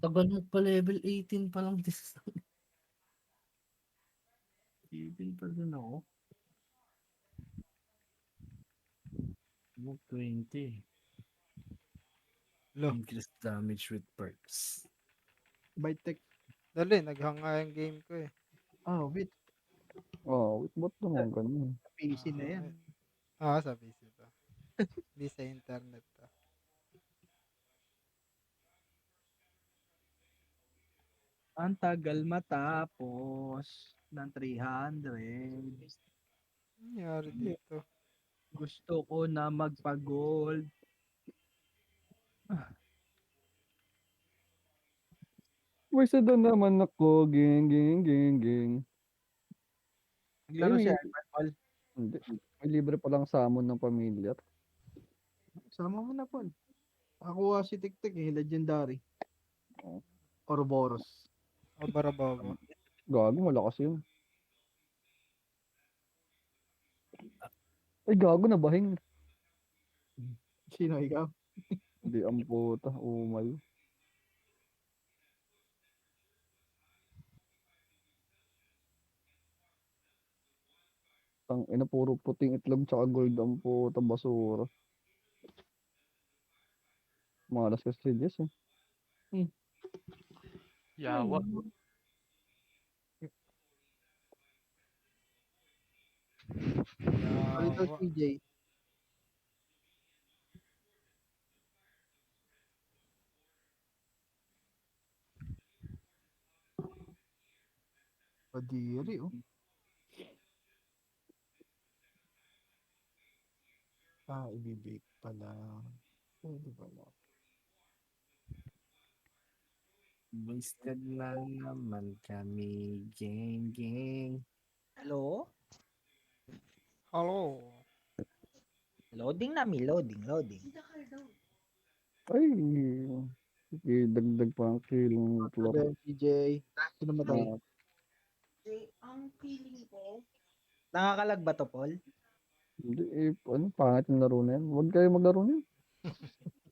Tagal mo pa level 18 pa lang this. 18 pa din ako. 20. Lo. Increase damage with perks. By tech. Dali, naghang nga yung game ko eh. Oh, wait. Oh, wait, ba't naman ganun? PC na yan. Sa PC to. Hindi sa internet to. Ang tagal matapos ng 300. Nangyari dito. Gusto ko na magpa-gold. May isa doon naman ako, ging. Naglaro Eh, siya, may- Paul. Hindi. May libre palang summon ng pamilyar. Sama mo na, Paul. Ako si Tik-Tik eh, legendary. Ouroboros. O Barababa. Gago, malakas yun. Ay, gago na bahing. Sino ikaw? Hindi, ang puta, umay. Tang ina, puro puting itlog tsaka gold ang puta, basura. Malas kasi si Jess eh. Yawa. Ano ito, CJ? Padiri, oh. Ibibig pala. Pwede pala. Wasted na naman kami, gang. Hello? Hello. Loading namin, loading. Ay, sige, dagdag pa ang killing floor. Sabi, CJ. Sino matay? Ang feeling ko. Nakakalag ba to, Paul? Hindi, ano, pangit yung laro na yan. Huwag kayo maglaro na yan.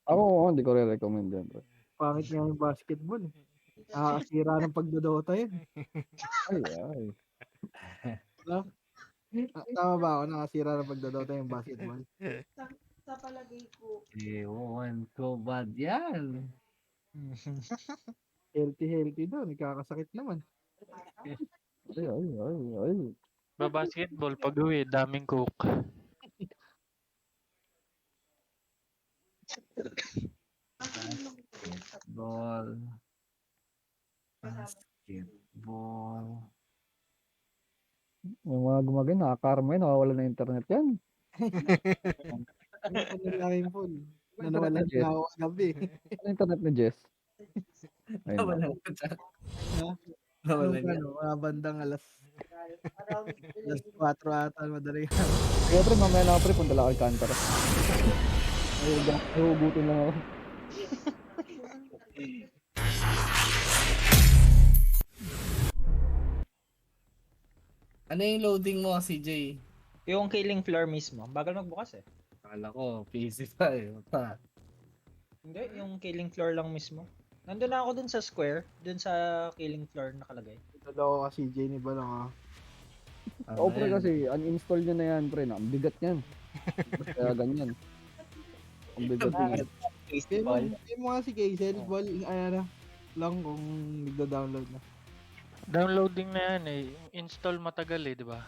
Ako, hindi ko re-recommend yan. Bro. Pangit nga yung basketball. Nakakasira ng pagdodota yun. Ay. Ano? Tama ba ako? Nakasira ng pagdodota yung basketball. Sa palagay ko. Ewan ko ba yan? Healthy daw. Nagkakasakit naman. Ay. Basketball, pag uwi, daming cook. Basketball. Yung mga gumagay, nakakarma yun, nakawala na internet yan. Ano pa nalahin, Paul? Nanawalan na ako kagabi. Ano internet ni Jess? Ayun Nawalan na. ko siya. Nawalan niya. Mga bandang alas 4 ata, madaling Kaya pre, mamaya na ako pre, punta lang ako Alcantara. Ay, hugutin lang ako. Ano yung loading mo, CJ? Yung killing floor mismo. Bagal magbukas eh. Akala ko, PC pa eh. Pa. Hindi, yung killing floor lang mismo. Nandun na ako dun sa square, dun sa killing floor nakalagay. Ito daw kasi Jenny ba lang Oo, pre, kasi uninstall nyo na yan, pre. Ang bigat yan. Kaya ganyan. Ang bigat yan. Kaya mo nga si Kaysel, ball, ayan na. Lang kung nagda-download na. Downloading na yan eh. Install matagal eh, di ba?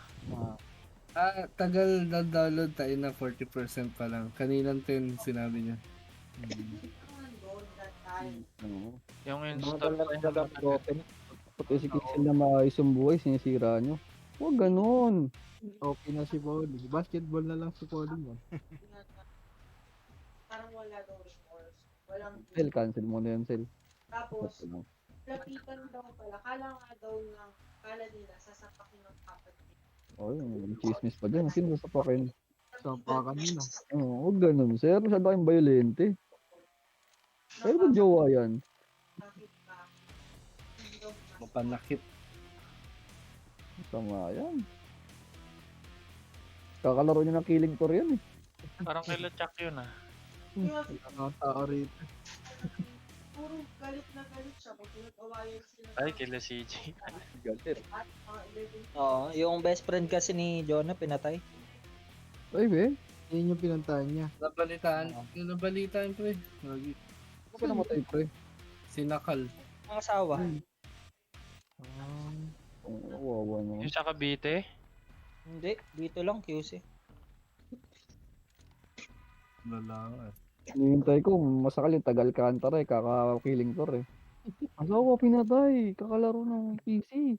Tagal na download tayo na 40% pa lang. Kaninang 10 sinabi niya. Yung install pa yun matagal. Pati si Kaysel na maayos yung buhay, sinisira nyo. Huwag ganun. Okay na si Pauli. Basketball na lang si Pauli mo. Parang wala daw remorse. Walang Sel, cancel mo na yan, Sel. Tapos, lapitan daw pala. Kala nga daw ng kala nila sasapakin ng kapatid. Oh, yung chismis pa dyan. Sino sasapakin? Sapakan nila. Oo, huwag ganun, sir. Masyado kayong violente. Pero ba jowa yan? Mapanakit. Tama yan. Kakalaro niya ng killing floor yan eh. Parang kay Lachak yun ah. Tao rito. Puro galit na galit siya. Pag pinag-awayan sila. Ay, kila CJ. Galit. At mga 11. Oo, yung best friend kasi ni Jonah pinatay. Ay, be? Yun yung pinantahan niya. Nabalitaan ko eh. Ano ka namatay, pre? Sinakal. Ang asawa. Wawa naman. Yung sa Cavite? Hindi, dito lang QC. Lala eh. Hinihintay ko, masakal yung tagal kantara eh, kaka-killing floor eh. Asawa pinatay, kakalaro ng PC.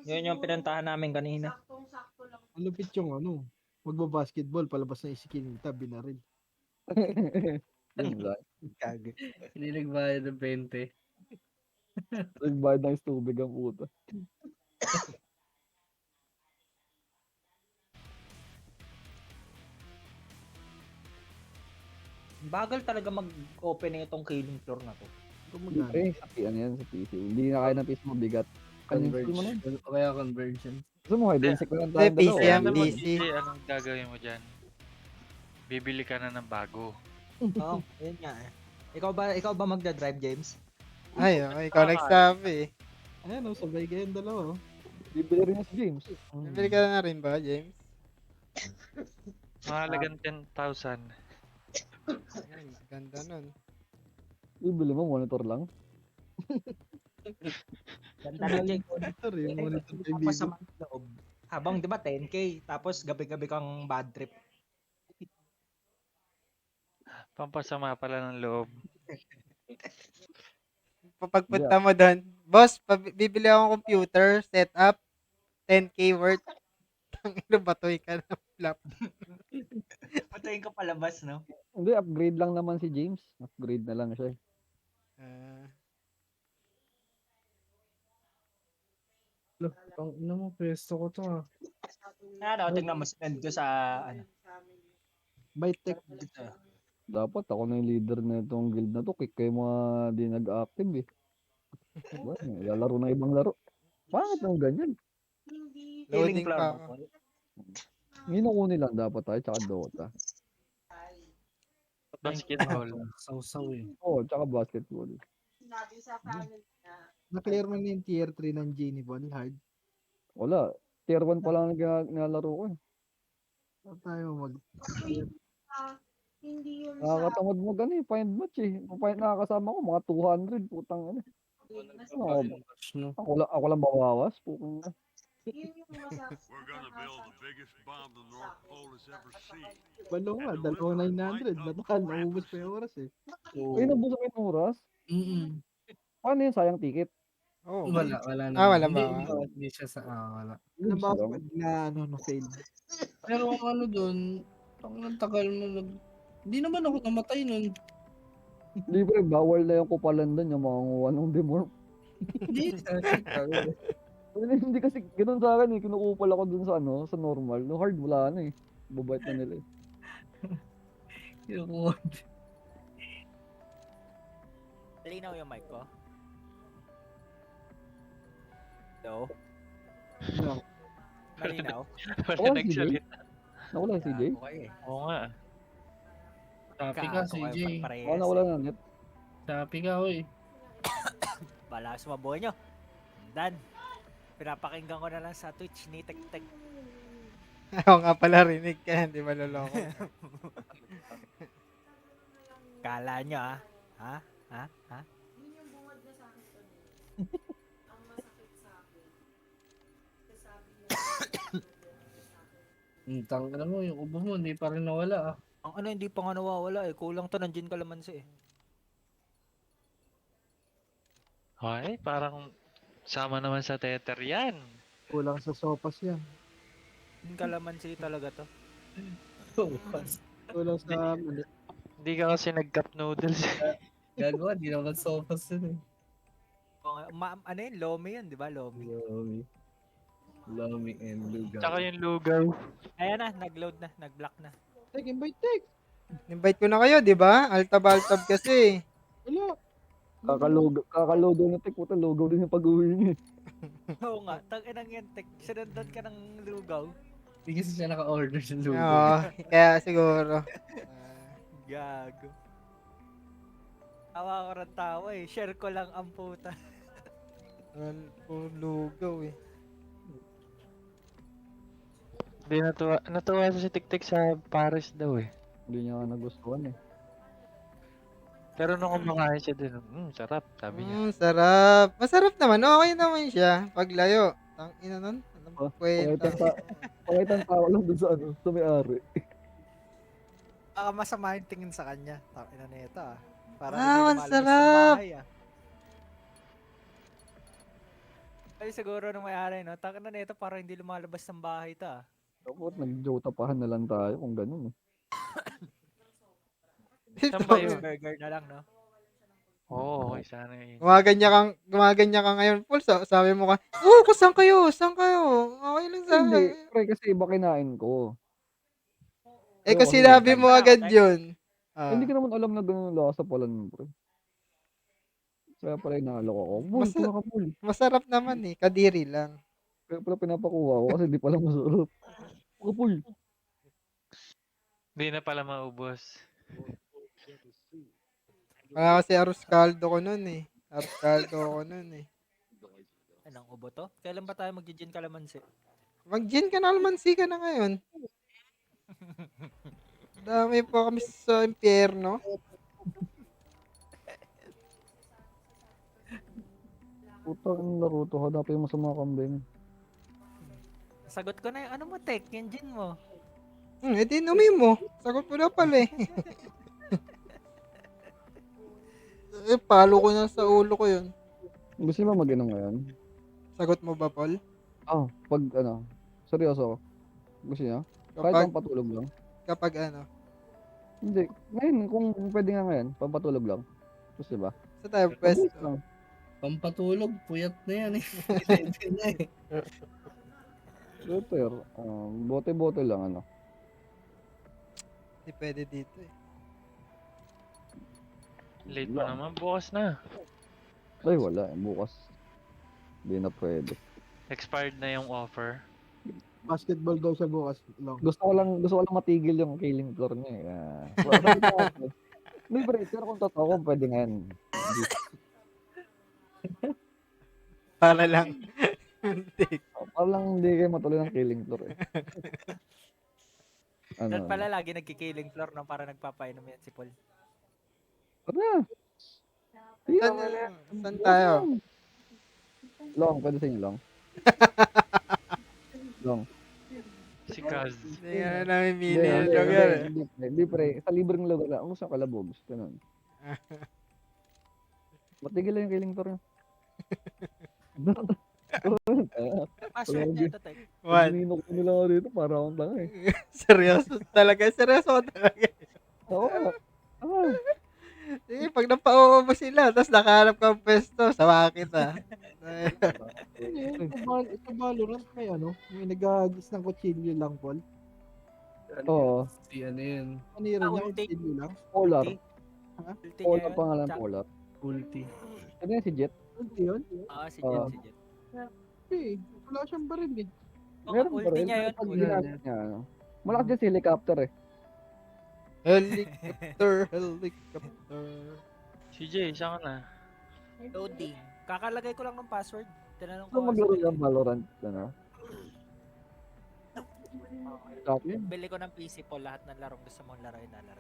Yun yung pinantahan namin kanina. Malupit yung ano. Magbabasketball, palabas na isikinita, binaril. Yun lang. Hindi nagbayad ng 20. Nagbayad ng tubig ang puta. Bagal talaga mag-open itong killing floor na to. Pre, sa ano yan, sa PC. Hindi na kaya ng PC mabigat. Converge. Mo na. Kaya conversion. Gusto mo, hide and seek lang tayo. PC yan, PC. Anong gagawin mo dyan? Bibili ka na ng bago. Oo, yun nga eh. Ikaw ba magda-drive, James? Ay, ikaw nagsabi eh. Ayan o, sabay kayong dalawa o. Bibili rin si James. Bibili ka na rin ba, James? Mahalagang 10,000. Ayun, ganda nun. Bibili mo, monitor lang. Ganda na Jake. Monitor eh, monitor kay Tapos sa Bibo. mga loob. Habang di ba 10K, tapos gabi-gabi kang bad trip. Pampasama pala ng loob. Pagpunta mo doon, boss, bibili akong computer, setup, 10K worth. Tangina, batoy ka na flap. Patayin ka palabas, no? Hindi, upgrade lang naman si James. Upgrade na lang siya. Ang ina mo, pwesto ko to ah. Tingnan mo, send ko sa, ano. By tech. Dapat ako na yung leader na itong guild na to. Kick kayo mga di nag-active eh. Diba? Lalaro na ibang laro. Bakit nang ganyan? Killing floor pa ba po? Hinukunin lang dapat tayo, tsaka Dota. Basketball. Sausaw eh. Oo, tsaka basketball. Sinabi sa family niya. Na-clear mo na yung tier 3 ng Genie Ball, hard. Wala. Tier 1 pa lang nilalaro ko eh. Saan tayo mag... Hindi yun sa... Nakakatamad mo gani, find match eh. Kung find nakakasama ko, mga 200, putang ano. Ako lang bawawas, putang. We're gonna build the biggest bomb the North Pole has ever seen. Balo nga, 2,900. Batakal, naubos pa yung oras eh. Ay, nabusok yung oras? Paano yun? Sayang ticket? Oh. Wala na. Wala ba? Hindi siya sa, wala. Nabakad na, na-fail. Pero ano dun, ang tagal mo hindi naman ako namatay nun. Hindi pre, bawal na yung kupalan doon, yung mga ng demorph. Hindi kasi ganoon sa akin eh, kinukupal ako dun sa sa normal. No hard, wala na eh. Babait na nila eh. Linaw yung mic ko. Hello? No. Malinaw? Wala nagsalita. Nawala si CJ? Gago kayo eh. Oo nga. Sapi ka, Gago kayo CJ. Oo, parehas nawala eh. na net. Sapi ka, oy. Bala sumabuhay nyo. Dan. Pinapakinggan ko na lang sa Twitch ni Tek-Tek. Oo nga pala, rinig ka, hindi maloloko. Kala nyo ah. Ha? Ha? Ha? Yun yung bungad na sa akin tuloy. Ang masakit sa akin. Sasabi niya sa akin. Tang na mo, yung ubo mo, hindi pa rin nawala ah. Ang ano, hindi pa nga nawawala eh. Kulang to ng gin kalamansi eh. Ay, parang sama naman sa tether yan. Kulang sa sopas yan. Gin kalamansi talaga to. Sopas. Kulang sa mali. Hindi ka kasi nag-cup noodles. Gagawa, di naman sopas yun eh. Ano yun? Lomi yun, di ba? Lomi. Lomi and lugaw. Tsaka yung lugaw. Ayan na, nag-load na, nag-block na. Tek, invite Tek. Invite ko na kayo, di ba? Altab-altab kasi. Wala. Kakalogo na tek, puta logo din yung pag-uwi niya. Oo nga, tang-inang yan, tek. Sinundan ka ng lugaw. Hindi kasi siya naka-order sa lugaw. Oo, kaya siguro. Gago. Tawa ko rin tawa eh. Share ko lang ang puta. Lugaw eh. Hindi natuwa sa si Tik-Tik sa Paris daw eh. Hindi niya nagustuhan eh. Pero nung kumakain siya din, sarap, sabi niya. Sarap. Masarap naman. Okay naman siya. Paglayo. Tangina nun. Anong kwenta? Pakitang tao lang dun sa ano, sa may-ari. Baka masama yung tingin sa kanya. Tangina na ito ah. Para ang lumalabas sarap. sa bahay ah. Ay siguro nung may-ari no, tangina na ito para hindi lumalabas ng bahay ito ah. Dapat nag-jotapahan na lang tayo kung ganun eh. Saan ba yun? Burger na lang no? Oo, okay sana yun. Gumaganya ka ngayon, Paul. Sabi mo ka, saan kayo? Saan kayo? Okay lang sa Hindi, pre, kasi iba kinain ko. Eh kung sinabi mo agad yun. Hindi ko naman alam na ganun ang lasa pala nun, pre. Kaya pala inaalok ako. Paul, kuha ka, Paul. Masarap naman eh. Kadiri lang. Kaya pala pinapakuha ko kasi di pala masarap. Kuha, Paul. Hindi na pala maubos. Wala kasi arroz caldo ko nun eh. Arroz caldo ko nun eh. Anong ubo to? Kailan ba tayo mag-gin kalamansi? Mag-gin ka na, almansi ka na ngayon. Dami pa kami sa impyerno. Puta, ang laro to. Hanapin yung masama kambing. Sagot ko na yung ano mo, Tek, yung gin mo. Edi inumin mo. Sagot mo na pala eh. Palo ko na sa ulo ko yun. Gusto mo mag-inom ngayon? Sagot mo ba, Paul? Pag ano, seryoso. Gusto niya? Kahit pang patulog lang. Kapag ano? Hindi. Ngayon, kung pwede nga ngayon, pampatulog lang. Gusto ba? Sa tayo pwesto. Pampatulog, puyat na yan eh. Pwede na eh. Better. Bote-bote lang ano. Hindi pwede dito eh. Late pa naman, bukas na. Ay, wala. Bukas. Hindi na pwede. Expired na yung offer. Basketball daw sa bukas. Long. Gusto ko lang matigil yung killing floor niya eh. May break, pero kung totoo ko, pwede ngayon. Para lang. Para lang hindi kayo matuloy ng killing floor eh. Doon pala lagi nagki-killing floor no, para nagpapainom yan si Paul. Tara! Saan tayo? Long, pwede sa inyo long. Long. Si Kaz. Hindi nga namin mini yung lugar eh. Hindi pre, sa libreng lugar lang. Gusto ko kalabog. Gusto nun. Matigil lang yung killing floor niya. Password niya ito, Tek. What? Ninok ko nila ako dito para akong tanga eh. Seryoso talaga. Seryoso talaga. Oo. Sige, pag napauubo sila, tapos nakahanap ka ng pwesto, sawa kita. Ito Valorant may ano, may nagagis ng kutsilyo lang, Paul. Oo. Si ano yun? Panira niya, kutsilyo lang. Polar. Ha? Polar pangalan, Polar. Ulti. Ano yan si Jet? Ulti yun? Si Jet, si Jet. Wala siyang baril eh. Meron ulti pa rin. niya yun. Pag ginamit niya, ano. Malakas dyan si helicopter eh. Helicopter. CJ, saan ka na? Loading. Kakalagay ko lang ng password. Tinanong Gusto ko nga si maglaro Vic ng eh. Valorant, ano? Helicopter. Bili ko ng PC po lahat ng larong gusto mong laruin natin.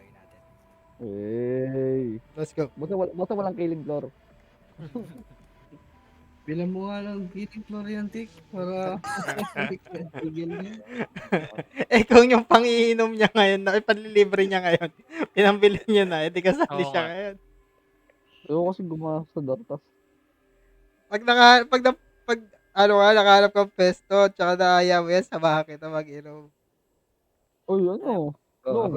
Hey. Let's go. Basta walang killing floor. Bilang mo nga ng killing floor yan, Tik. Para tigil niya. Eh kung yung pang-iinom niya ngayon, na ipanlilibre niya ngayon, pinambili niya na, di kasali Oo siya nga. ngayon. Ayoko kasi gumawa sa Dortas. Pag ano ka, nakahanap kang pesto, tsaka naaya mo yan, samahan kita mag-inom. Uy, ano? Oo, No.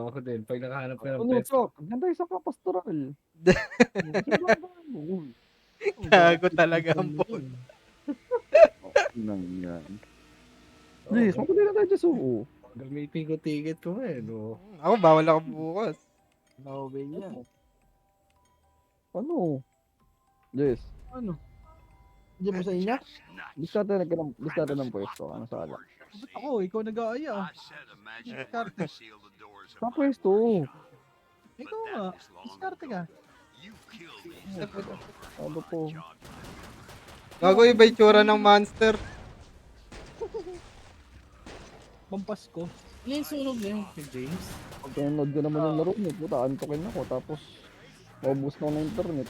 ako din. Pag nakahanap ka ng Ano, pesto. Chok? Ganda isa ka pastoral. Gago talaga ang phone. Nang yan. Please, makulit na tayo dyan suo. Gamitin ko ticket ko no? Ako, bawal ako bukas. Nakawin niya. Ano? Yes. Ano? Diyan mo sa inyo? Diskarte ng pwesto. Ano sa ala? Ba't ako? Ikaw nag-aaya. Diskarte. Sa pwesto. Ikaw nga. Diskarte ka. Ano po? Gago, iba yung tsura ng monster. Pampasko. Ano yung sunog na yun kay James? Pag nanonood ko naman yung laro niyo, puta, antokin ako. Tapos, maubos na ako ng internet.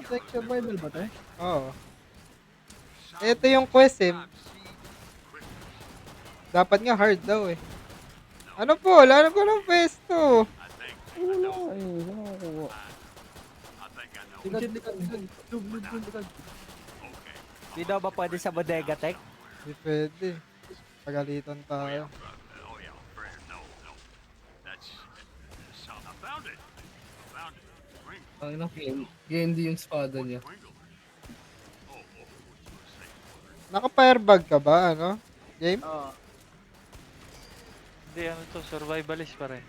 Tech survival ba tayo? Oo. Ito yung quest eh. Dapat nga hard daw eh. Ano po? Wala ko ng pwesto. Wala eh. Saan ako kuha? Likad. Likad. Di daw ba pwede sa bodega, Tech? Hindi pwede. Pagalitan tayo. Ang ina, candy yung espada niya. Naka-firebag ka ba, ano? James? Oo. Hindi, ano to, survivalist pa rin.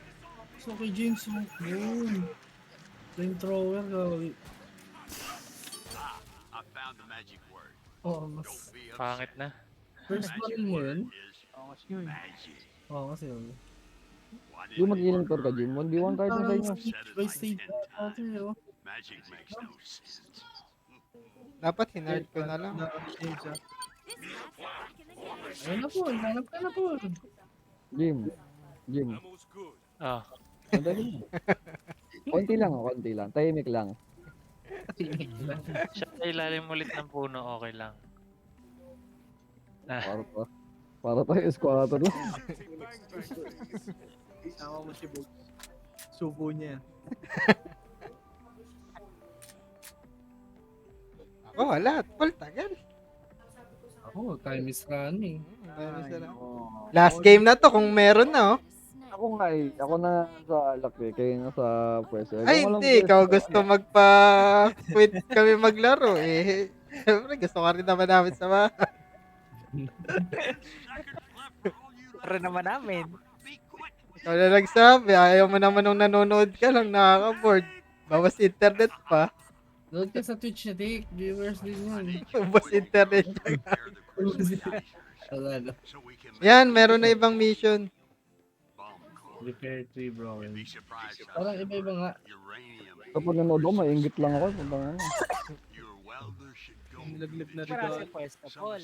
So kay James, yun. Flamethrower, gawin. Oo, mas... Pangit na. First barrel mo yun? Oo, kasi yun. Oo, kasi yun. Yung mag-healing tour ka, Jim. 1v1 tayo sa inyo. By stage natin, oh. Dapat hinard ko na lang. Ayun na po, hanap ka na po. Jim. Ah. Madali mo. Konti lang. Tahimik lang. Siya sa ilalim ulit ng puno, okay lang. Para tayo squatter lang. Sama mo si Bog. Subo niya yan. Ako, wala. Full tagal. Ako, time is running. Last game na to, kung meron na, oh. Ako nga eh. Ako na sa alak eh. Kayo na sa pwesto. Ay, hindi. Ikaw gusto magpa-quit kami maglaro, eh. Siyempre, gusto ka rin naman namin sa mga. Pero naman namin. Ikaw na nagsabi, ayaw mo naman nung nanonood ka lang, nakaka-board. Bawas internet pa. Load ka sa Twitch na, Tik. Viewers din yun. Bawas internet dyan. Wala na. Yan, meron na ibang mission. Repair 3, bro. Parang iba-iba nga. Kapag nanood ako, maingit lang ako. Nilaglag na Para sa rin. pwesto, Paul.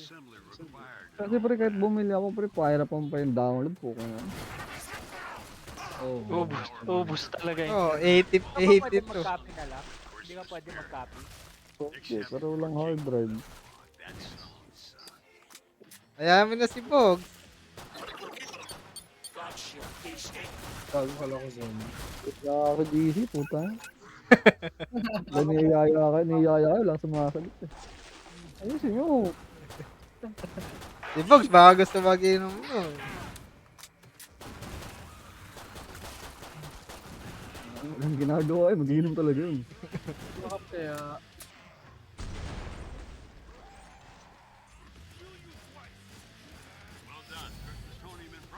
Kasi pre, kahit bumili ako, pre, pahirapan pa yung download po. Kaya. Ubus talaga yun. Oh, 80 Hindi ka pwede 82. mag-copy na lang. Hindi ka pwede mag-copy. Okay, pero walang hard drive. Ayaw mo na si Bog. Tago pala ko sa inyo. Kaya ako GC, puta. Niyaya ka lang sumasagot eh. Ayusin nyo. Si Bog, baka gusto mag-inom mo. Ang ginagawa eh, mag-iinom talaga yun. Kaya...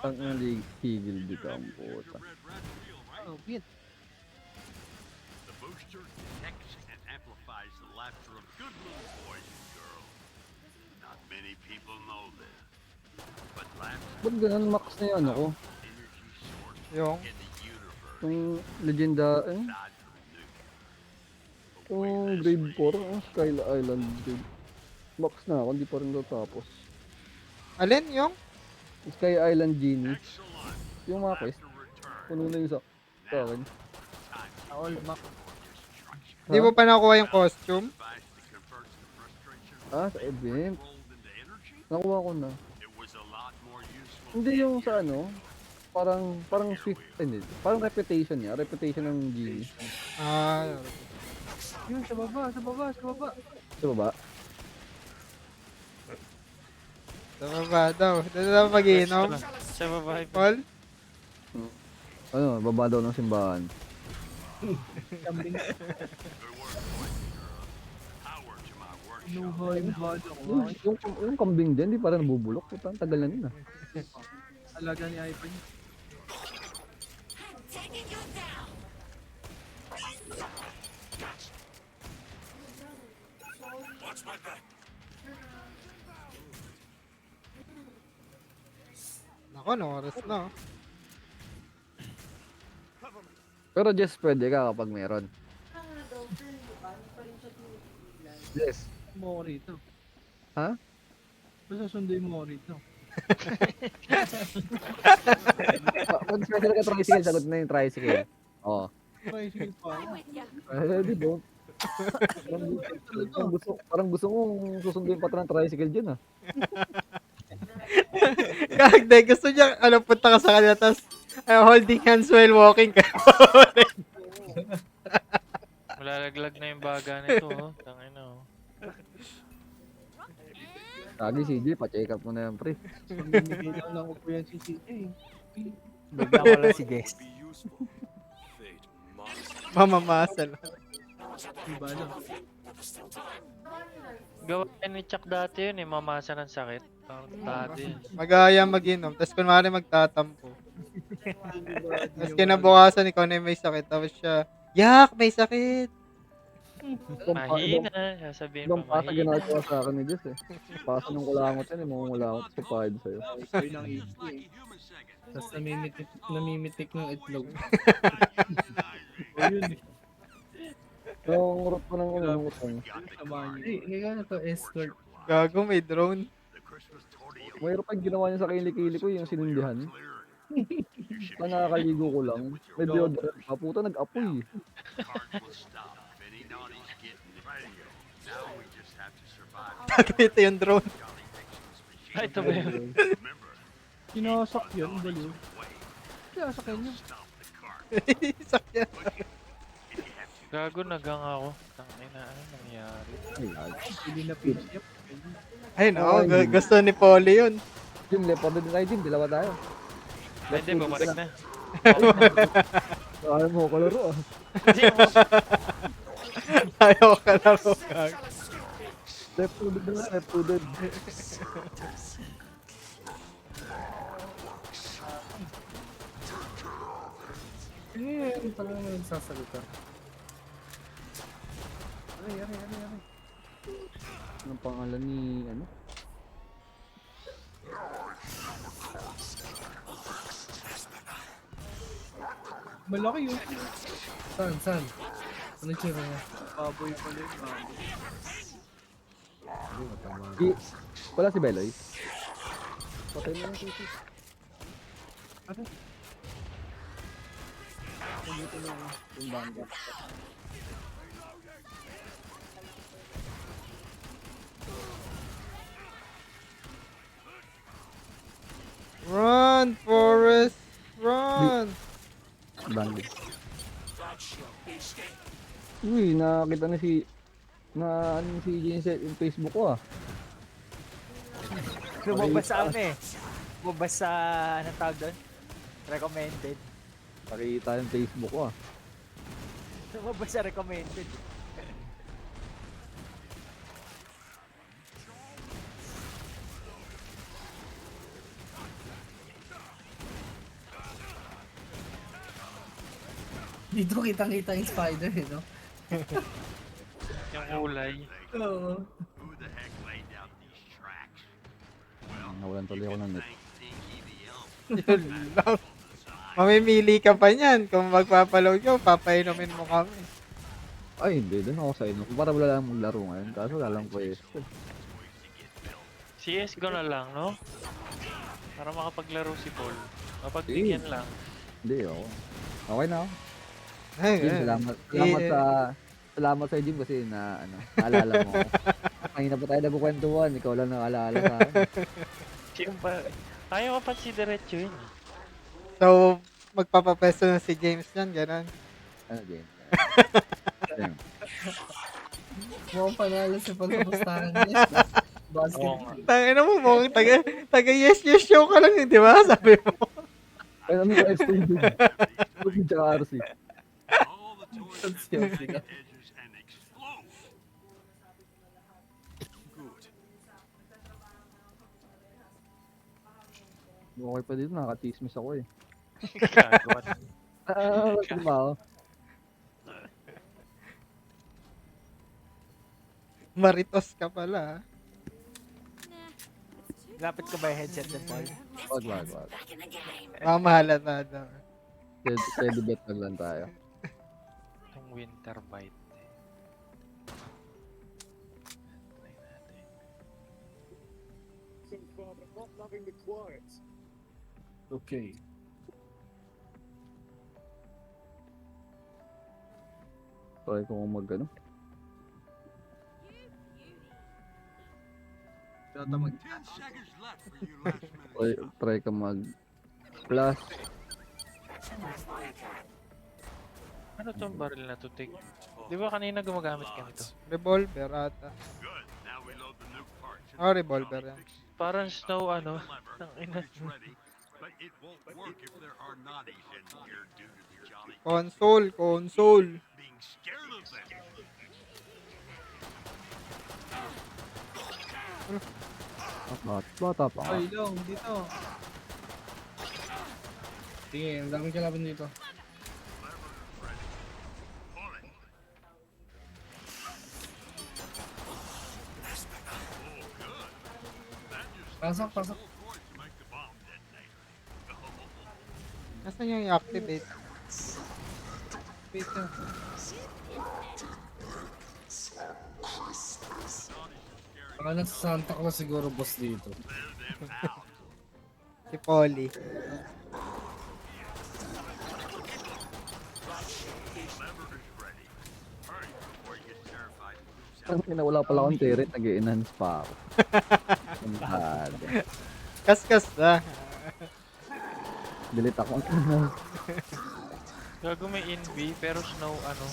Ang higil dito ang puta. Oh, beat. The booster detects and amplifies the laughter of good little boys and girls. Not many people know this, but Ba't ganun max na yung ano ko? Yung? Yung legenda, yung grade 4, Sky Island grade. Max na ako, hindi pa rin natapos. Alin yung? Sky Island Genie. Yung mga quest. Puno na yung sa akin. All max. Hindi mo pa nakuha yung costume? Sa event. Nakuha ko na. Hindi yung sa ano, parang swift, hindi. Parang reputation niya, reputation ng Genie. Yun, sa baba. Sa baba? Sa baba daw. Doon na mag-iinom. Sa baba. Paul? Ano, baba daw ng simbahan. Kambing. Luha yung bado ko. Yung kambing dyan, di parang nabubulok. Putang tagal na nun Alaga ni iPad niya. Nako, no oras na. Pero just pwede ka kapag meron. Yes. Mo ko rito. Ha? Basta sunduin mo ko rito. Pag special ka tricycle, sagot na yung tricycle. Oo. Tricycle pa ako. Di ba? Parang gusto mong susunduin pa ng tricycle dyan Kagde, gusto niya, punta ka sa kanila, tapos holding hands while walking ka. Malalaglag na yung baga nito, Tangina, Lagi CJ, pa-check up mo na yan, pre. Bumibigay lang ako po yan si CJ. Bigla ko lang si Jess. Mamamasa lang. Diba lang? Gawa ni Chuck dati yun, mamasa ng sakit. Dati. Mag-aaya mag-inom, tapos kunwari magtatampo. Tapos kinabukasan, ikaw na yung may sakit, tapos siya, yak, may sakit! Mahina, sasabihin Ibang pa pasa mahina. ginagawa sa akin ni Jess Pasa ng kulangot yan, mga kulangot sa pahid sa'yo. Ikaw ng ito Tapos namimitik ng itlog. Yun Yung root pa ng kulangot yan. Kaya na to, escort. Gago, may drone. Mayroon pa ginawa niya sa kilikili ko yung sinindihan. Pa nakakaligo ko lang. May deodorant pa. Puta, nag-apoy. Ito yung drone. Ito ba yun? Sinasak yun, baliw. Sinasak yun. Sakyan. Gago, nagang ako. Tangina, ano nangyari? Hindi na pinch yun. Ay, no, gusto ni Polly yun. Jim, leopard din tayo, Jim. Dalawa tayo. Hindi, bumalik na. Ayaw mo ko laro Ayaw ka laro, gago. Left-footed na, left-footed. Parang nagsasalita. Aray. Anong pangalan ni, ano? Malaki yun. Saan? Ano tsura niya? Baboy pala yun. Wala si Beloy. Patay mo yung sisi. Ano? Pagbuto na yung banda. Run, Forrest! Run! Banda. Uy, nakakita na si Jane sa yung Facebook ko Lumabas sa Lumabas sa, anong tawag doon? Recommended. Pakita yung Facebook ko Lumabas sa recommended. Dito kitang-kita yung spider no? Yung kulay. Oo. Nawalan tuloy ako ng net. Yun lang. Mamimili ka pa niyan. Kung magpapaload ka, papainumin mo kami. Ay, hindi. Doon ako sa inyo. Para wala lang maglaro ngayon. Kaso wala lang pwesto. CSGO na lang, no? Para makapaglaro si Paul. Mapagbigyan lang. Hindi, ako. Okay na ako. Ay, Jim, salamat sa Jim kasi naalala mo ako. Kanina pa tayo nagkukwentuhan, ikaw lang naalala sa akin. Ayaw ka pa si Diretso yun. So, magpapapesto na si James yan, gano'n. Ano, James? James. Mukhang panalo si Paul sa pustahan niya. Basketball. Tangina mo, mukhang taga yes show ka lang yun, di ba? Sabi mo. Ay, ano yung extended? Extended tsaka RC. Okay pa dito, nakatismis ako eh. Gagawin. Bakit ba ako? Maritos ka pala. Lapit ka ba yung headset din, Paul? Wag. Mamahalata daw. Steady bet lang tayo. Itong winter bite. Okay. Try ko mag ano. Try ka mag plus. Ano tong baril na to, Tik? Di ba kanina gumagamit ka nito? Revolver ata. Oh, revolver yan. Parang snow ano. Tangina. Console. Bata pa nga. Ay, long, dito. Sige, ang daming kalaban dito. Pasok. Nasaan yung i-activate? Wait na. Baka nasa Santa Claus siguro boss dito. Si Polly. Ang wala pala akong turret, nag-enhance pa ako. Kaskas na. Delete ako ang enhance. Gago may NB pero snow ano.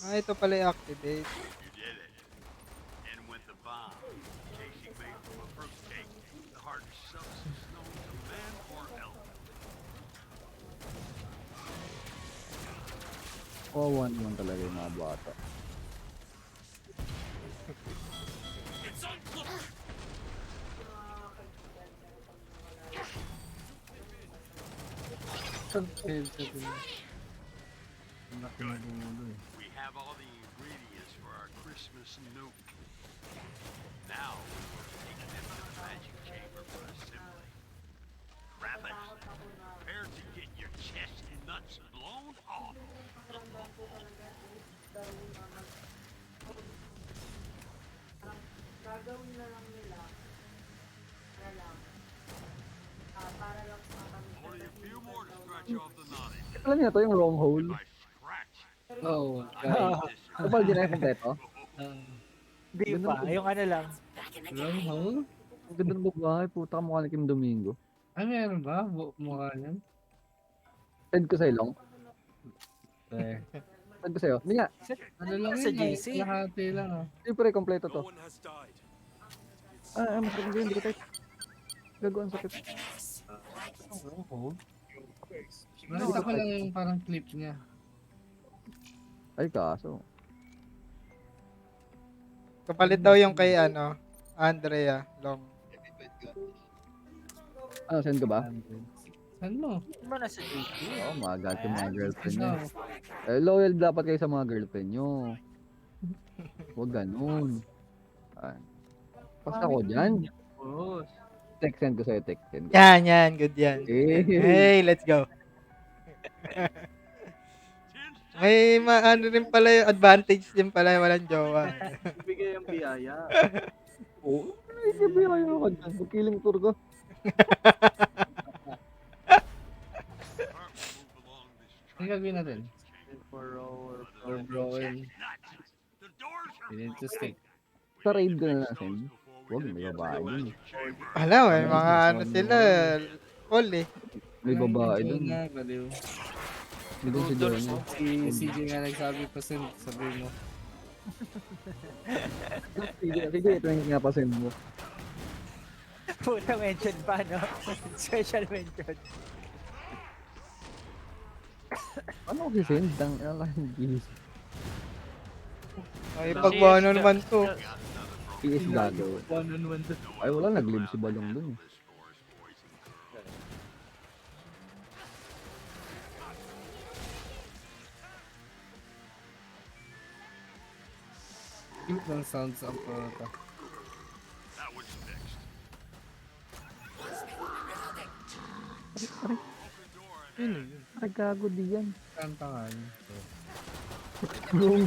Ito pala i-activate. Kawawa naman talaga yung mga bata. We have all the ingredients for our Christmas noob. Now, take them to the magic chamber for assembly. Rabbits, prepare to get your chest and nuts blown off. Gagawin na lang nila. Para lang sa kami. Only a few more to scratch off the knotty. Alam niyo to yung wrong hole. Oh, Kapal din na yung kompleto. Hindi pa, yung ano lang. Long hole? Ang ganda ng babae, puta mukha ni Kim Domingo. Ay, meron ba? Mukha niyan? Send ko sa'yo, Long. Eh. Send ko sa'yo. Hindi nga. Ano lang Sa yun? GC. Lahati lang ah. Siyempre, kompleto to. Masakit ko yun, hindi ko tayo. Gagawin sakit. Long hole? Nakita ko lang yung parang clip niya. Ay, kaso. Kapalit daw yung kay Andrea Long. Ano, send ko ba? Saan mo? Ano ba nasa JP? Oo, magat yung mga girlfriend nyo. Eh, loyal dapat kayo sa mga girlfriend nyo. Huwag ganun. Ah, Basta Pangit ako dyan. naman yan, boss. Text send ko sa'yo, text send ko. Yan, good yan. Hey! Hey, let's go. May ano rin pala yung advantage din pala yung walang jowa. Bigay ang biyaya. Oo, nakikibiyahe ako dyan. Mag-killing tour ko. Ano gagawin natin? For our Or broken. We need to stick. Sa raid ko na send. Huwag, may babae dun. Wala, may mga ano sila. All eh. May babae dun. Baliw. May dun si Jonah. Si CJ nga nagsabi pa sabi mo. Sige, ito yung nga mo. Pura mention pa, no? Special mention. Ano ko si-send? Ala, hindi. Ay, pagbuano naman to. PS gago. One-on-one doon. Ay, wala, nag-live si Balong dun. Keep ng sounds up ata. Ay, gago di yan. Kantangan. Gong.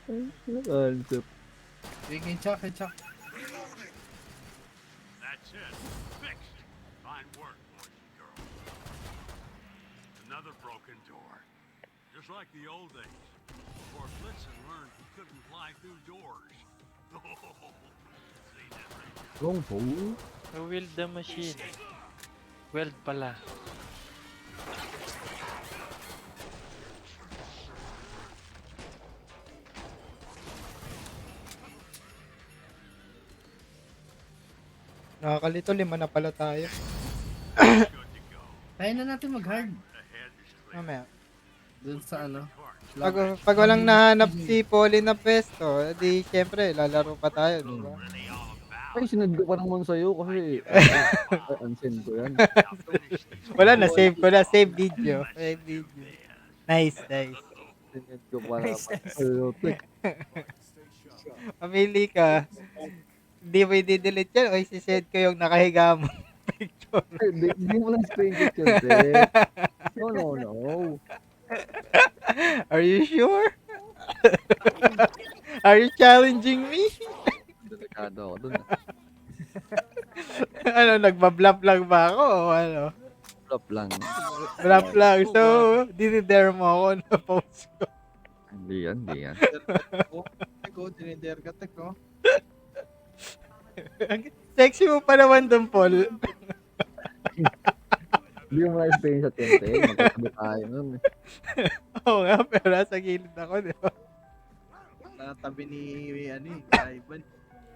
Ay, concept. Sige, check. That's it. Fixed. Fine work, boys and girls. Another broken door. Just like the old days. Before Blitzen learned he couldn't fly through doors. See that right? Gong hole? Wield the machine. Weld pala. Nakakalito, 5 na pala tayo. Kaya na natin mag-hard. Mamaya. Doon sa ano. Pag walang nahanap si Polly na pesto, di syempre lalaro pa tayo, di ba? Ay, sinad ko pa naman sa'yo kasi unsend ko yan. Wala na, save ko na. Save video. Nice. Sinad ko pa naman sa'yo. Pamili ka. Hindi mo i-delete yan o isi-send ko yung nakahiga mo picture. Hindi mo lang screenshot yun, Tek. No. Are you sure? Are you challenging me? Delikado ako dun. Ano, nagbablap lang ba ako o ano? Blap lang. So, dinidare mo ako na post ko. Hindi yan. Teko, dinider ka, teko. Sexy mo pa naman doon, Paul. Hindi mo lang screenshot yun, Tek. Magkakabi tayo nun. Oo nga, pero nasa gilid ako, di ba? Tabi ni Ivan.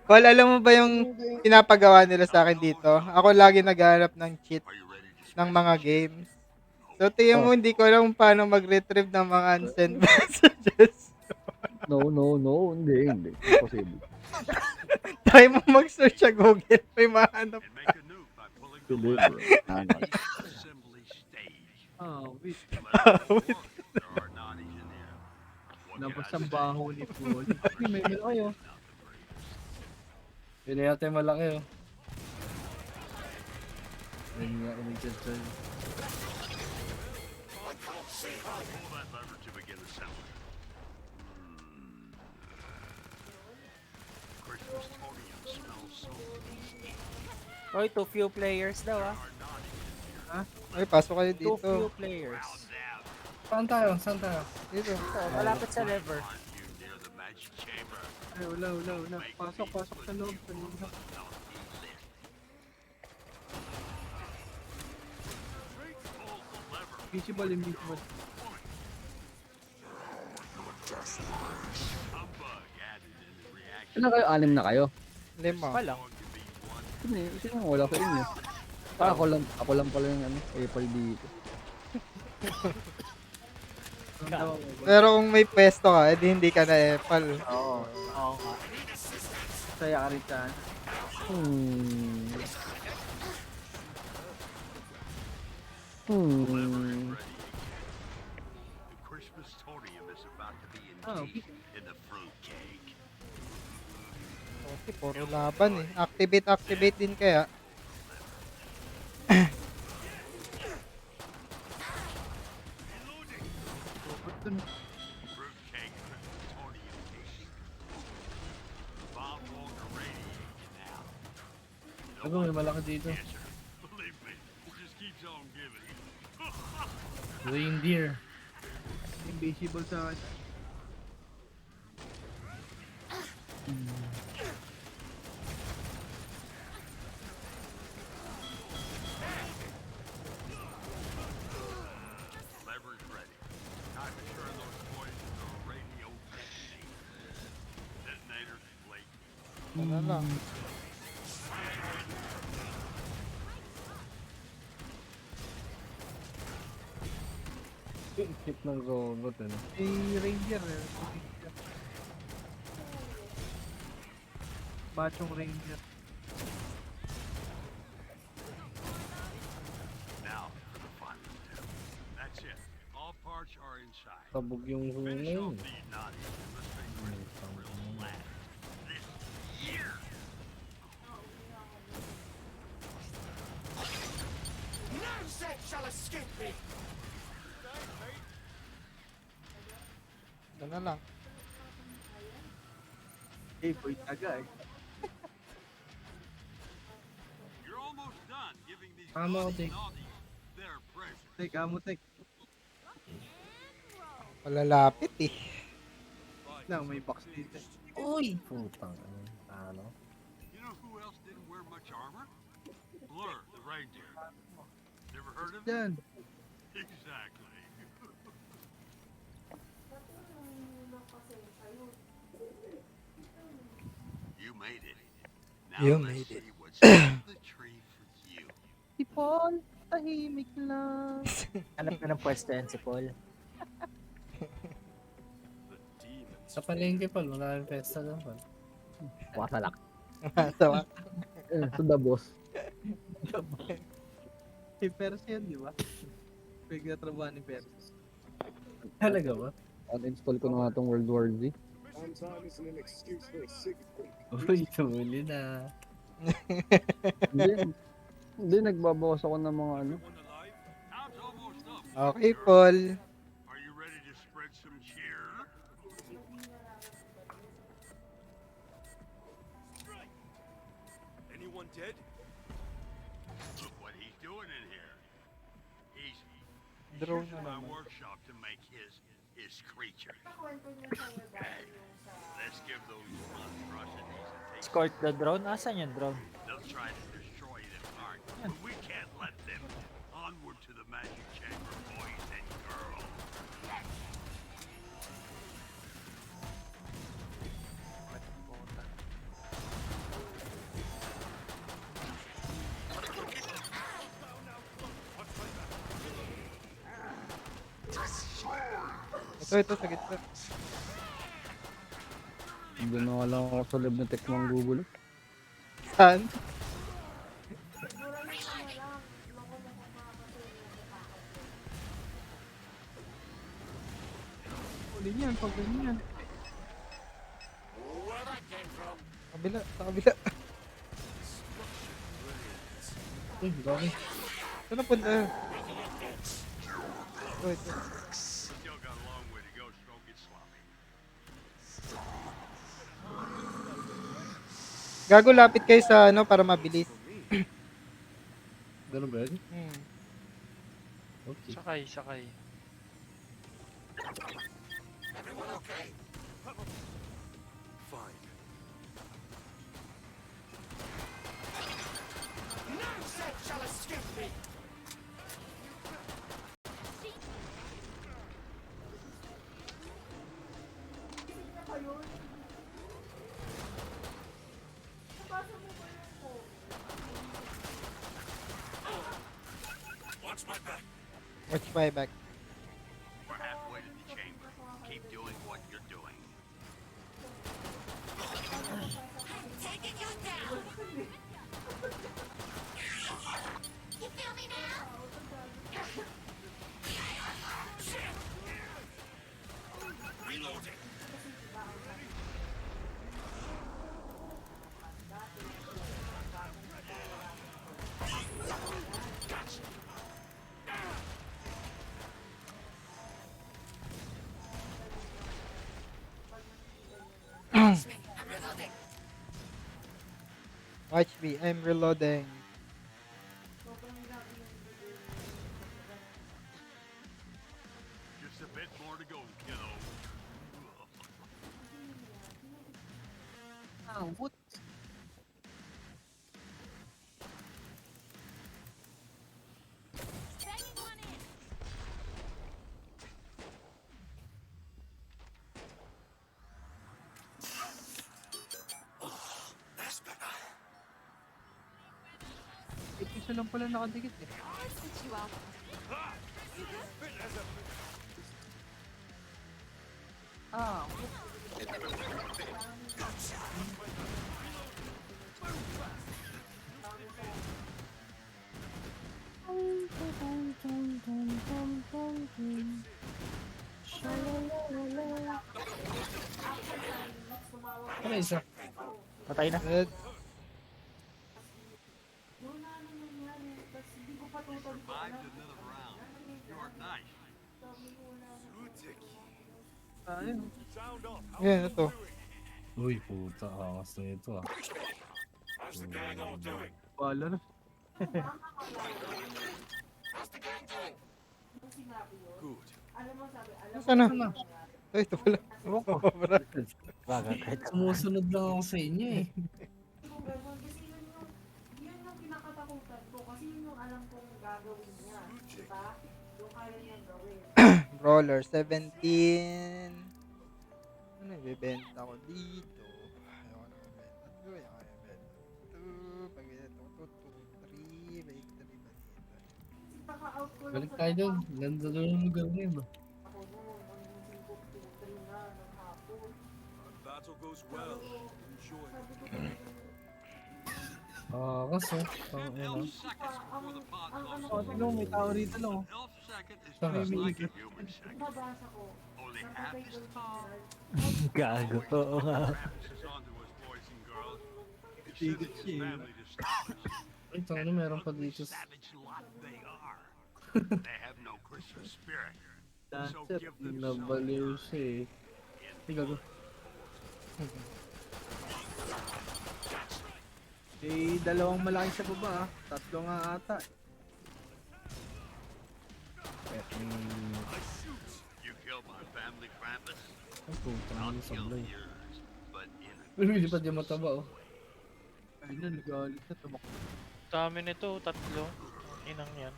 Paul, alam mo ba yung pinapagawa nila sa akin dito? Ako lagi naghahanap ng cheat ng mga games. So, tingnan mo, hindi ko alam paano mag-retrieve ng mga unsend messages. No. Hindi. Impossible. Try mo mag-search sa Google. May mahanap ka. Deliver. Wait. Labas ang baho ni Paul. May kayo. Yun na yata yung malaki oh. Ayun nga, umigat dyan. Oy, too few players daw Ay, pasok kayo Too dito. few players. Saan tayo? Dito. Malapit sa river. Ay, wala. Pasok sa loob. Invisible. Ano kayo? 6 na kayo? 5. Pa lang. Sino wala sa inyo? Ako lang pala yung Apple dito. Pero kung may pwesto ka, edi hindi ka na Apple. Oo nga. Saya ka rin saan. Christmastorium is about to be Oh. encased in the fruitcake. Okay, puro laban eh. Activate din kaya. Fruitcake Christmastorium casing. Bomb won't irradiate you now. Ano, may malaki dito. Yes, sir. Believe me, it just keeps on giving. Reindeer. Invisible sa akin. Lever's ready. Time to turn those boys into a radio detonator. Detonator complete. Ano lang. Hit ng robot eh. May ranger eh. Bachong ranger. Now for the final step. That's it. All parts are inside. Sabog yung Finish hungay. off these naughties and let's make Christmas real last this year. No set shall escape me! Ito na lang. Eh, boy, taga eh. You're almost done giving these Amo, naughty Tek. naughties their present. Tek, amo tek. Palalapit eh. Lang, may box dito. Uy! Putang ano. You know who else didn't wear much armor? Blur, the reindeer. Never heard of him? Yan. Exactly. You made it. Now You let's made see it. what's under the tree for you. Si Paul, tahimik lang. Hanap na ng pwesto yan si Paul. Sa palengke, Paul. Maraming festa doon, Paul. Wasalak. Sawa. To the boss. Si Percy yan, di ba? Pagkatrabaho ni Percy. Talaga ba? Uninstall ko na nga itong World War Z. Uy, tumuli na. Hindi, nagbabawas ako ng mga ano. Time's almost up. Okay, Paul. Are you ready to spread some cheer? Anyone dead? Look what he's doing in here. He's Drone using na my naman. workshop to make his creature. Hey, let's give those monstrosities a taste. Escort the drone? Asan yung drone? They'll try to destroy this heart, but we can't let them. Onward to the magic chamber, boys and girls. Ito sa gitna. Hindi na nga lang ako sa lab na tekmang Google. Saan? Uli niyan, pag ganyan. Kabila, sa kabila. Uy, dami. Saan na punta? Ito. Still got a long way to go, so don't get sloppy. Gago, lapit kayo sa ano para mabilis. Ganun ba yun? Okay. Sakay. Everyone okay? Fine. No set shall escape me! Watch my back. Watch my back. We're halfway to the chamber. Keep doing what you're doing. Taking you down! You feel me now? Watch me, I'm reloading. Just a bit more to go, kiddo. Ah, what? Isa lang pala nakadikit eh. Ah, Ano isa? Patay na. Dead. Survived another round. You're nice. ayun. Yan, ito. Uy, puta. Angas na ito ah. Wala na. Nasaan na? Ay, ito pala. Sumusunod lang ako sa inyo eh. Kasi yun yung kinakatakutan ko. Kasi yun yung alam kong gagawin niya. Diba? Yung kaya niya gawin. Brawler 17. Ano ibebenta ko dito? Ayoko na mabenta to. Ayoko na mabenta to. Pag binenta ko to, 2, 3. Victory ba dito? Paka-out ko lang Balik tayo dun. Ganda doon yung lugar na yun. ako noon. Ang 5-3 na ng hapon. Battle goes well. Enjoy. Sabi ko Kasi. Ano? ang ano Oh, tignan mo, may tao rito no. Elf second is Saka. just like a human second. nabasa ko. Only half Napatay as daw tall. si Gago. Oo nga. Travis is onto us, boys and girls. He's sending his family to stop us. Ay, ano meron pa dito. Savage lot they are. They have no Christmas spirit. So Dancer. give them Nabaliw siya eh. Ay, gago. May dalawang malaki sa baba ah. Tatlo nga ata. You killed my family, Krampus. Ang puta I'll ng kill sablay. yours, but in a Lumilipad yung mataba oh. Ayun na, nagalit na. Tumakbo. Dami nito, 3. Inang yan.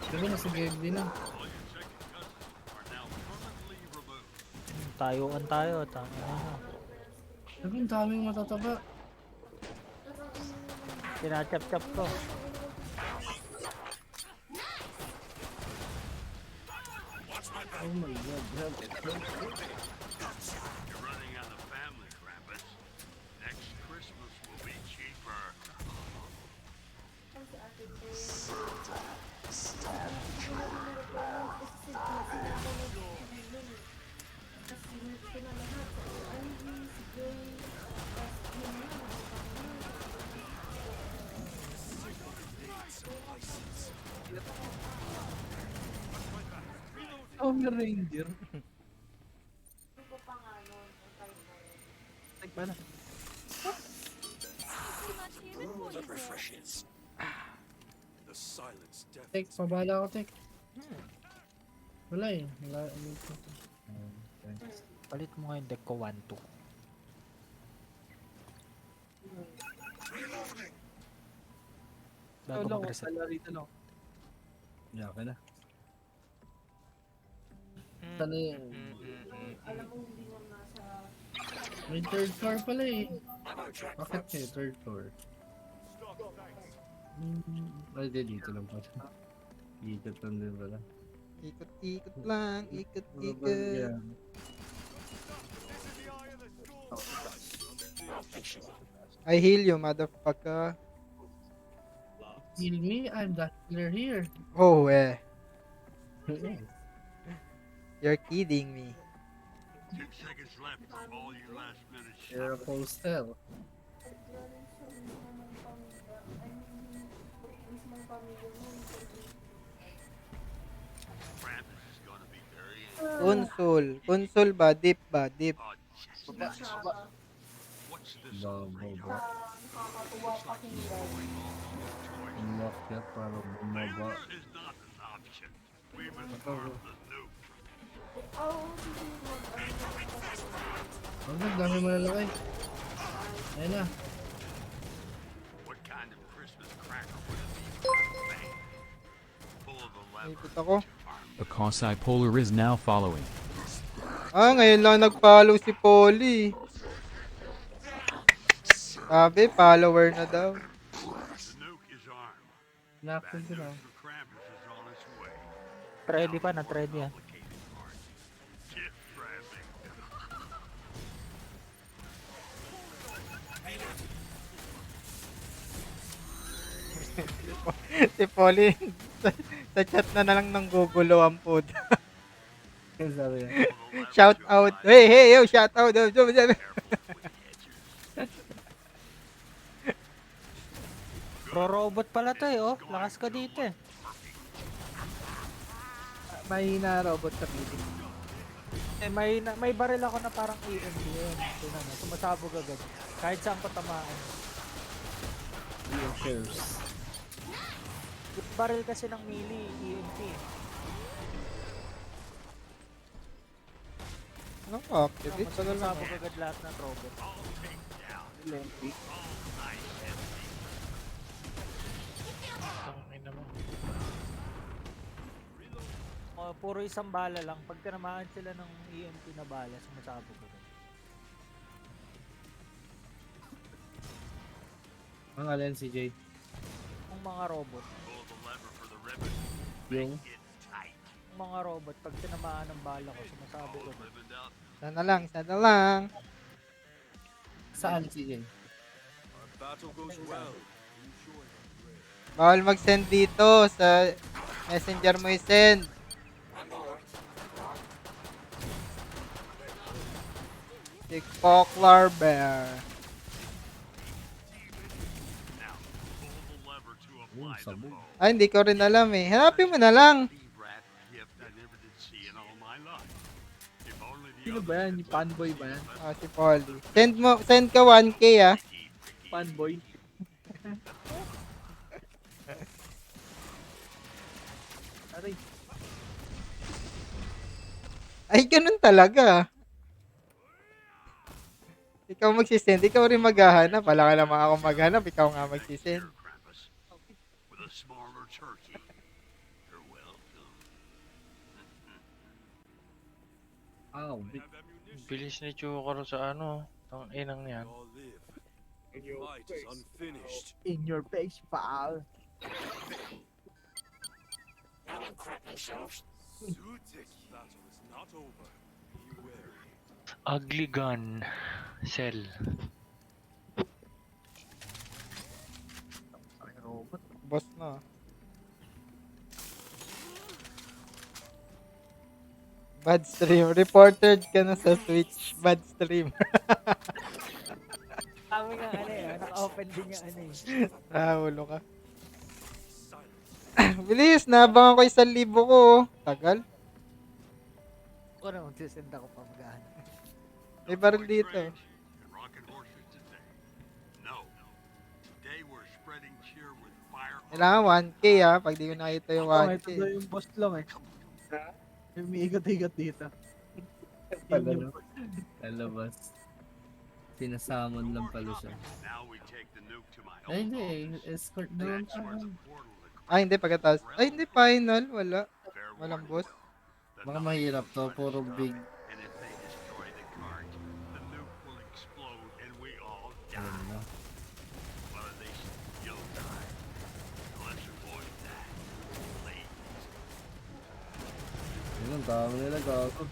Diba nasa Gagli na? all your second cousins are now permanently removed. Tayuan tayo. Tama na. Diba ang daming matataba? Kinachap-chap ko. Oh my god, help. You're running out of family, Krampus. Next Christmas will be cheaper. Oh, may reindeer. Like ba na? That refreshes. The silence death. Tek, pabala ako, Tek. Wala eh. Wala. Palit mo nga yung deck ko 1-2. Bago Ito lang, mag-reset. wala rito lang. Yeah, ka na. Sana yun. Alam mo, hindi mo nasa... May third floor pala eh. Bakit kayo third floor? Ay, dito lang pala. Ikot lang din pala. Ikot-ikot lang. Ikot-ikot. Yeah. I heal you, motherfucker. Heal me, I'm the healer here. Oh, You're kidding me. 2 seconds left for all you last minute You're a postel. Krampus is gonna be very Console. Console ba? Deep ba? Deep. Hindi siya ba? Bababa. Nakakatuwa pakinggan. Umakyat para bumaba. Failure is not an option. We must Ito. harm the nuke. Oo, sige, ano na kasi. Ang dami malalaki. Ayun na. What kind of Christmas cracker would it be without a bang? Pull of the lever. Ikot ako. A Kosai Polar is now following. Ah, ngayon lang nag-follow si Polly. Sabi, follower na daw. The nuke is armed. Nakakil ko na. For Krampus is on its way. Ready pa, not ready yan. Gift wrapping. Si Polly, sa chat na lang ng gugulo ang food. Sabi niya. Shout out. Hey, yo, shout out. Pro-robot pala to eh, oh. Lakas ka dito eh. Mahina robot sa piling. Eh, may baril ako na parang EMP yun. Tingnan mo, sumasabog agad. Kahit saan ko tamaan. Cheers. Yung baril kasi ng melee, EMP. Ano ka? Activate? Tagal lang. Sumasabog agad lahat ng robot. Olympic. Tangina mo. Puro isang bala lang. Pag tinamaan sila ng EMP na bala, sumasabog agad. Ang alin si Jay? Yung mga robot. Pull the lever for the ribbon. Yung? Yung mga robot, pag tinamaan ng bala ko, sumasabog agad. Sana lang, sana lang. Saan si Jay? Battle goes well. Bawal mag-send dito sa messenger mo i-send. Si Cocklar Bear. Sabog. Ay, hindi ko rin alam eh. Hanapin mo na lang. Sino ba yan? Yung fanboy ba yan? Ah, si Polly. Send ka 1K ah. Fanboy. Aray. Ay, ganun talaga. Ikaw magsisend, ikaw rin maghahanap. Wala ka naman ako maghanap, ikaw nga magsisend. With a smaller turkey. You're welcome. Ow. Bilis ni Chukaro sa ano. Ang inang yan. In your face, pal. Ugly gun. Cell. Robot. Boss na. Bad stream. Reported ka na sa Twitch. Bad stream. Sabi nga ano eh, naka-open din yung ano eh. Ulo ka. Bilis, nabangan ko 1,000 ko. Tagal. Ako na magsisend ako pa maghahanap. May baril dito. Kailangan 1K ah. Pag di ko nakita yung 1K. Ito daw yung boss lang eh. Yung umiigat-igat dito. Pagano? Lalabas. Sinasamon lang pala siya. Ay, hindi eh. Escort doon pa. Ay, hindi. Pagkatapos. Ay, hindi. Final. Wala. Walang boss. Baka mahirap to. Puro big. Ayun na. Ayun, ang dami nila gago.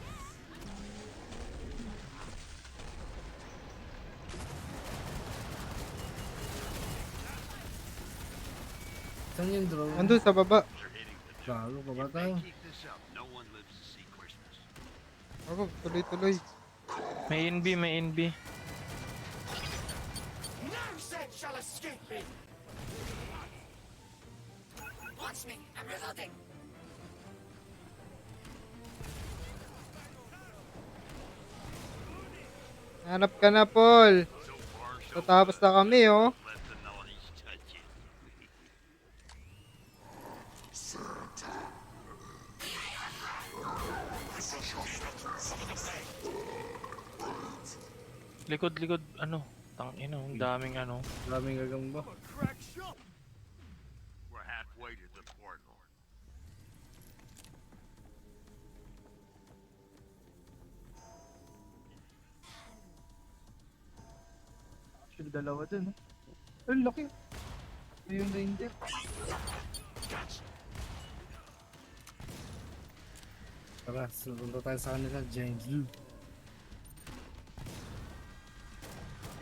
Saan yung drone? Andun sa baba. Gago pa ba tayo? Ako, tuloy-tuloy. May NB, may NB. None said shall escape me. Watch me, I'm reloading. Hanap ka na, Paul. Tatapos na kami, oh. Let the naughties touch it. Likod, ano? Tangina, ang daming ano. Daming gagamba. We're halfway to the portal. Actually, dalawa dun. Ay, laki. Ayun na hindi. Tara, sunod tayo sa kanila, James. You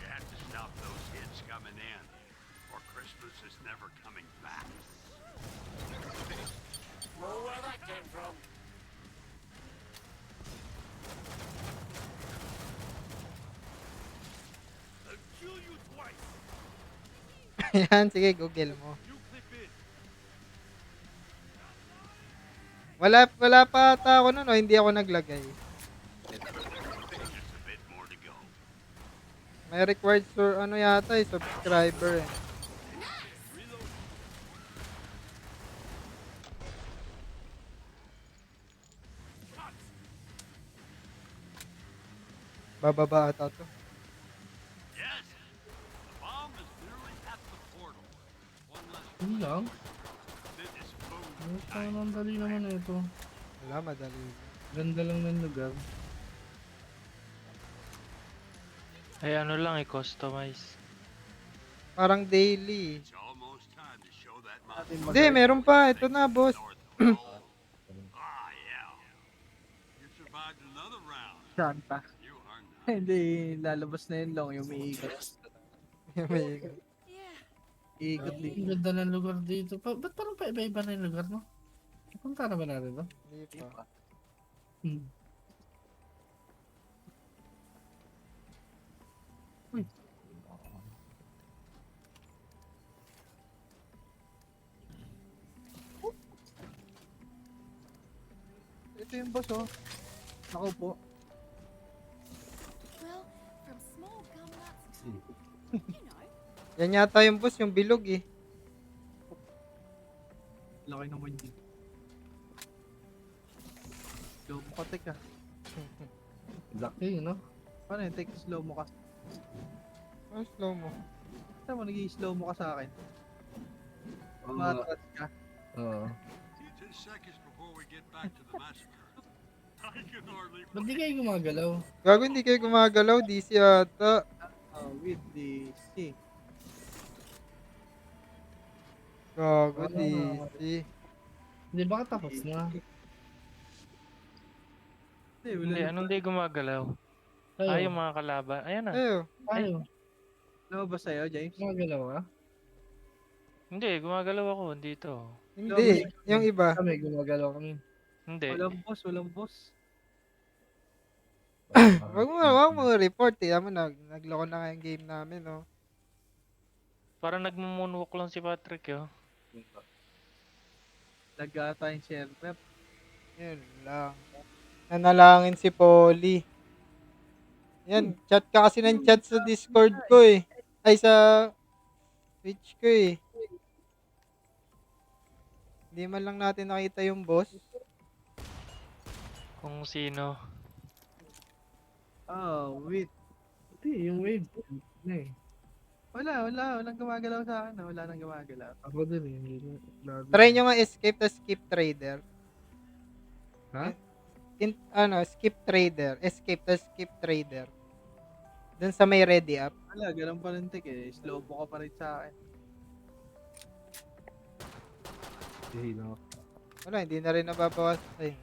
have to stop those hits coming in, or Christmas is never coming back. Know where that came from. I'll kill you twice. Ayan, sige, google mo. Wala pa ata ako nun, oh. Hindi ako naglagay. Just a bit more to go. May required ano yata eh, subscriber eh. Bababa ata to. Yes, the bomb is literally at the portal. One less Yun lang. then is boom. Ano pa ang dali naman na ito? Wala, madali. Ganda lang ng lugar. Ay, ano lang, i-customize. Parang daily. It's almost time to show that Hindi, meron pa. Ito na, boss. Ah, yeah. You survived another round. Santa. You are not. Hindi, lalabas na yun lang yung umiikot. Umiikot. Iikot din. Ang ganda ng lugar dito. Ba't parang pa-iba-iba na yung lugar, no? Punta na ba natin to? Hindi pa. Uy. Ito yung boss, oh. Ako po. Well, from small gumnuts to, you know. Yan yata yung boss, yung bilog eh. Laki naman yun. Slow mo ka, teka. Laki, no? Paano yun? Take slow mo ka. Oh, slow mo. Saan mo nag-i-slow mo ka sa akin? Oo. Matras ka. Oo. 10 seconds before we get back to the massacre. I can hardly Ba't di kayo gumagalaw? Gago, hindi kayo gumagalaw. DC ata. With DC. Gago, DC. Hindi, baka tapos na. Hindi, anong di gumagalaw? Tayo. Ay, yung mga kalaban. Ayan na. Ayo. Tayo. Lumabas sa'yo, James? Gumagalaw ka? Hindi, gumagalaw ako dito. Hindi, yung iba. Kami, gumagalaw kami. Hindi. Walang boss, walang boss. Wag mo report eh. Amo, nagloko na nga yung game namin, no? Parang nagmumunwalk lang si Patrick, yo. Nag-ata yung server. Yun lang. Nanalangin si Polly. Yan, chat ka kasi ng chat sa Discord ko eh. Ay, sa Twitch ko eh. Hindi man lang natin nakita yung boss. Kung sino. Oh, wait. Hindi, yung wave. Hindi. Walang gumagalaw sa akin. Wala nang gumagalaw. Ako din eh. Try nyo nga escape the skip trader. Ha? Skip trader. Escape the skip trader. Dun sa may ready up. Wala, ganun pa rin tik eh. Slow mo ka pa rin sa akin. Wala, hindi na rin nababawas. Ay,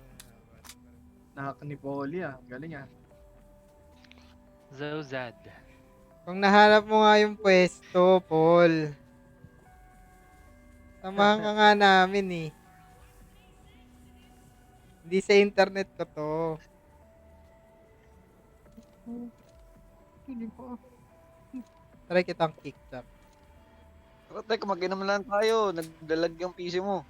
Nakak ni Polly ah. Galing ah. Zozad. kung nahanap mo nga yung pwesto, Paul. Samahan ka nga namin eh. Hindi sa internet ko to. Hindi pa. Try kitang kick trap. Teka, mag-inom lang tayo. Nagdalag yung PC mo.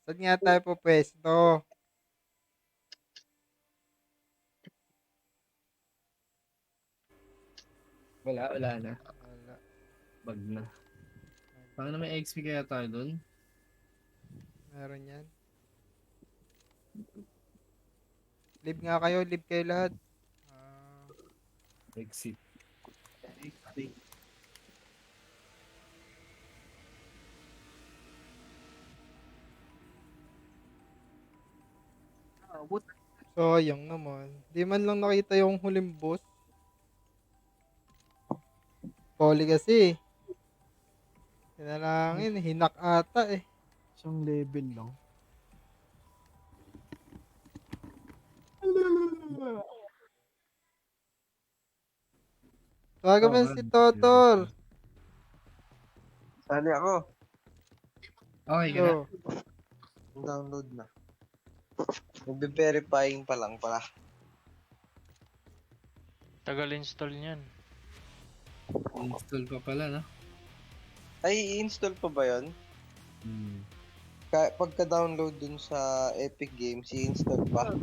Saan nga tayo po pwesto? Wala na. Wala. Bag na. Paano may XP kaya tayo dun? Meron yan. Live nga kayo, live kayo lahat. Exit. Sayang naman. Di man lang nakita yung huling boss. Poly kasi. Kinalangin, hinak ata eh. Isang level lang. Tawagan mo si Totor. Sali ako. Okay ka na? So, Download na. Magbe-verifying pa lang pala. Tagal install niyan. Install pa pala, no? Ay, i-install pa ba yun? Pagka-download dun sa Epic Games, i-install pa.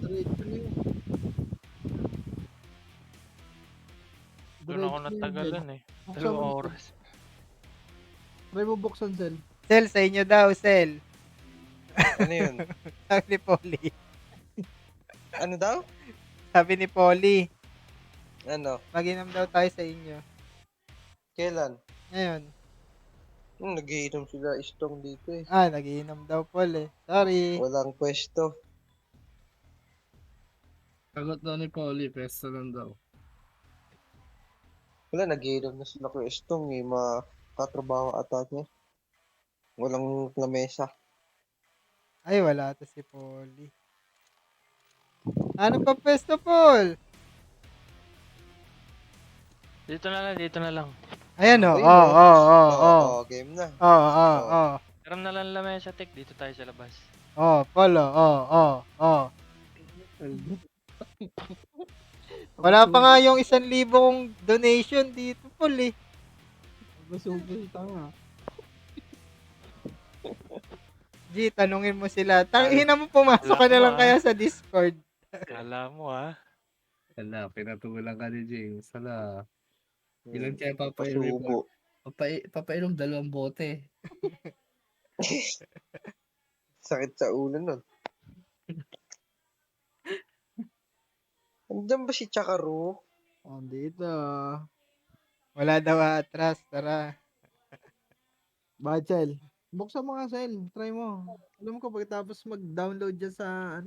Doon ako natagalan eh. 2 oras. Try mo buksan, Sel. Sel, sa inyo daw, Sel. Ano yun? Sabi ni Polly. Ano daw? Sabi ni Polly. Ano? Mag-inom daw tayo sa inyo. Kailan? Ngayon. Nagiinom sila istong dito eh. Nagiinom daw Paul eh. Sorry. Walang pwesto. Sagot daw ni Pauli, pesta lang daw. Wala, nagiinom na sila ko istong eh. Makatrabaho ata niya. Walang lamesa. Ay, wala to si Polly. Ano pa pwesto, Paul? Dito na lang. Ayan o. Game na. Karam na lang lamesa tech, dito tayo sa labas. Paul, Wala pa nga yung 1,000 kong donation dito, Paul eh. Masupos tanga. G, tanungin mo sila. Tangina mo, pumasok ka na lang kaya sa Discord. Kala mo Hala, pinatulang ka ni James. Hala. Ilan kaya papainom? Papainom 2 bote. Sakit sa ulo nun. Andiyan ba si Chakaru? Andito. Wala daw atras, tara. Bakit, Sel? Buksan mo nga, Sel. Try mo. Alam ko, pagkatapos mag-download dyan sa,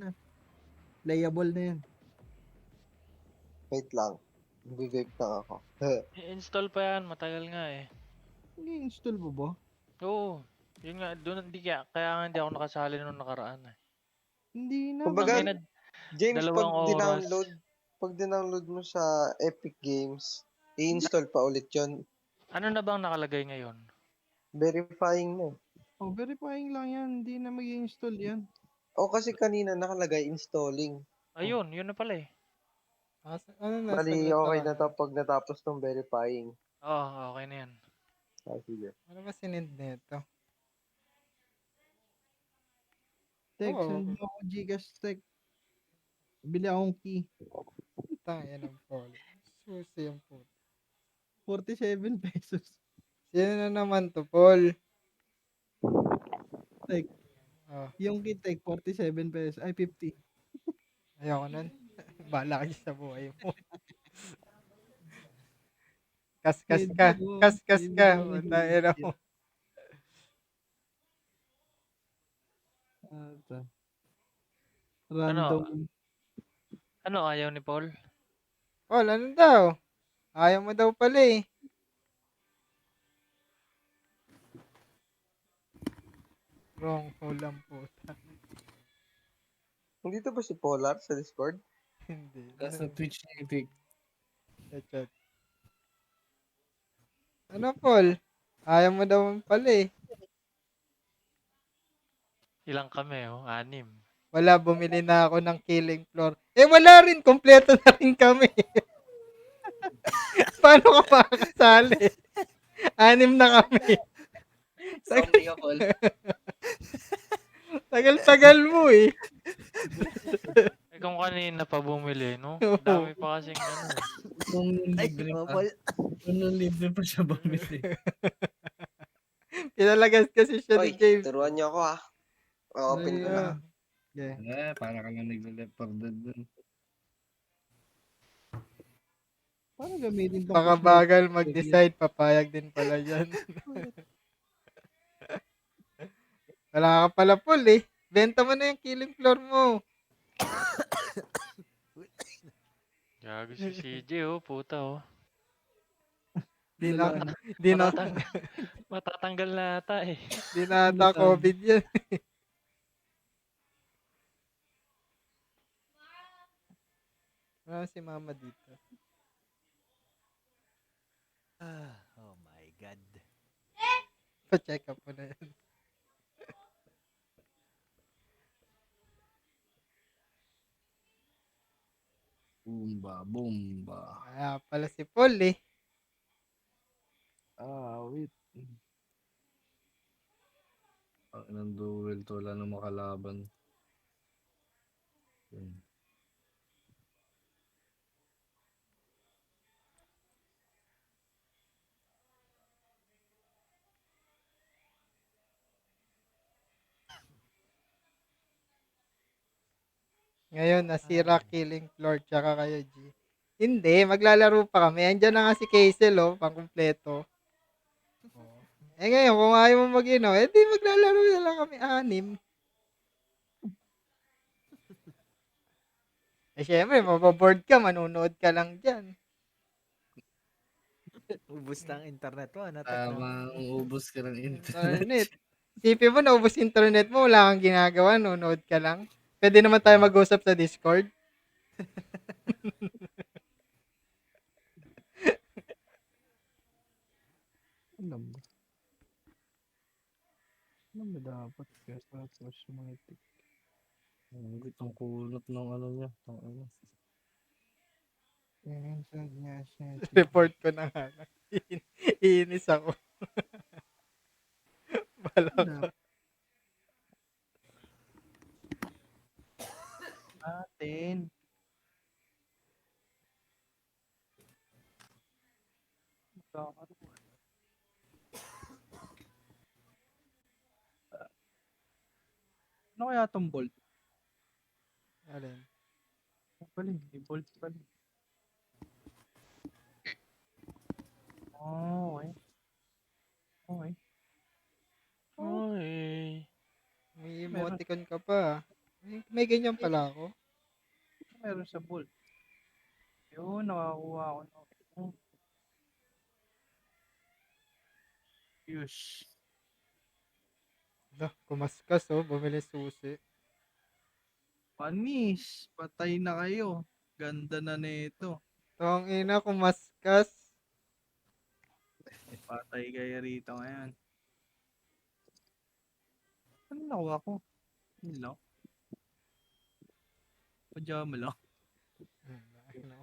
playable na yan. Wait lang. Nag-vape lang ako. I-install pa yan, matagal nga eh. I-install mo ba? Oo. Yun nga, doon kaya nga hindi ako nakasali nung nakaraan eh. Hindi na. Kumbaga, James, pag dinownload mo sa Epic Games, i-install pa ulit yun. Ano na bang nakalagay ngayon? Verifying na. Verifying lang yan. Hindi na mag-install yan. Kasi kanina nakalagay installing. Ayun, yun na pala eh. Bali, okay na to pag natapos tong verifying. Oo, okay na yan. Sige. Ano ba sinend nito? Tek, send mo ako Gcash, Tek. Bili akong key. Tangin ang Paul. Susi yung po. 47 pesos. Sino na naman to, Paul? Tek. Yung key, Tek, 47 pesos. Ay, 50. Ayoko nun. Bahala ka sa buhay mo. Kaskas ka. Kaskas ka. Tangina mo. Random. Ano ayaw ni Paul? Paul, ano daw? Ayaw mo daw pala eh. Wrong hole lang puta. Nandito ba si Polar sa Discord? Hindi. Nasa Twitch ni Epic. Chat. Ano, Paul? Ayaw mo daw pala eh. Ilang kami 6. Wala, bumili na ako ng killing floor. Wala rin. Kompleto na rin kami. Paano ka makakasali? 6 na kami. Zombie ka, Paul. Tagal-tagal mo eh. Kung kanina pa bumili, no? Oo. Dami pa kasing ano eh. Kung Ay, libre pa. bubble. Kung libre pa siya bumili. Pinalagas kasi siya ni Oy, James. turuan niyo ako open ko na. Yeah. Para ka lang nag-left for dead dun. Paano gamitin tong Baka cosmetic bagal review? mag-decide, papayag din pala yan. Wala ka pala Paul eh. Benta mo na yung killing floor mo. Gago si CJ oh, puta oh. Di na, Wala. di na, Matatanggal na ata eh. di na ata COVID yan. Wala si mama dito. Oh my God. Pa-check up mo na yan. Bomba. Kaya pala si Paul eh. Wait. Ng duel to, wala nang makalaban. Ngayon, nasira killing floor tsaka kayo, G. Hindi, maglalaro pa kami. Andiyan na nga si Kaisel, oh, pangkumpleto. Eh ngayon, kung ayaw mo mag-ino, eh di maglalaro na lang kami 6. Eh syempre, mababoard ka, manunood ka lang dyan. Ubus na ang internet mo, ano? Tama, ubus ka ng Internet. Sipin mo, naubos internet mo, wala kang ginagawa, nunood ka lang. Pwede naman tayo mag-usap sa Discord. Alam ba? Alam ba dapat kaya cosmetic? Ang kulot ng ano niya. Report ko na nga. Iinis ako. Bala ka. Natin. Ano kaya tong bolt? Alin? Pala, may bolt pala. Okay. Okay. Oy. May emoticon ka pa. May ganyan pala ako. Meron sa bolt. Yun, nakakuha ako na. Yush. Kumaskas oh, bumili susi. Panis, patay na kayo. Ganda na nito. Tong ina, kumaskas. Patay kayo rito ngayon. Ano nakuha ko? Yun lang. Pajama lang.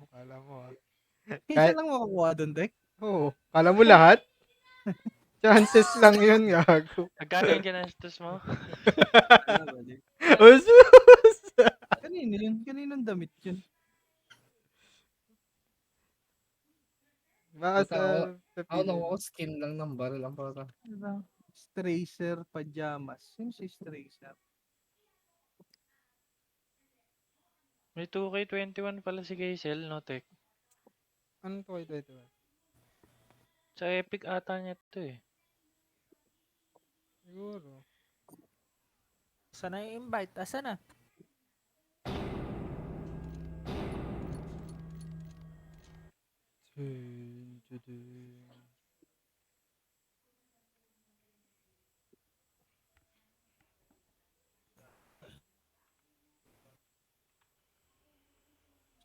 Kala mo ah. Isa lang makukuha doon, Dek? Oo. Kala mo lahat? Chances lang yun, gago. Magkano yung ginastos mo? Usus! Kanino yun? Kaninong damit yun? Baka sa Ako nakuha ko skin lang ng barrel. Ang para. Stracer pajamas. Sino si Stracer? May 2K21 pala si Kaisel, no, Tek? Anong 2K21? Sa Epic ata niya to eh. Siguro. Saan na yung invite? Asa na?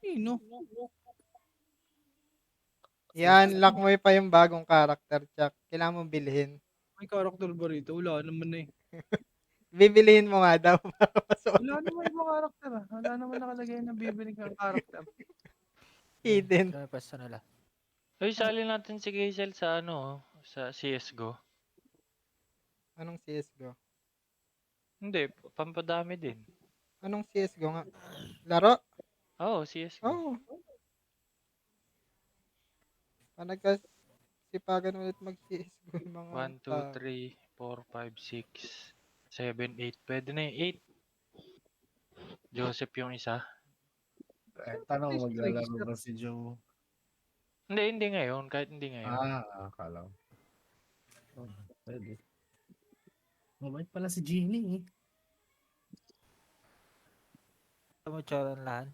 Sino? I-unlock mo pa yung bagong character, Chuck. Kailangan mong bilhin. May character ba rito? Wala naman na eh. Bibilihin mo nga daw para masuot. Wala naman yung character ah. Wala naman nakalagay na bibili kang character. Hidden. Kaya pwesto nila. Uy, sali natin si Kaisel sa ano, sa CSGO. Anong CSGO? Hindi, pampadami din. Anong CSGO nga? Laro? Oo, CSGO. Oo. Nagkasipagan ulit mag-CSGO yung mga 1, 2, tao. 3, 4, 5, 6, 7, 8. Pwede na yung 8. Joseph yung isa. Tanong maglalaro ba si Joe? Hindi ngayon. Kahit hindi ngayon. Akala ko. Pwede. Mabait pala si Genie eh. Ano mo tsura ng lahat?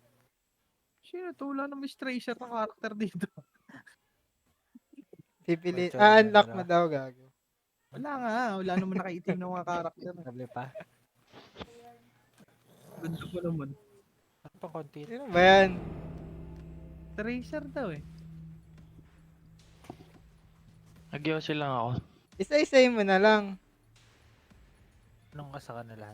Sino to? Wala namang Tracer na character dito. Bibili. Tsura ng Unlock mo dalawa. daw, gago. Wala nga. Wala naman nakaitim ng mga character. Sabi pa. Ganda pa naman. Ano pang content? Sino ba yan? Tracer daw eh. Nagyosi lang ako. Isa-isayin mo na lang. Anong ka sa kanila?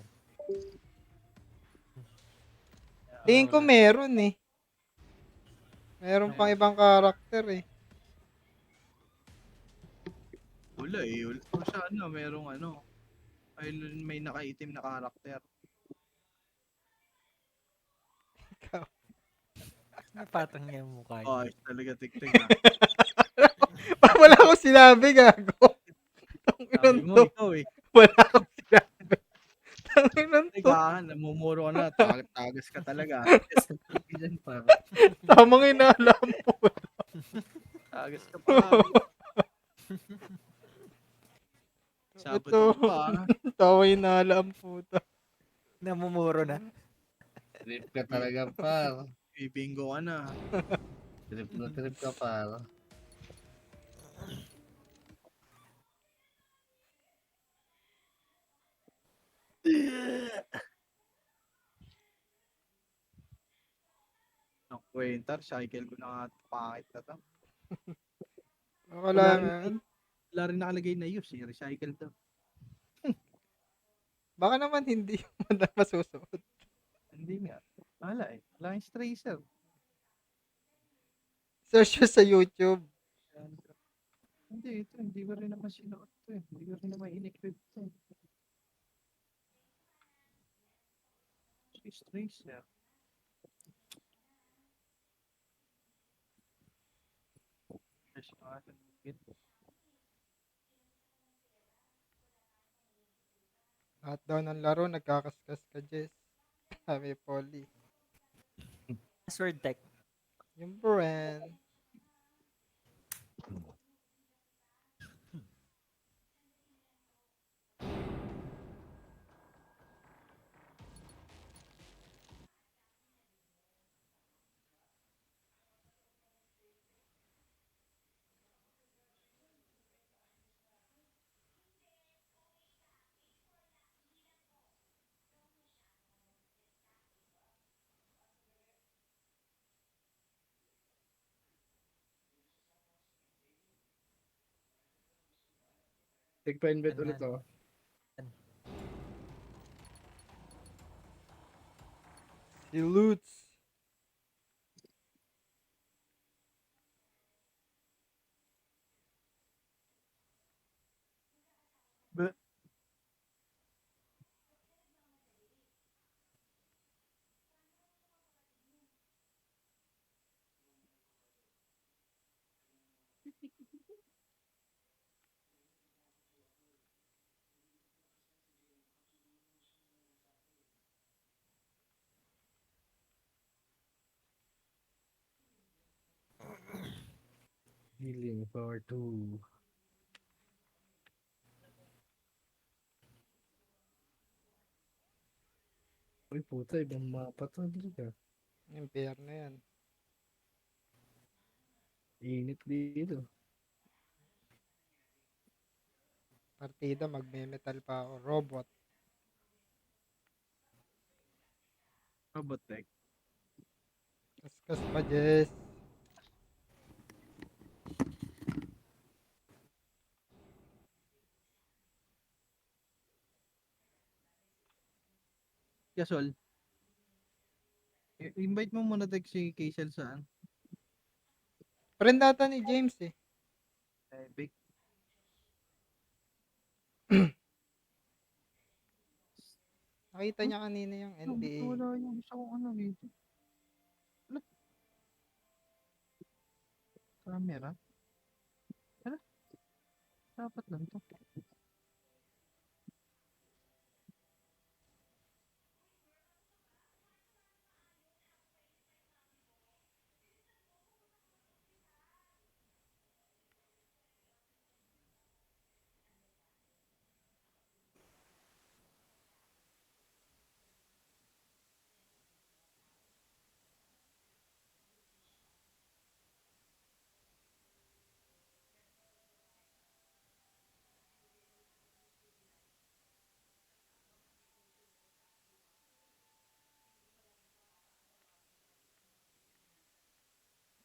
Tingin ko meron eh. Meron pang ibang karakter eh. Wala eh. Kung saan na, merong ano. May nakaitim na karakter. Ikaw. Napatang niya yung mukha niya. Ayos talaga tik-tik ah. Wala akong sinabi, gago. Sabi mo, ikaw eh. Wala akong sinabi. Tanginan to. Teka, namumuro ka na. Tagas ka talaga. Tamang inalam mo. Tagas ka pa. Sabado Ito. pa. Tamang inalam puta. Namumuro na. Trip ka talaga pa. Bingo ka na. Trip ka pa. Ang kwenta, cycle ko na nga pangit na to. Wala man. Wala rin nakalagay na use eh. Recycle to. Baka naman hindi mo na masusuot. Hindi nga. Wala eh. Wala yung tracer. Search mo sa YouTube. Hindi, ito. Hindi ko rin naman sinuot to eh. Hindi ko rin naman in-equip to eh. Tracer. Yes, Lahat daw ng laro, nagkakaskas ka, Jess. Sabi Polly. Password tech. Yung brand. Take pa invite ulit ako. Si Lutz. Healing for 2. Uy, puta, ibang mapa to. Dito. Impare na yan. Init dito. Partida, magme-metal pa ako. Robot. Robot tech. Kaskas pa, Jess. Gasol. Invite mo muna tech si Kaisel saan? Friend data ni James eh. Big. Nakita niya kanina yung NBA. Wala yung isa kong ano dito. Wala. Camera? Wala. Dapat lang to.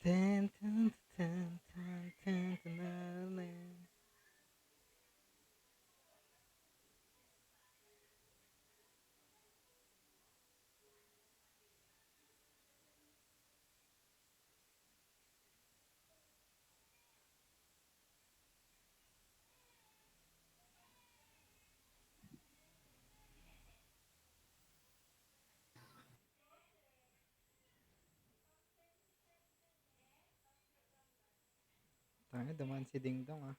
Tan, tan, tan, tan, tan, tan, tan. Tanga, dumaan si Ding Dong ah.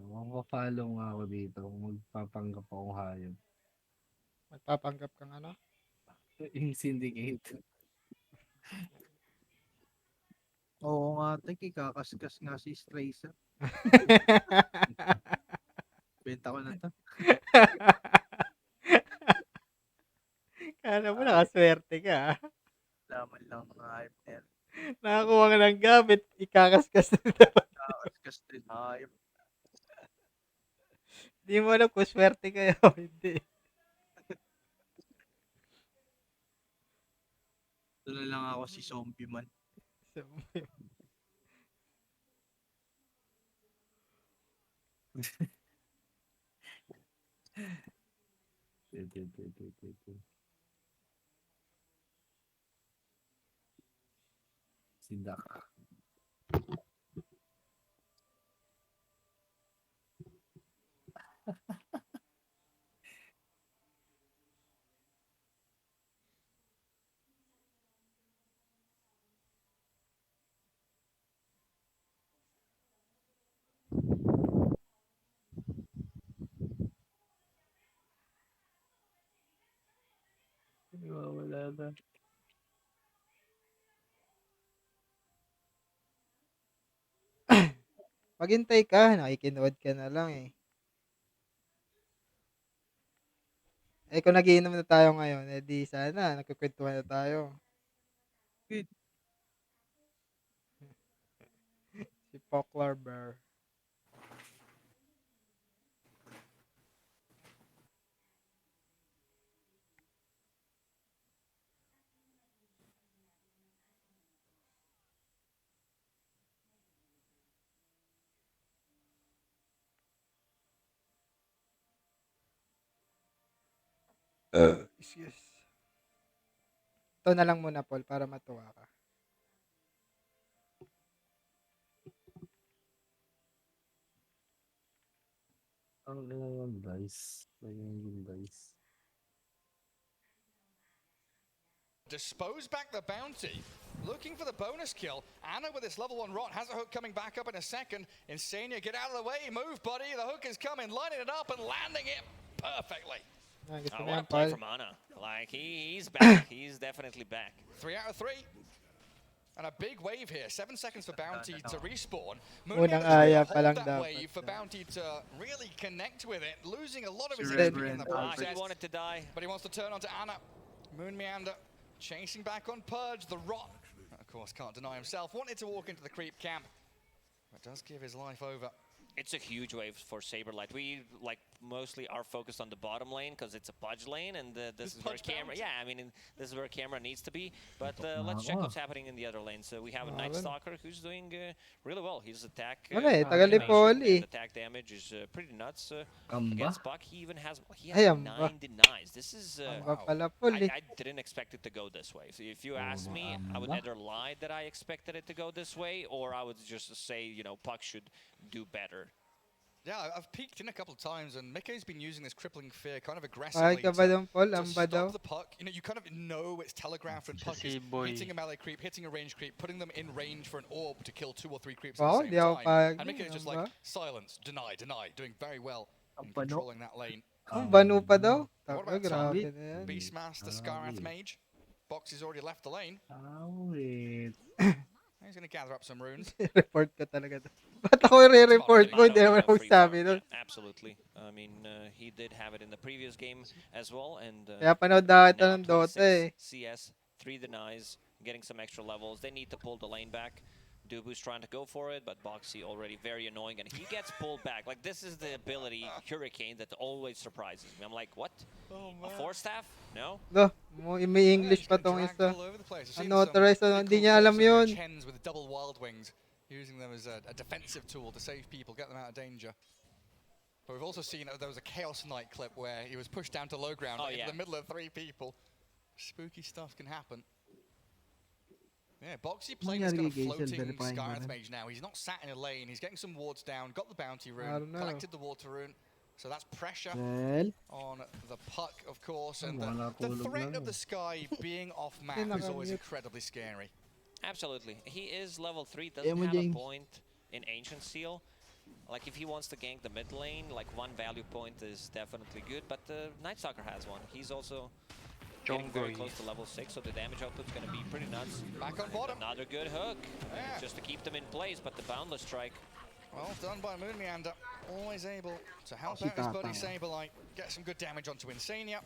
Mapafollow nga ako dito. Magpapanggap akong hayop. Magpapanggap kang ano? Yung syndicate. Oo nga, tek, ikakaskas nga si Stracer. Benta ko na to. Kala mo nakaswerte ka ah. Laman lang mga hype na yan. Nakakuha ka ng gamit, ikakaskas na naman. Ikakaskas din hype. Di mo alam kung swerte kayo o hindi. Ito na lang ako si Zombie Man. Si Dak. Wala na. Maghintay ka, nakikinood ka na lang eh. Eh kung nagiinom na tayo ngayon, eh di sana, nagkukwentuhan na tayo. Good. Si Poklar Bear. Excuse. Ito na lang muna, Paul, para matuwa ka. Ang yung dice. Yung dice. Dispose back the bounty. Looking for the bonus kill. Anna with this level 1 rot has a hook coming back up in a second. Insania, get out of the way. Move, buddy. The hook is coming, lining it up and landing it perfectly. What a play from Anna. Like, he's back. He's definitely back. 3 out of 3. And a big wave here. 7 seconds for Bounty to respawn. Unang aya pa lang Hold that dapat. wave for Bounty to really connect with it. Losing a lot of his Surrender HP in and the process. He wanted to die. But he wants to turn onto Anna. Moon Meander chasing back on Purge. The rot of course, can't deny himself. Wanted to walk into the creep camp, but does give his life over. It's a huge wave for Saberlight. We mostly are focused on the bottom lane because it's a pudge lane, and this is where camera. Yeah, I mean this is where camera needs to be. But let's check what's happening in the other lanes. So we have a Night Stalker who's doing really well. His attack tagal-ipoli. and attack damage is pretty nuts against Buck. He even has 9 denies. This is I didn't expect it to go this way. So if you ask me, I would either lie that I expected it to go this way, or I would just say Puck should do better. Yeah, I've peeked in a couple of times, and Mikke's been using this crippling fear kind of aggressively to stop the Puck. You kind of know it's telegraphed when Puck is hitting a melee creep, hitting a range creep, putting them in range for an orb to kill 2 or 3 creeps at the same time. And Mikke is just like, silence, deny, doing very well in controlling that lane. Banu pa daw? What about Grabe na yan. Beastmaster, Scarrath Mage? Box has already left the lane. He's going to gather up some runes. Report ka talaga. Ba't ako i-report mo? Hindi naman ako sabi nun. Absolutely. I mean, he did have it in the previous game as well. And Kaya panood na kita ng Dota eh. CS, 3 denies, getting some extra levels. They need to pull the lane back. Dubu's trying to go for it, but Boxy already very annoying, and he gets pulled back. Like, this is the ability, Hurricane, that always surprises me. I'm like, what? A 4-staff? No? No, may English pa tong isa. Unauthorized, hindi niya alam yun. With double wild wings, using them as a defensive tool to save people, get them out of danger. But we've also seen there was a Chaos Knight clip where he was pushed down to low ground in the middle of 3 people. Spooky stuff can happen. Yeah, Boxy playing this kind of floating Scarrath Mage now. He's not sat in a lane. He's getting some wards down, got the bounty rune, collected the water rune. So that's pressure on the Puck, of course. And the threat of the Sky being off map is always incredibly scary. Absolutely. He is level 3, doesn't have a point in Ancient Seal. Like, if he wants to gank the mid lane, like 1 value point is definitely good. But Night Stalker has one. He's also getting very close to level 6, so the damage output's going to be pretty nuts. Back on bottom. Another good hook, just to keep them in place, but the Boundless Strike. Well done by Moon Meander. Always able to help out his buddy Saberlight, get some good damage onto Insania.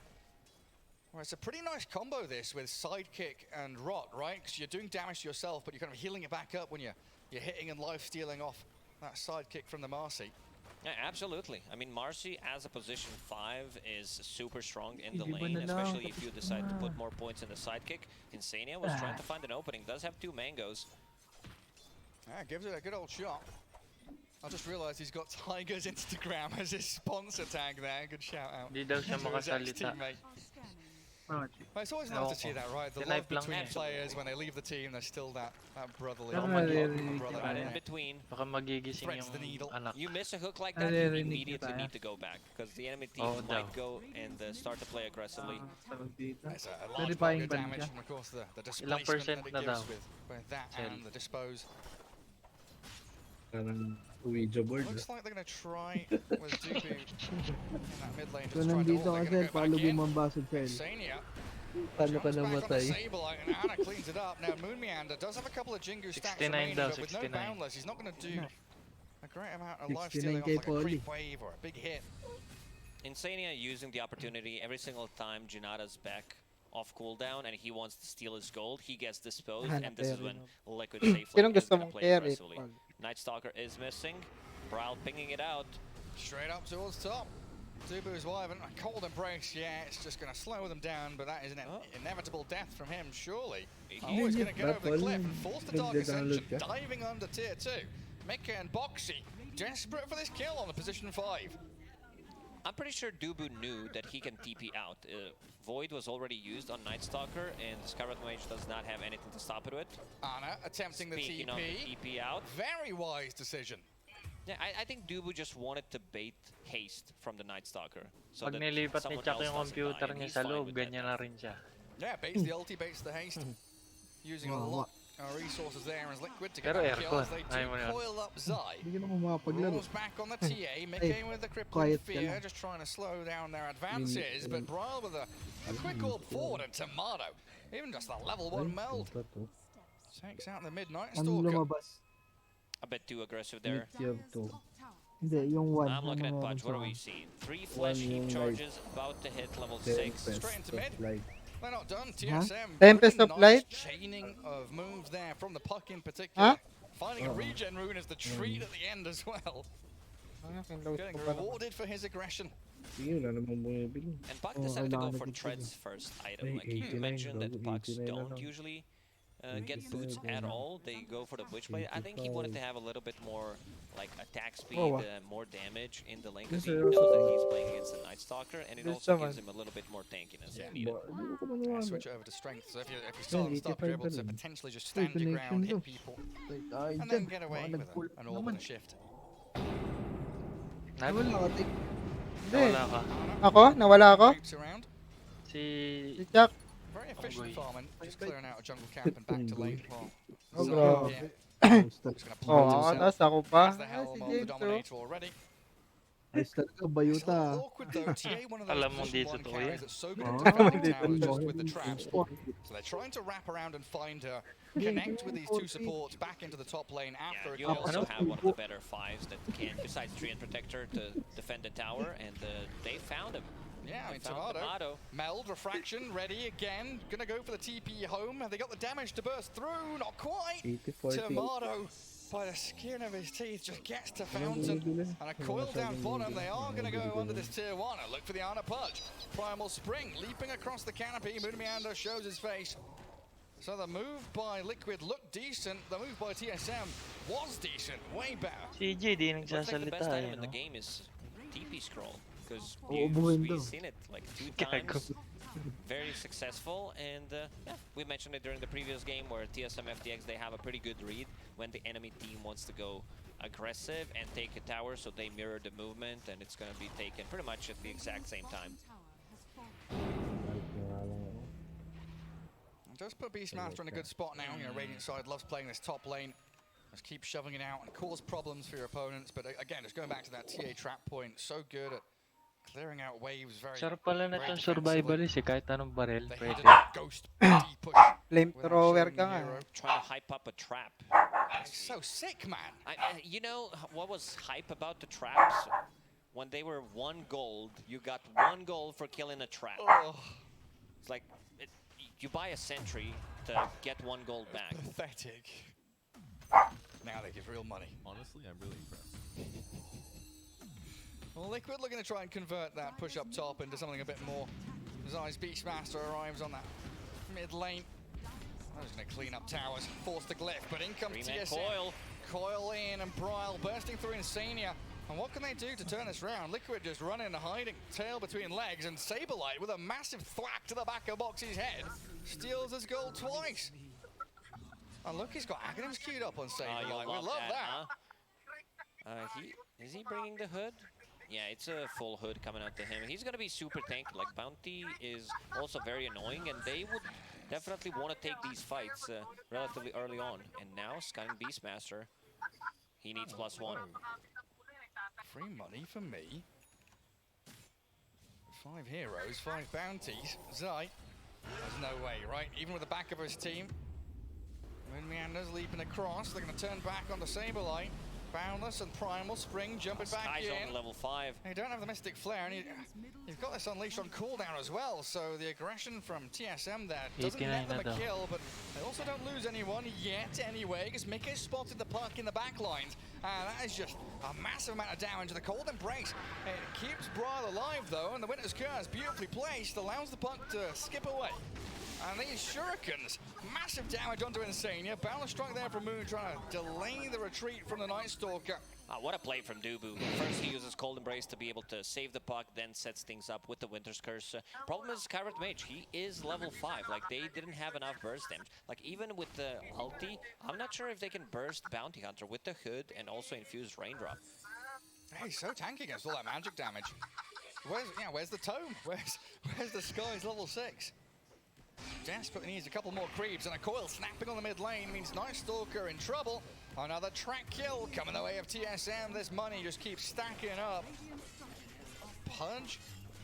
Well, it's a pretty nice combo this with Sidekick and Rot, right? Because you're doing damage to yourself, but you're kind of healing it back up when you're hitting and life-stealing off that Sidekick from the Marcy. Yeah, absolutely. I mean, Marcy as a position 5 is super strong in the lane, especially if you decide to put more points in the sidekick. Insania was trying to find an opening, does have 2 mangoes. Yeah, gives it a good old shot. I just realized he's got Tiger's Instagram as his sponsor tag there. Good shout out. Di daw siya makasalita. But it's always nice to see that, right? The love between players when they leave the team, there's still that brotherly Right in between. Baka magigising yung anak. You miss a hook like that, you immediately need to go back because the enemy team might go and start to play aggressively. It's a large amount of damage and of course the displacement that it gives with that and the dispose. Ouija board. Looks like they're going to try with Dubu in that mid lane. Just trying to ult. They're going to go back in. Insania. Paano ka namatay? And Anna cleans it up. Now Moon Meander does have a couple of Jingu stacks remaining, but with no Boundless, he's not going to do a great amount of life stealing off like a creep wave or a big hit. Insania using the opportunity every single time Junada's back off cooldown and he wants to steal his gold, he gets disposed, and this is when Liquid safely is going to play aggressively. Night Stalker is missing. Brawl pinging it out. Straight up towards top. Dubu's Wyvern, a cold embrace, yeah, it's just going to slow them down, but that is an inevitable death from him, surely. He's going to get over the cliff and force the Dark Ascension, diving under tier 2. Mikke and Boxy, desperate for this kill on the position 5. I'm pretty sure Dubu knew that he can TP out. Void was already used on Night Stalker, and Scarlet Mage does not have anything to stop it with. Anna attempting the TP. On the TP out. Very wise decision. Yeah, I think Dubu just wanted to bait haste from the Night Stalker. So pag nilipat ni Chuck yung computer niya sa loob, ganyan na rin siya. Yeah, baits the ulti, baits the haste. Using a lot of resources there as Liquid to get a kill as they do coil up Zai. Rolls back on the TA, Mikke with the crippling fear, just trying to slow down their advances, but Brawl with a quick orb forward and Tomato. Even just the level 1 meld. Takes out the Midnight Stalker. A bit too aggressive there. I'm looking at Pudge. What do we see? 3 flash heap charges about to hit level 6. Straight into mid. They're not done. TSM Tempest really of nice Light? chaining of moves there from the puck in particular. Finding a Uh-oh. regen rune as the treat at the end as well. Getting rewarded for his aggression. Sige, wala namang bumibili. And Puck Oo, decided to go kailangan for na dito. Tread's first item. Ay, Like you 89, mentioned that bago Pucks 89 na don't lang. usually get boots at all. They go for the Witchblade. I think he wanted to have a little bit more like attack speed, more damage in the lane because he knows that he's playing against a Night Stalker, and it also gives him a little bit more tankiness if needed. Switch over to strength. So if you start and stop, you're able to potentially just stand your ground, hit people, and then get away with an orb and a shift. Nawala ka. Ako? Nawala ako? Si Jack. Very efficient farming, just clearing out a jungle camp and back to lane. Oh, grabe. Oh, tapos ako pa. The Ay, helm si of the James, oh. Dominator already. Ayos talaga, bayuta. Alam mo dito to yan. So good at defending towers just with the traps. So they're trying to wrap around and find her, connect with these two supports back into the top lane after You also have one of the better fives that can, besides Tree and Protector, to defend the tower, and they found him. Yeah, I mean, Tomato. Meld, Refraction, ready again. Gonna go for the TP home. Have they got the damage to burst through? Not quite. Tomato, by the skin of his teeth, just gets to Fountain. And a coil down bottom. They are gonna go under this tier 1. And look for the Ana Pudge. Primal Spring leaping across the canopy. Moonmeander shows his face. So the move by Liquid looked decent. The move by TSM was decent. Way better. CJ di Looks like the nagsasalita best item eh, in no? the game is TP scroll. Because buhin daw. we've seen it like 2 times. Very successful, and yeah, we mentioned it during the previous game where TSM FTX, they have a pretty good read when the enemy team wants to go aggressive and take a tower, so they mirror the movement, and it's going to be taken pretty much at the exact same time. Just put Beastmaster in a good spot now. You know, Radiant side loves playing this top lane. Just keep shoving it out and cause problems for your opponents. But again, just going back to that TA trap point, so good at clearing out waves very. Sarap pala na itong survivalist eh, kahit anong barrel pwede. Flamethrower ka nga. Trying to hype up a trap. It's so sick, man. You know what was hype about the traps? When they were 1 gold, you got 1 gold for killing a trap. It's like you buy a sentry to get 1 gold back. Pathetic. Now they give real money. Honestly, I'm really impressed. Well, Liquid looking to try and convert that push up top into something a bit more. As Beastmaster arrives on that mid lane. I was going to clean up towers, force the glyph, but in comes TSM. Coil. Coil in and Bryle bursting through Insania. And what can they do to turn this round? Liquid just running and hiding, tail between legs, and Saberlight with a massive thwack to the back of Boxy's head steals his goal twice. And look, he's got Aghanims queued up on Saberlight. We love that. Huh? Is he bringing the hood? Yeah, it's a full hood coming out to him. He's going to be super tanky. Like, Bounty is also very annoying, and they would definitely want to take these fights relatively early on. And now, scanning Beastmaster, he needs +1. Free money for me. 5 heroes, 5 bounties. Zai. There's no way, right? Even with the back of his team. Moonmeander's leaping across. They're going to turn back on the Saberlight. Boundless and Primal Spring jumping back Sky's in. on level 5. You don't have the Mystic Flare, and you've got this Unleashed on cooldown as well, so the aggression from TSM there doesn't net them a kill, but they also don't lose anyone yet anyway, because Mika's spotted the puck in the back lines, and that is just a massive amount of damage. The Cold Embrace, it keeps Bryle alive though, and the Winter's Curse, beautifully placed, allows the puck to skip away. And these shurikens, massive damage onto Insania. Boundless strike there from Moon, trying to delay the retreat from the Night Stalker. What a play from Dubu. First he uses Cold Embrace to be able to save the puck, then sets things up with the Winter's Curse. Problem is Kyrat Mage, he is level 5. Like, they didn't have enough burst damage. Like, even with the ulti, I'm not sure if they can burst Bounty Hunter with the hood and also infuse Raindrop. Hey, he's so tanky against all that magic damage. Where's the tome? Where's the Sky's level 6? Desperately needs a couple more creeps, and a coil snapping on the mid lane means Night Stalker in trouble. Another track kill coming the way of TSM. This money just keeps stacking up. Pudge?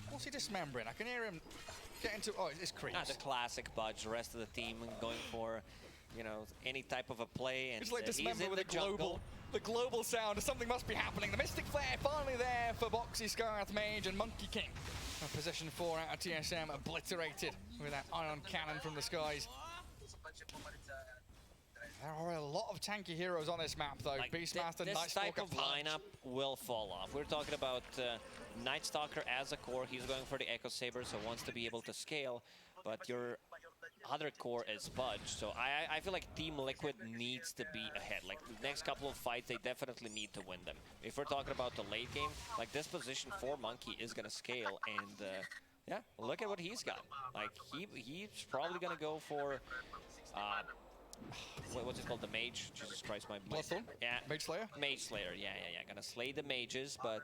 What's he dismembering? I can hear him get into... Oh, it's creeps. The classic Budge. The rest of the team going for you know, any type of a play, and It's like he's Dismember in with the jungle. the global sound. Something must be happening. The Mystic Flare finally there for Boxy, Scarth Mage, and Monkey King. Position 4 out of TSM, obliterated with that ion cannon from the skies. There are a lot of tanky heroes on this map, though. Like, Beastmaster, this Night type Stalker, of Punch. lineup will fall off. We're talking about Night Stalker as a core. He's going for the Echo Saber, so wants to be able to scale. But your other core is Budge. So I feel like Team Liquid needs to be ahead. Like, the next couple of fights, they definitely need to win them. If we're talking about the late game, like, this position for Monkey is going to scale. And, yeah, look at what he's got. Like, he's probably going to go for... what's it called? The mage? Jesus Christ, my... Bloodthorn? Yeah. Mage Slayer? Mage Slayer, yeah. Gonna slay the mages, but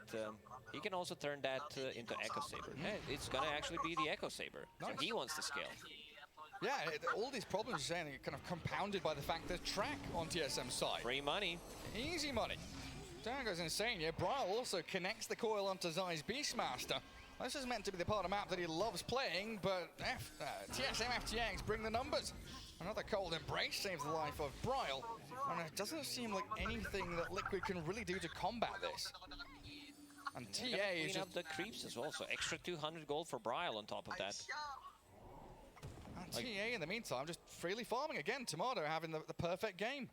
he can also turn that into Echo Saber. Yeah, it's gonna actually be the Echo Saber. So Nice. he wants to scale. Yeah, all these problems you're saying are kind of compounded by the fact there's track on TSM's side. Free money. Easy money. Down goes insane here. Bryle also connects the coil onto Zai's Beastmaster. This is meant to be the part of the map that he loves playing, but TSM FTX bring the numbers. Another cold embrace saves the life of Bryle, and it doesn't seem like anything that Liquid can really do to combat this. And TA Clean is up just... the creeps as well, so extra 200 gold for Bryle on top of that. And TA in the meantime just freely farming again. Tomato having the perfect game.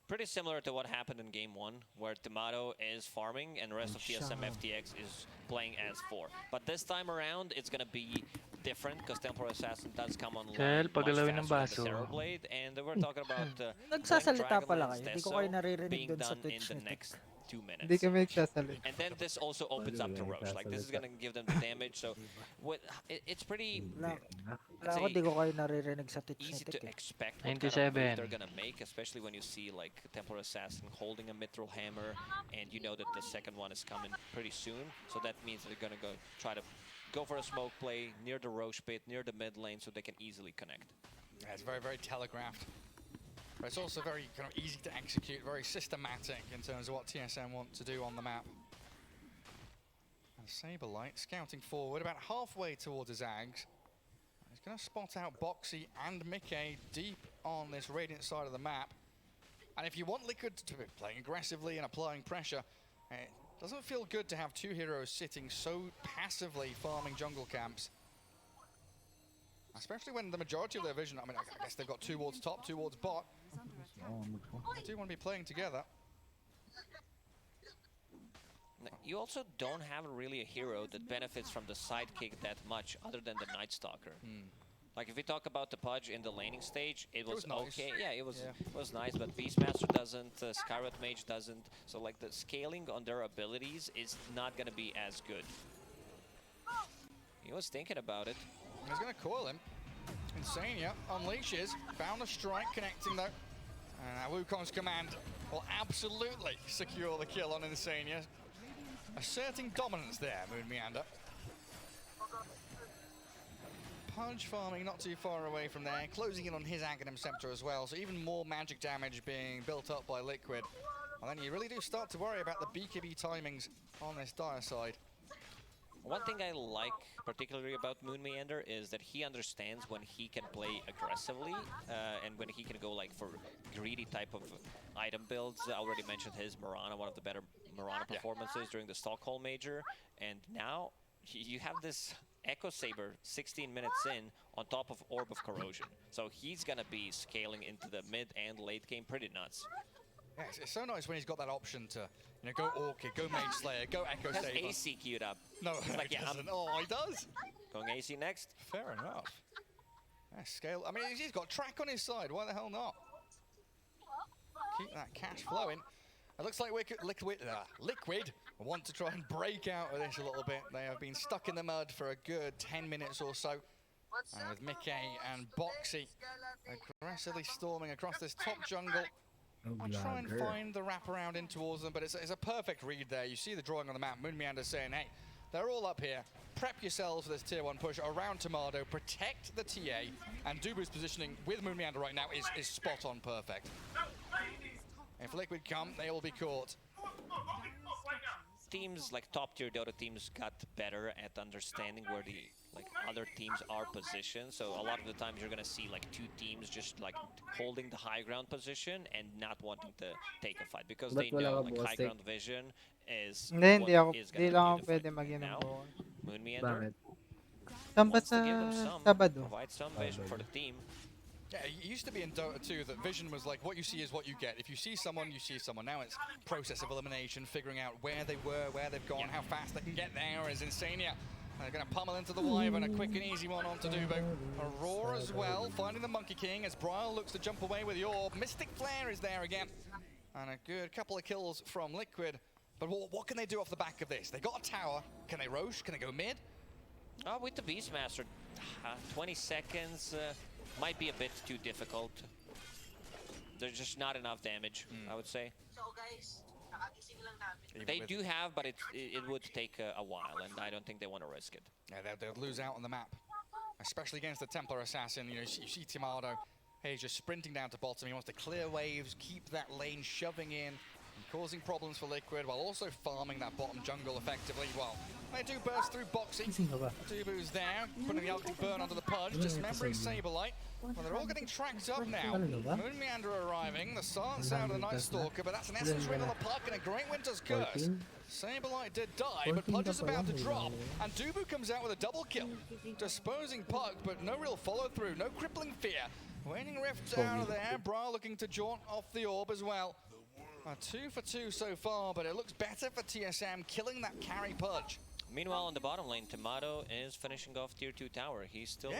Pretty similar to what happened in game 1, where Tomato is farming and the rest of TSM FTX is playing as 4. But this time around, it's gonna be different because Temporal Assassin does come online Sel, much pagalawin ng faster than the baso. Zero Blade, and we're talking about Nagsasalita when pala Dragonlance kayo. Hindi ko kayo Teso naririnig being dun sa done in Twitch the ni Tik. next 2 minutes. Hindi kami nagsasalita. And then this also opens up to Roche. Like, this is gonna give them the damage, so it's pretty Wala I'd ako, say di ko kayo naririnig sa Twitch ni easy to Tik. expect what kind of move 97. they're gonna make, especially when you see like Templar Assassin holding a Mithril Hammer, and you know that the second one is coming pretty soon. So that means they're gonna try to go for a smoke play near the Roche pit, near the mid lane, so they can easily connect. Yeah, it's very, very telegraphed. But it's also very kind of easy to execute, very systematic in terms of what TSM want to do on the map. And Saberlight scouting forward about halfway towards his Zags. He's going to spot out Boxy and Mickey deep on this Radiant side of the map. And if you want Liquid to be playing aggressively and applying pressure, it doesn't feel good to have two heroes sitting so passively farming jungle camps. Especially when the majority of their vision, I mean, I guess they've got two wards top, two wards bot. They do want to be playing together. You also don't have really a hero that benefits from the sidekick that much other than the Night Stalker. Like, if we talk about the Pudge in the laning stage, it was nice. okay. Yeah, it was nice, but Beastmaster doesn't, Skywrath Mage doesn't. So, like, the scaling on their abilities is not going to be as good. He was thinking about it. He's going to coil him. Insania unleashes, found a strike connecting though. And Wukong's command will absolutely secure the kill on Insania. Asserting dominance there, Moon Meander. Pudge farming not too far away from there, closing in on his Aghanim Scepter as well, so even more magic damage being built up by Liquid. And then you really do start to worry about the BKB timings on this dire side. One thing I like particularly about Moon Meander is that he understands when he can play aggressively and when he can go like for greedy type of item builds. I already mentioned his Mirana, one of the better Mirana performances during the Stockholm Major. And now you have this Echo Saber 16 minutes in on top of Orb of Corrosion. So he's going to be scaling into the mid and late game pretty nuts. Yeah, it's so nice when he's got that option to, you know, go Orchid, go Mage Slayer, go Echo He has Saber. AC queued up. No, He's like, he yeah, doesn't. Oh, he does. Going AC next. Fair enough. Yeah, scale. I mean, he's got track on his side. Why the hell not? Keep that cash flowing. It looks like Liquid want to try and break out of this a little bit. They have been stuck in the mud for a good 10 minutes or so. And with Mickey and Boxy aggressively storming across this top jungle. I'll try and find the wraparound in towards them, but it's a perfect read there. You see the drawing on the map. Moon Meander saying, hey, they're all up here. Prep yourselves for this tier 1 push around Tomato. Protect the TA. And Dubu's positioning with Moon Meander right now is spot on perfect. If Liquid come, they will be caught. Teams like top tier Dota teams got better at understanding like other teams are positioned. So a lot of the times you're gonna see like two teams just like holding the high ground position and not wanting to take a fight because Ba't they wala know ka like high bossing? ground vision is Hindi what ako, is hindi gonna lang be ako the pwede fight. And mag-inom now, bukas. Moon Meander Bakit? Saan ba wants sa to give them some, Sabado? provide some vision for the team. Yeah, it used to be in Dota 2 that vision was like what you see is what you get. If you see someone, you see someone. Now it's process of elimination, figuring out where they were, where they've gone, how fast they can get there. Is Insania. They're going to pummel into the Wyvern, a quick and easy one on to Dubu. Aurora as well, finding the Monkey King as Bryle looks to jump away with the orb. Mystic Flare is there again. And a good couple of kills from Liquid. But what can they do off the back of this? They got a tower. Can they Roche? Can they go mid? With the Beastmaster, 20 seconds might be a bit too difficult. There's just not enough damage, I would say. They do have, but it would take a while, and I don't think they want to risk it. Yeah, they'll lose out on the map, especially against the Templar Assassin. You know, you see Timado, hey, he's just sprinting down to bottom. He wants to clear waves, keep that lane shoving in, and causing problems for Liquid, while also farming that bottom jungle effectively. Well, they do burst through boxing. Dubu's there, putting the Arctic Burn onto the Pudge, dismembering Saberlight. Well, they're all getting tracked up now. Moon Meander arriving, the Silence out of the Night Stalker, but that's an Essence Ring on the puck and a Great Winter's Curse. Saberlight did die, but Pudge is about to drop, and Dubu comes out with a double kill. Disposing Puck, but no real follow-through, no crippling fear. Waning Rift out of there, Bra looking to jaunt off the orb as well. 2 for 2 so far, but it looks better for TSM, killing that carry Pudge. Meanwhile, on the bottom lane, Tomato is finishing off tier 2 tower. He still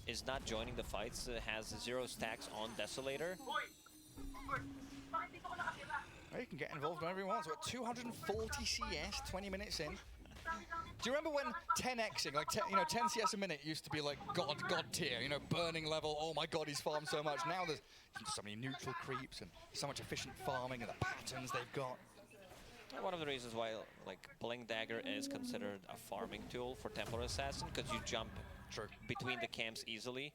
is not joining the fights, has 0 stacks on Desolator. Well, you can get involved whenever you want. So at 240 CS, 20 minutes in. Do you remember when 10xing, like 10 CS a minute used to be like god tier, you know, burning level, oh my god, he's farmed so much. Now there's so many neutral creeps and so much efficient farming and the patterns they've got. One of the reasons why like Blink Dagger is considered a farming tool for Templar Assassin, because you jump between the camps easily.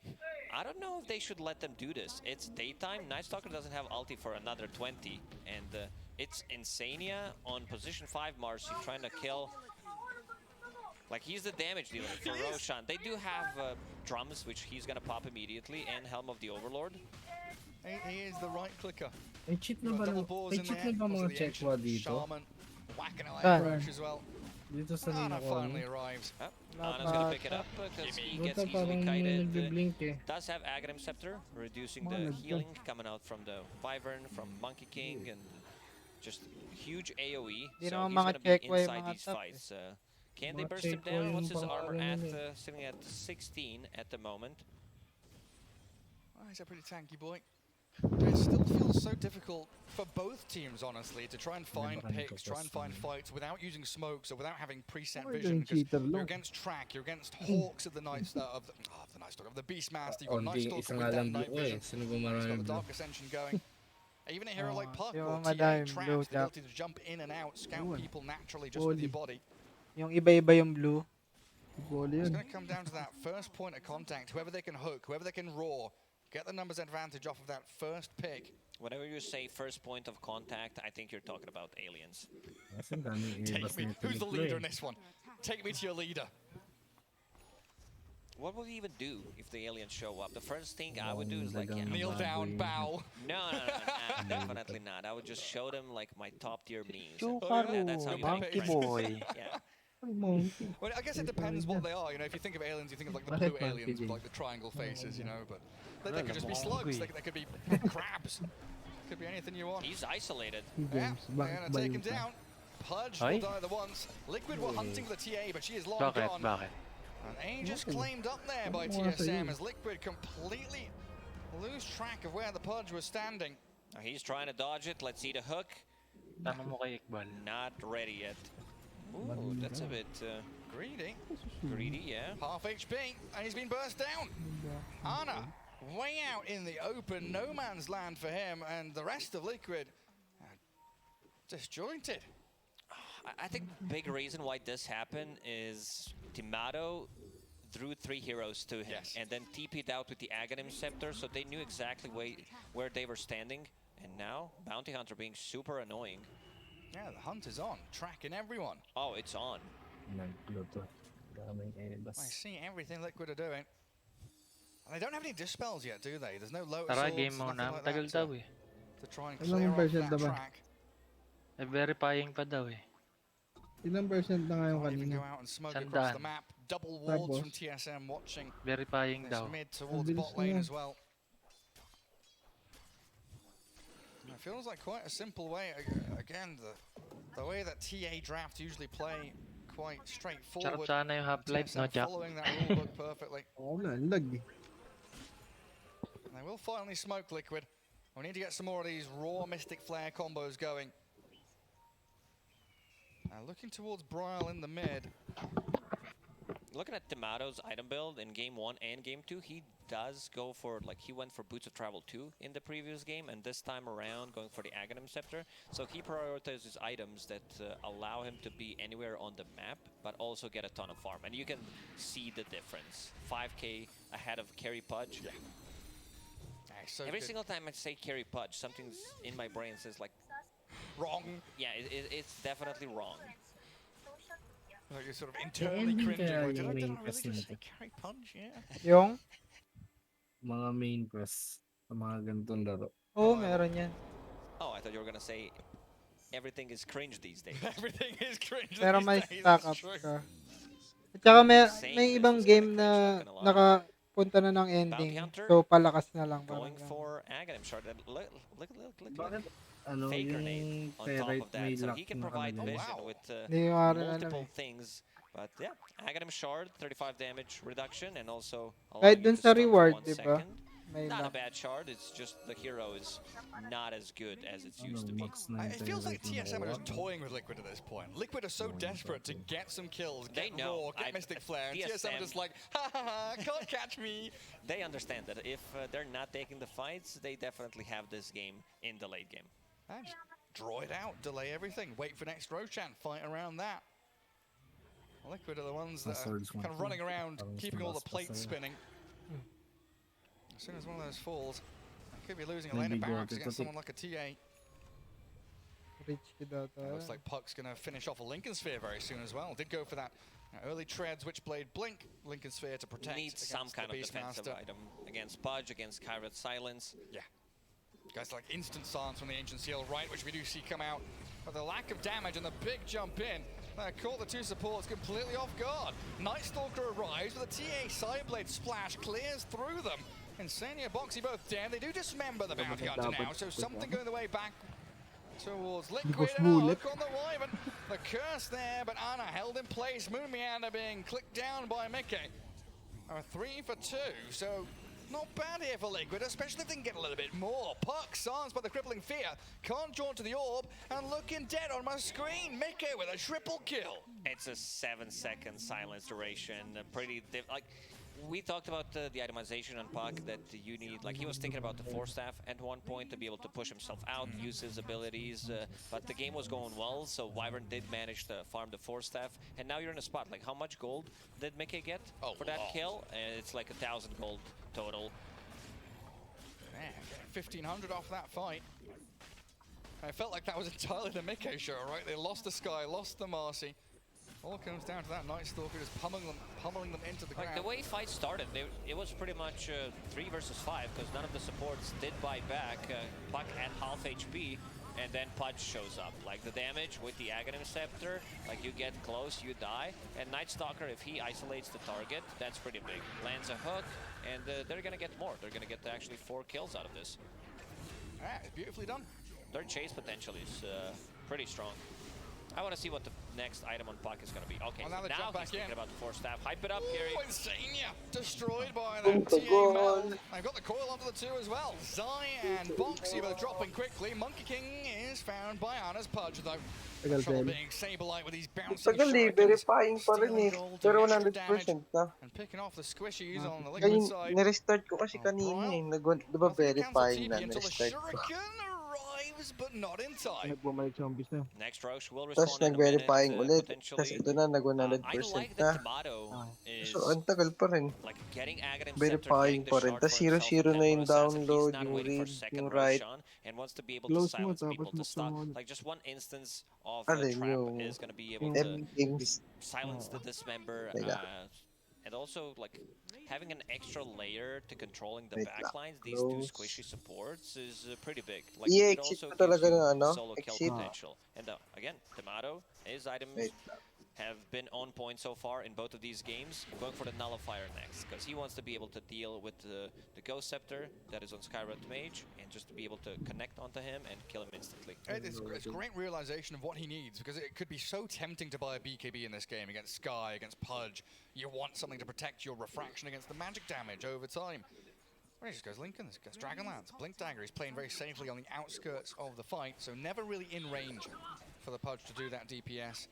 I don't know if they should let them do this. It's daytime, Night Stalker doesn't have ulti for another 20, and it's Insania on position 5 Marcy trying to kill. Like, he's the damage dealer for Roshan. They do have drums, which he's gonna pop immediately, and Helm of the Overlord. He is the right clicker. May cheat na ba mga checkwa dito? Shaman, whacking away Roche as well. Dito sa Ana nina ko. finally arrives. Ana's gonna pick it up because he gets easily kited. Does have Aghanim Scepter, reducing the healing coming out from the Wyvern, from Monkey King, and just huge AoE. So he's gonna be inside these fights. Can they burst him down? What's his armor at? Sitting at 16 at the moment. Oh, he's a pretty tanky boy. It still feels so difficult for both teams, honestly, to try and find picks, try and find fights without using smokes or without having preset vision. Because you're against Track, you're against Hawks of the Night of the Beastmaster. You've got Night Stalker with that night vision. He's got the Dark Ascension going. Even a hero like Puck or TA Traps, the ability to jump in and out, scout people naturally just with your body. Yung iba-iba yung blue. It's going to come down to that first point of contact. Whoever they can hook, whoever they can roar, get the numbers advantage off of that first pick. Whenever you say first point of contact, I think you're talking about aliens. Who's the leader in this one? Take me to your leader. What would we even do if the aliens show up? The first thing I would do is like, kneel down, bow. No, definitely not. I would just show them like my top tier memes. That's how you Monkey boy. Yeah. Well, I guess it depends what they are. You know, if you think of aliens, you think of like the blue aliens with like the triangle faces, you know. But they could just be slugs. They could be crabs. Could be anything you want. He's isolated. Yeah, they're gonna take him down. Pudge will die the once. Liquid were hunting the TA, but she is long gone. And Aegis claimed up there by TSM as Liquid completely lose track of where the Pudge was standing. Now he's trying to dodge it. Let's see the hook. Not ready yet. Ooh, that's a bit greedy. Greedy, yeah. Half HP, and he's been burst down. Ana, way out in the open, no man's land for him, and the rest of Liquid disjointed. I think the big reason why this happened is Timado drew 3 heroes to him and then TP'd out with the Aghanim Scepter, so they knew exactly where they were standing. And now, Bounty Hunter being super annoying. Yeah, the hunt is on, tracking everyone. Oh, it's on. I see everything Liquid are doing. And they don't have any dispels yet, do they? There's no Lotus Tara, Orbs, game nothing muna. like Matagal that daw eh. to try and Ilang clear off percent that na ba? track. Verifying pa daw eh. Ilang percent na nga yung Can't even kanina? go out and smoke across the 100. map. Double wards from Tapos, TSM watching Verifying this daw. mid ang towards bilis bot lane na. as well. And it feels like quite a simple way. Again, the way that TA draft usually play, quite Sarap straightforward. sana yung half-life, no, TSM Jack? following that rulebook perfectly. Oo na, lag eh. And they will finally smoke Liquid. We need to get some more of these raw Mystic Flare combos going. Looking towards Bryle in the mid. Looking at Tomato's item build in game 1 and game 2, he does go for, like, he went for Boots of Travel 2 in the previous game, and this time around going for the Aghanim Scepter. So he prioritizes items that allow him to be anywhere on the map, but also get a ton of farm. And you can see the difference. 5k ahead of Carry Pudge. Yeah. So Every good. single time I say Carry Pudge, something's in my brain says, like, wrong. Yeah, it's definitely wrong. Like you're sort of internally ending cringing. kaya Like, did I yung main really quest just nito? say Carry Punch? Yeah. Yung? Mga main quest sa mga ganitong laro. Oo, meron yan. Oh, I thought you were gonna say everything is cringe these days. Everything is cringe Pero these may days, stack that's up true. ka. At saka may ibang game na nakapunta na ng ending. So, palakas na lang. Going Parang for Aghanim Shard. And look. Bakit ano Fake yung grenade on top ferrite of may that, so lock he can na provide kanila? vision with Hindi ko nga rin alam multiple eh. things. But yeah, Aghanim Shard, 35 damage reduction, and also Kahit allowing you dun to sa stun for reward, 1 diba? second. May Not a lock. bad shard, it's just the hero is not as good as it's used to be. It feels like TSM are just toying with Liquid at this point. Liquid are so desperate to get some kills, They get know. raw, get Mystic Flare, and TSM are just like, ha ha ha, can't catch me. They understand that if they're not taking the fights, they definitely have this game in the late game. And just draw it out, delay everything, wait for next Roshan, fight around that. Liquid are the ones that are kind of running around, keeping all the plates spinning. As soon as one of those falls, they could be losing a lane of barracks against someone like a TA. Rich kid ata. Looks like Puck's going to finish off a Lincoln Sphere very soon as well. Did go for that early tread, Switchblade Blink, Lincoln Sphere to protect. Needs some kind of defensive item against Pudge, against Kyrat Silence. Yeah. Guys like instant silence from the Ancient Seal, right, which we do see come out. But the lack of damage and the big jump in caught the two supports completely off guard. Night Stalker arrives with a TA Sideblade splash, clears through them. Insania, Boxy both dead. They do dismember the bounty hunter now, so something going the way back towards Liquid. And a hook on the Wyvern. The curse there, but Anna held in place. Moon Meander being clicked down by Mickey. 3 for 2, so not bad here for Liquid, especially if they can get a little bit more. Puck, silenced by the crippling fear, can't jaunt to the orb, and looking dead on my screen. Mickey with a triple kill. It's a 7-second silence duration. Pretty like we talked about the itemization on Puck that you need. Like he was thinking about the Force Staff at one point to be able to push himself out, use his abilities. But the game was going well, so Wyvern did manage to farm the Force Staff. And now you're in a spot. Like how much gold did Mickey get for that kill? And it's like 1,000 gold total. Man, 1,500 off that fight. I felt like that was entirely the Mickey show, right? They lost the Sky, lost the Marcy. All comes down to that Night Stalker just pummeling them into the ground. Like the way fight started, it was pretty much 3 versus 5 because none of the supports did buy back. Puck at half HP, and then Pudge shows up. Like the damage with the Aghanim Scepter, like you get close, you die. And Night Stalker, if he isolates the target, that's pretty big. Lands a hook, and they're gonna get more. They're gonna get actually 4 kills out of this. Ah, it's beautifully done. Their chase potential is pretty strong. I want to see what the next item on Puck is going to be. Okay, Well, so now they now jump he's back thinking in. about the Force Staff. Hype it up, Gary. Oh, Insania destroyed by that TA Meld. I've got the coil onto the 2 as well. Zai and Boxy both dropping quickly. Monkey King is found by Anna's Pudge, though. Trouble being Saberlight with these bouncing Tagal eh, verifying pa rin eh. Pero 100% na. and picking off the squishies on the Liquid Ngayon, side. na-restart ko kasi kanina eh. Diba verifying na, until the na-restart ko. Shuriken arrives arrives, but not in time. Bumalik zombies na. Next Roche will Tapos respond in a minute, nag-verifying ulit. Tapos potentially. ito na, nag 100% I like na. that Tomato is So, ang tagal pa rin. like getting Aghanim Scepter, Verifying getting the pa rin. shard Tapos for himself on 0-0 na Templar yung Assassin. He's download, not yung waiting for read, second yung write. Roshan and wants to be able to Close mo, silence tapos people to buksan stun. mo ulit. Like just one instance of Alin trap yung is gonna be able Epic to Games. silence the dismember. Teka. And also, like, having an extra layer to controlling the Wait lang. backlines, these two Close. squishy supports, is pretty big. Like, it I-exit also pa gives talaga you ng ano? solo kill Exit. potential. And again, Tomato, his items Wait lang. have been on point so far in both of these games. Going for the Nullifier next, because he wants to be able to deal with the Ghost Scepter that is on Skyrod Mage, and just to be able to connect onto him and kill him instantly. It's a great realization of what he needs, because it could be so tempting to buy a BKB in this game against Sky, against Pudge. You want something to protect your refraction against the magic damage over time. Well, he just goes Lincoln, this goes Dragonlance, Blink Dagger. He's playing very safely on the outskirts of the fight, so never really in range for the Pudge to do that DPS.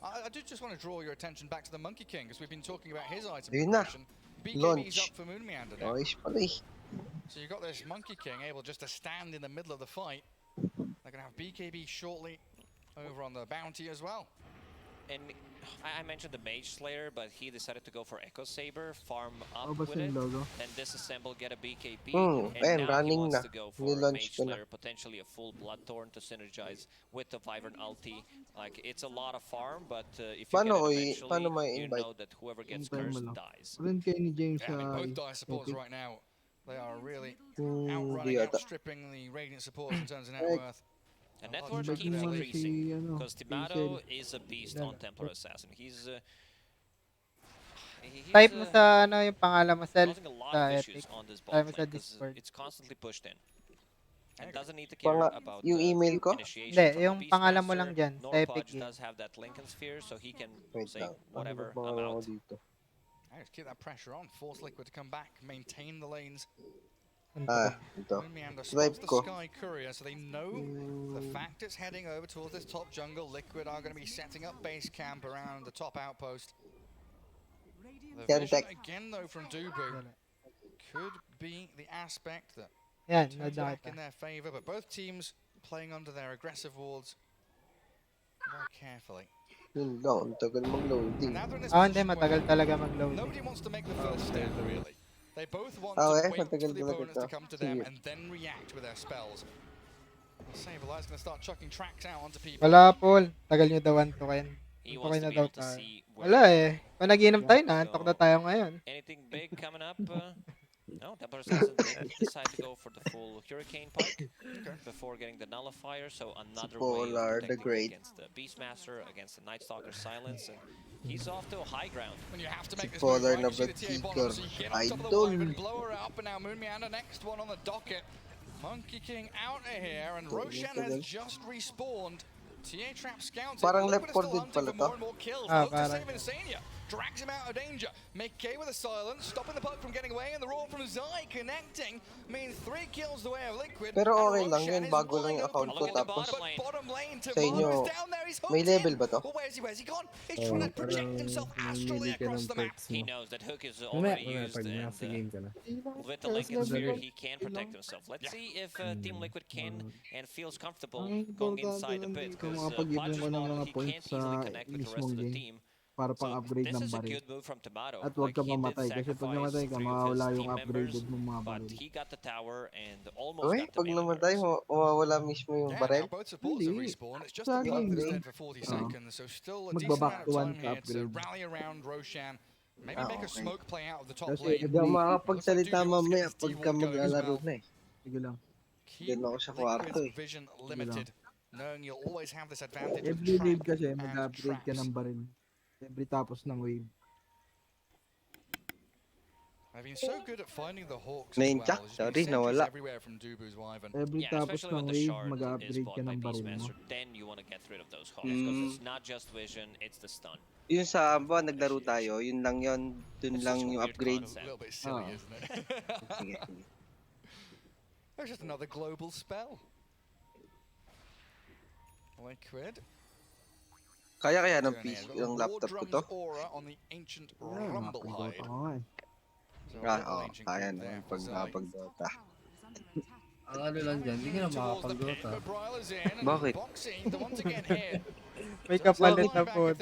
I do just want to draw your attention back to the Monkey King, because we've been talking about his item Yun na. progression. BKB's Launch. up for Moon Meander now. Nice pala eh. So you've got this Monkey King able just to stand in the middle of the fight. They're going to have BKB shortly over on the bounty as well. And I mentioned the Mage Slayer, but he decided to go for Echo Saber, farm up basta with it, yung logo. then disassemble, get a BKB, and ayan, now he running wants na. to go for Nilaunch Mage ko na. Slayer, potentially a full Bloodthorn to synergize with the Vibrant ulti. Like, it's a lot of farm, but if you Paano get it paano eventually, you invite? know that whoever gets Hintayin mo cursed lang. dies. Rin kayo ni James Yeah, I mean, sa both Dire supports Epic. right now, they are really Hindi outrunning, ata. outstripping the Radiant supports in terms of net Eh, worth. And net Oh, worth check keeps that. increasing, ano, because Tomato is a beast on Templar Assassin. He's Type mo sa ano yung pangalan mo, Sel, causing a lot sa of Epic. issues on this Type bot mo lane sa because Discord. it's constantly pushed in. And doesn't need to care about yung email ko? initiation Hindi, from yung the pangalan mo Beastmaster, lang dyan, nor sa Epic Pudge game. does have that Lincoln Sphere, so he can Wait say lang. whatever, Ano ba I'm ako out. dito? Just keep that pressure on, force Liquid to come back, maintain the lanes. Ito. Moon Meander Swipe spots the ko. Sky Courier, so they know the fact it's heading over towards this top jungle. Liquid are going to be setting up base camp around the top outpost. The Yan, vision tech. again though from Dubu could be the aspect that Yan, turns nadakit back in their favor, but both teams playing under their aggressive wards very carefully. Yun lang, ang tagal mag-loading. Now they're in this Hindi, position matagal where talaga mag-load. nobody wants to make the first stand really. They both want Okay, to wait matagal for the talaga opponents to to. come to them Sige. and then react with their spells. Saberlight's going to start chucking tracks out onto people. Wala, Paul. Tagal nyo daw antukin. He Antukin wants to na be daw able to tayo. see Wala eh. Kung nag-inom tayo, naantok na tayo ngayon. Anything big coming up? No, Templar Assassin did decide to go for the full Hurricane Pike before getting the Nullifier, so another way Polar of the protecting Great. against the Beastmaster, against the Night Stalker's Silence, and he's off to a high ground. When you have to make this Polar move, na right? You see the TA bottom, so you get on top of the Idol. Wyvern, blow her up, and now Moon Meander, next one on the docket. Monkey King out of here, and Roshan has just respawned. TA Trap scouts it. Parang Liquid left is still 4 dead hunting pala for more to. and more kills. Ah, Look to parang. save Insania. Drags him out of danger. Make K with a silence, stopping the puck from getting away, and the roll from Zai connecting means 3 kills the way of Liquid. Pero and okay lang Roshan yun, is bago lang wide yung account open ko. for them. Tapos But bottom lane, sa inyo, Tomorrow's down there. He's may hooked level in. ba to? Well, where's he? Where's he gone? He's trying to project himself astrally across the map. He knows that Hook is already used, and with the Lincoln Sphere, he can protect himself. Let's see if Team Liquid can and feels comfortable going inside a bit, because Pudge's model, he can't easily connect with the rest of the team. Para pang So upgrade this ng is a baril. good move from Tomato. At huwag ka Like, he did mamatay kasi pag sacrifice namatay ka 3 of his mawawala yung team members, upgraded mong mga but baril. he got the tower and almost Okay, got the pag melee namatay, burst. mawawala mismo yung Yeah, barel. now both supports have respawned. It's just the Saging Blood that's din. dead for 40 seconds, so still a decent Magbaback amount to of one time here to upgrade. rally around Roshan. Maybe make a Okay. smoke play out of the top Kasi lane. hindi ako makakapagsalita Dubu wants to mamaya get this pagka D-Ward going as maglalaro well. na eh. Sige lang. Keep Doon ako sa kwarto Liquid's eh. vision limited, knowing you'll always have this advantage of Every wave trap kasi and mag-upgrade ka traps. ng baril. Every tapos ng wave. They've been so good at finding the hawks as Naincha? well. There's Sorry, been sentries nawala. everywhere from Dubu's Wyvern. Every Yeah, tapos especially ng when the wave, shard is mag-upgrade bought ka by ng baril mo. Beastmaster, then you want to get rid of those hawks, because it's not just vision, it's the stun. Yun sa aba, naglaro tayo, yun lang yun. Dun It's lang such a yung weird upgrade. A little bit silly, isn't it? Sige, sige. There's just another global spell. Liquid. Kaya ng Turn PC, in. ng War laptop ko Drum's to. aura on the ancient Yeah, Rumble nakapag-Dota Hide. ka nga eh. So a Ah, little oo, ancient kaya creep there naman for pag Zai. nakapag-Dota. Ang ano lang dyan, hindi ka na makakapag-dota. Bakit? May kapalit na po. It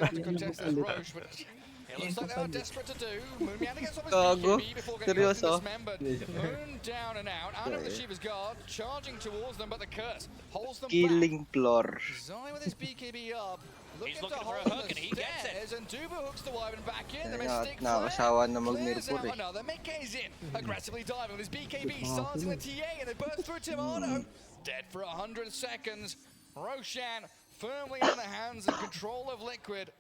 looks like they are desperate to do. Moonmiana gets off his Gago. BKB before getting Seryoso? dismembered. Moon down and out. Out of the Shiva's guard, charging towards them, but the curse holds them back. Killing floor. Zai with his BKB up. He's Looking to looking for a hold hook the and he gets it. stairs, and Duba hooks the Wyvern back in. The Kaya Mystic nakakasawa na Clears mag-mirror out eh. another. Mickey's in, aggressively diving with his BKB, starting the TA, and they burst through Timano. Dead for 100 seconds. Roshan firmly in the hands and control of Liquid.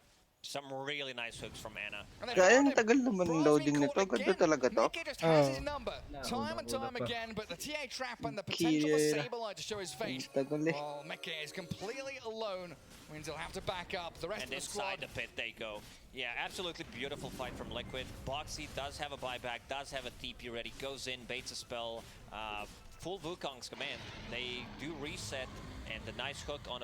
Some really nice hooks from Anna. Kaya ang tagal naman ng loading nito. Ganda talaga to. Mickey just has his number, time and time again, but the TA trap and the potential for Sableye to show his fate. Well, Mickey is completely alone. Means he'll have to back up. The rest And of the squad. inside the pit they go. Yeah, absolutely beautiful fight from Liquid. Boxy does have a buyback, does have a TP ready, goes in, baits a spell. Full Wukong's command. They do reset, and the nice hook on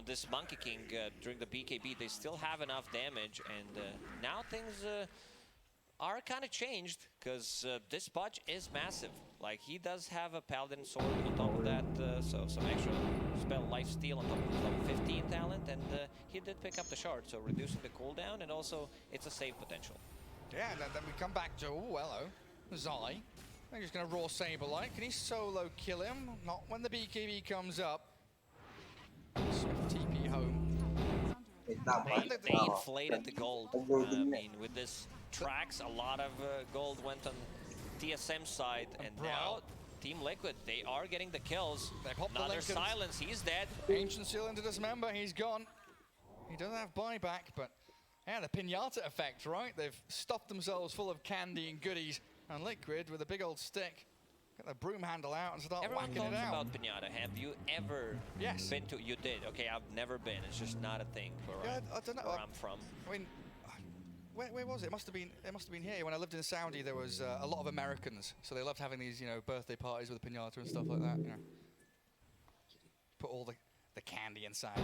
this Monkey King during the BKB. They still have enough damage, and now things are kind of changed, because this Budge is massive. Like, he does have a Paladin Sword on top of that, so some extra spell lifesteal on top of his level 15 talent, and he did pick up the shard, so reducing the cooldown, and also it's a save potential. Yeah, and then we come back to, oh, hello, Zai. They're just going to raw Sableye. Can he solo kill him? Not when the BKB comes up. Swift TP home. They inflated the gold. I mean, with this tracks, a lot of gold went on TSM side, and now Team Liquid, they are getting the kills. They pop the Another Lincolns. silence, he's dead. Ancient Seal into dismember, he's gone. He doesn't have buyback, but yeah, the pinata effect, right? They've stuffed themselves full of candy and goodies, and Liquid with a big old stick. Get the broom handle out and start Everyone whacking it talks out. about Pinata. Have you ever been to? You did. Okay, I've never been. It's just not a thing where, I don't know. where I'm from. I mean, where was it? It must have been here. When I lived in Saudi, there was a lot of Americans, so they loved having these, you know, birthday parties with a pinata and stuff like that. You know, put all the candy inside it.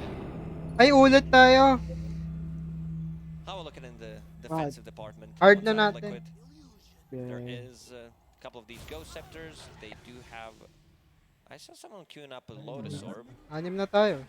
Ay, ulit tayo. How are we looking in the defensive department? Hard na Outside of natin. Liquid? There is a couple of these Ghost Scepters. They do have... I saw someone queuing up a Lotus Orb. Anim na tayo.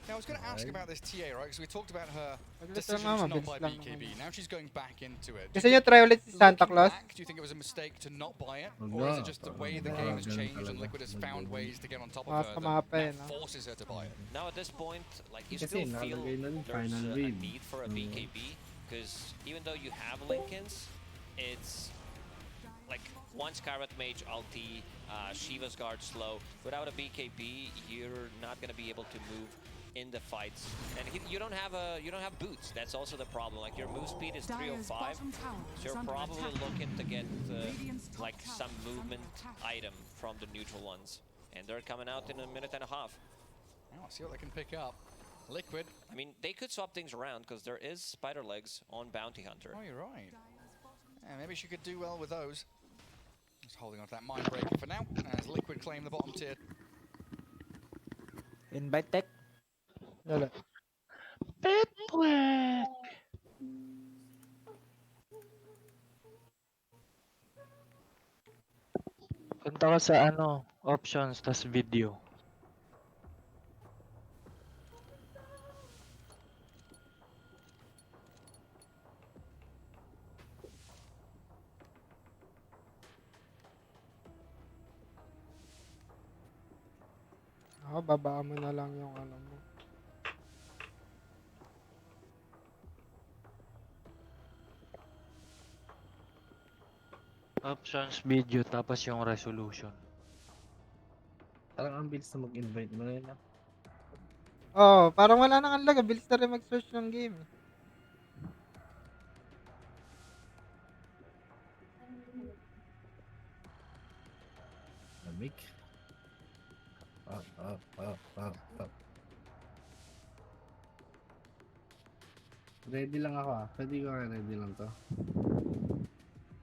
Now, I was going to ask about this TA, right? Because we talked about her Mabilis decision lang to naman, not buy mabilis lang BKB. Now she's going back into it. Gusto niyo try ulit si Santa Claus? Do you think it was a mistake to not buy it? Or is it just the way the game has changed and Liquid has found ways to get on top of her that forces her to buy it? Now at this point, like, you Kasi still feel nalagay na rin there's final a wave. need for a BKB, because even though you have Lincolns, it's like one Scarlet Mage ulti, Shiva's Guard slow. Without a BKB, you're not gonna be able to move in the fights, and you don't have boots. That's also the problem. Like, your move speed is 305, so you're probably looking to get like some movement item from the neutral ones, and they're coming out in a minute and a half. Now, let's see what they can pick up. Liquid. I mean, they could swap things around, because there is Spider Legs on Bounty Hunter. Oh, you're right. Yeah, maybe she could do well with those. Just holding on to that Mind Breaker for now, as Liquid claim the bottom tier. Invite tech. Wala. Pitwek! Punta ka sa options, tas video. Ako, babaan mo na lang yung ano mo. Options, video, tapos yung resolution. Parang ang bilis na mag-invite mo na yun. Oh, parang wala nang anlag. Bilis na rin mag-search ng game. Lamig. Ready lang ako ah. Pwede ko ready lang to.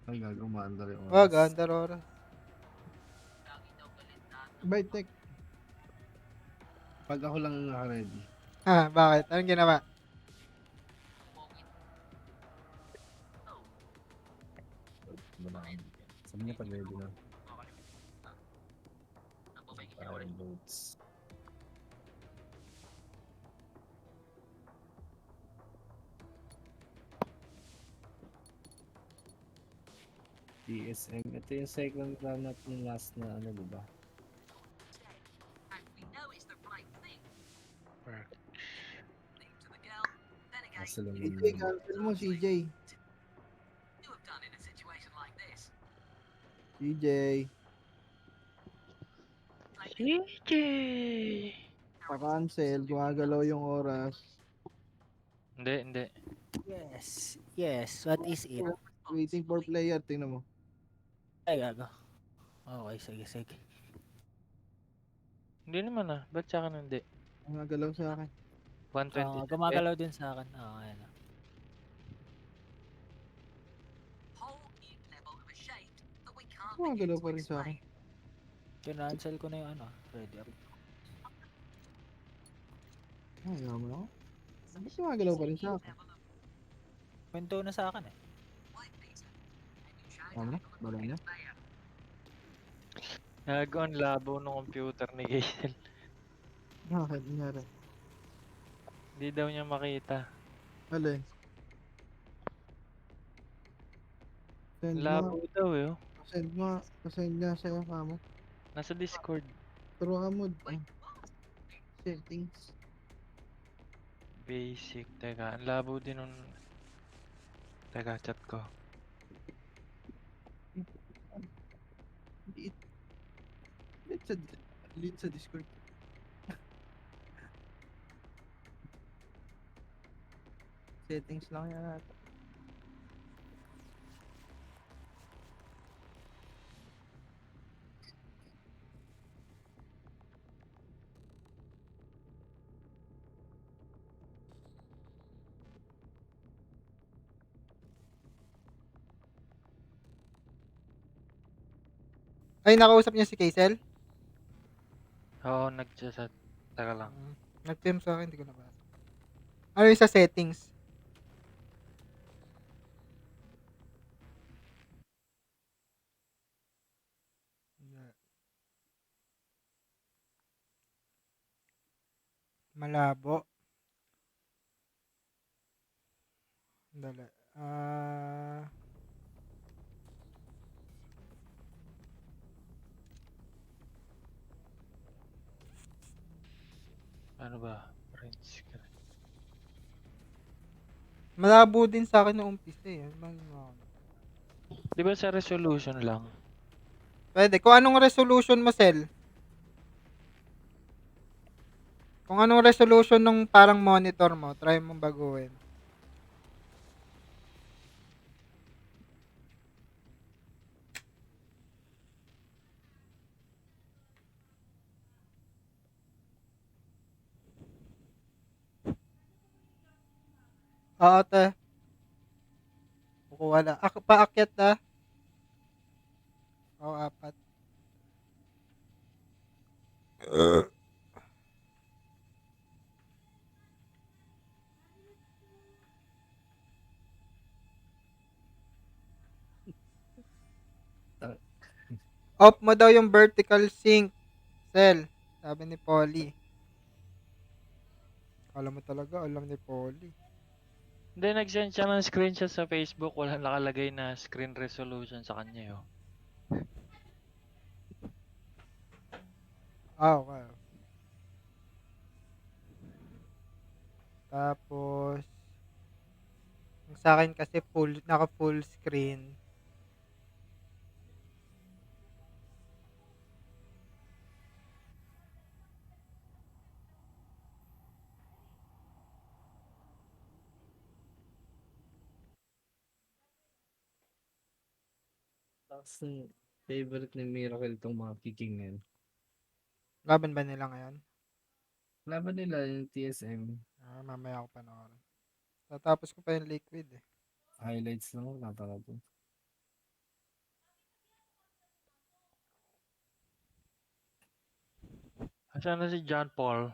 Ay, gagumanda rin oras. Wag, under oras. Bye, tech. Pag ako lang naka-ready. Ha, bakit? Anong ginawa? Sabi niya pag ready na. Power boats. DSM. Ito yung second run up ng last na ano, diba? Nasa CJ, laman. cancel mo, CJ. CJ. CJ! Pa-cancel, gumagalaw yung oras. Hindi. Yes. Yes. What is it? Waiting for player, tingnan mo. Ay, gago. Okay, sige. Hindi naman ah. Ba't sa akin hindi? Gumagalaw sa akin. 120. Gumagalaw din sa akin. Ayan. Gumagalaw pa rin sa akin. Kinancel ko na yung ano. Ready up. Ay, naman ako. Ba't gumagalaw pa rin sa akin? Kwento na sa akin eh. Ano? Bala na? Gago ang labo ng computer ni Gazel. Bakit? Nangyari? Hindi daw niya makita. Alin? Send mo. Labo daw eh. Oh. Send nga sa'yo kamo. Nasa Discord. Turo ka mo. Settings. Basic. Teka, ang labo din nun. Teka, chat ko. Lead sa Discord. Settings lang yan natin. Ay, nakausap niya si Kaisel? Oo, nag-chat. Teka lang. Nag-PM sa akin, hindi ko nabasa. Ano yung sa settings? Malabo. Dali. Ano ba? Print screen. Malabo din sa akin noong umpisa eh. Di ba sa resolution lang? Pwede. Kung anong resolution mo, Sel? Kung anong resolution ng parang monitor mo, try mong baguhin. Oo, te. Kukuha na. Paakyat na. Oo, 4. Off mo daw yung vertical sync, Sel. Sabi ni Polly. Alam mo talaga, alam ni Polly. Hindi, nag-send siya ng screenshot sa Facebook. Walang nakalagay na screen resolution sa kanya. Oh. Okay. Tapos, sa akin kasi naka full screen. Tapos favorite ni Miracle itong mga kicking na yun. Laban ba nila ngayon? Laban nila yung TSM. Mamaya ako panoorin. Tatapos ko pa yung liquid eh. Highlights lang ako napaka. Asan na si John Paul?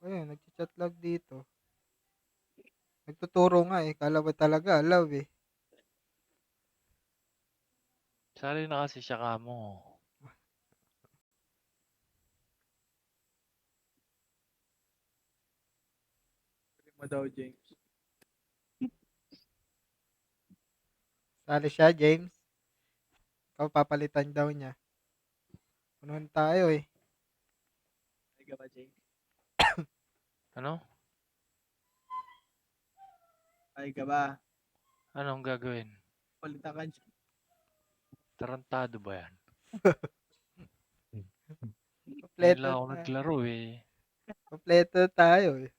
Ayun, nag-chat lang dito. Nagtuturo nga eh. Kala ba talaga, love eh. Sali na kasi siya kamo. Mo daw, James. Sali siya, James. Ikaw papalitan daw niya. Punuhan tayo eh. Ay ka ba, James? Ano? Ay ka ba? Anong gagawin? Palitan ka dyan. Tarantado ba yan? Ngayon Kompleto lang ako na. naglaro eh. Kompleto tayo eh.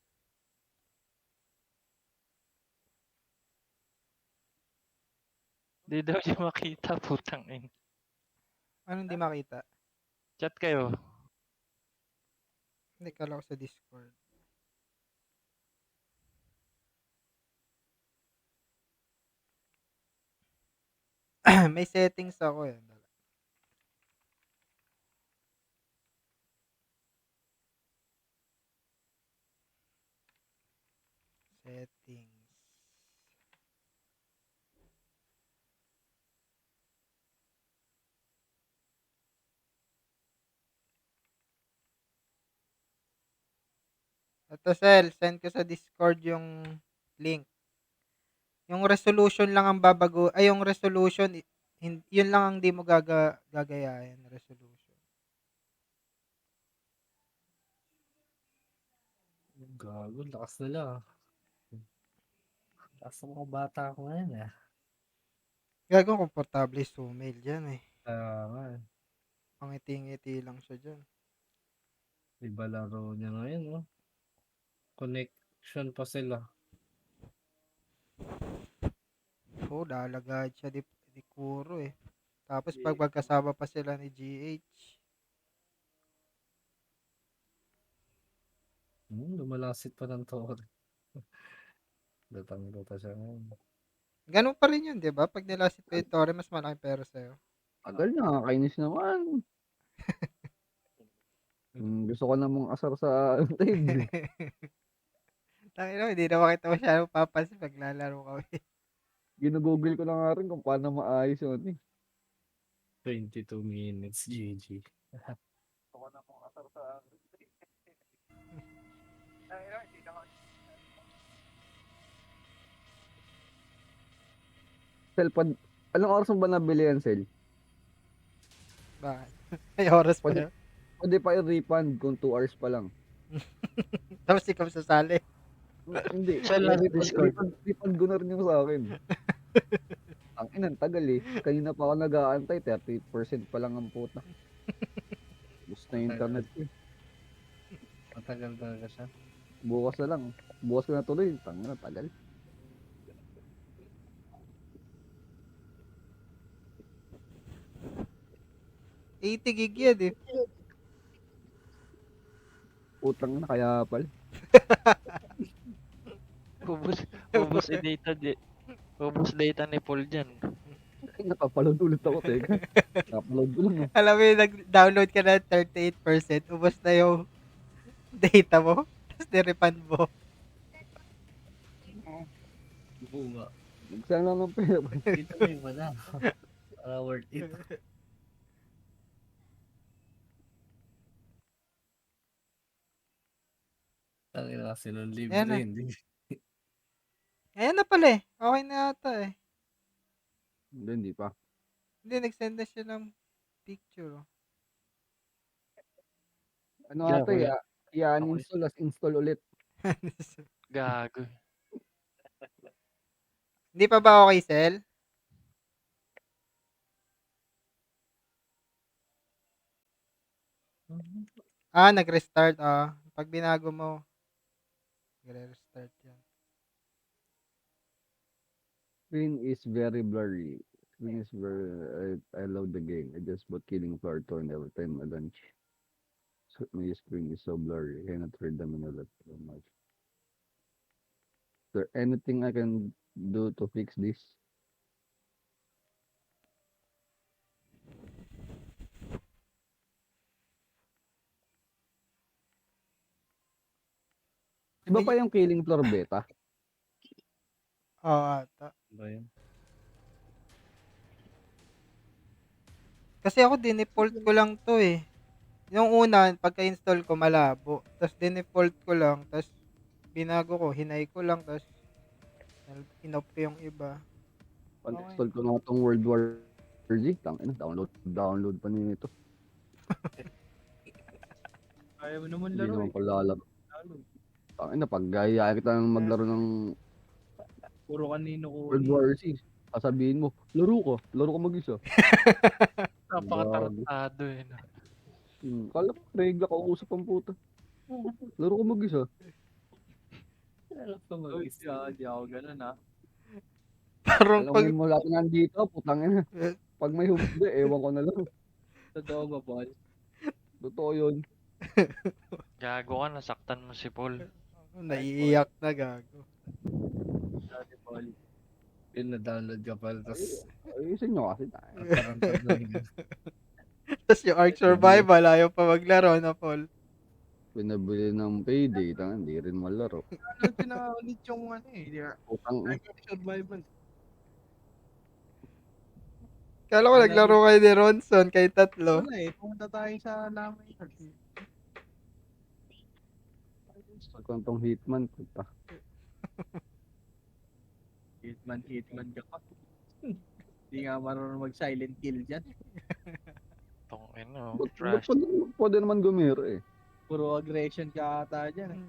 Di daw siya makita, putang ina. Anong di makita? Chat kayo. Hindi, kala ko sa Discord. May settings ako eh. Settings. Ito, Sel, send ko sa Discord yung link. Yung resolution lang ang babago, ay yung resolution, yun lang ang di mo gagayahin, resolution. Gago, lakas nila. Lakas ng mga bata ko ngayon eh. Gago, komportable sumail dyan eh. Nga eh. Pangiti-ngiti lang siya dyan. Iba laro niya ngayon, no? Connection pa sila. Oo, lalagad siya di Kuro eh. Tapos pag magkasama pa sila ni GH. Lumalasit pa ng tore. Datang-data siya ngayon. Ganun pa rin yun, di ba? Pag nilasit pa yung Torre, mas malaki pera sa'yo. Tagal na, kainis naman. Gusto ko namang asar sa live. Tangina, hindi naman kita masyadong papansin pag lalaro kami. Ginugoogle ko na nga rin kung paano maayos yun eh. 22 minutes, GG. Gusto ko namang asar sa Tangina, hindi naman. Sel, anong oras mo ba nabili yan, Sel? Bakit? May oras pa yun. Pwede pa i-refund kung 2 hours pa lang. Tapos ikaw sasali. Hindi. Siya lang sa Discord. Refund ko na rin yung sa akin. Ang inang tagal eh. Kanina pa ako nag-aantay, 30% pa lang ang puta. Gusto na yung internet ko eh. Matagal talaga siya. Bukas na lang. Bukas ko na tuloy. Tangina, tagal. $80 yan eh. Utang na kaya pala. Ubus ubus data ni Paul dyan. Ay, napapaload ulit ako, teka. Napapaload ko lang. Alam mo yung nag-download ka na 38%, ubos na yung data mo, tapos nirefund mo. Oo nga. Nagsayang lang ng pera. Dito mo yung wala. Para worth it. Tangina kasi nung libre, Ayan na. hindi. Ayan na pala eh. Okay na ata eh. Hindi pa. Hindi, nag-send na siya ng picture. Ano ata eh, i-uninstall as install ulit. Gago. Hindi pa ba okay, Sel? Nag-restart. Pag binago mo, nag-restart yan. Screen is very blurry. Screen is very... I love the game. I just bought Killing Floor 2 every time I launch. So, my screen is so blurry. I cannot read them in a lot so much. Is there anything I can do to fix this? Iba pa yung Killing Floor beta? Oo, ata. Ba yun? Kasi ako, dinefault ko lang to eh. Yung una, pagka-install ko, malabo. Tapos, dinefault ko lang. Tapos, binago ko, hinay ko lang, tapos inop ko yung iba. Uninstall ko na itong World War Z. Tangina, download pa nito. Ayaw mo naman Hindi laro naman eh. pala lalaro. Tangina, pag gaya kita ng maglaro ng Puro kanino World kunin. War Z, sasabihin mo, laro ka mag-isa. Napakatarantado eh. No? Kala ko, regla ka usap ang puta. Laro ka mag-isa. Uy, di ako ganun ah. Parang pag... Alam mo lahat na nandito, putang ina. Pag may humdi, ewan ko na lang. Totoo ba, Paul? Totoo yun. Gago ka, nasaktan mo si Paul. Naiiyak na, gago. Dati, Paul. Yun na-download ka pala, tapos Ayusin nyo kasi tayo. tarantado yun. Tapos yung Ark Survival, ayaw pa maglaro na, Paul. Pinabili ng payday, hindi rin malaro. Ano pinaulit yung ano eh. Di ba? Putang ina. Survival. Kala ko naglaro kayo ni Ronson, kayo tatlo. Wala eh, pumunta tayo sa lamay. Kung tong Hitman, puta. Hitman ka pa. Hindi nga marunong mag-silent kill dyan. Tongin no, Ba't trash. pwede naman gumiro eh. Puro aggression ka ata dyan eh.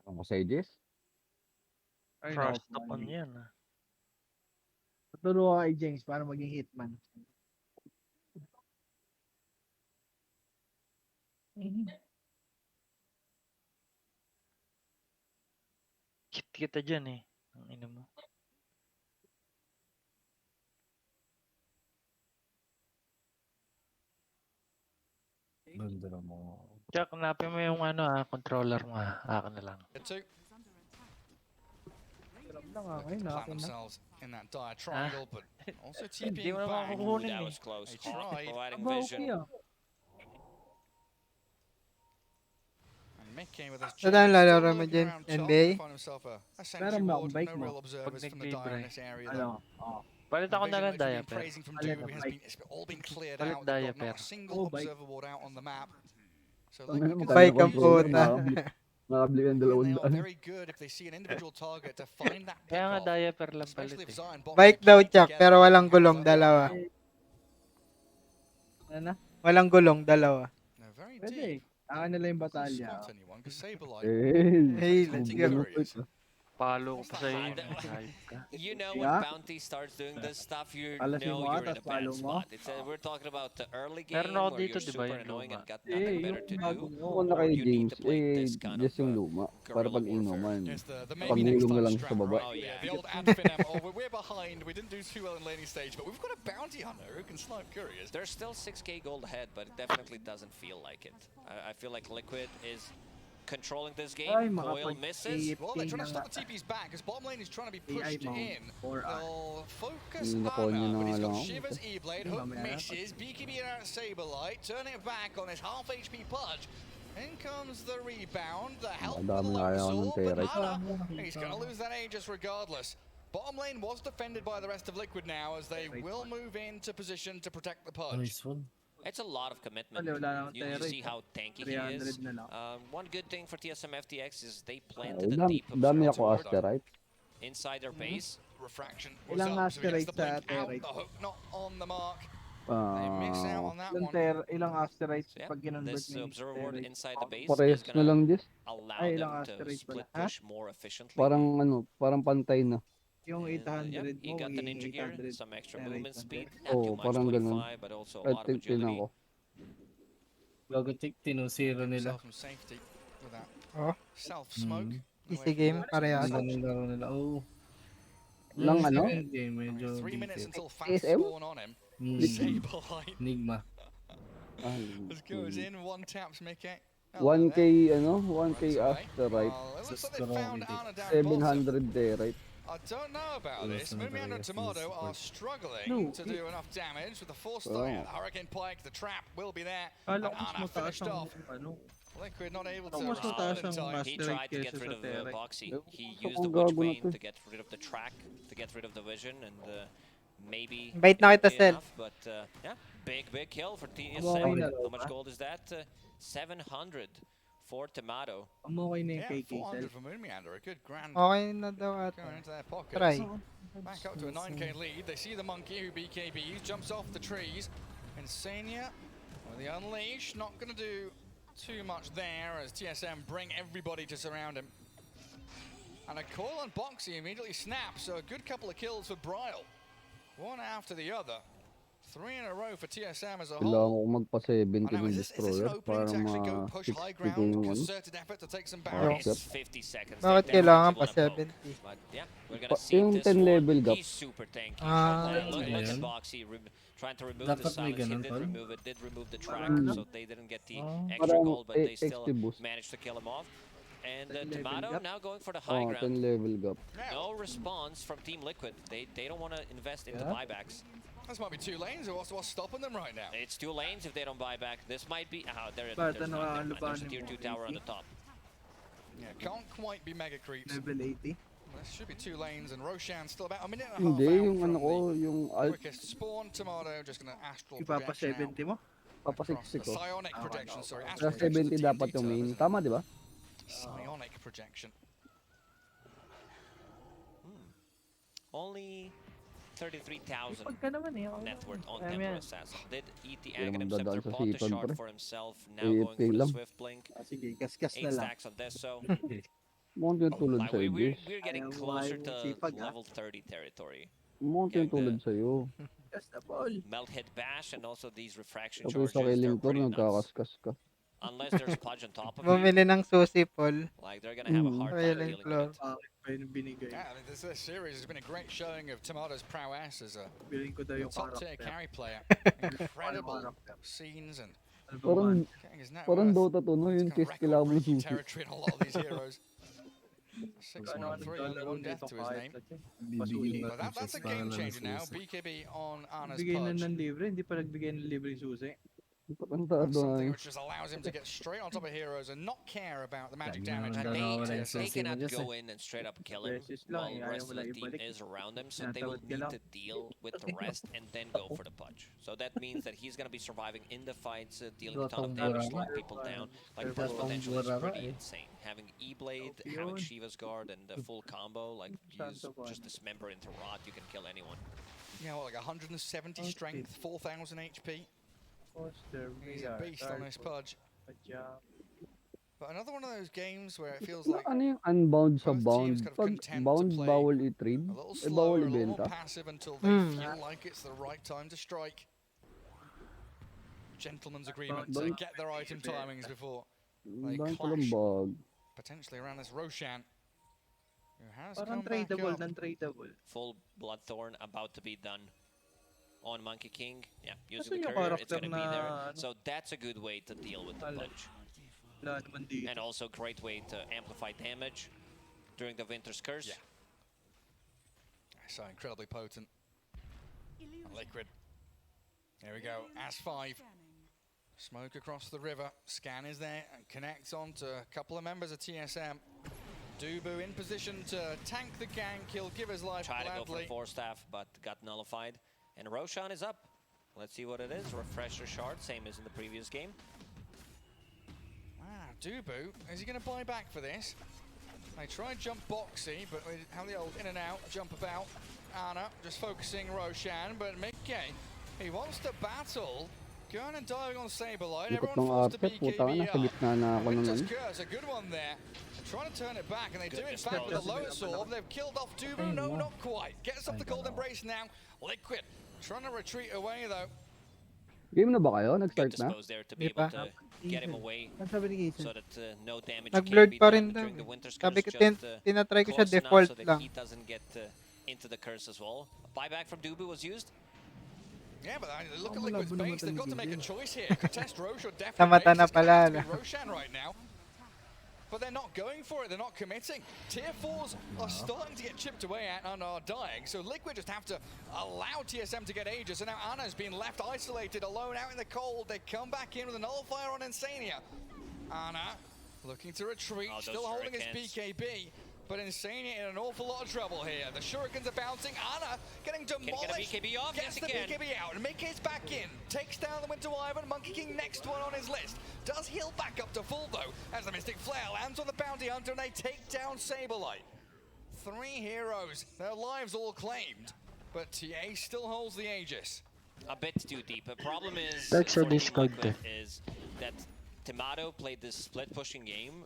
Ang Jess? Ay, Frost no, upon yan ah. Tuturo ka kay James para maging hitman. Kit kita dyan eh. Ang ina mo. Bundra mo. Jack, hanapin mo yung ano controller mo ah. Akin na lang. Looking to plant themselves in that dire triangle, but also Hindi TPing mo naman back. kukunin That eh. was close. They tried. Providing Aba, vision. okay ah. And Mickey with his Saan jump, lalaro still mo looking dyan? around top, NBA? find himself a sentry Meron ba akong ward. bike No mo? real observers from the dire in this area. Ano? though. Palit The ako na vision lang which we've been diaper. praising from Palit Dewey ang has bike. been, it's all been cleared Palit out. They've got not diaper. a single Oh, bike. observer ward out on the map. So Ang Liquid ina, can Bike magkano ang still puta. Nakabili ng and they are 200. very good if they see an individual target to find that pick Kaya nga off. diaper lang palit Especially if eh. Zion bot Bike can daw, keep Chuck, together pero walang and gulong, have that dalawa. Ano? Walang gulong, dalawa. No, very Pwede deep. eh. Akin nila yung Doesn't batalya. spot anyone because Saberlight Hey, is let's hunting go. curious. Palo ko pa sa iyo. Hype ka. You know, when Yeah. Bounty starts doing this stuff, you Alasin know mo you're in tas a bad palo mo. spot. We're talking about the early game Meron ako where dito, you're di ba, super yung annoying luma? and got nothing better to do. Ako na Or kay you need James, to play this kind of just yung luma. Para guerrilla pag warfare. inuman. Yes, the Pag maybe next nilong na time lang strap, sa baba. right? Oh, yeah. The old Adfinem. Oh, we're behind. We didn't do too well in laning stage, but we've got a bounty hunter who can snipe curious. There's still 6k gold ahead, but it definitely doesn't feel like it. I feel like Liquid is controlling this game. Ay, Coil misses. Well, they're trying to stop the TPs back because bottom lane is trying to be AI pushed mount. in. Or They'll focus Nakuha niyo Ana, na but he's nga got lang. Shivers E-Blade, Hindi Hook mamaya. misses, BKB out Saberlight, turning it back on his half HP Pudge. In comes the rebound, the help with the Madami na kaya low ng sword, but terite. Ana, he's going to lose that Aegis regardless. Bottom lane was defended by the rest of Liquid now as they will move into position to protect the Pudge. Nice one. It's a lot of commitment. Wala You akong see how tanky he 300 is. na lang. One good thing for TSM FTX is they Ay, planted a dami, deep dami observer ako asterite. inside their base. Refraction was Ilang up, so he gets asteroids the blink sa out, Territe? the hook not on the mark. They miss out on that one. Ilang asteroids So yeah, pag kinonvert this mo yung observer ward asteroid? inside the base Parehas is na lang, gonna Jess. allow Ay, ilang them to asteroids split pala. Ha? push more efficiently. Parang parang pantay na. Yung And, 800 he mo, got the yung ninja gear, 800 some extra Territe movement lang speed, din. not too Oo, much, parang ganun. 25, but also a Kahit lot of tingnan agility. ko. Gago tinusiro nila. Himself from safety with that Oh, self-smoke. easy game, parehas. Ganda ng laro nila. Oh. Lang ano? Hindi, medyo 3 minutes detail. until fast ASM? spawn on him. Saberlight Enigma. as goes in, one taps Mickey. 1k ano? 1k asterite. Well, it looks like they found Ana down 700 terite. I don't know about this. Moomy and Tomato are struggling No, to do enough damage with the force Oh. the Hurricane Pike, the trap will be there. Kala And ko mas Ana mataas finished ang off. ano. Liquid not able Ako to mas respond mataas in ang time. He asteroid tried to kesa get sa rid of Territe. Boxy. He Ewan used ko the kung Witch gago na Bane to. to get rid of the track, to get rid of the vision, and maybe Invite na it kita, won't be Sel. enough, but yeah, big kill for Okay TSM. na How daw much ba? gold is that? 700 for Tomato. Okay na yung Yeah, kay 400 Kiesel. for Moon Meander. A good grand Okay na daw ata. going into their pockets. Try. Back up to a 9k lead. They see the monkey who BKBs, jumps off the trees. Insania with the unleash, not going to do too much there as TSM bring everybody to surround him. And a call on Boxy immediately snaps, so a good couple of kills for Bryle. One after the other. 3 in a row for TSM as a Kailangan whole. ko magpa-70 Now, ng is this an destroyer opening para to actually go push high ma-62 ground, yung ano. concerted effort to take some Market. barriers? It's 50 seconds. Bakit They kailangan definitely pa wanna poke. 70? But yeah, we're gonna see Yung this 10 one. level gap. He's super tanky. Ah. Look at Ayan. Boxy trying to remove the Dapat may silence. He ganun, did tol. remove it, did remove the track, Mm. so they didn't get the Oh. extra Parang gold, but they still XP boost. managed to kill him off. And 10 level Tomato gap. now going for the high 10 ground. level gap. No response from Team Liquid. They don't want to invest into Yeah. buybacks. This might be 2 lanes, or what's stopping them right now? It's 2 lanes if they don't buy back. This might be there's But not, ano, never mind. There's a labanan tier mo, 2 tower on AC? the top. Yeah, can't quite be mega creeps. Level 80. There should be 2 lanes, and Roshan still about a minute and a half Hindi, out yung from ano ko, the yung alt, quickest spawn. Tomato just gonna astral Ipapa projection out 70 mo? across papasiksik the ko. psionic projection. Sorry, Kaya astral projection. 70 dapat yung main. Tama, di ba? Psionic projection. Only 33,000 Pagka naman eh. okay net worth on lang. Temper Assassin. Did eat the Hindi naman Aghanim Scepter, dadaan sa bought the sipan, shard pre. for himself, now AFK going for the lang. Swift Blink. Sige, kaskas 8 na lang. stacks on this, so Mukhang yung tulad like, sa'yo, we're Jess. getting Ayaw, closer ayaw to sipag, ah. level 30 territory. Mukhang yung tulad sa'yo. Kaskas na ball. Melt hit bash and also these refraction Tapos charges, sa they're killing floor, pretty nuts. nagkakaskas ka. Unless there's Pudge on top of you, Bumili ng susi, Paul. like they're gonna have a hard time Killing dealing floor. with it. Bakit pa yun binigay? Yeah, I mean, this series has been a great showing of Tomato's prowess as a Bilhin ko daw yung top-tier character. carry player. Incredible scenes and Parang, getting his net parang worth. Dota 2, no? Yung It's chest got kailangan mo record-breaking susi. territory in a lot of these heroes. 6-1-3, only one death to his name. But that's a game changer now. BKB on Ana's Bigay na Pudge. ng libre, hindi pa nagbigay ng libre susi. Patantado na Something yun. which just allows him to get straight on top of heroes and not care about the magic Yeah, damage. no, And no, they no, They Kasi cannot mo dyan, go in and straight up kill him Beses while lang, the ayaw rest of wala the team ibalik. is around him, so they will Tinatawad ka need lang. to deal with the rest and then go for the punch. So that means that he's gonna be surviving in the fights, dealing a ton of damage, slowing people down. Like his potential is pretty insane. Having E-Blade, having Shiva's Guard, and the full combo, like use just dismember into rot, you can kill anyone. Yeah, what, like 170 strength, 4,000 HP. Foster, He's a beast on this Pudge. Padya. But another one of those games where it feels like Ano yung unbound sa both bound? teams kind of Pag content to bound, play bawal i-trade? a little Eh, slower, bawal a little more ibenta? passive until they feel like it's the right time to strike. Gentleman's agreement to Bang- get their item timings before they Bang ko lang clash bag. potentially around this Roshan, who has Parang come back tradable, up. non-tradable. Full Bloodthorn about to be done on Monkey King. Yeah, using Kasi the yung courier, it's character gonna be there. na, ano, So that's a good way to deal with the Wala. punch. Wala naman dito. And also great way to amplify damage during the Winter's Curse. Yeah. So incredibly potent. Liquid. Here we go. As5. Smoke across the river. Scan is there and connects on to a couple of members of TSM. Dubu in position to tank the gang kill, give his life Try to go for gladly. the 4-staff, but got nullified. And Roshan is up. Let's see what it is. Refresher shard, same as in the previous game. Dubu, is he going to buy back for this? They try and jump Boxy, but we have the old in and out, jump about. Anna just focusing Roshan, but Mickey, he wants to battle. Going and diving on Saberlight. Likot Everyone ng forced to Arpet, putang BKB ina, sa up. gitna na ako ng Winter's ano. Curse, a good one there. Trying to turn it back, and they do Goodness it back with a knows. low sword. They've killed off Dubu. No, not quite. Gets off the Cold Embrace now. Liquid trying to retreat away though. Game na ba kayo? Good Nag-start na? dispose there to be able to get him away Ang sabi ni Jason? so that no damage can Nag-blurred be pa done rin daw. during the Winter's Sabi Curse. ko, Just tinatry ko siya close enough default so that lang. he doesn't get into the curse as well. Buyback from Dubu was used. Yeah, but look at Oh, Liquid's malabo naman base. They've got to make a talaga choice here. Contest Roshan definitely Sa mata makes na it's gonna pala, have to be no? Roshan right now. But they're not going for it. They're not committing. Tier 4s are starting to get chipped away at and are dying. So Liquid just have to allow TSM to get Aegis. And now Anna's been left isolated, alone out in the cold. They come back in with a nullifier on Insania. Anna looking to retreat, Oh, those still holding his Hurricanes. BKB. but Insania in an awful lot of trouble here. The shurikens are bouncing. Ana getting demolished. Can he get a BKB off? Gets Yes, the he can. BKB out. Mickey's back in. Takes down the Winter Wyvern. Monkey King next one on his list. Does heal back up to full though, as the Mystic Flare lands on the Bounty Hunter and they take down Saberlight. 3 heroes, their lives all claimed, but TA still holds the Aegis. A bit too deep. The problem is That's for a Team Discord. Liquid is that Tomato played this split pushing game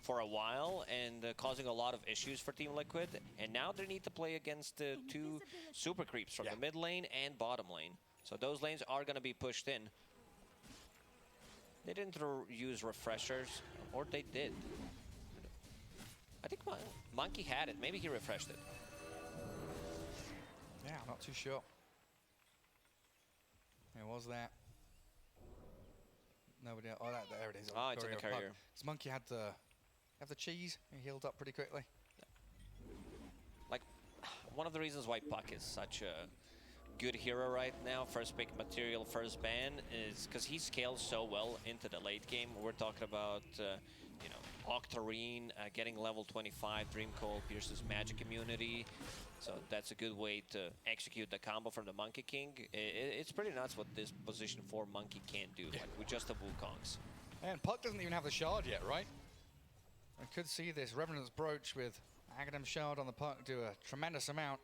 for a while and causing a lot of issues for Team Liquid, and now they need to play against 2 super creeps from the mid lane and bottom lane. So those lanes are going to be pushed in. They didn't use refreshers, or they did. I think Monkey had it. Maybe he refreshed it. Yeah, I'm not too sure. It was that. Nobody else. Oh, there it is. Oh, it's in the courier. Because Monkey had the cheese. He healed up pretty quickly. Like, one of the reasons why Puck is such a good hero right now, first pick material, first ban, is because he scales so well into the late game. We're talking about, you know, Octarine getting level 25, Dream Coil pierces magic immunity. So that's a good way to execute the combo from the Monkey King. It's pretty nuts what this position 4 Monkey can do, like with just the Wukongs. And Puck doesn't even have the shard yet, right? I could see this Revenant's Brooch with Aghanim Shard on the Puck do a tremendous amount.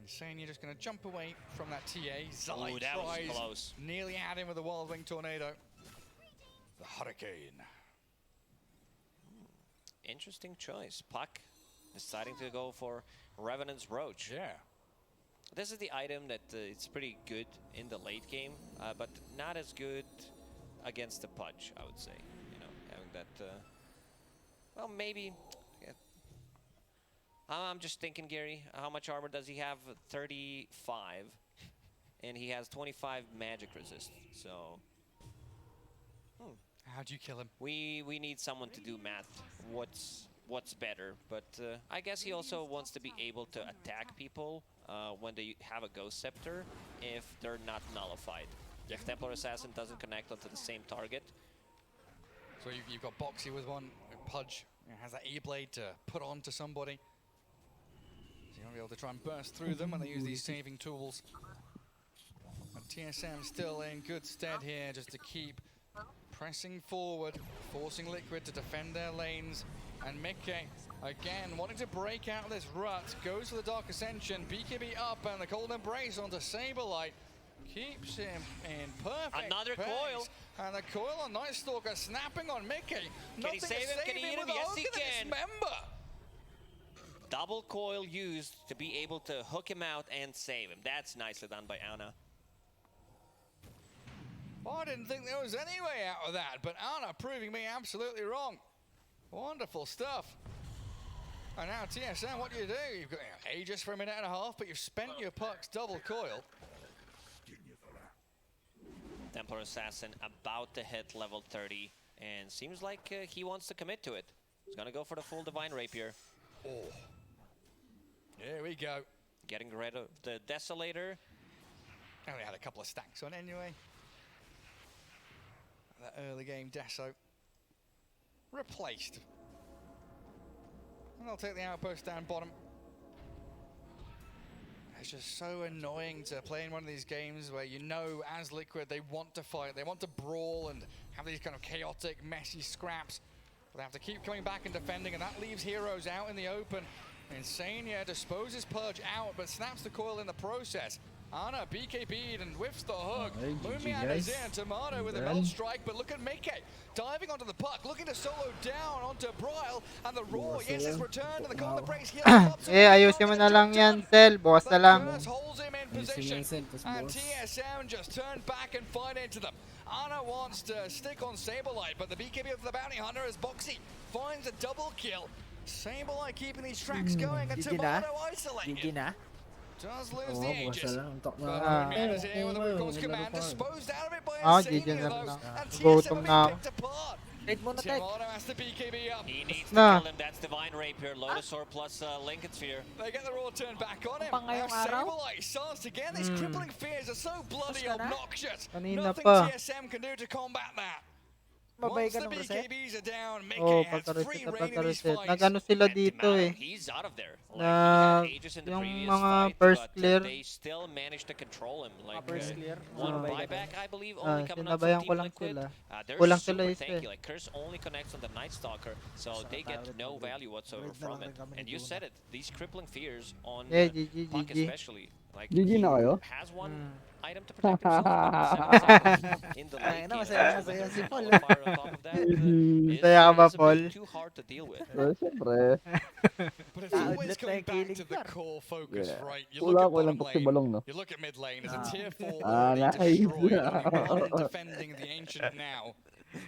Insane, you're just going to jump away from that TA. Zai Ooh, that was tries, close. nearly had him with a Wild Wing Tornado. The Hurricane. Interesting choice. Puck deciding to go for Revenant's Brooch. Yeah. This is the item that it's pretty good in the late game, but not as good against the Pudge, I would say. You know, having that, well, maybe. Yeah. I'm just thinking, Gary, how much armor does he have? 35, and he has 25 magic resist, so. How'd you kill him? We need someone to do math. What's better? But I guess he also wants to be able to attack people when they have a Ghost Scepter if they're not nullified. If Templar Assassin doesn't connect onto the same target. So you've got Boxy with one. Pudge has that E-Blade to put on to somebody. So you'll be able to try and burst through them when they use these saving tools. And TSM still in good stead here just to keep pressing forward, forcing Liquid to defend their lanes. And Mickey, again, wanting to break out of this rut, goes for the Dark Ascension, BKB up, and the Cold Embrace onto Saberlight. Keeps him in perfect Another pace. coil. And the coil on Night Stalker snapping on Mickey. Can he save him? Can he hit him? Yes, he can. Double coil used to be able to hook him out and save him. That's nicely done by Ana. Oh, I didn't think there was any way out of that, but Ana proving me absolutely wrong. Wonderful stuff. And now TSM, what do? You've got Aegis for a minute and a half, but you've spent your pucks double coil. Templar Assassin about to hit level 30, and seems like he wants to commit to it. He's gonna go for the full Divine Rapier. Oh. Here we go. Getting rid of the Desolator. Only had a couple of stacks on anyway. That early game Deso. Replaced. And they'll take the outpost down bottom. It's just so annoying to play in one of these games where you know as Liquid they want to fight, they want to brawl and have these kind of chaotic, messy scraps. But they have to keep coming back and defending, and that leaves heroes out in the open. Insania disposes Purge out, but snaps the coil in the process. Ana BKB'd and whiffs the hook. Hey, GG, Lumian is guys. in. Tomato with a Done. melt strike, but look at Mickey diving onto the puck, looking to solo down onto Bryle, and the roar, yes, it's returned, and the Golden Brace heals up. Ayusin mo na lang yan, Cell. Bukas na lang. Holds him in position, and TSM just turned back and fight into them. Ana wants to stick on Saberlight, but the BKB of the Bounty Hunter as Boxy finds a double kill. Saberlight keeping these tracks going, and Tomato isolated. Does lose the Aegis. But Lumian is here with the Wukon's command, disposed out of it by Insania though, and TSM will be picked apart. Tomato has the BKB up. He needs to kill him. That's Divine Rapier, Lotusaur plus Lincoln Sphere. They get the raw turn back on him. Pa ngayong Now araw? Saberlight starts again. These crippling fears are so bloody Kanina obnoxious. pa. Nothing TSM can do to combat that. Mabay Once ka the ng reset. BKBs are down, Oh, Mickey has free reign in these pagka-reset. fights. Nag-ano sila dito Timano, eh. he's out of there. Na Like, he had ages in the yung previous mga fight, first but clear. they still managed to control him. Like, First clear. one Mabay ka buyback, din. I believe, only coming out from Sinabayan ko Team lang Liquid. sila. They're Kulang sila super isa tanky. eh. Like, Curse only connects on the Night Stalker, so Basta they get tayo no red. value whatsoever Red na from lang it. rin kami ni And you Juna. said it, these crippling fears on Yeah, GG, Puck GG. especially. Like, GG he na kayo? has one item to protect himself, but 7 in the Ay, late na, game, masaya with si the Paul. nullifier on top of that, Masaya ka ba, is a Paul? bit too hard to deal with. Siyempre. But it's always Outlet na going yung back killing to the floor. core focus, Yeah. right? You look Wala at ko lang bottom si lane, Balong, no? you look at mid lane, as a tier 4 Ah, already nice. destroyed, only one defending the Ancient now.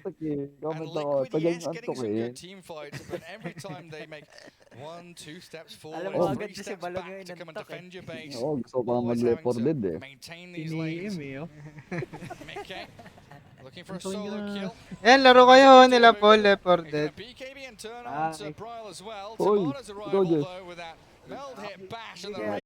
Okay, And comment ako. Liquid, Tagal yes, na getting some good antukin. team fights, but every time they make 1, 2 steps Alam forward, mo Oh. agad 3 si steps Balong back yung to come and inantok defend your base, Oo, gusto pa always mag-Left having 4 to Dead eh. maintain these lanes. Iniim eh, oh. Mickey, looking for a Antukin solo na. kill. Ayan, laro kayo nila Paul, Left 4 He's Dead. gonna BKB and turn on to Nice. Bryle as well. Oy, Timana's ikaw, arrival Jess. though with that meld hit bash and Hindi the kaya